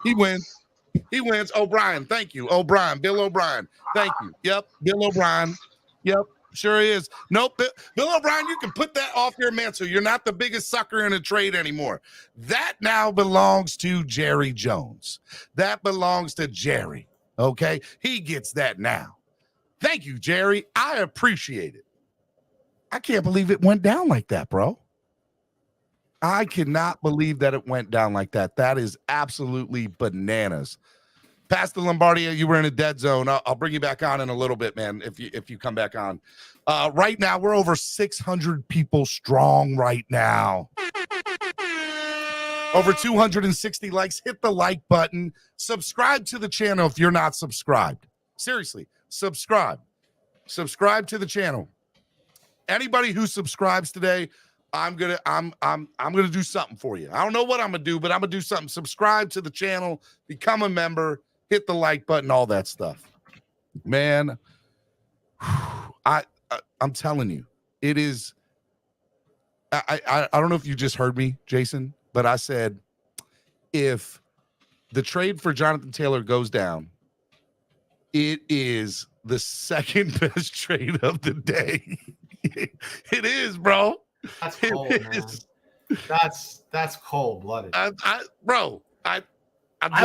he wins. He wins. O'Brien, thank you. Bill O'Brien, thank you. Yep, Bill O'Brien. Yep, sure is. Nope, Bill O'Brien, you can put that off your mantle. You're not the biggest sucker in a trade anymore. That now belongs to Jerry Jones. That belongs to Jerry, okay? He gets that now. Thank you, Jerry. I appreciate it. I can't believe it went down like that, bro. I cannot believe that it went down like that. That is absolutely bananas. Pastor Lombardi, you were in a dead zone. I'll bring you back on in a little bit, man, if you come back on. Right now, we're over 600 people strong right now. Over 260 likes. Hit the like button. Subscribe to the channel if you're not subscribed. Seriously, subscribe to the channel. Anybody who subscribes today, I'm gonna do something for you. I don't know what I'm gonna do, but I'm gonna do something. Subscribe to the channel, become a member, hit the like button, all that stuff. Man, I'm telling you, it is. I don't know if you just heard me, Jason, but I said if the trade for Jonathan Taylor goes down, it is the second best trade of the day. It is, bro.
That's cold, man. That's cold blooded.
I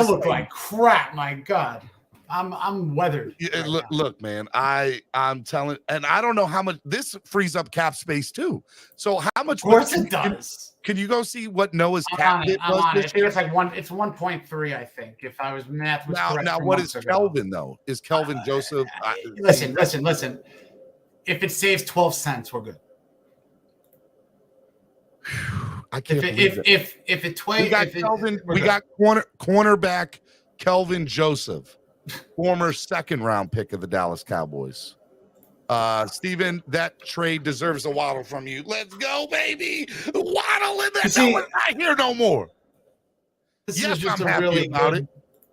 look like crap. My God, I'm weathered.
Yeah, look, man. I'm telling, and I don't know how much this frees up cap space too. So how much?
Of course it does.
Can you go see what Noah's
I'm
cap
on
hit
it. I'm
was
on it. I
this
think
year?
it's like one. It's 1.3. I think if I was math was correct.
Now,
3
what
months
is
ago.
Kelvin though? Is Kelvin Joseph?
Listen. If it saves 12 cents, we're good.
I can't
If it twice,
we got cornerback Kelvin Joseph, former second-round pick of the Dallas Cowboys. Steven, that trade deserves a waddle from you. Let's go, baby. Waddle in that. No one's not here no more.
This
Yes,
is just
I'm
a
happy
really
about
good.
it.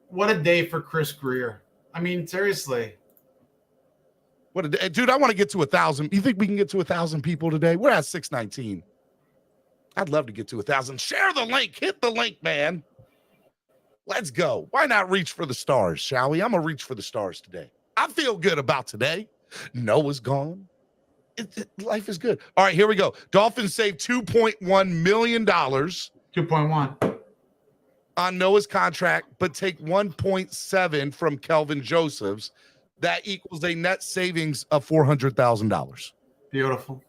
What a day for Chris Greer. I mean, seriously.
What a day. Dude, I want to get to 1,000. You think we can get to 1,000 people today? We're at 619. I'd love to get to 1,000. Share the link. Hit the link, man. Let's go. Why not reach for the stars, shall we? I'm going to reach for the stars today. I feel good about today. Noah's gone. Life is good. All right, here we go. Dolphins save $2.1 million.
2.1.
On Noah's contract, but take 1.7 from Kelvin Joseph's. That equals a net savings of $400,000.
Beautiful.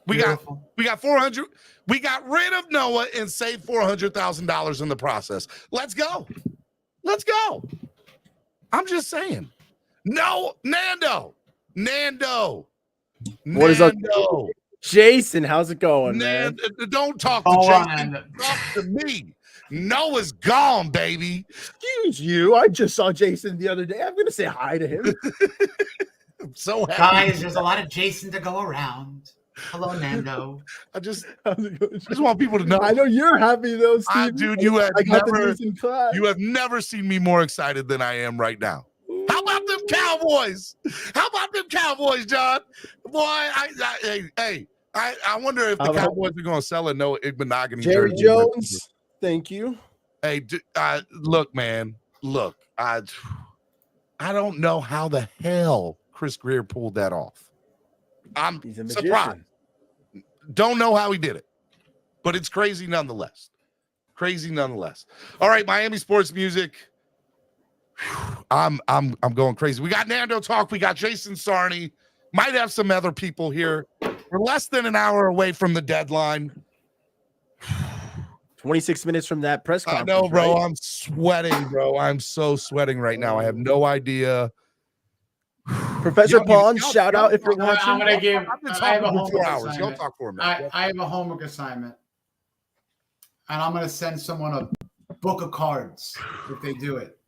We got 400. We got rid of Noah and saved $400,000 in the process. Let's go. Let's go. I'm just saying. No, Nando.
What is up, Jason? How's it going, man?
Don't talk to Jason. Talk to me. Noah's gone, baby.
Excuse you. I just saw Jason the other day. I'm gonna say hi to him.
I'm so happy.
Guys, there's a lot of Jason to go around. Hello, Nando.
I just want people to know.
I know you're happy though, Steve.
Dude, you have never seen me more excited than I am right now. How about them Cowboys? John? Boy, I wonder if the Cowboys are going to sell a no Igbinoghene
Jerry
jersey.
Jones, thank you.
Hey, look, man. Look, I don't know how the hell Chris Greer pulled that off. I'm surprised. Don't know how he did it, but it's crazy nonetheless. All right, Miami sports music. I'm going crazy. We got Nando talk. We got Jason Sarney. Might have some other people here. We're less than an hour away from the deadline.
26 minutes from that press conference.
I know, bro.
Right?
I'm sweating, bro. I'm so sweating right now. I have no idea.
Professor Pond, shout out if you're watching.
I'm gonna give.
I've been
I have a
talking for 4
homework
hours. Y'all
assignment.
talk for a minute.
I have a homework assignment, and I'm gonna send someone a book of cards if they do it,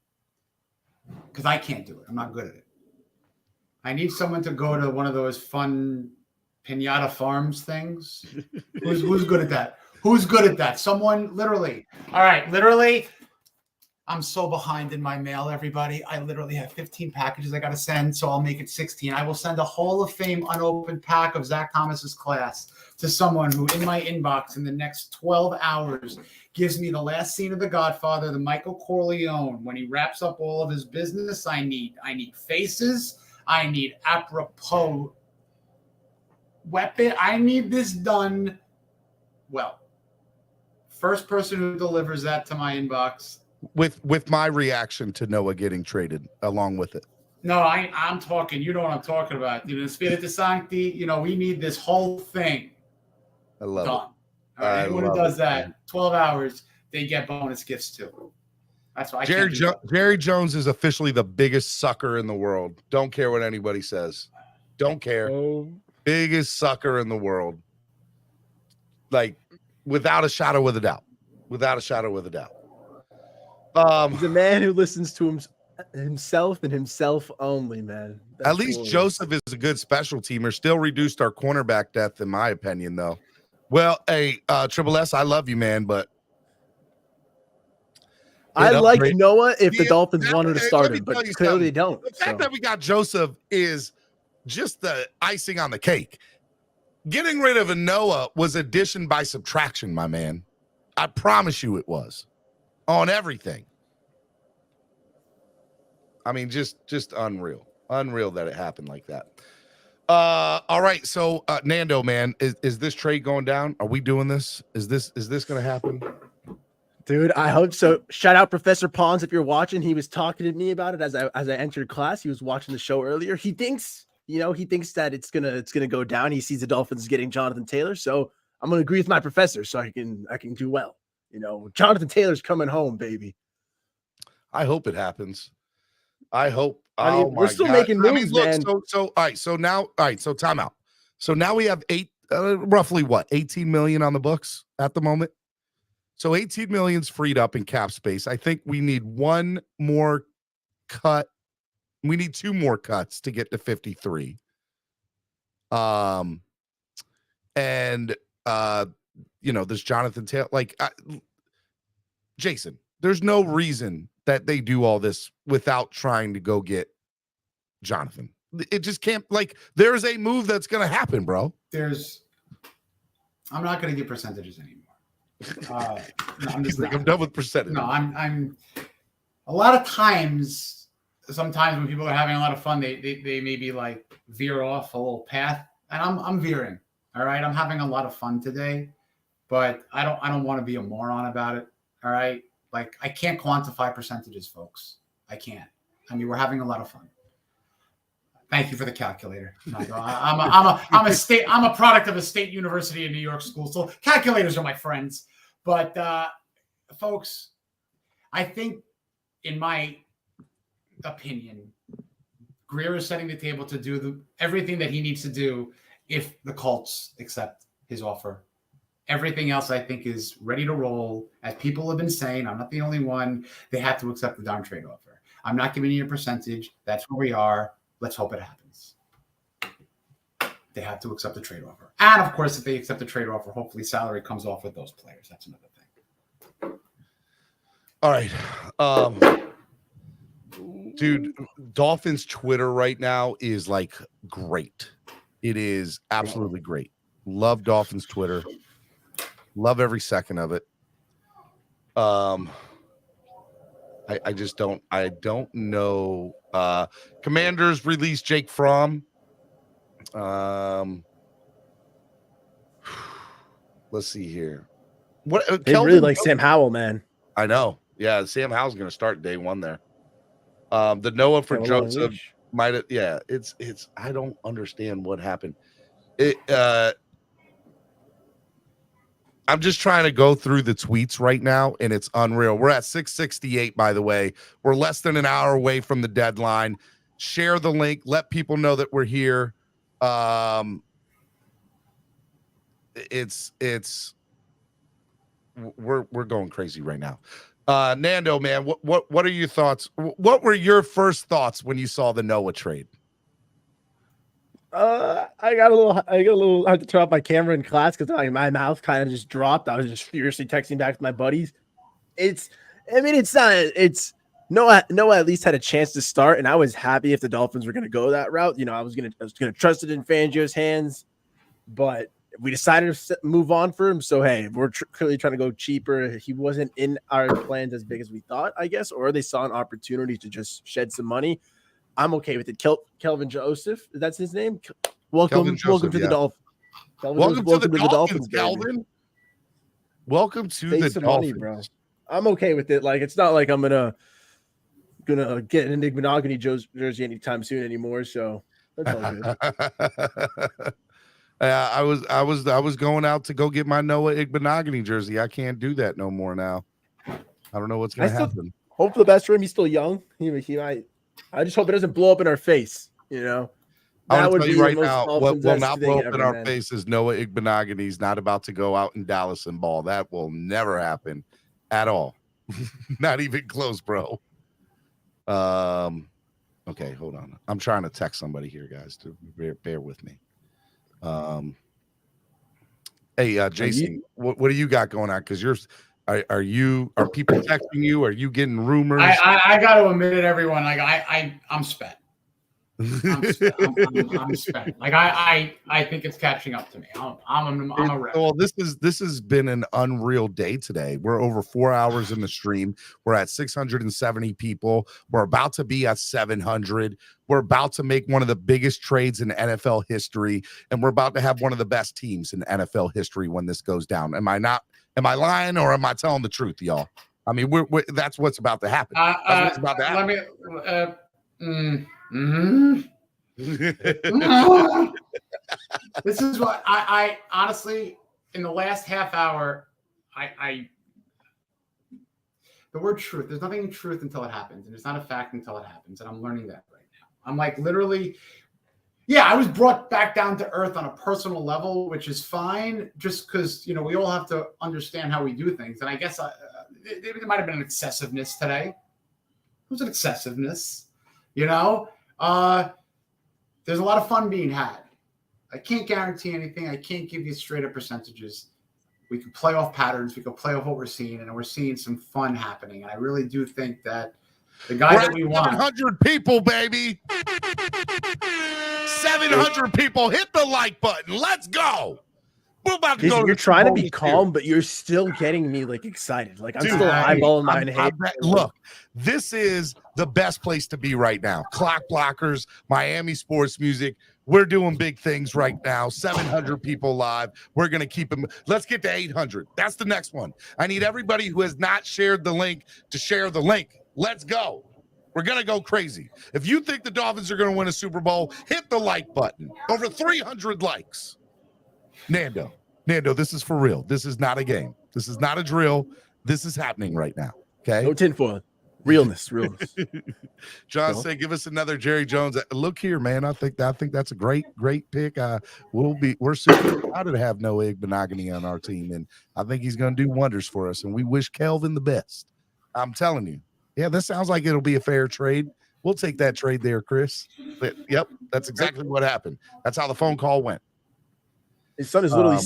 because I can't do it. I'm not good at it. I need someone to go to one of those fun pinata farms things. Who's good at that? Who's good at that? Someone literally. All right, literally. I'm so behind in my mail, everybody. I literally have 15 packages I got to send, so I'll make it 16. I will send a Hall of Fame unopened pack of Zach Thomas's class to someone who, in my inbox in the next 12 hours, gives me the last scene of The Godfather, the Michael Corleone, when he wraps up all of his business. I need faces. I need apropos weapon. I need this done well. First person who delivers that to my inbox.
With my reaction to Noah getting traded along with it.
No, I'm talking. You know what I'm talking about. You know, Spirito Sancti. We need this whole thing
I love
done.
it.
All right, anyone who does that, 12 hours, they get bonus gifts too. That's why
Jerry Jones is officially the biggest sucker in the world. Don't care what anybody says. Don't care. Biggest sucker in the world. Like, without a shadow of a doubt. He's
a man who listens to him himself and himself only, man.
At least Joseph is a good special teamer. Still reduced our cornerback depth, in my opinion, though. Well, hey, Triple S, I love you, man, but
I like Noah if the Dolphins wanted to start him, but clearly they don't.
The fact that we got Joseph is just the icing on the cake. Getting rid of a Noah was addition by subtraction, my man. I promise you it was. On everything. I mean, just unreal. Unreal that it happened like that. All right, so Nando, man, is this trade going down? Are we doing this? Is this going to happen?
Dude, I hope so. Shout out Professor Pons if you're watching. He was talking to me about it as I entered class. He was watching the show earlier. He thinks that it's gonna go down. He sees the Dolphins getting Jonathan Taylor, so I'm gonna agree with my professor so I can do well. Jonathan Taylor's coming home, baby.
I hope it happens. I hope.
We're still making moves, man.
So time out. So now we have roughly 18 million on the books at the moment. So 18 million's freed up in cap space. I think we need one more cut. We need two more cuts to get to 53. There's Jonathan Taylor. Jason, there's no reason that they do all this without trying to go get Jonathan. It just can't, there's a move that's going to happen, bro.
I'm not going to give percentages anymore. No, I'm just
I'm done with percentage.
No, I'm a lot of times, sometimes when people are having a lot of fun, they maybe veer off a little path, and I'm veering. All right. I'm having a lot of fun today, but I don't want to be a moron about it. All right. I can't quantify percentages, folks. I can't. I mean, we're having a lot of fun. Thank you for the calculator. I'm a product of a state university in New York school, so calculators are my friends. But folks, I think, in my opinion, Greer is setting the table to do everything that he needs to do if the Colts accept his offer. Everything else, I think, is ready to roll. As people have been saying, I'm not the only one. They have to accept the darn trade offer. I'm not giving you a percentage. That's where we are. Let's hope it happens. They have to accept the trade offer. And, of course, if they accept the trade offer, hopefully salary comes off with those players. That's another thing.
All right. Dude, Dolphins Twitter right now is great. It is absolutely great. Love Dolphins Twitter. Love every second of it. I don't know. Commanders released Jake Fromm. Let's see here.
They really like Sam Howell, man.
I know. Yeah, Sam Howell's going to start day one there. The Noah for Joseph might have. Yeah, it's. I don't understand what happened. I'm just trying to go through the tweets right now, and it's unreal. We're at 6:68, by the way. We're less than an hour away from the deadline. Share the link. Let people know that we're here. We're going crazy right now. Nando, man, what are your thoughts? What were your first thoughts when you saw the Noah trade?
I had to turn off my camera in class because my mouth kind of just dropped. I was just furiously texting back to my buddies. Noah at least had a chance to start, and I was happy if the Dolphins were going to go that route. I was gonna trust it in Fangio's hands, but we decided to move on for him. So hey, we're clearly trying to go cheaper. He wasn't in our plans as big as we thought, I guess, or they saw an opportunity to just shed some money. I'm okay with it. Kelvin Joseph, that's his name. Welcome to the Dolphins.
Welcome to the Dolphins, Kelvin. Welcome to the Dolphins, money, bro.
I'm okay with it. It's not like I'm gonna get an Igbinoghene jersey anytime soon anymore. So that's all good.
I was going out to go get my Noah Igbinoghene jersey. I can't do that no more now. I don't know what's gonna happen.
Hope for the best for him. He's still young. He might. I just hope it doesn't blow up in our face.
I want to tell you right now, what will not blow up in our face is Noah Igbinoghene's not about to go out in Dallas and ball. That will never happen at all. Not even close, bro. Okay, hold on. I'm trying to text somebody here, guys. To bear with me. Hey, Jason, what do you got going on? Because are people texting you? Are you getting rumors?
I got to admit it, everyone. Like I'm spent. I'm spent. Like I think it's catching up to me. I'm a wreck.
Well, this has been an unreal day today. We're over 4 hours in the stream. We're at 670 people. We're about to be at 700. We're about to make one of the biggest trades in NFL history, and we're about to have one of the best teams in NFL history when this goes down. Am I lying, or am I telling the truth, y'all? I mean, that's what's about to happen. That's what's about to happen.
This is what I honestly, in the last half hour, the word truth, there's nothing truth until it happens, and it's not a fact until it happens, and I'm learning that right now. I'm like literally, I was brought back down to earth on a personal level, which is fine, just because we all have to understand how we do things, and I guess there might have been an excessiveness today. It was an excessiveness, There's a lot of fun being had. I can't guarantee anything. I can't give you straight up percentages. We can play off patterns. We can play off what we're seeing, and we're seeing some fun happening. And I really do think that the guy that we want.
700 people, baby. 700 people. Hit the like button. Let's go. We're about to go.
You're trying to be calm, but you're still getting me excited. I'm still eyeballing mine.
Look, this is the best place to be right now. Clock Blockers, Miami Sports Music. We're doing big things right now. 700 people live. We're going to keep them. Let's get to 800. That's the next one. I need everybody who has not shared the link to share the link. Let's go. We're going to go crazy. If you think the Dolphins are going to win a Super Bowl, hit the like button. Over 300 likes. Nando, this is for real. This is not a game. This is not a drill. This is happening right now. Okay.
No tinfoil. Realness.
John said, "Give us another Jerry Jones." Look here, man. I think that's a great pick. We're super proud to have no Igbinoghene on our team, and I think he's going to do wonders for us. And we wish Kelvin the best. I'm telling you. Yeah, this sounds like it'll be a fair trade. We'll take that trade there, Chris. But, yep, that's exactly what happened. That's how the phone call went.
His son is literally.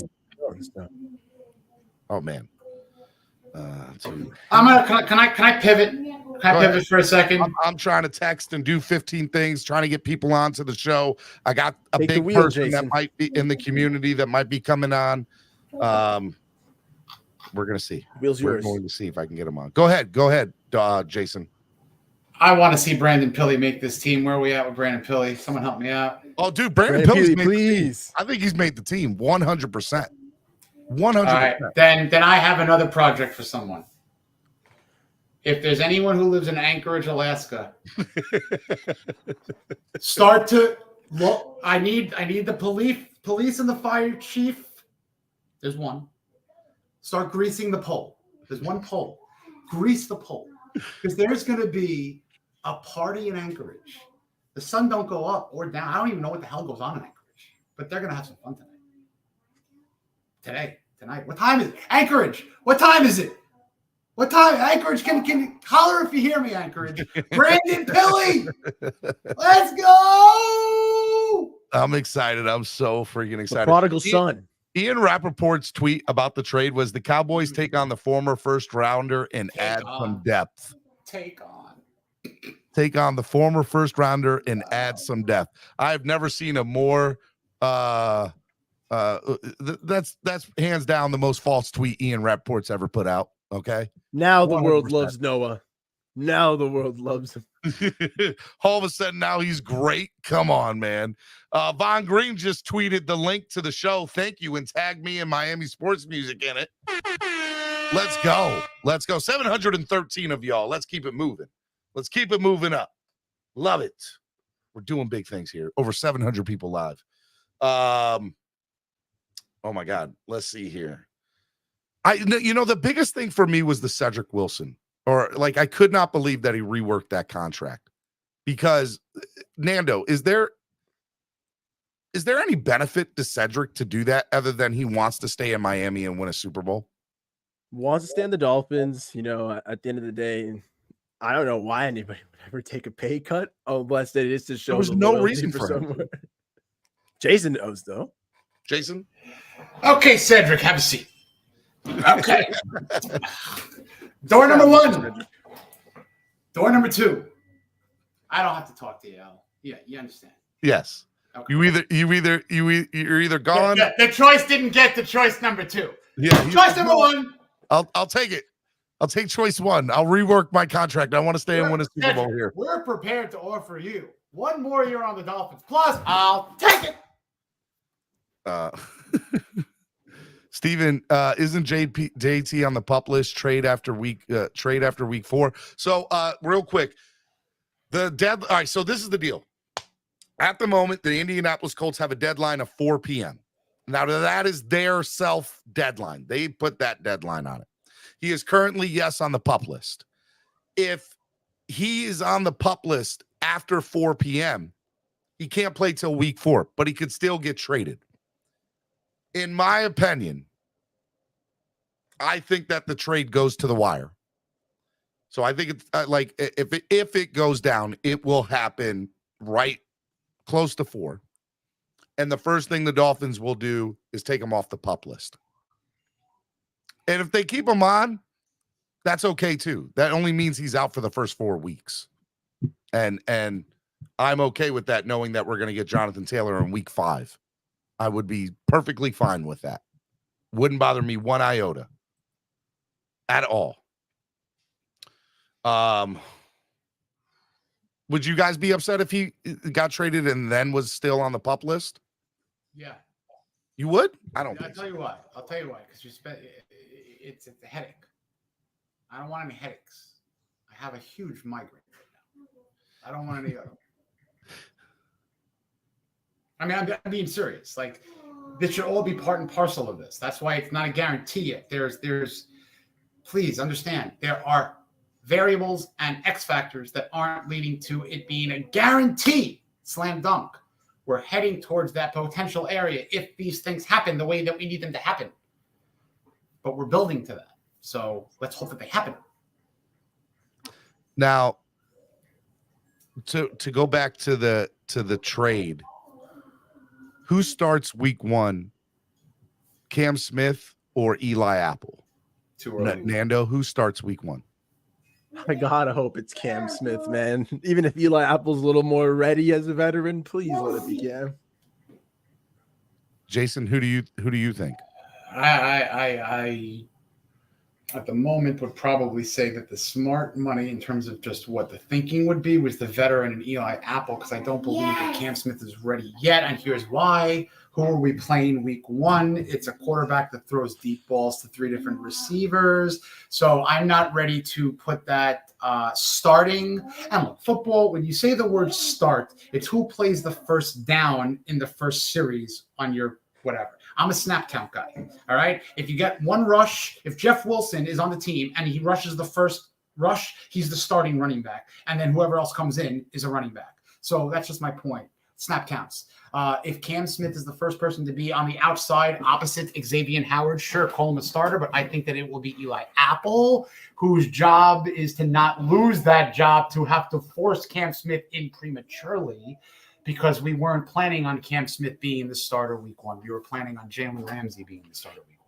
Oh man.
Can I pivot? Can I pivot for a second?
I'm trying to text and do 15 things, trying to get people onto the show. I got a
Take
big
wheel,
person
Jason.
that might be in the community that might be coming on. We're gonna see.
Wheel's
We're
yours.
going to see if I can get him on. Go ahead, Jason.
I want to see Brandon Pilley make this team. Where are we at with Brandon Pilley? Someone help me out.
Oh, dude, Brandon Pilley's made the team. I think he's made the team 100%. 100%.
All right, then I have another project for someone. If there's anyone who lives in Anchorage, Alaska, start to look. I need the police and the fire chief. There's one. Start greasing the pole. There's one pole. Grease the pole, because there's going to be a party in Anchorage. The sun don't go up or down. I don't even know what the hell goes on in Anchorage, but they're going to have some fun tonight. What time is it? Anchorage. What time is it? What time? Anchorage, can holler if you hear me, Anchorage. Brandon Pilley. Let's go.
I'm excited. I'm so freaking excited.
The prodigal son.
Ian Rappaport's tweet about the trade was the Cowboys take on the former first rounder and add some depth.
Take
on the former first rounder and add some depth. I've never seen a more that's hands down the most false tweet Ian Rappaport's ever put out. Okay.
Now the
100%.
world loves Noah. Now the world loves him.
All of a sudden now he's great. Come on, man. Von Green just tweeted the link to the show. Thank you, and tagged me and Miami Sports Music in it. Let's go. 713 of y'all. Let's keep it moving. Let's keep it moving up. Love it. We're doing big things here. Over 700 people live. Oh my God. Let's see here. The biggest thing for me was the Cedric Wilson. I could not believe that he reworked that contract, because Nando, is there any benefit to Cedric to do that other than he wants to stay in Miami and win a Super Bowl?
Wants to stay in the Dolphins. At the end of the day, I don't know why anybody would ever take a pay cut unless it is to show
There was
the
no
loyalty
reason for him.
someone. Jason knows though.
Jason?
Okay, Cedric, have a seat. Okay. Door number 1. Door number 2. I don't have to talk to you, Al. Yeah, you understand.
Yes.
Okay.
You're either gone.
Yeah, the choice didn't get to choice number 2.
Yeah.
Choice number 1.
I'll take it. I'll take choice 1. I'll rework my contract. I want to stay and win a Super Bowl here.
We're prepared to offer you 1 more year on the Dolphins. Plus, I'll take it.
Steven, isn't JT on the pup list trade after week 4? So real quick, all right, so this is the deal. At the moment, the Indianapolis Colts have a deadline of 4 p.m. Now that is their self deadline. They put that deadline on it. He is currently, yes, on the pup list. If he is on the pup list after 4 p.m., he can't play till week 4, but he could still get traded. In my opinion, I think that the trade goes to the wire. So I think it's if it goes down, it will happen right close to 4. And the first thing the Dolphins will do is take him off the pup list. And if they keep him on, that's okay too. That only means he's out for the first 4 weeks. And I'm okay with that, knowing that we're going to get Jonathan Taylor in week 5. I would be perfectly fine with that. Wouldn't bother me one iota at all. Would you guys be upset if he got traded and then was still on the pup list?
Yeah.
You would? I don't
I'll
think
tell you why. Because it's a headache. I don't want any headaches. I have a huge migraine right now. I don't want any other. I mean, I'm being serious. Like, this should all be part and parcel of this. That's why it's not a guarantee yet. Please understand, there are variables and X factors that aren't leading to it being a guarantee, slam dunk. We're heading towards that potential area if these things happen the way that we need them to happen. But we're building to that. So let's hope that they happen.
Now, to go back to the trade, who starts week 1? Cam Smith or Eli Apple?
Too early.
Nando, who starts week 1?
I gotta hope it's Cam Smith, man. Even if Eli Apple's a little more ready as a veteran, please let it be Cam.
Jason, who do you think?
I at the moment would probably say that the smart money in terms of just what the thinking would be was the veteran and Eli Apple, because I don't believe that Cam Smith is ready yet. And here's why. Who are we playing week 1? It's a quarterback that throws deep balls to 3 different receivers. So I'm not ready to put that starting. And look, football, when you say the word start, it's who plays the first down in the first series on your whatever. I'm a snap count guy. All right. If you get 1 rush, if Jeff Wilson is on the team and he rushes the first rush, he's the starting running back. And then whoever else comes in is a running back. So that's just my point. Snap counts. If Cam Smith is the first person to be on the outside opposite Xavier Howard, sure, call him a starter, but I think that it will be Eli Apple, whose job is to not lose that job, to have to force Cam Smith in prematurely, because we weren't planning on Cam Smith being the starter week 1. We were planning on Jalen Ramsey being the starter week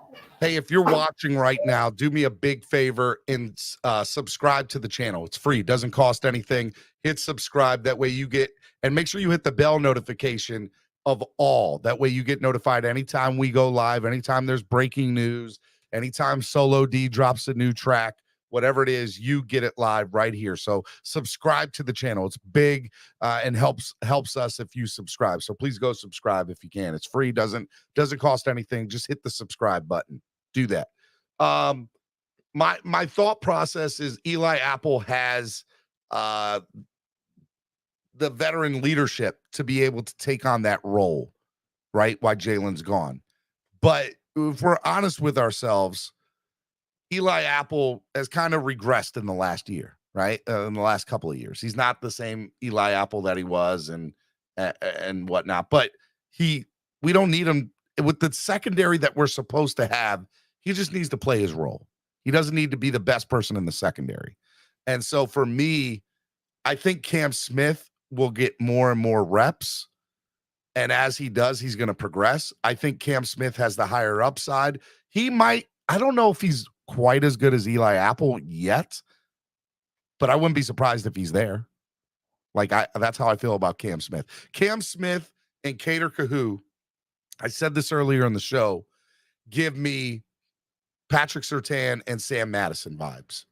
1.
Hey, if you're watching right now, do me a big favor and subscribe to the channel. It's free. Doesn't cost anything. Hit subscribe. That way you get, and make sure you hit the bell notification of all. That way you get notified anytime we go live, anytime there's breaking news, anytime Solo D drops a new track, whatever it is, you get it live right here. So subscribe to the channel. It's big and helps us if you subscribe. So please go subscribe if you can. It's free. Doesn't cost anything. Just hit the subscribe button. Do that. My thought process is Eli Apple has the veteran leadership to be able to take on that role, right? While Jalen's gone. But if we're honest with ourselves, Eli Apple has kind of regressed in the last year, right? In the last couple of years. He's not the same Eli Apple that he was and whatnot. But we don't need him with the secondary that we're supposed to have. He just needs to play his role. He doesn't need to be the best person in the secondary. And so for me, I think Cam Smith will get more and more reps. And as he does, he's going to progress. I think Cam Smith has the higher upside. He might, I don't know if he's quite as good as Eli Apple yet, but I wouldn't be surprised if he's there. Like, that's how I feel about Cam Smith. Cam Smith and Cater Kahoo, I said this earlier in the show, give me Patrick Surtain and Sam Madison vibes.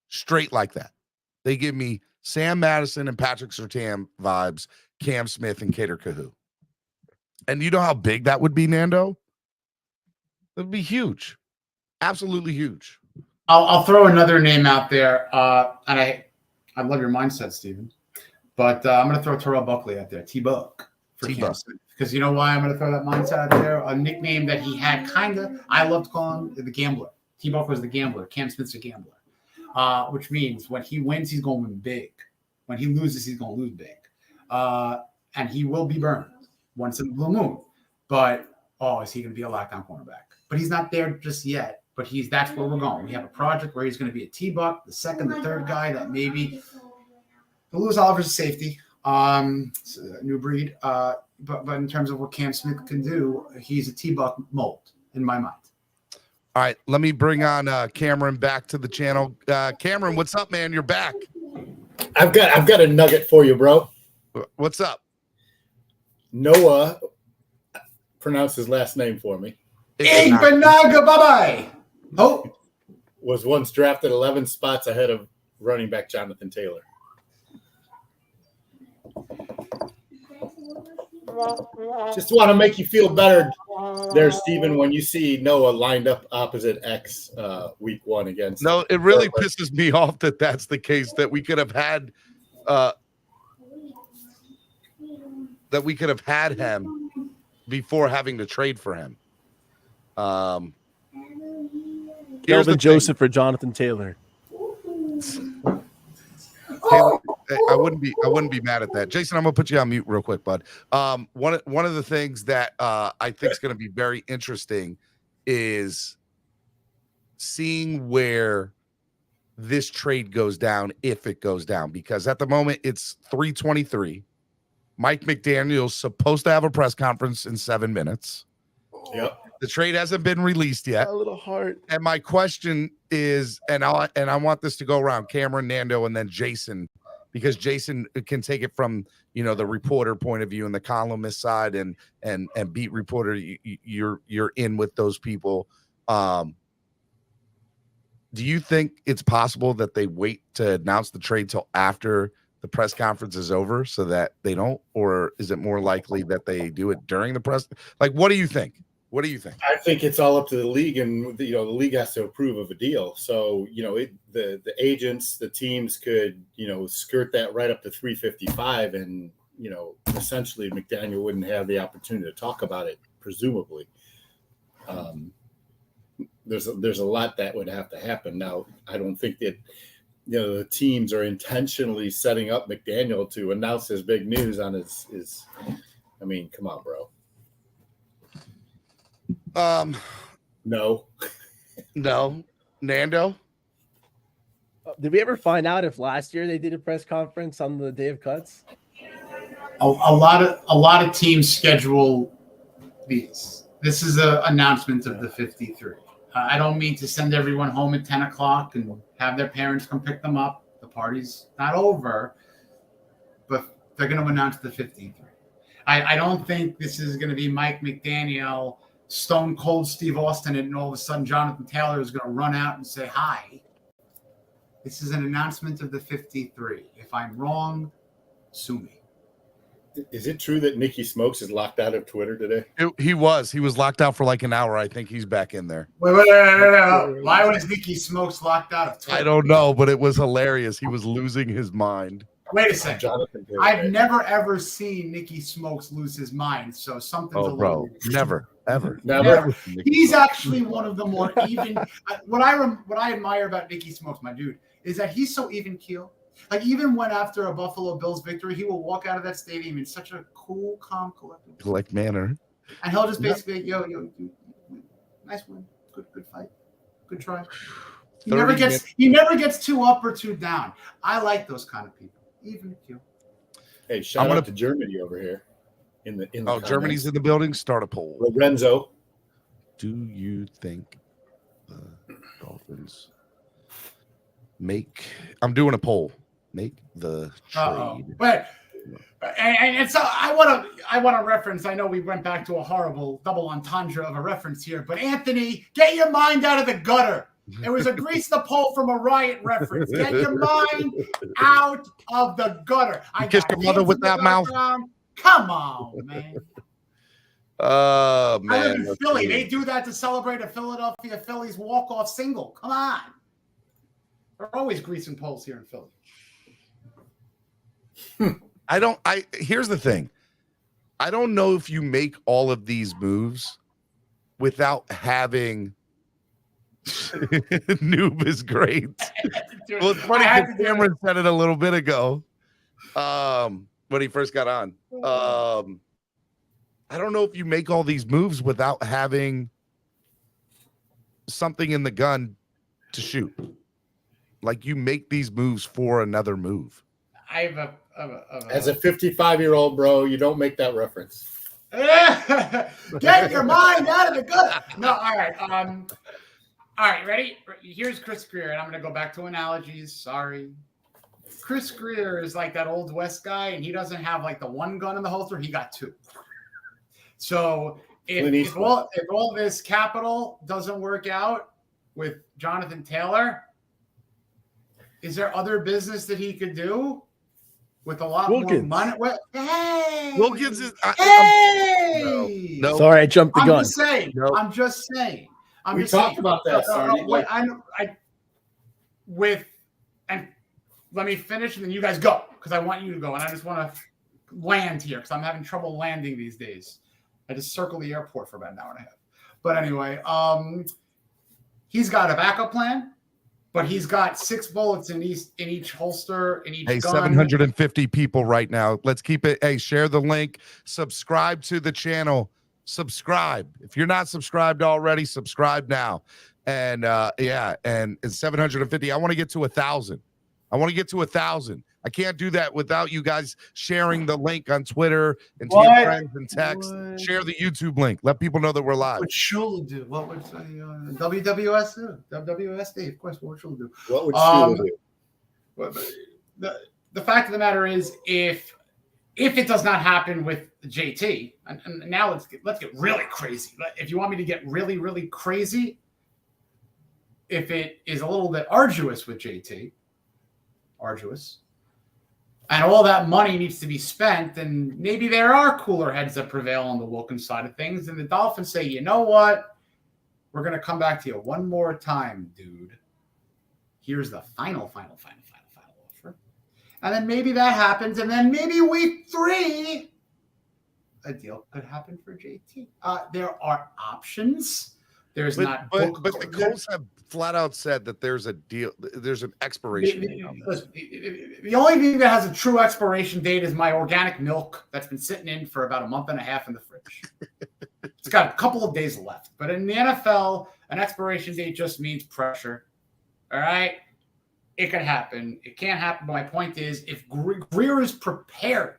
Straight like that. They give me Sam Madison and Patrick Surtain vibes, Cam Smith and Cater Kahoo. And you know how big that would be, Nando? It would be huge. Absolutely huge.
I'll throw another name out there. And I love your mindset, Steven. But I'm going to throw Terrell Buckley out there, T-Buck. Because you know why I'm going to throw that mindset out there? A nickname that he had I loved calling the Gambler. T-Buck was the Gambler. Cam Smith's a Gambler. Which means when he wins, he's going to win big. When he loses, he's going to lose big. And he will be burned once in the blue moon. But, is he going to be a lockdown cornerback? But he's not there just yet. But that's where we're going. We have a project where he's going to be a T-Buck, the second, the third guy that maybe Lewis Oliver's a safety, it's a new breed. But in terms of what Cam Smith can do, he's a T-Buck mold in my mind.
All right, let me bring on Cameron back to the channel. Cameron, what's up, man? You're back.
I've got a nugget for you, bro.
What's up?
Noah, pronounce his last name for me.
Igbinoghene. Oh,
was once drafted 11 spots ahead of running back Jonathan Taylor. Just want to make you feel better there, Steven, when you see Noah lined up opposite X week 1 against.
No, it really pisses me off that that's the case, that we could have had him before having to trade for him.
Kelvin Joseph for Jonathan Taylor.
Taylor, I wouldn't be mad at that. Jason, I'm gonna put you on mute real quick, bud. One of the things that I think is gonna be very interesting is seeing where this trade goes down, if it goes down, because at the moment it's 3:23. Mike McDaniel's supposed to have a press conference in 7 minutes.
Yep.
The trade hasn't been released yet.
A little hard.
And my question is, and I want this to go around Cameron, Nando, and then Jason, because Jason can take it from, the reporter point of view and the columnist side and beat reporter. You're in with those people. Do you think it's possible that they wait to announce the trade till after the press conference is over so that they don't, or is it more likely that they do it during the press? Like, what do you think? What do you think?
I think it's all up to the league, and the league has to approve of a deal. So the agents, the teams could skirt that right up to 355, and essentially McDaniel wouldn't have the opportunity to talk about it. Presumably, there's a lot that would have to happen. Now, I don't think that the teams are intentionally setting up McDaniel to announce his big news on his. I mean, come on, bro.
No. Nando?
Did we ever find out if last year they did a press conference on the day of cuts?
A lot of teams schedule these. This is an announcement of the 53. I don't mean to send everyone home at 10 o'clock and have their parents come pick them up. The party's not over, but they're going to announce the 53. I don't think this is going to be Mike McDaniel, Stone Cold Steve Austin, and all of a sudden Jonathan Taylor is going to run out and say hi. This is an announcement of the 53. If I'm wrong, sue me.
Is it true that Nicky Smokes is locked out of Twitter today?
He was locked out for like an hour. I think he's back in there.
Wait. Why was Nicky Smokes locked out of Twitter?
I don't know, but it was hilarious. He was losing his mind.
Wait a second. I've never ever seen Nicky Smokes lose his mind, so something's a little weird.
Never.
He's actually one of the more even. What I admire about Nicky Smokes, my dude, is that he's so even keel. Like, even when after a Buffalo Bills victory, he will walk out of that stadium in such a cool, calm, collected
manner,
and he'll just basically, yo, nice win, good fight, good try. He never gets too up or too down. I like those kind of people. Even if you.
Hey, shout out to Germany over here. In the
Germany's in the building. Start a poll.
Lorenzo,
do you think the Dolphins make? I'm doing a poll. Make the trade.
But and so I want to reference. I know we went back to a horrible double entendre of a reference here, but Anthony, get your mind out of the gutter. It was a grease the pole from a riot reference. Get your mind out of the gutter. I
kissed your mother with that mouth.
Come on, man.
Man.
I live in Philly. They do that to celebrate a Philadelphia Phillies walk-off single. Come on. They're always greasing poles here in Philly.
Here's the thing. I don't know if you make all of these moves without having Noob is great. Well, it's funny because Cameron said it a little bit ago when he first got on. I don't know if you make all these moves without having something in the gun to shoot. Like you make these moves for another move.
I have
as a 55-year-old, bro, you don't make that reference.
Get your mind out of the gutter. No, all right. All right, ready? Here's Chris Greer, and I'm going to go back to analogies. Sorry. Chris Greer is like that old West guy, and he doesn't have like the one gun in the holster. He got two. So if all this capital doesn't work out with Jonathan Taylor, is there other business that he could do with a lot
Wilkins.
more money? Hey!
Wilkins is...
No. Sorry, I jumped the gun.
I'm just saying.
We talked about that.
And let me finish, and then you guys go, because I want you to go, and I just want to land here because I'm having trouble landing these days. I just circle the airport for about an hour and a half. But anyway, he's got a backup plan, but he's got 6 bullets in each holster, in each gun.
750 people right now. Let's keep it. Hey, share the link. Subscribe to the channel. Subscribe. If you're not subscribed already, subscribe now. And and it's 750. I want to get to 1,000. I want to get to 1,000. I can't do that without you guys sharing the link on Twitter and to your friends and text. Share the YouTube link. Let people know that we're live.
What would Shula do? What would WWS do? WWSD, of course. What would Shula do?
What would Shula
do? The fact of the matter is, if it does not happen with JT, and now let's get really crazy. If you want me to get really, really crazy, if it is a little bit arduous with JT, and all that money needs to be spent, then maybe there are cooler heads that prevail on the Wilkins side of things, and the Dolphins say, you know what? We're going to come back to you one more time, dude. Here's the final offer. And then maybe that happens, and then maybe week 3, a deal could happen for JT. There are options. But
the Colts have flat out said that there's a deal. There's an expiration date on this.
The only thing that has a true expiration date is my organic milk that's been sitting in for about a month and a half in the fridge. It's got a couple of days left. But in the NFL, an expiration date just means pressure. All right? It can happen. It can't happen. But my point is, if Greer is prepared,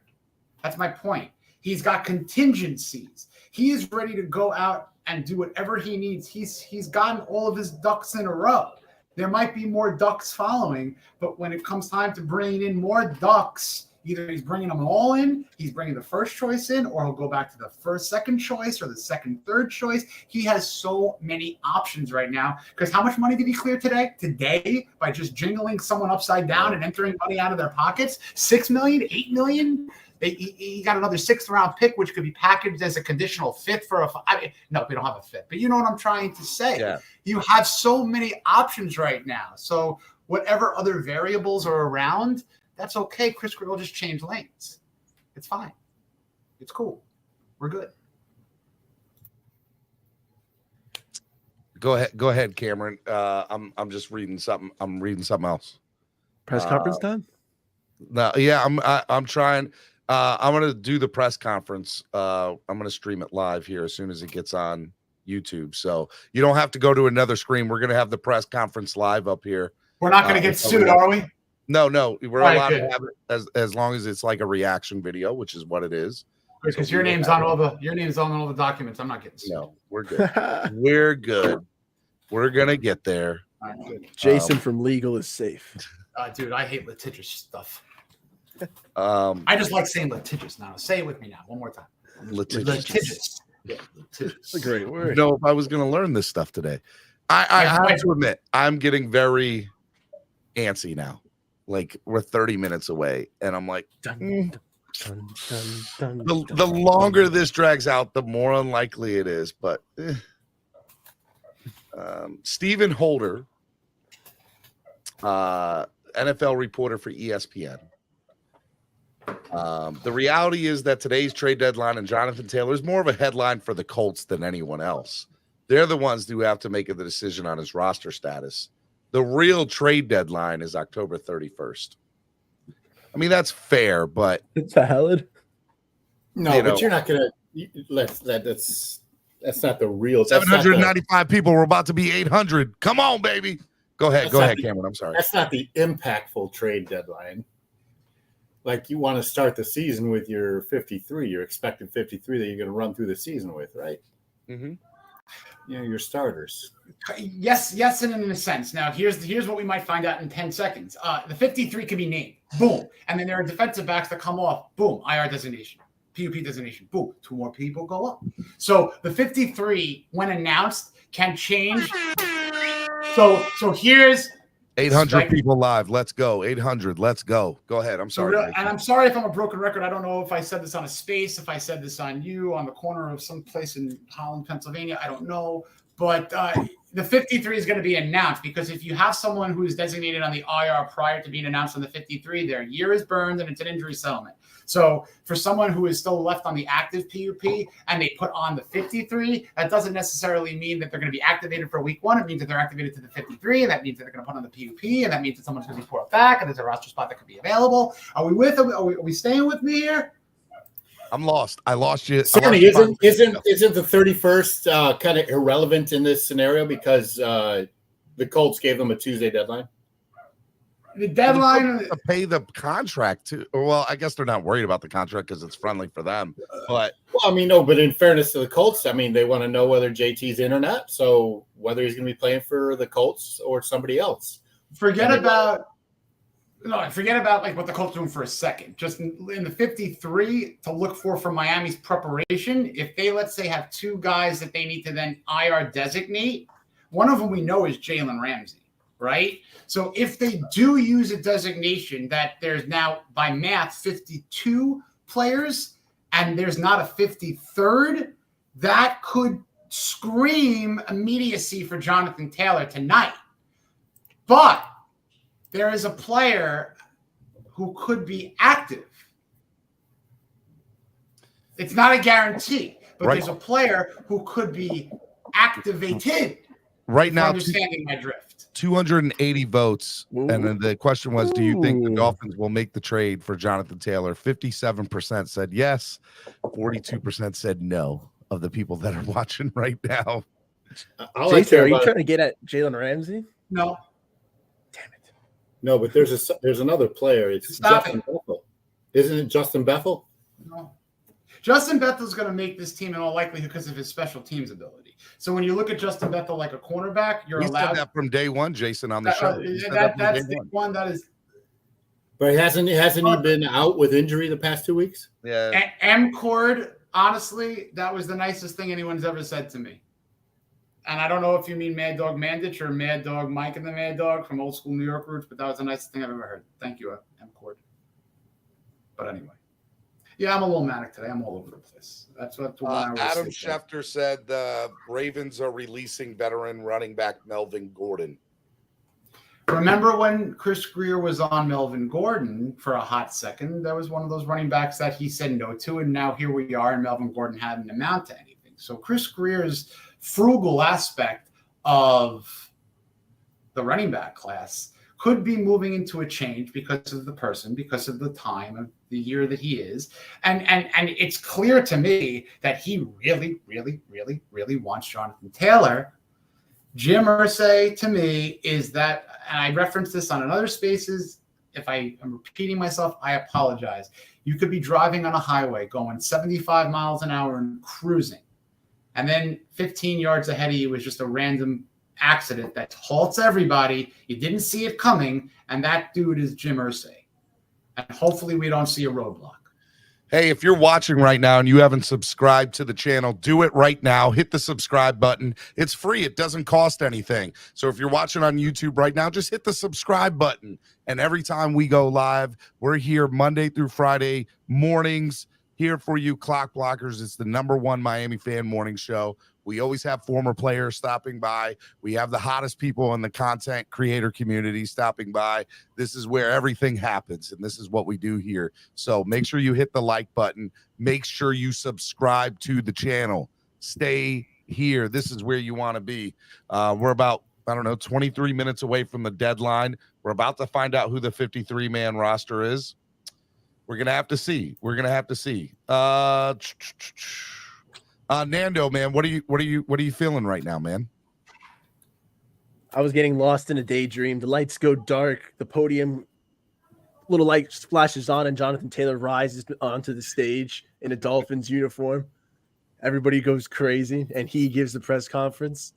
that's my point. He's got contingencies. He is ready to go out and do whatever he needs. He's gotten all of his ducks in a row. There might be more ducks following, but when it comes time to bringing in more ducks, either he's bringing them all in, he's bringing the first choice in, or he'll go back to the second choice or the third choice. He has so many options right now, because how much money did he clear today? Today, by just jingling someone upside down and entering money out of their pockets? $6 million, $8 million? He got another 6th round pick, which could be packaged as a conditional fit for no, we don't have a fit, but you know what I'm trying to say. Yeah. You have so many options right now. So whatever other variables are around, that's okay. Chris Greer will just change lanes. It's fine. It's cool. We're good.
Go ahead, Cameron. I'm just reading something. I'm reading something else.
Press conference time?
No, yeah, I'm trying. I'm gonna do the press conference. I'm gonna stream it live here as soon as it gets on YouTube. So you don't have to go to another screen. We're going to have the press conference live up here.
We're not going to get sued, are we?
No. We're
All right,
allowed
good.
to have it as long as it's like a reaction video, which is what it is.
Because your name's on all the documents. I'm not getting sued.
No, we're good. We're good. We're going to get there.
All right, good.
Jason from legal is safe.
Dude, I hate litigious stuff.
I
just like saying litigious now. Say it with me now. One more time. Litigious. Yeah, litigious.
That's a great word.
Know if I was going to learn this stuff today. I have to admit, I'm getting very antsy now. Like, we're 30 minutes away, and I'm like, the longer this drags out, the more unlikely it is. But Stephen Holder, NFL reporter for ESPN. The reality is that today's trade deadline and Jonathan Taylor is more of a headline for the Colts than anyone else. They're the ones who have to make the decision on his roster status. The real trade deadline is October 31st. I mean, that's fair, but
it's valid.
No, but you're not going to that's not the real.
795 people. We're about to be 800. Come on, baby. Go ahead, Cameron. I'm sorry.
That's not the impactful trade deadline. Like, you want to start the season with your 53, your expected 53 that you're going to run through the season with, right?
Mm-hmm.
You know, your starters.
Yes, and in a sense. Now, here's what we might find out in 10 seconds. The 53 can be named. Boom. And then there are defensive backs that come off. Boom. IR designation. PUP designation. Boom. 2 more people go up. So the 53, when announced, can change. So here's
800 people live. Let's go. 800. Let's go. Go ahead. I'm sorry.
And I'm sorry if I'm a broken record. I don't know if I said this on a space, if I said this on you, on the corner of some place in Holland, Pennsylvania. I don't know. But the 53 is going to be announced, because if you have someone who is designated on the IR prior to being announced on the 53, their year is burned and it's an injury settlement. So for someone who is still left on the active PUP and they put on the 53, that doesn't necessarily mean that they're going to be activated for week 1. It means that they're activated to the 53, and that means that they're going to put on the PUP, and that means that someone's going to be brought back, and there's a roster spot that could be available. Are we staying with me here?
I'm lost. I lost you.
Certainly, isn't the 31st kind of irrelevant in this scenario, because the Colts gave them a Tuesday deadline?
The deadline
to pay the contract too. Well, I guess they're not worried about the contract because it's friendly for them. But
but in fairness to the Colts, I mean, they want to know whether JT's in or not. So whether he's going to be playing for the Colts or somebody else.
Forget about like what the Colts are doing for a second. Just in the 53 to look for Miami's preparation. If they, let's say, have 2 guys that they need to then IR designate, one of them we know is Jalen Ramsey. Right? So if they do use a designation that there's now, by math, 52 players, and there's not a 53rd, that could scream immediacy for Jonathan Taylor tonight. But there is a player who could be active. It's not a guarantee, but there's a player who could be activated.
Right now,
understanding my drift.
280 votes. Ooh. And then the question was, do you think the Dolphins will make the trade for Jonathan Taylor? 57% said yes. 42% said no of the people that are watching right now.
Jason, are you trying to get at Jalen Ramsey?
No.
Damn it.
No, but there's another player. It's Justin Bethel. Isn't it Justin Bethel?
No. Justin Bethel's going to make this team in all likelihood because of his special teams ability. So when you look at Justin Bethel like a cornerback, you're allowed.
Said that from day one, Jason, on the show.
That's the one that is.
But hasn't he been out with injury the past 2 weeks?
Yeah.
M-Cord, honestly, that was the nicest thing anyone's ever said to me. And I don't know if you mean Mad Dog Mandich or Mad Dog Mike and the Mad Dog from old school New York roots, but that was the nicest thing I've ever heard. Thank you, M-Cord. But anyway. Yeah, I'm a little manic today. I'm all over the place. That's what
Adam Schefter said. The Ravens are releasing veteran running back Melvin Gordon.
Remember when Chris Greer was on Melvin Gordon for a hot second? That was one of those running backs that he said no to, and now here we are, and Melvin Gordon hadn't amounted to anything. So Chris Greer's frugal aspect of the running back class could be moving into a change because of the person, because of the time of the year that he is. And it's clear to me that he really, really, really, really wants Jonathan Taylor. Jim Irsay, to me, is that, and I referenced this on another Spaces. If I am repeating myself, I apologize. You could be driving on a highway going 75 miles an hour and cruising, and then 15 yards ahead of you is just a random accident that halts everybody. You didn't see it coming, and that dude is Jim Irsay. And hopefully we don't see a roadblock.
Hey, if you're watching right now and you haven't subscribed to the channel, do it right now. Hit the subscribe button. It's free. It doesn't cost anything. So if you're watching on YouTube right now, just hit the subscribe button. And every time we go live, we're here Monday through Friday mornings here for you, Clock Blockers. It's the #1 Miami fan morning show. We always have former players stopping by. We have the hottest people in the content creator community stopping by. This is where everything happens, and this is what we do here. So make sure you hit the like button. Make sure you subscribe to the channel. Stay here. This is where you want to be. We're about, 23 minutes away from the deadline. We're about to find out who the 53-man roster is. We're going to have to see. Nando, man, what are you feeling right now, man?
I was getting lost in a daydream. The lights go dark. The podium, little light splashes on, and Jonathan Taylor rises onto the stage in a Dolphins uniform. Everybody goes crazy, and he gives the press conference.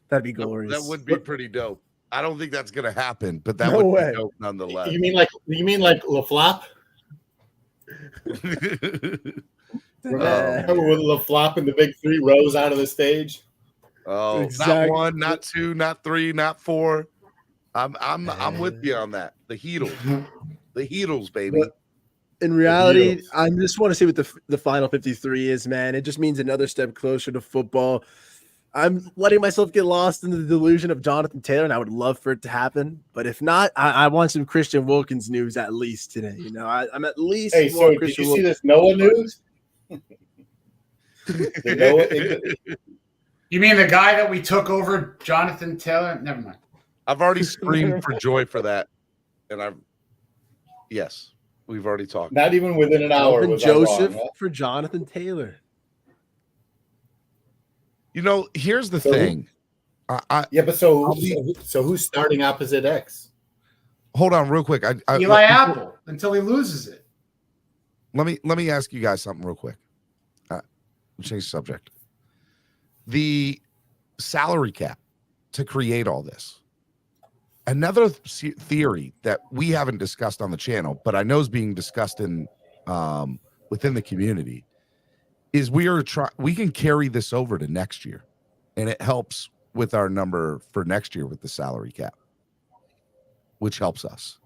That'd be glorious.
That would be pretty dope. I don't think that's gonna happen, but that
No
would
way.
be dope nonetheless.
You mean like LaFlop? Remember when LaFlop and the big three rose out of the stage?
Oh,
Exactly.
Not 1, not 2, not 3, not 4. I'm with you on that. The Heatles, baby.
But in reality, I just want to see what the final 53 is, man. It just means another step closer to football. I'm letting myself get lost in the delusion of Jonathan Taylor, and I would love for it to happen. But if not, I want some Christian Wilkins news at least today. I'm at least.
Hey, so did you see this Noah news?
You mean the guy that we took over, Jonathan Taylor? Never mind.
I've already screamed for joy for that, and yes, we've already talked.
Not even within an hour.
Melvin
Was
Joseph
I wrong, huh?
for Jonathan Taylor.
Here's the thing.
So who's starting opposite X?
Hold on, real quick.
Eli Apple until he loses it.
Let me ask you guys something real quick. Change the subject. The salary cap to create all this. Another theory that we haven't discussed on the channel, but I know is being discussed in within the community, is we can carry this over to next year, and it helps with our number for next year with the salary cap, which helps us.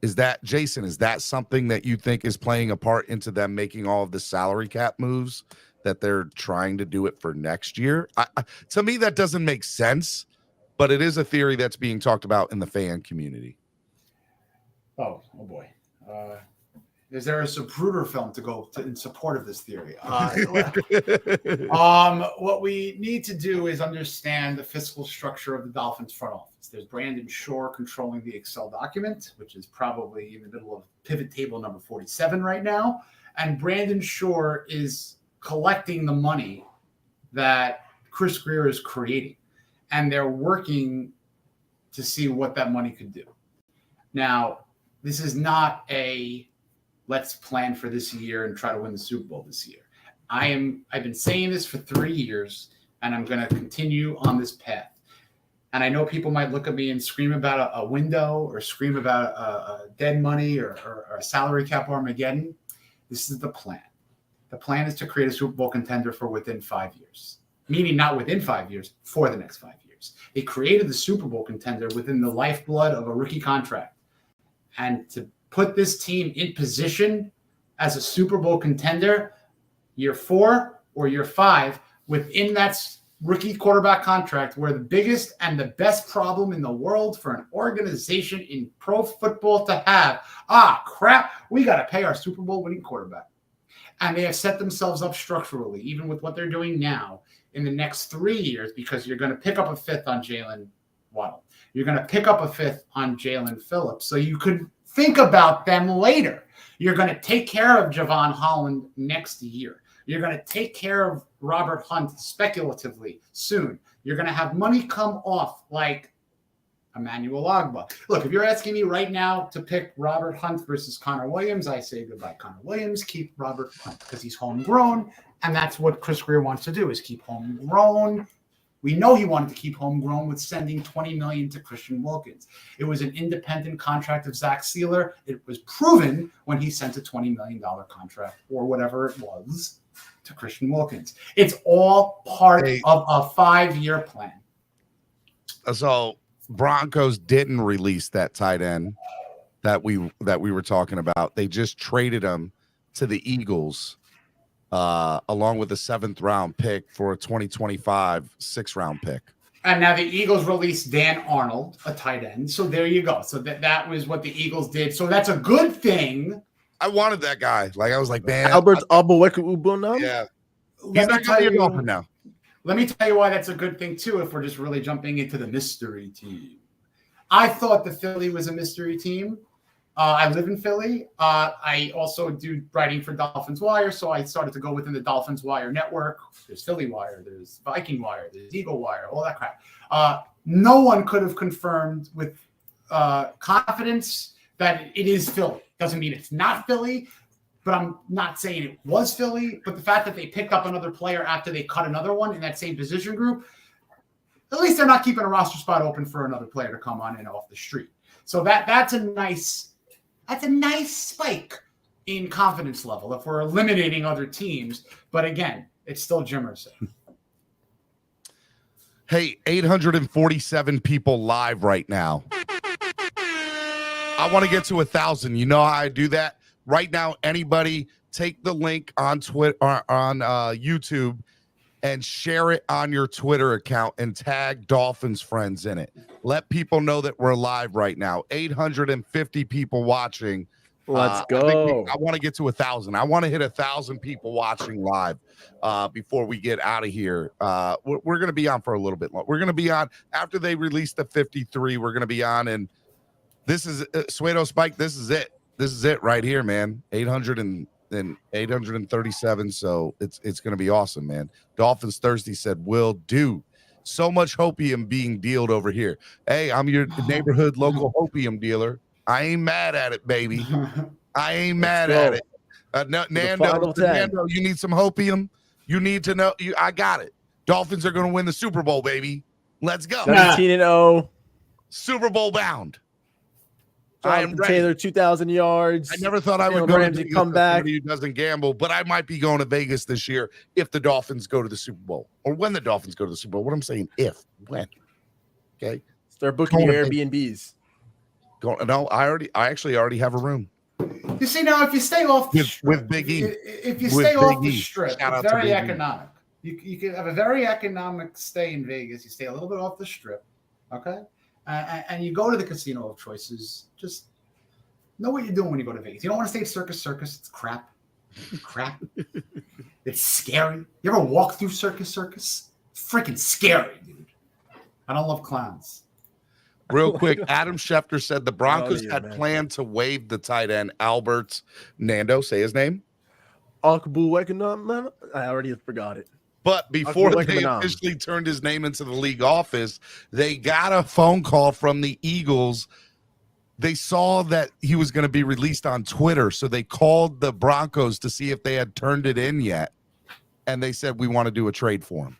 Is that, Jason, is that something that you think is playing a part into them making all of the salary cap moves, that they're trying to do it for next year? To me, that doesn't make sense, but it is a theory that's being talked about in the fan community.
Oh boy. Is there a Zapruder film to go in support of this theory? What we need to do is understand the fiscal structure of the Dolphins front office. There's Brandon Shore controlling the Excel document, which is probably in the middle of pivot table number 47 right now. And Brandon Shore is collecting the money that Chris Grier is creating. And they're working to see what that money could do. Now, this is not a let's plan for this year and try to win the Super Bowl this year. I've been saying this for 3 years, and I'm going to continue on this path. And I know people might look at me and scream about a window or scream about a dead money or a salary cap Armageddon. This is the plan. The plan is to create a Super Bowl contender for within 5 years, meaning not within 5 years, for the next 5 years. They created the Super Bowl contender within the lifeblood of a rookie contract. And to put this team in position as a Super Bowl contender year 4 or year 5 within that rookie quarterback contract, where the biggest and the best problem in the world for an organization in pro football to have, we got to pay our Super Bowl winning quarterback. And they have set themselves up structurally, even with what they're doing now, in the next 3 years, because you're going to pick up a fifth on Jalen Waddle. You're going to pick up a 5th on Jalen Phillips. So you could think about them later. You're going to take care of Javon Holland next year. You're going to take care of Robert Hunt speculatively soon. You're going to have money come off like Emmanuel Ogbah. Look, if you're asking me right now to pick Robert Hunt versus Connor Williams, I say goodbye, Connor Williams. Keep Robert Hunt because he's homegrown, and that's what Chris Grier wants to do is keep homegrown. We know he wanted to keep homegrown with sending $20 million to Christian Wilkins. It was an independent contract of Zach Sealer. It was proven when he sent a $20 million contract or whatever it was to Christian Wilkins. It's all part of a 5-year plan.
So Broncos didn't release that tight end that we were talking about. They just traded him to the Eagles along with a 7th round pick for a 2025 6th round pick.
And now the Eagles released Dan Arnold, a tight end. So there you go. So that was what the Eagles did. So that's a good thing.
I wanted that guy. Like I was like, man,
Albert Abouekubunam.
Yeah, he's not going to be a Dolphin now.
Let me tell you why that's a good thing too. If we're just really jumping into the mystery team, I thought the Philly was a mystery team. I live in Philly. I also do writing for Dolphins Wire, so I started to go within the Dolphins Wire network. There's Philly Wire, there's Viking Wire, there's Eagle Wire, all that crap. No one could have confirmed with confidence that it is Philly. Doesn't mean it's not Philly, but I'm not saying it was Philly. But the fact that they picked up another player after they cut another one in that same position group, at least they're not keeping a roster spot open for another player to come on in off the street. So that's a nice spike in confidence level if we're eliminating other teams. But again, it's still Jim Irsay.
Hey, 847 people live right now. I want to get to 1,000. You know how I do that? Right now, anybody take the link on Twitter or on YouTube and share it on your Twitter account and tag Dolphins friends in it. Let people know that we're live right now. 850 people watching.
Let's go.
I want to get to 1,000. I want to hit 1,000 people watching live before we get out of here. We're going to be on for a little bit long. We're going to be on after they release the 53. We're going to be on, and this is Suedo Spike. This is it. This is it right here, man. 837. So it's going to be awesome, man. Dolphins Thursday said, will do. So much hopium being dealed over here. Hey, I'm your neighborhood local hopium dealer. I ain't mad at it, baby. I ain't mad at it. Nando, you need some hopium? You need to know. I got it. Dolphins are going to win the Super Bowl, baby. Let's go.
17-0.
Super Bowl bound. I am ready.
Taylor 2,000 yards.
I never thought I would go to
come back.
Who doesn't gamble, but I might be going to Vegas this year if the Dolphins go to the Super Bowl, or when the Dolphins go to the Super Bowl. What I'm saying, when? Okay,
start booking your Airbnbs.
No, I actually already have a room.
You see, now if you stay off the strip,
with Big E,
if you stay off the strip, it's very economic. You can have a very economic stay in Vegas. You stay a little bit off the strip, okay? And you go to the casino of choices. Just know what you're doing when you go to Vegas. You don't want to stay at Circus. It's crap. It's scary. You ever walk through Circus? It's freaking scary, dude. I don't love clowns.
Real quick, Adam Schefter said the Broncos had planned to waive the tight end Albert Nando. Say his name.
I already forgot it.
But before they officially turned his name into the league office, they got a phone call from the Eagles. They saw that he was going to be released on Twitter, so they called the Broncos to see if they had turned it in yet. And they said, we want to do a trade for him.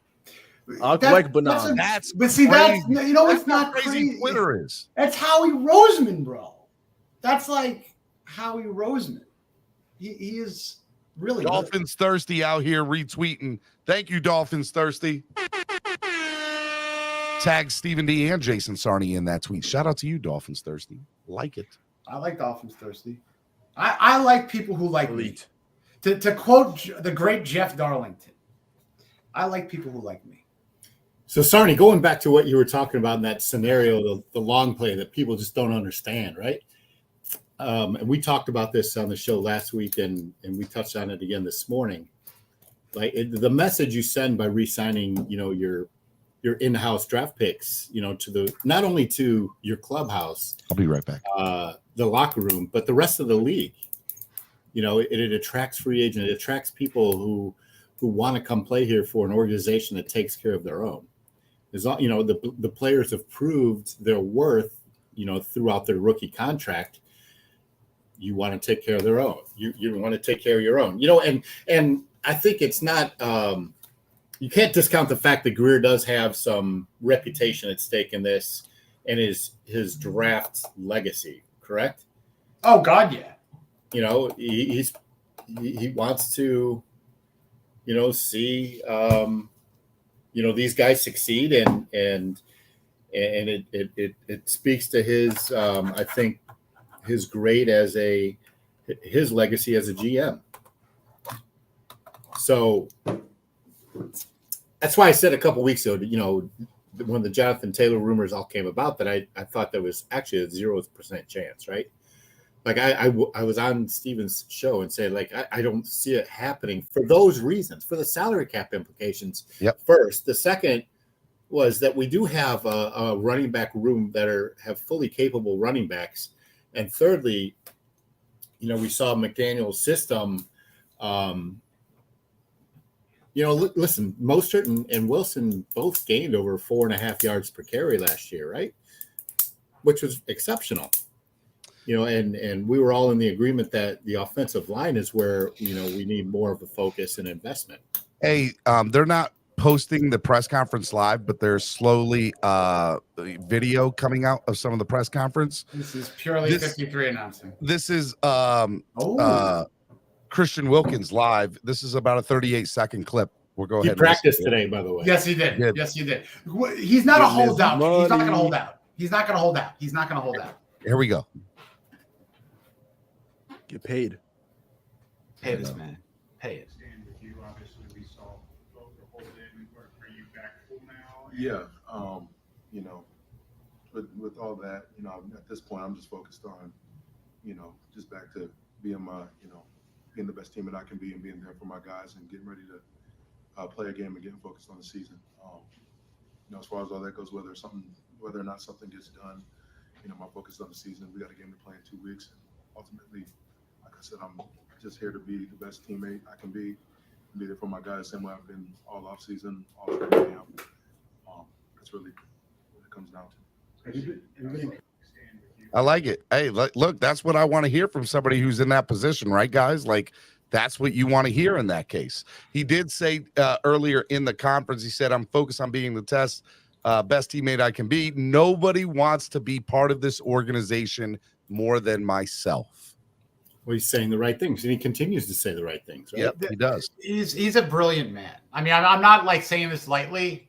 But see, that's you know what's not crazy.
Twitter is.
That's Howie Roseman, bro. That's like Howie Roseman. He is really
Dolphins Thirsty out here retweeting. Thank you, Dolphins Thirsty. Tag Stephen D and Jason Sarney in that tweet. Shout out to you, Dolphins Thirsty. Like it.
I like Dolphins Thirsty. I like people who like me. To quote the great Jeff Darlington, I like people who like me.
So, Sarney, going back to what you were talking about in that scenario, the long play that people just don't understand, right? And we talked about this on the show last week, and we touched on it again this morning. Like the message you send by re-signing, your your in-house draft picks, to not only to your clubhouse.
I'll be right back.
The locker room, but the rest of the league. It attracts free agents. It attracts people who want to come play here for an organization that takes care of their own. The players have proved their worth, throughout their rookie contract. You want to take care of their own. You want to take care of your own. And I think it's not. You can't discount the fact that Greer does have some reputation at stake in this, and his draft legacy. Correct?
Oh God, yeah.
He wants to, see, these guys succeed, and it speaks to his, I think, his grade as his legacy as a GM. So that's why I said a couple weeks ago, when the Jonathan Taylor rumors all came about, that I thought there was actually a 0% chance, right? Like I was on Steven's show and said, like, I don't see it happening for those reasons, for the salary cap implications.
Yep.
First, the second was that we do have a running back room that have fully capable running backs, and thirdly, we saw McDaniel's system. Listen, Mostert and Wilson both gained over 4.5 yards per carry last year, right? Which was exceptional. And we were all in the agreement that the offensive line is where, we need more of a focus and investment.
Hey, they're not posting the press conference live, but there's slowly video coming out of some of the press conference.
This is purely 53 announcing.
This is Christian Wilkins live. This is about a 38-second clip. We'll go ahead.
He practiced today, by the way.
Yes, he did. Yes, he did. He's not a holdout. He's not going to hold out. He's not going to hold out. He's not going to hold out.
Here we go.
Get paid.
Pay this man. Pay it.
Yeah, with all that, at this point, I'm just focused on, just back to being being the best team that I can be and being there for my guys and getting ready to play a game and getting focused on the season. As far as all that goes, whether or not something gets done, my focus is on the season. We got a game to play in 2 weeks, and ultimately, like I said, I'm just here to be the best teammate I can be there for my guys, same way I've been all off season, all training camp. That's really what it comes down to.
I like it. Hey, look, that's what I want to hear from somebody who's in that position, right, guys? Like, that's what you want to hear in that case. He did say earlier in the conference, he said, I'm focused on being the best teammate I can be. Nobody wants to be part of this organization more than myself.
Well, he's saying the right things, and he continues to say the right things. Right?
Yep, he does.
He's a brilliant man. I mean, I'm not like saying this lightly.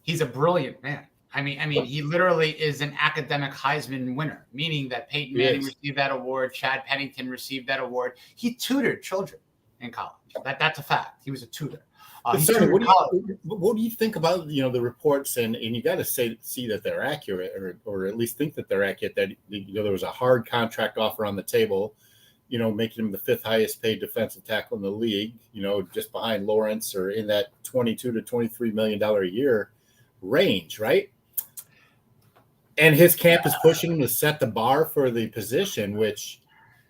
He's a brilliant man. I mean, he literally is an academic Heisman winner, meaning that Peyton Manning received that award, Chad Pennington received that award. He tutored children in college. That's a fact. He was a tutor.
What do you think about the reports, and you got to see that they're accurate, or at least think that they're accurate, that there was a hard contract offer on the table, making him the 5th highest paid defensive tackle in the league, just behind Lawrence, or in that $22 to $23 million a year range, right? And his camp is pushing him to set the bar for the position, which,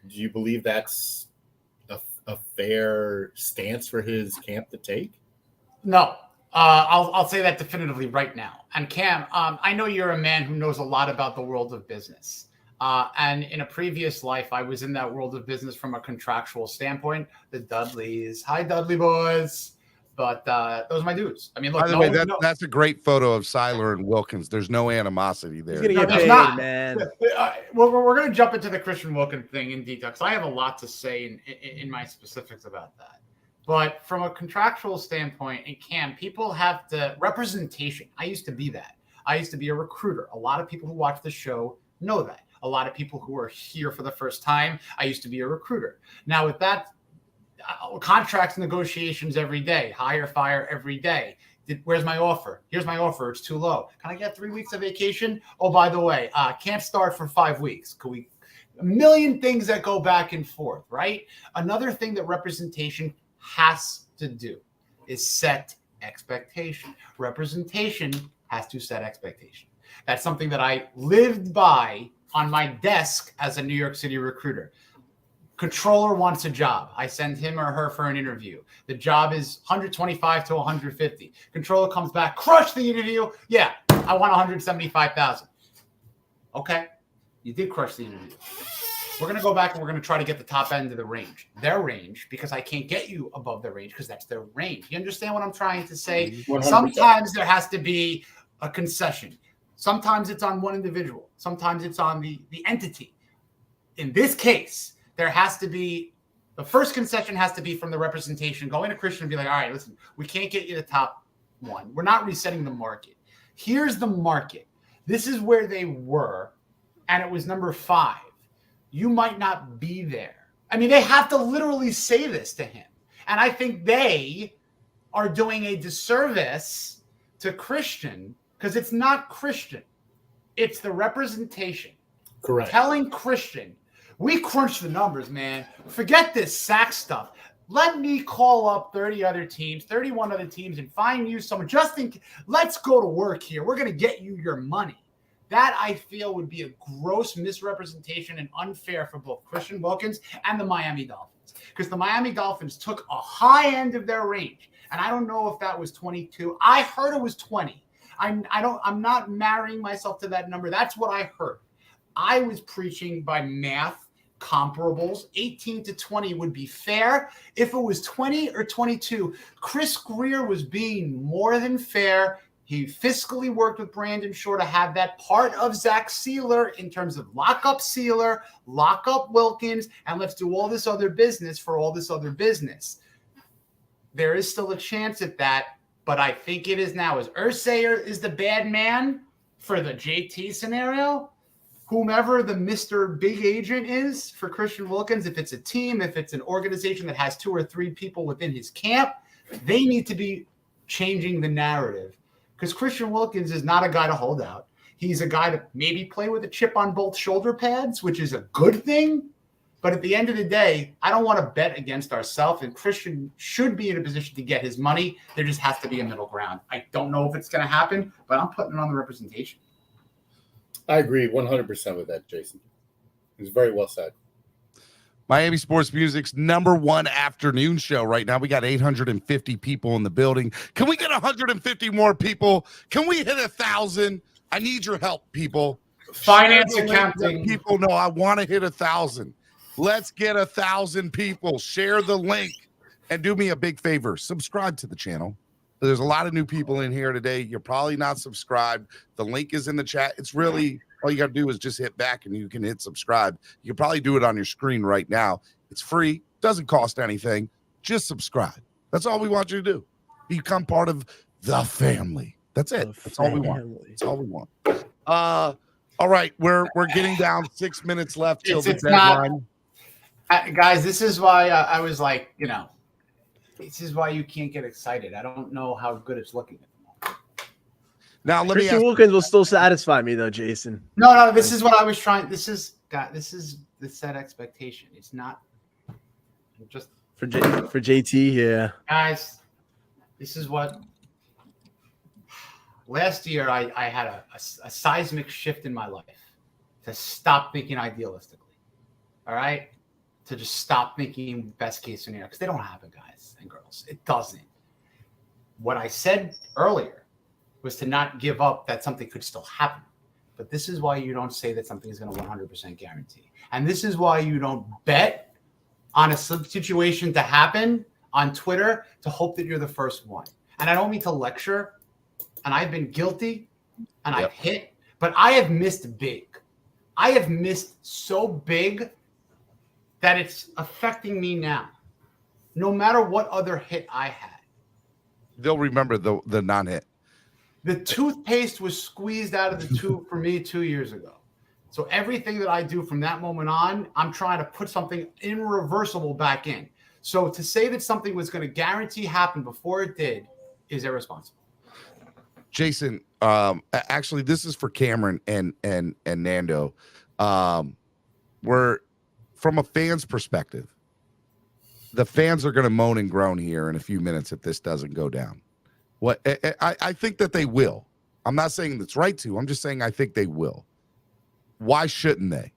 do you believe that's a fair stance for his camp to take?
No. I'll say that definitively right now. And Cam, I know you're a man who knows a lot about the world of business. And in a previous life, I was in that world of business from a contractual standpoint. The Dudleys. Hi, Dudley boys. But those are my dudes. I mean, look.
By the way, that's a great photo of Seiler and Wilkins. There's no animosity there.
He's gonna get paid, man.
We're going to jump into the Christian Wilkins thing in detail, because I have a lot to say in my specifics about that. But from a contractual standpoint, in Cam, people have the representation. I used to be that. I used to be a recruiter. A lot of people who watch the show know that. A lot of people who are here for the first time, I used to be a recruiter. Now, with that, contracts negotiations every day, hire, fire every day. Where's my offer? Here's my offer. It's too low. Can I get 3 weeks of vacation? Oh, by the way, can't start for 5 weeks. Could we? A million things that go back and forth, right? Another thing that representation has to do is set expectation. Representation has to set expectation. That's something that I lived by on my desk as a New York City recruiter. Controller wants a job. I send him or her for an interview. The job is 125 to 150. Controller comes back, crush the interview. Yeah, I want 175,000. Okay, you did crush the interview. We're going to go back and we're going to try to get the top end of the range. Their range, because I can't get you above their range because that's their range. You understand what I'm trying to say?
100%.
Sometimes there has to be a concession. Sometimes it's on one individual. Sometimes it's on the entity. In this case, there has to be the first concession has to be from the representation. Going to Christian and be like, all right, listen, we can't get you the top one. We're not resetting the market. Here's the market. This is where they were, and it was number 5. You might not be there. I mean, they have to literally say this to him. And I think they are doing a disservice to Christian because it's not Christian. It's the representation.
Correct.
Telling Christian, we crunch the numbers, man. Forget this sack stuff. Let me call up 30 other teams, 31 other teams, and find you someone. Let's go to work here. We're going to get you your money. That, I feel, would be a gross misrepresentation and unfair for both Christian Wilkins and the Miami Dolphins. Because the Miami Dolphins took a high end of their range. And I don't know if that was 22. I heard it was 20. I'm not marrying myself to that number. That's what I heard. I was preaching by math comparables. 18 to 20 would be fair. If it was 20 or 22, Chris Greer was being more than fair. He fiscally worked with Brandon Shore to have that part of Zach Sealer in terms of lock up Sealer, lock up Wilkins, and let's do all this other business for all this other business. There is still a chance at that, but I think it is now. As Ursayer is the bad man for the JT scenario, whomever the Mr. Big Agent is for Christian Wilkins, if it's a team, if it's an organization that has 2 or 3 people within his camp, they need to be changing the narrative. Because Christian Wilkins is not a guy to hold out. He's a guy to maybe play with a chip on both shoulder pads, which is a good thing. But at the end of the day, I don't want to bet against ourselves. And Christian should be in a position to get his money. There just has to be a middle ground. I don't know if it's going to happen, but I'm putting it on the representation.
I agree 100% with that, Jason. It was very well said.
Miami Sports Music's #1 afternoon show right now. We got 850 people in the building. Can we get 150 more people? Can we hit 1,000? I need your help, people.
Finance accounting.
People know I want to hit 1,000. Let's get 1,000 people. Share the link and do me a big favor. Subscribe to the channel. There's a lot of new people in here today. You're probably not subscribed. The link is in the chat. It's really all you got to do is just hit back and you can hit subscribe. You can probably do it on your screen right now. It's free. Doesn't cost anything. Just subscribe. That's all we want you to do. Become part of the family. That's it. That's all we want. That's all we want. All right. We're getting down 6 minutes left till the deadline.
Guys, this is why I was like, this is why you can't get excited. I don't know how good it's looking.
Now, let
Christian
me
Wilkins will still satisfy me, though, Jason.
No, this is what I was trying. This is the set expectation. It's not just
for JT. Yeah,
guys, this is what last year I had a seismic shift in my life to stop thinking idealistically. All right, to just stop thinking best case scenario because they don't happen, guys and girls. It doesn't. What I said earlier was to not give up that something could still happen. But this is why you don't say that something is going to 100% guarantee. And this is why you don't bet on a situation to happen on Twitter to hope that you're the first one. And I don't mean to lecture, and I've been guilty, and I've hit, but I have missed big. I have missed so big that it's affecting me now, no matter what other hit I had.
They'll remember the non-hit.
The toothpaste was squeezed out of the tube for me 2 years ago. So everything that I do from that moment on, I'm trying to put something irreversible back in. So to say that something was going to guarantee happen before it did is irresponsible.
Jason, actually, this is for Cameron and Nando. We're from a fan's perspective. The fans are going to moan and groan here in a few minutes if this doesn't go down. What I think that they will. I'm not saying that's right to. I'm just saying I think they will. Why shouldn't they?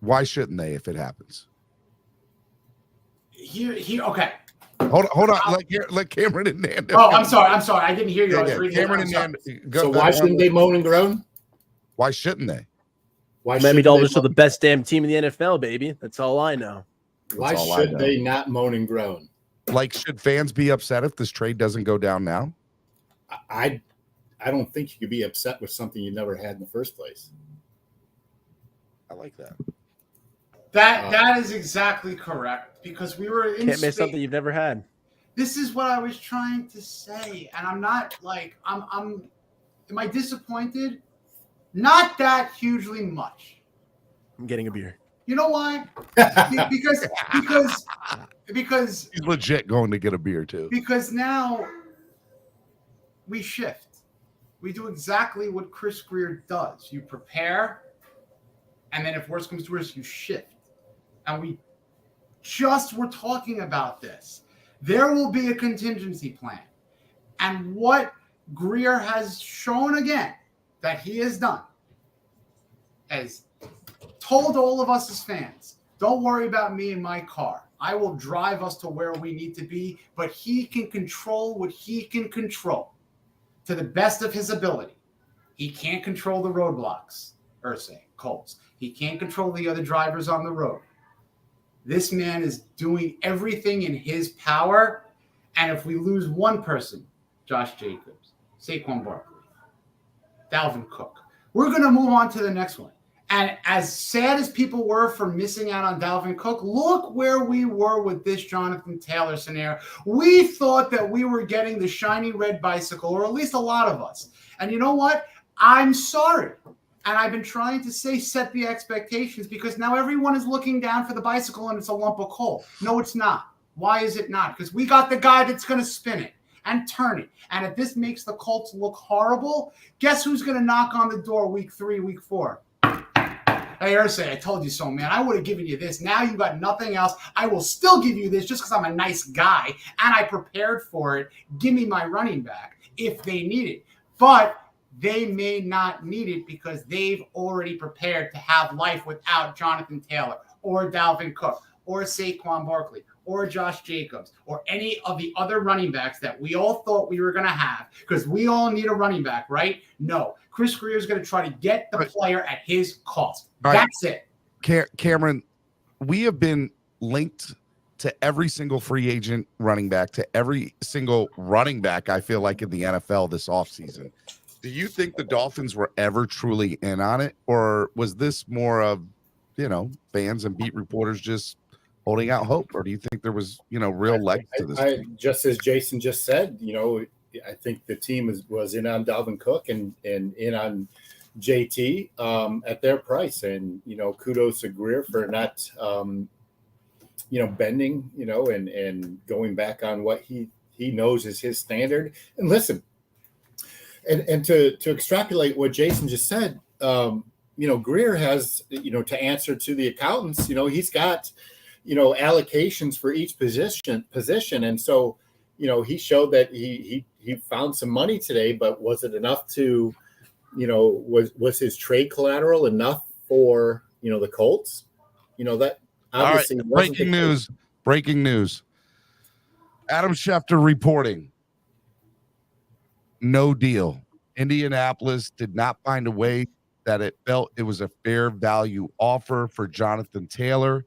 Why shouldn't they if it happens?
Okay.
Hold on. Let Cameron and Nando.
Oh, I'm sorry. I didn't hear you. I was reading
Cameron
it.
and Nando.
So why shouldn't they moan and groan?
Why shouldn't they?
Miami Dolphins are the best damn team in the NFL, baby. That's all I know.
Why should they not moan and groan?
Like, should fans be upset if this trade doesn't go down now?
I don't think you could be upset with something you never had in the first place.
I like that.
That is exactly correct, because we were in
Can't miss something you've never had.
This is what I was trying to say, and I'm not like am I disappointed? Not that hugely much.
I'm getting a beer.
You know why? Because
he's legit going to get a beer too.
Because now we shift. We do exactly what Chris Grier does. You prepare, and then if worse comes to worse, you shift. And we just were talking about this. There will be a contingency plan. And what Grier has shown again that he has done, has told all of us as fans, don't worry about me and my car. I will drive us to where we need to be, but he can control what he can control to the best of his ability. He can't control the roadblocks, Irsay, Colts. He can't control the other drivers on the road. This man is doing everything in his power, and if we lose one person, Josh Jacobs, Saquon Barkley, Dalvin Cook, we're going to move on to the next one. And as sad as people were for missing out on Dalvin Cook, look where we were with this Jonathan Taylor scenario. We thought that we were getting the shiny red bicycle, or at least a lot of us. And you know what? I'm sorry. And I've been trying to say set the expectations, because now everyone is looking down for the bicycle and it's a lump of coal. No, it's not. Why is it not? Because we got the guy that's going to spin it and turn it. And if this makes the Colts look horrible, guess who's going to knock on the door week 3, week 4? Hey, Irsay, I told you so, man. I would have given you this. Now you got nothing else. I will still give you this just because I'm a nice guy and I prepared for it. Give me my running back if they need it. But they may not need it because they've already prepared to have life without Jonathan Taylor or Dalvin Cook or Saquon Barkley or Josh Jacobs or any of the other running backs that we all thought we were going to have, because we all need a running back, right? No. Chris Grier is going to try to get the player at his cost. That's it.
Cameron, we have been linked to every single free agent running back, to every single running back, I feel like, in the NFL this offseason. Do you think the Dolphins were ever truly in on it, or was this more of, fans and beat reporters just holding out hope, or do you think there was, real legs to this?
Just as Jason just said, I think the team was in on Dalvin Cook and in on JT at their price, and kudos to Grier for not bending, and going back on what he knows is his standard. And listen, and to extrapolate what Jason just said, Grier has, to answer to the accountants, he's got, allocations for each position. And so, he showed that he found some money today, but was it enough to, was his trade collateral enough for, the Colts? That obviously
all right. Breaking news. Adam Schefter reporting. No deal. Indianapolis did not find a way that it felt it was a fair value offer for Jonathan Taylor,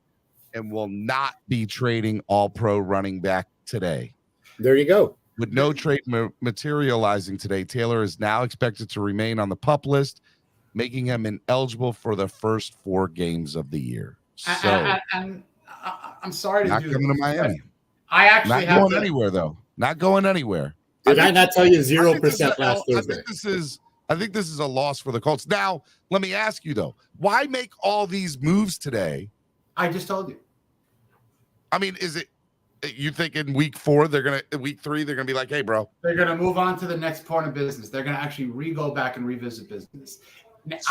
and will not be trading all-pro running back today.
There you go.
With no trade materializing today, Taylor is now expected to remain on the PUP list, making him ineligible for the first 4 games of the year. So,
I'm sorry to
not
do
coming
this,
to Miami.
I actually
not going anywhere, though. Not going anywhere.
Did I not tell you 0% last Thursday?
I think this is a loss for the Colts. Now, let me ask you, though, why make all these moves today?
I just told you.
I mean, is it you think in week 4 week 3 they're gonna be like, hey, bro?
They're gonna move on to the next part of business. They're gonna actually go back and revisit business.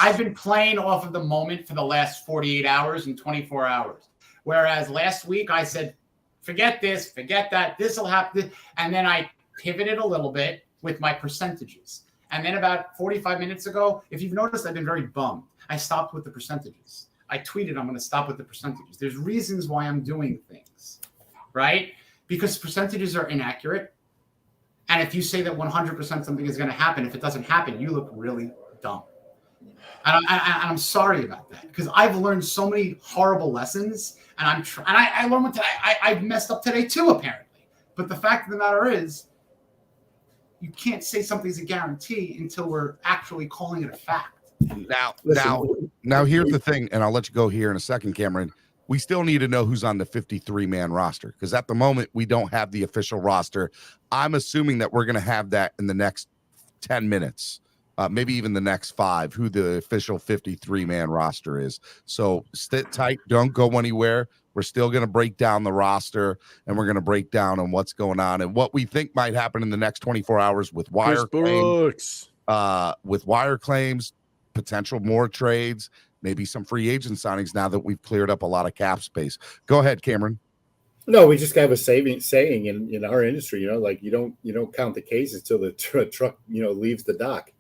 I've been playing off of the moment for the last 48 hours and 24 hours. Whereas last week I said, forget this, forget that, this will happen. And then I pivoted a little bit with my percentages. And then about 45 minutes ago, if you've noticed, I've been very bummed. I stopped with the percentages. I tweeted I'm going to stop with the percentages. There's reasons why I'm doing things, right? Because percentages are inaccurate. And if you say that 100% something is going to happen, if it doesn't happen, you look really dumb. And I'm sorry about that, because I've learned so many horrible lessons, and I learned what I messed up today too, apparently. But the fact of the matter is, you can't say something's a guarantee until we're actually calling it a fact.
Now, here's the thing, and I'll let you go here in a second, Cameron. We still need to know who's on the 53-man roster, because at the moment we don't have the official roster. I'm assuming that we're going to have that in the next 10 minutes, maybe even the next 5, who the official 53-man roster is. So sit tight, don't go anywhere. We're still going to break down the roster, and we're going to break down on what's going on and what we think might happen in the next 24 hours with wire claims, potential more trades, maybe some free agent signings now that we've cleared up a lot of cap space. Go ahead, Cameron.
No, we just have a saying in our industry, like you don't count the cases till the truck, leaves the dock.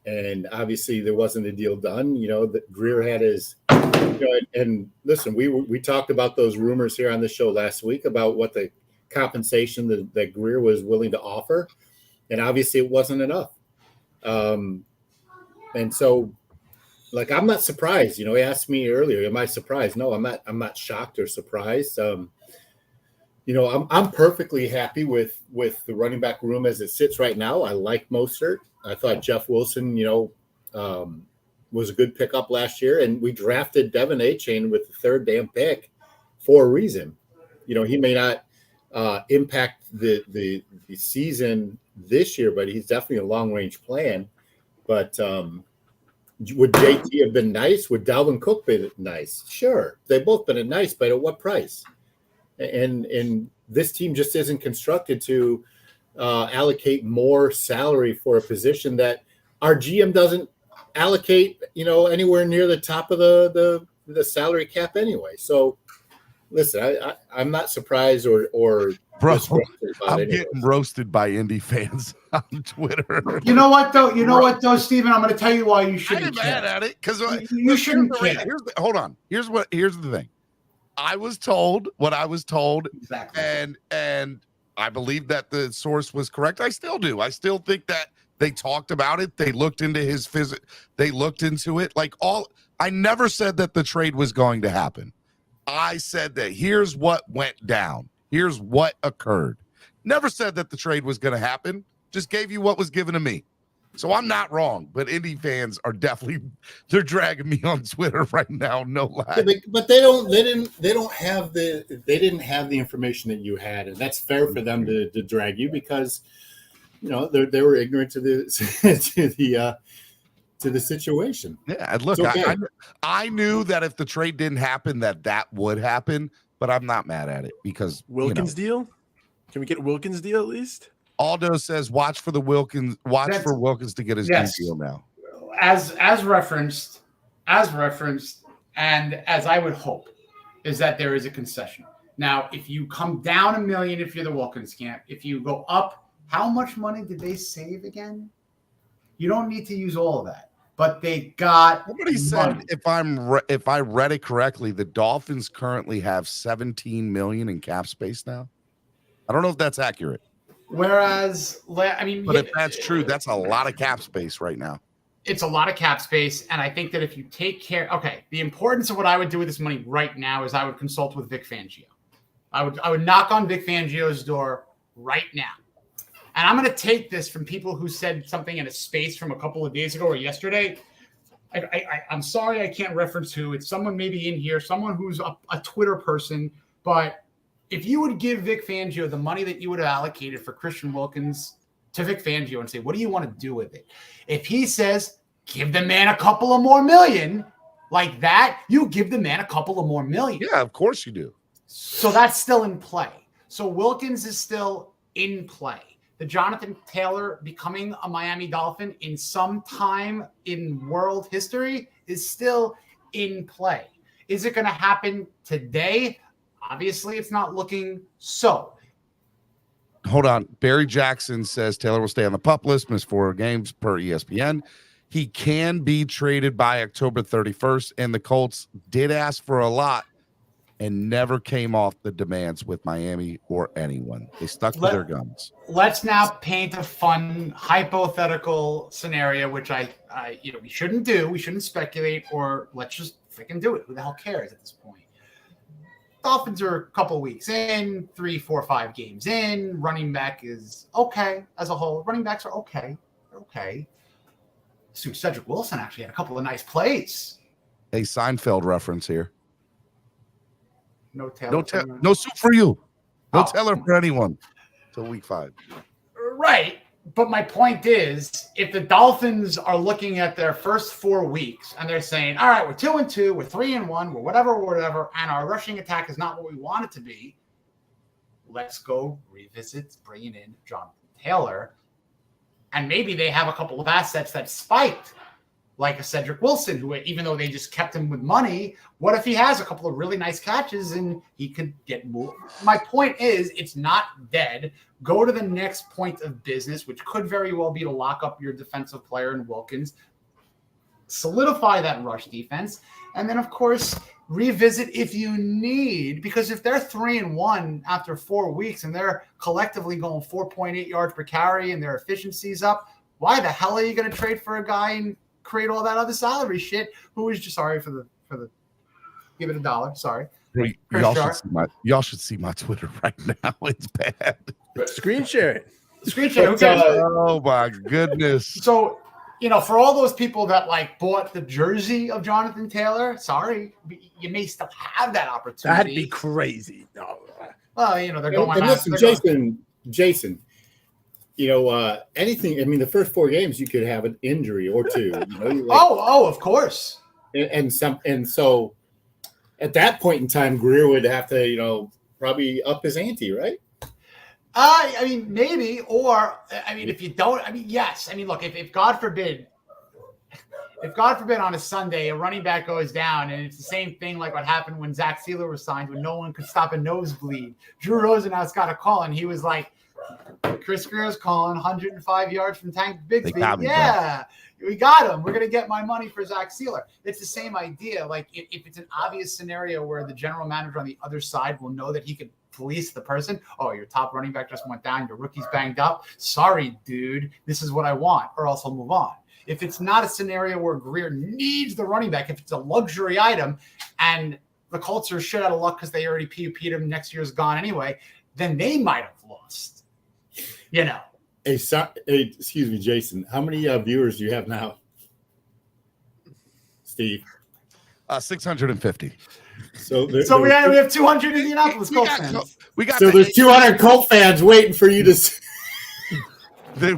And obviously there wasn't a deal done. That Greer had his, and listen, we talked about those rumors here on the show last week about what the compensation that Greer was willing to offer. And obviously it wasn't enough. And so, like, I'm not surprised. He asked me earlier, am I surprised? No, I'm not shocked or surprised. I'm perfectly happy with the running back room as it sits right now. I like Mostert. I thought Jeff Wilson, was a good pickup last year, and we drafted Devin Achane with the 3rd damn pick for a reason. He may not impact the season this year, but he's definitely a long range plan. But would JT have been nice? Would Dalvin Cook be nice? Sure. They've both been nice, but at what price? And this team just isn't constructed to allocate more salary for a position that our GM doesn't allocate, anywhere near the top of the salary cap anyway. So listen, I'm not surprised or
bro, I'm getting roasted by Indy fans on Twitter.
You know what though, Steven? I'm going to tell you why you shouldn't
care. I'm mad at it because
you shouldn't care.
Hold on. Here's the thing. I was told what I was told, exactly, and I believe that the source was correct. I still do. I still think that they talked about it. They looked into his They looked into it. I never said that the trade was going to happen. I said that here's what went down. Here's what occurred. Never said that the trade was going to happen. Just gave you what was given to me. So I'm not wrong, but Indy fans are they're dragging me on Twitter right now. No lie.
Yeah, but they didn't have the information that you had, and that's fair for them to drag you because they were ignorant to the situation.
Yeah, look, okay. I knew that if the trade didn't happen, that would happen, but I'm not mad at it because
Wilkins deal. Can we get Wilkins deal at least?
Aldo says, watch for Wilkins to get his deal now.
As referenced, and as I would hope, is that there is a concession. Now, if you come down $1 million, if you're the Wilkins camp, if you go up, how much money did they save again? You don't need to use all of that, but they got.
Somebody said, if I read it correctly, the Dolphins currently have $17 million in cap space now. I don't know if that's accurate.
Whereas, but
if that's true, that's a lot of cap space right now.
It's a lot of cap space, and I think that if you take care, the importance of what I would do with this money right now is I would consult with Vic Fangio. I would knock on Vic Fangio's door right now, and I'm going to take this from people who said something in a space from a couple of days ago or yesterday. I'm sorry I can't reference who. It's someone maybe in here, someone who's a Twitter person, but. If you would give Vic Fangio the money that you would have allocated for Christian Wilkins to Vic Fangio and say, what do you want to do with it? If he says, give the man a couple of more million like that, you give the man a couple of more million.
Yeah, of course you do.
So that's still in play. So Wilkins is still in play. The Jonathan Taylor becoming a Miami Dolphin in some time in world history is still in play. Is it going to happen today? Obviously, it's not looking so.
hold on. Barry Jackson says Taylor will stay on the PUP list, miss 4 games per ESPN. He can be traded by October 31st, and the Colts did ask for a lot and never came off the demands with Miami or anyone. They stuck to their guns.
Let's now paint a fun hypothetical scenario, which we shouldn't do. We shouldn't speculate, or let's just freaking do it. Who the hell cares at this point? Dolphins are a couple weeks in, 3, 4, 5 games in. Running back is okay as a whole. Running backs are okay. They're okay. Cedric Wilson actually had a couple of nice plays.
A Seinfeld reference here.
No Taylor.
No soup for you. No Taylor for anyone till week 5.
Right. But my point is, if the Dolphins are looking at their first 4 weeks and they're saying, all right, we're 2-2, we're 3-1, we're whatever, and our rushing attack is not what we want it to be, let's go revisit bringing in Jonathan Taylor. And maybe they have a couple of assets that spiked, like a Cedric Wilson, who, even though they just kept him with money, what if he has a couple of really nice catches and he could get more? My point is, it's not dead. Go to the next point of business, which could very well be to lock up your defensive player in Wilkins, solidify that rush defense, and then, of course, revisit if you need, because if they're 3-1 after 4 weeks and they're collectively going 4.8 yards per carry and their efficiency's up, why the hell are you going to trade for a guy and create all that other salary shit who is just sorry for the give it $1. Sorry.
Y'all should see my Twitter right now. It's bad.
Screen share it.
Screen share. Who cares?
Oh my goodness.
So, for all those people that bought the jersey of Jonathan Taylor, sorry, you may still have that opportunity.
That'd be crazy. No.
Well, they're going.
And listen, Jason. Anything. I mean, the first 4 games you could have an injury or two.
Of course.
And so, at that point in time, Greer would have to, probably up his ante, right?
I mean, maybe, or if you don't, yes. Look, if God forbid on a Sunday a running back goes down, and it's the same thing like what happened when Zach Sealer was signed, when no one could stop a nosebleed. Drew Rosenhaus got a call, and he was like, Chris Greer's calling 105 yards from Tank Bigsby. Yeah, we got him. We're going to get my money for Zach Sealer. It's the same idea. Like, if it's an obvious scenario where the general manager on the other side will know that he could police the person. Oh, your top running back just went down. Your rookie's banged up. Sorry, dude. This is what I want, or else I'll move on. If it's not a scenario where Greer needs the running back, if it's a luxury item and the Colts are shit out of luck because they already PUP'd him, next year's gone anyway, then they might have lost. Hey,
excuse me, Jason. How many viewers do you have now, Steve?
650.
So
we have 200 Indianapolis Colts fans.
There's 200 Colt fans waiting for you to.
They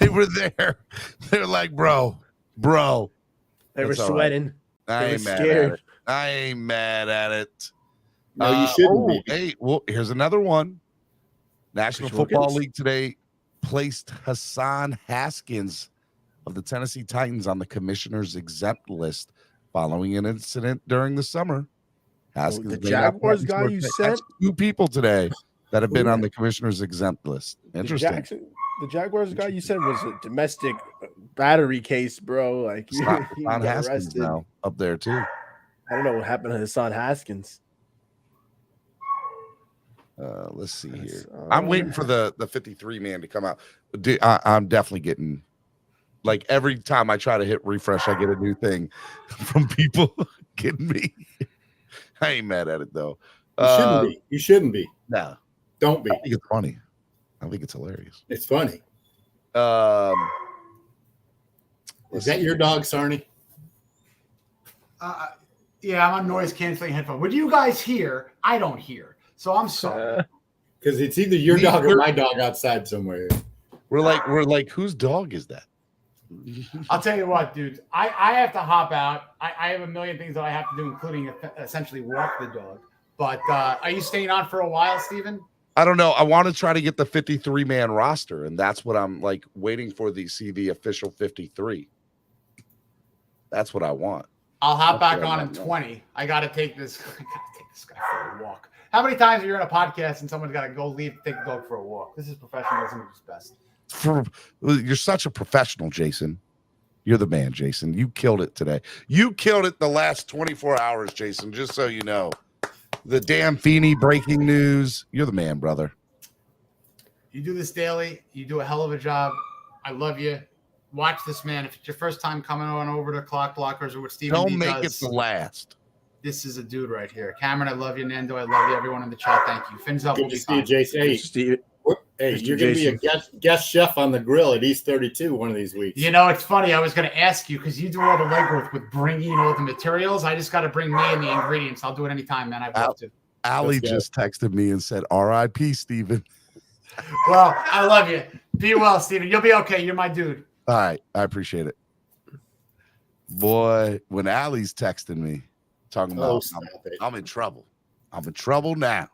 were there. They're like, bro.
They were sweating.
I ain't mad at it.
No, you shouldn't be.
Hey, well, here's another one. National Football League today placed Hassan Haskins of the Tennessee Titans on the commissioner's exempt list following an incident during the summer. Haskins,
the Jaguars guy you said?
2 people today that have been on the commissioner's exempt list. Interesting.
The Jaguars guy you said was a domestic battery case, bro. Like, he got
Haskins
arrested.
now up there too.
I don't know what happened to Hassan Haskins.
Let's see here. I'm waiting for the 53 man to come out. I'm definitely getting, like, every time I try to hit refresh, I get a new thing from people getting me. I ain't mad at it though.
You shouldn't be.
No,
don't be.
I think it's funny. I think it's hilarious.
It's funny. Is that your dog, Sarny?
Yeah, I'm on noise canceling headphones. What do you guys hear? I don't hear. So I'm sorry.
Because it's either your dog or my dog outside somewhere.
We're like, whose dog is that?
I'll tell you what, dude. I have to hop out. I have a million things that I have to do, including essentially walk the dog. But are you staying on for a while, Steven?
I don't know. I want to try to get the 53 man roster, and that's what I'm like waiting for. See the official 53. That's what I want.
I'll hop back on in 20. I got to take this. I got to take this guy for a walk. How many times are you in a podcast and someone's got to go take a dog for a walk? This is professionalism at its best.
You're such a professional, Jason. You're the man, Jason. You killed it today. You killed it the last 24 hours, Jason, just so you know. The damn Feeney breaking news. You're the man, brother.
You do this daily. You do a hell of a job. I love you. Watch this, man. If it's your first time coming on over to Clock Blockers or what Steven
Don't
D
make
does,
it the last.
This is a dude right here. Cameron, I love you. Nando, I love you. Everyone in the chat, thank you. Fins up.
Good to see you, Jason. Hey,
Mr.
you're going to be a guest chef on the grill at East 32 one of these weeks.
You know, it's funny. I was going to ask you because you do all the legwork with bringing all the materials. I just got to bring me and the ingredients. I'll do it anytime, man. I'd love to.
Allie just texted me and said, R.I.P. Steven.
Well, I love you. Be well, Steven. You'll be okay. You're my dude.
All right. I appreciate it. Boy, when Allie's texting me, talking about I'm in trouble. I'm in trouble now.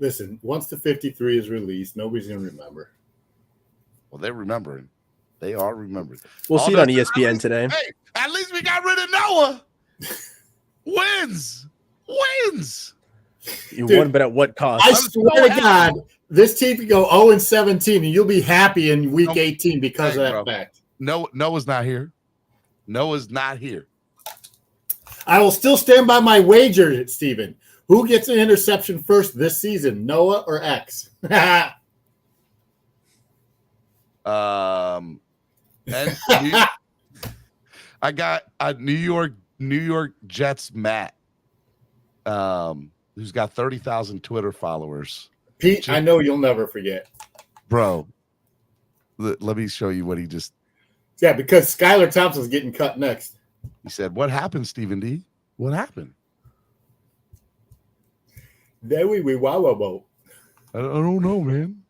Listen, once the 53 is released, nobody's going to remember.
Well, they're remembering. They are remembering.
We'll see it on ESPN today.
Hey, at least we got rid of Noah. Wins.
You won, but at what cost?
I swear to God, this team could go 0-17, and you'll be happy in week 18 because of that fact.
Noah's not here. Noah's not here.
I will still stand by my wager, Steven. Who gets an interception first this season, Noah or X?
And I got a New York Jets Matt, who's got 30,000 Twitter followers.
Pete, I know you'll never forget.
Bro, let me show you what he just.
Yeah, because Skylar Thompson's getting cut next.
He said, "What happened, Stephen D? What happened?"
There we wow.
I don't know, man.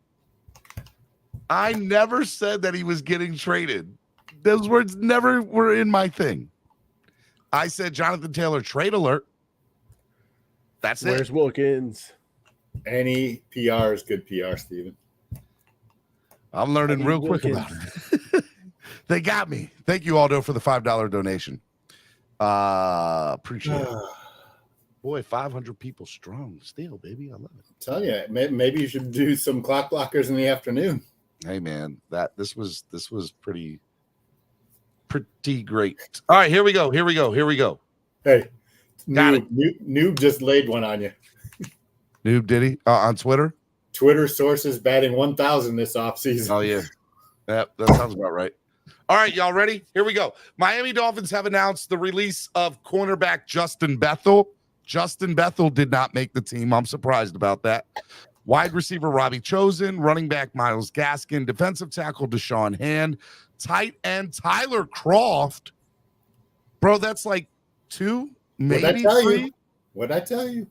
I never said that he was getting traded. Those words never were in my thing. I said Jonathan Taylor trade alert. That's it.
Where's Wilkins?
Any PR is good PR, Steven.
I'm learning real quick about it. They got me. Thank you, Aldo, for the $5 donation. Appreciate it. Boy, 500 people strong still, baby. I love it.
I'm telling you, maybe you should do some clock blockers in the afternoon.
Hey, man, this was pretty great. All right, here we go.
Hey, Noob just laid one on you.
Noob, did he? On Twitter?
Twitter sources batting 1,000 this offseason.
Oh, yeah. That sounds about right. All right, y'all ready? Here we go. Miami Dolphins have announced the release of cornerback Justin Bethel. Justin Bethel did not make the team. I'm surprised about that. Wide receiver Robbie Chosen, running back Myles Gaskin, defensive tackle Deshaun Hand, tight end Tyler Croft. Bro, that's like 2, maybe 3.
What'd I tell you?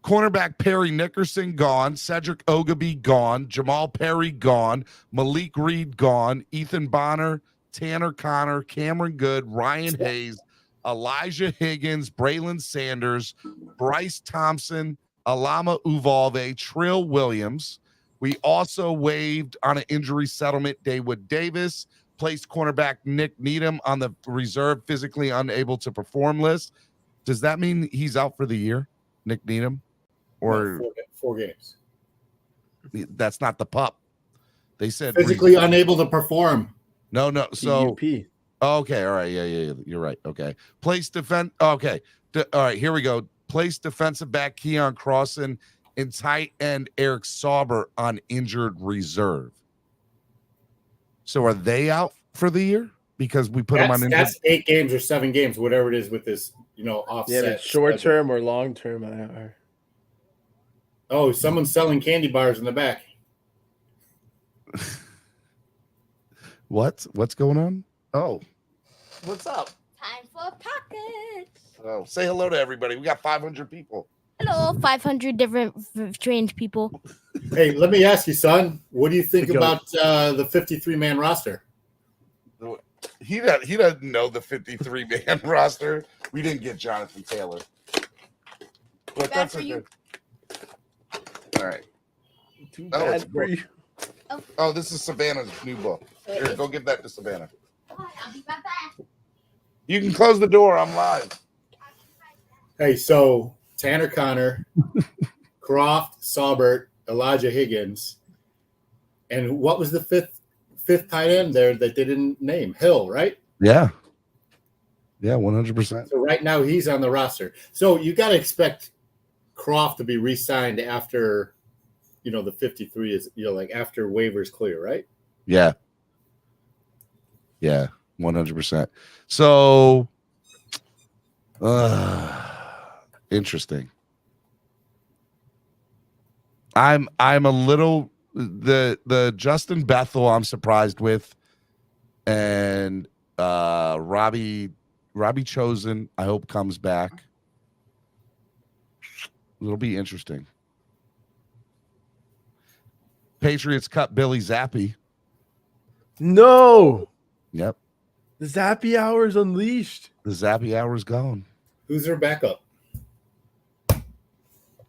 Cornerback Perry Nickerson gone, Cedric Ogilvie gone, Jamal Perry gone, Malik Reed gone, Ethan Bonner, Tanner Connor, Cameron Good, Ryan Hayes, Elijah Higgins, Braylon Sanders, Bryce Thompson, Alama Uvalde, Trill Williams. We also waived on an injury settlement Dawood Davis, placed cornerback Nick Needham on the reserve physically unable to perform list. Does that mean he's out for the year, Nick Needham? Or
4 games.
That's not the pup. They said
physically unable to perform.
No. So
PUP.
Okay, all right, yeah, you're right. Okay, place defense. Okay, all right, here we go. Place defensive back Keon Crossan and tight end Eric Sauber on injured reserve. So are they out for the year because we put them on injured?
That's 8 games or 7 games, whatever it is with this, offset.
Yeah, short term or long term.
Oh, someone's selling candy bars in the back.
What's going on? Oh.
What's up?
Time for pockets.
Oh, say hello to everybody. We got 500 people.
Hello, 500 different strange people.
Hey, let me ask you, son. What do you think about the 53-man roster?
He doesn't know the 53-man roster. We didn't get Jonathan Taylor. But that's okay. All right.
Too bad for you.
Oh, this is Savannah's new book. Here, go give that to Savannah.
I'll be right back.
You can close the door. I'm live.
Hey, so Tanner Connor, Croft, Saubert, Elijah Higgins, and what was the fifth tight end there that they didn't name? Hill, right?
Yeah. Yeah, 100%.
So right now he's on the roster. So you got to expect Croft to be re-signed after, the 53 is, like after waivers clear, right?
Yeah. Yeah, 100%. So, interesting. I'm a little the Justin Bethel I'm surprised with, and Robbie Chosen I hope comes back. It'll be interesting. Patriots cut Billy Zappi.
No.
Yep.
The Zappy hour is unleashed.
The Zappy hour is gone.
Who's their backup?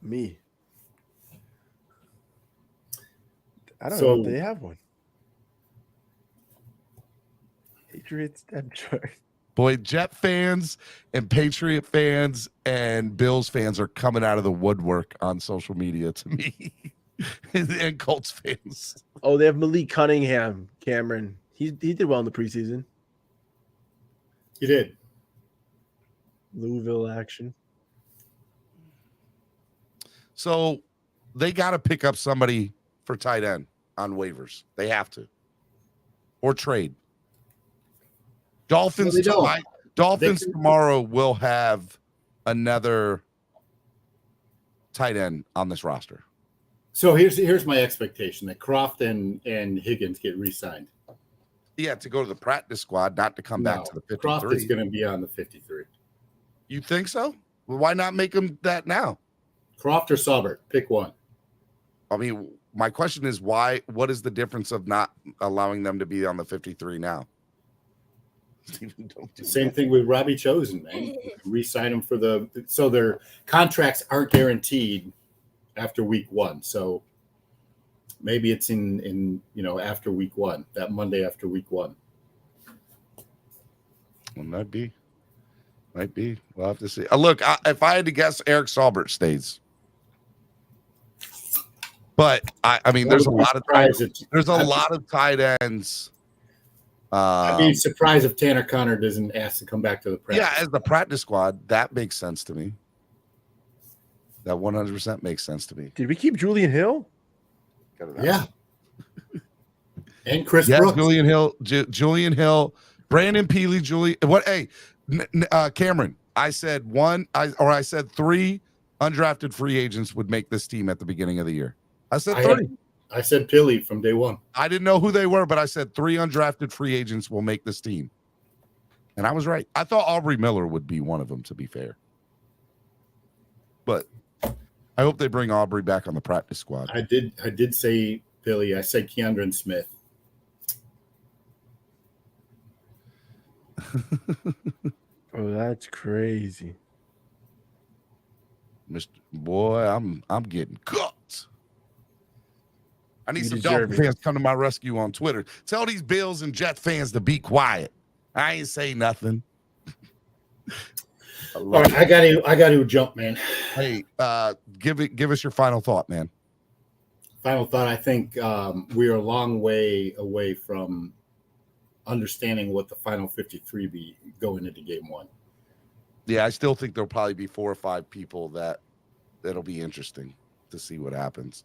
Me. I don't know if they have one. Patriots depth chart.
Boy, Jet fans and Patriot fans and Bills fans are coming out of the woodwork on social media to me. And Colts fans.
Oh, they have Malik Cunningham, Cameron. He did well in the preseason.
He did.
Louisville action.
So they got to pick up somebody for tight end on waivers. They have to. Or trade. Dolphins tomorrow will have another tight end on this roster.
So here's my expectation that Croft and Higgins get re-signed.
Yeah, to go to the practice squad, not to come back to the 53.
Croft is going to be on the 53.
You think so? Well, why not make him that now?
Croft or Saubert, pick one.
I mean, my question is why? What is the difference of not allowing them to be on the 53 now?
Same thing with Robbie Chosen, man. Re-sign them so their contracts aren't guaranteed after week 1. So maybe it's in after week 1, that Monday after week 1.
Well, might be. We'll have to see. Look, if I had to guess, Eric Saubert stays. But I mean, there's a lot of tight ends.
I'd be surprised if Tanner Connor doesn't ask to come back to the practice.
Yeah, as the practice squad, that makes sense to me. That 100% makes sense to me.
Did we keep Julian Hill?
Yeah. And Chris
yeah,
Brooks.
Julian Hill, Brandon Peely, Julian. What? Hey, Cameron, I said 3 undrafted free agents would make this team at the beginning of the year. I said 3.
I said Peely from day 1.
I didn't know who they were, but I said 3 undrafted free agents will make this team. And I was right. I thought Aubrey Miller would be one of them, to be fair. But I hope they bring Aubrey back on the practice squad.
I did say Peely. I said Keandre Smith.
Oh, that's crazy.
Boy, I'm getting cooked. I need some
deserve
Dolphin fans come to my rescue on Twitter. Tell these Bills and Jet fans to be quiet. I ain't say nothing.
All right, I got to jump, man.
Hey, give us your final thought, man.
Final thought. I think we are a long way away from understanding what the final 53 be going into game 1.
Yeah, I still think there'll probably be 4 or 5 people that'll be interesting to see what happens.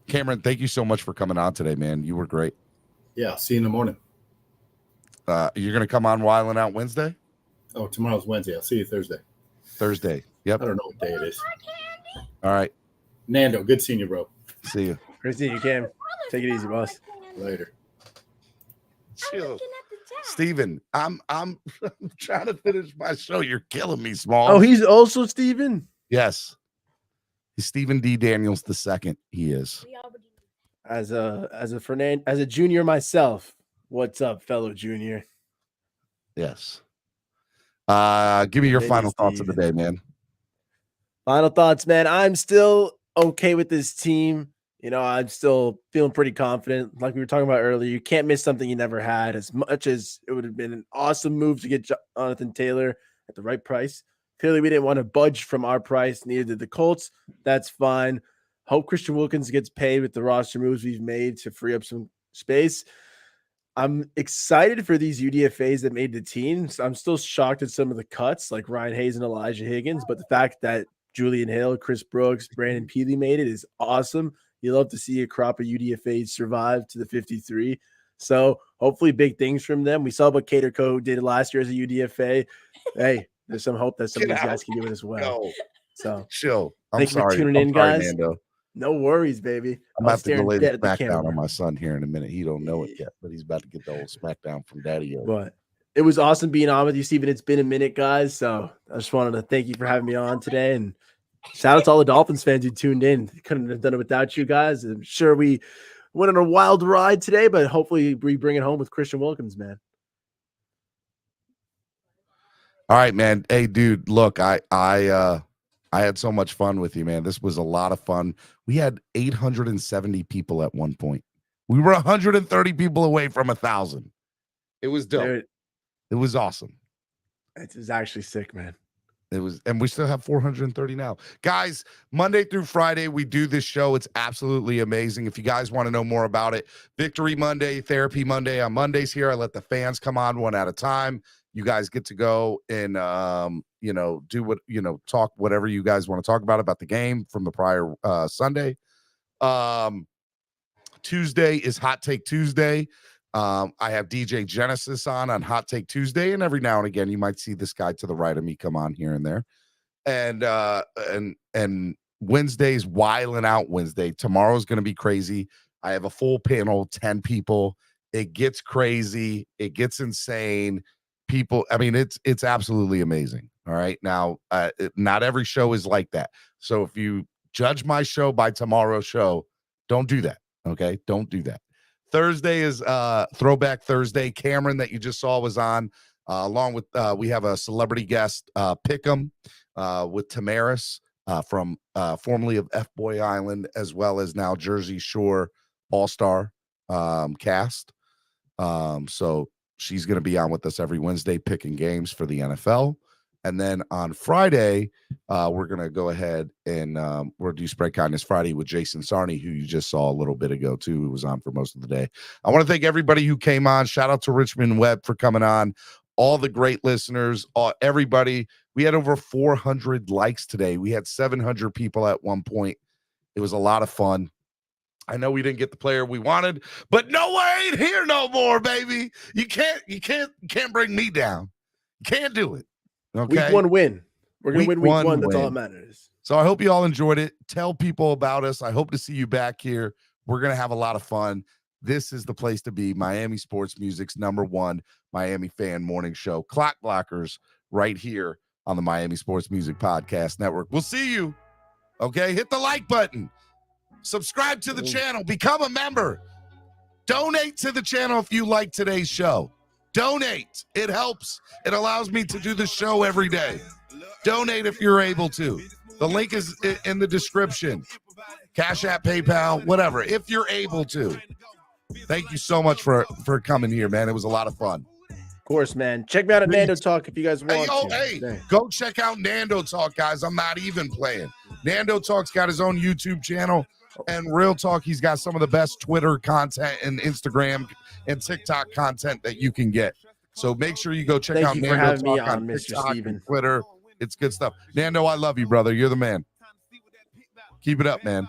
Cameron, thank you so much for coming on today, man. You were great.
Yeah, see you in the morning.
You're going to come on Wildin' Out Wednesday?
Oh, tomorrow's Wednesday. I'll see you Thursday.
Thursday. Yep.
I don't know what day it is.
All right.
Nando, good seeing you, bro.
See you.
Great seeing you, Cam. Take it easy, boss.
Later.
Chill. Steven, I'm trying to finish my show. You're killing me, Small.
Oh, he's also Steven?
Yes. He's Stephen D. Daniels II. He is.
As a junior myself, what's up, fellow junior?
Yes. Give me your final thoughts of the day, man.
Final thoughts, man. I'm still okay with this team. I'm still feeling pretty confident. Like we were talking about earlier, you can't miss something you never had. As much as it would have been an awesome move to get Jonathan Taylor at the right price, Clearly, we didn't want to budge from our price. Neither did the Colts. That's fine. Hope Christian Wilkins gets paid with the roster moves we've made to free up some space. I'm excited for these UDFAs that made the team. I'm still shocked at some of the cuts, like Ryan Hayes and Elijah Higgins, but the fact that Julian Hill, Chris Brooks, Brandon Peely made it is awesome. You love to see a crop of UDFAs survive to the 53. So hopefully big things from them. We saw what Cater Co did last year as a UDFA. Hey, there's some hope that some of these guys can do it as well.
Go.
So
chill.
Thank you for tuning in, guys.
Nando.
No worries, baby.
I'm about to go lay the smackdown on my son here in a minute. He don't know it yet, but he's about to get the old smackdown from Daddy.
But it was awesome being on with you, Steven. It's been a minute, guys. So I just wanted to thank you for having me on today. And shout out to all the Dolphins fans who tuned in. Couldn't have done it without you guys. I'm sure we went on a wild ride today, but hopefully we bring it home with Christian Wilkins, man.
All right, man. Hey, dude, look, I had so much fun with you, man. This was a lot of fun. We had 870 people at one point. We were 130 people away from 1,000. It was dope.
Dude,
it was awesome.
It was actually sick, man.
It was, and we still have 430 now. Guys, Monday through Friday, we do this show. It's absolutely amazing. If you guys want to know more about it, Victory Monday, Therapy Monday. On Mondays here, I let the fans come on one at a time. You guys get to go and, do what, talk whatever you guys want to talk about the game from the prior Sunday. Tuesday is Hot Take Tuesday. I have DJ Genesis on Hot Take Tuesday, and every now and again you might see this guy to the right of me come on here and there. And Wednesday's Wildin' Out Wednesday. Tomorrow's going to be crazy. I have a full panel, 10 people. It gets crazy. It gets insane. People, I mean, it's absolutely amazing. All right. Now, not every show is like that. So if you judge my show by tomorrow's show, don't do that. Okay. Don't do that. Thursday is Throwback Thursday. Cameron that you just saw was on, along with we have a celebrity guest, Pick'em, with Tamaris from formerly of F-Boy Island, as well as now Jersey Shore All-Star cast. So she's going to be on with us every Wednesday picking games for the NFL. And then on Friday, we're going to go ahead and we'll do Spread Kindness Friday with Jason Sarney, who you just saw a little bit ago, too, who was on for most of the day. I want to thank everybody who came on. Shout out to Richmond Webb for coming on. All the great listeners, everybody. We had over 400 likes today. We had 700 people at one point. It was a lot of fun. I know we didn't get the player we wanted, but Noah ain't here no more, baby. You can't bring me down. You can't do it. Okay.
Week 1 win. We're gonna win week one. That's all that matters.
So I hope you all enjoyed it. Tell people about us. I hope to see you back here. We're gonna have a lot of fun. This is the place to be. Miami Sports Music's #1 Miami fan morning show. Clock Blockers right here on the Miami Sports Music Podcast Network. We'll see you. Okay. Hit the like button. Subscribe to the channel. Become a member. Donate to the channel if you like today's show. Donate. It helps. It allows me to do the show every day. Donate if you're able to. The link is in the description. Cash App, PayPal, whatever, if you're able to. Thank you so much for coming here, man. It was a lot of fun.
Of course, man. Check me out at Nando Talk if you guys want to.
Hey, go check out Nando Talk, guys. I'm not even playing. Nando Talk's got his own YouTube channel. And Real Talk, he's got some of the best Twitter content and Instagram and TikTok content that you can get. So make sure you go check out Nando Talk on TikTok and Twitter. It's good stuff. Nando, I love you, brother. You're the man. Keep it up, man.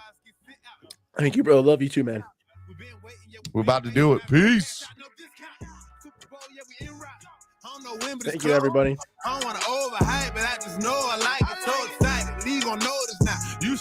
Thank you, bro. Love you too, man.
We're about to do it. Peace.
Thank you, everybody.
I don't want to overhype, but I just know I like it so excited. You gonna notice now. You should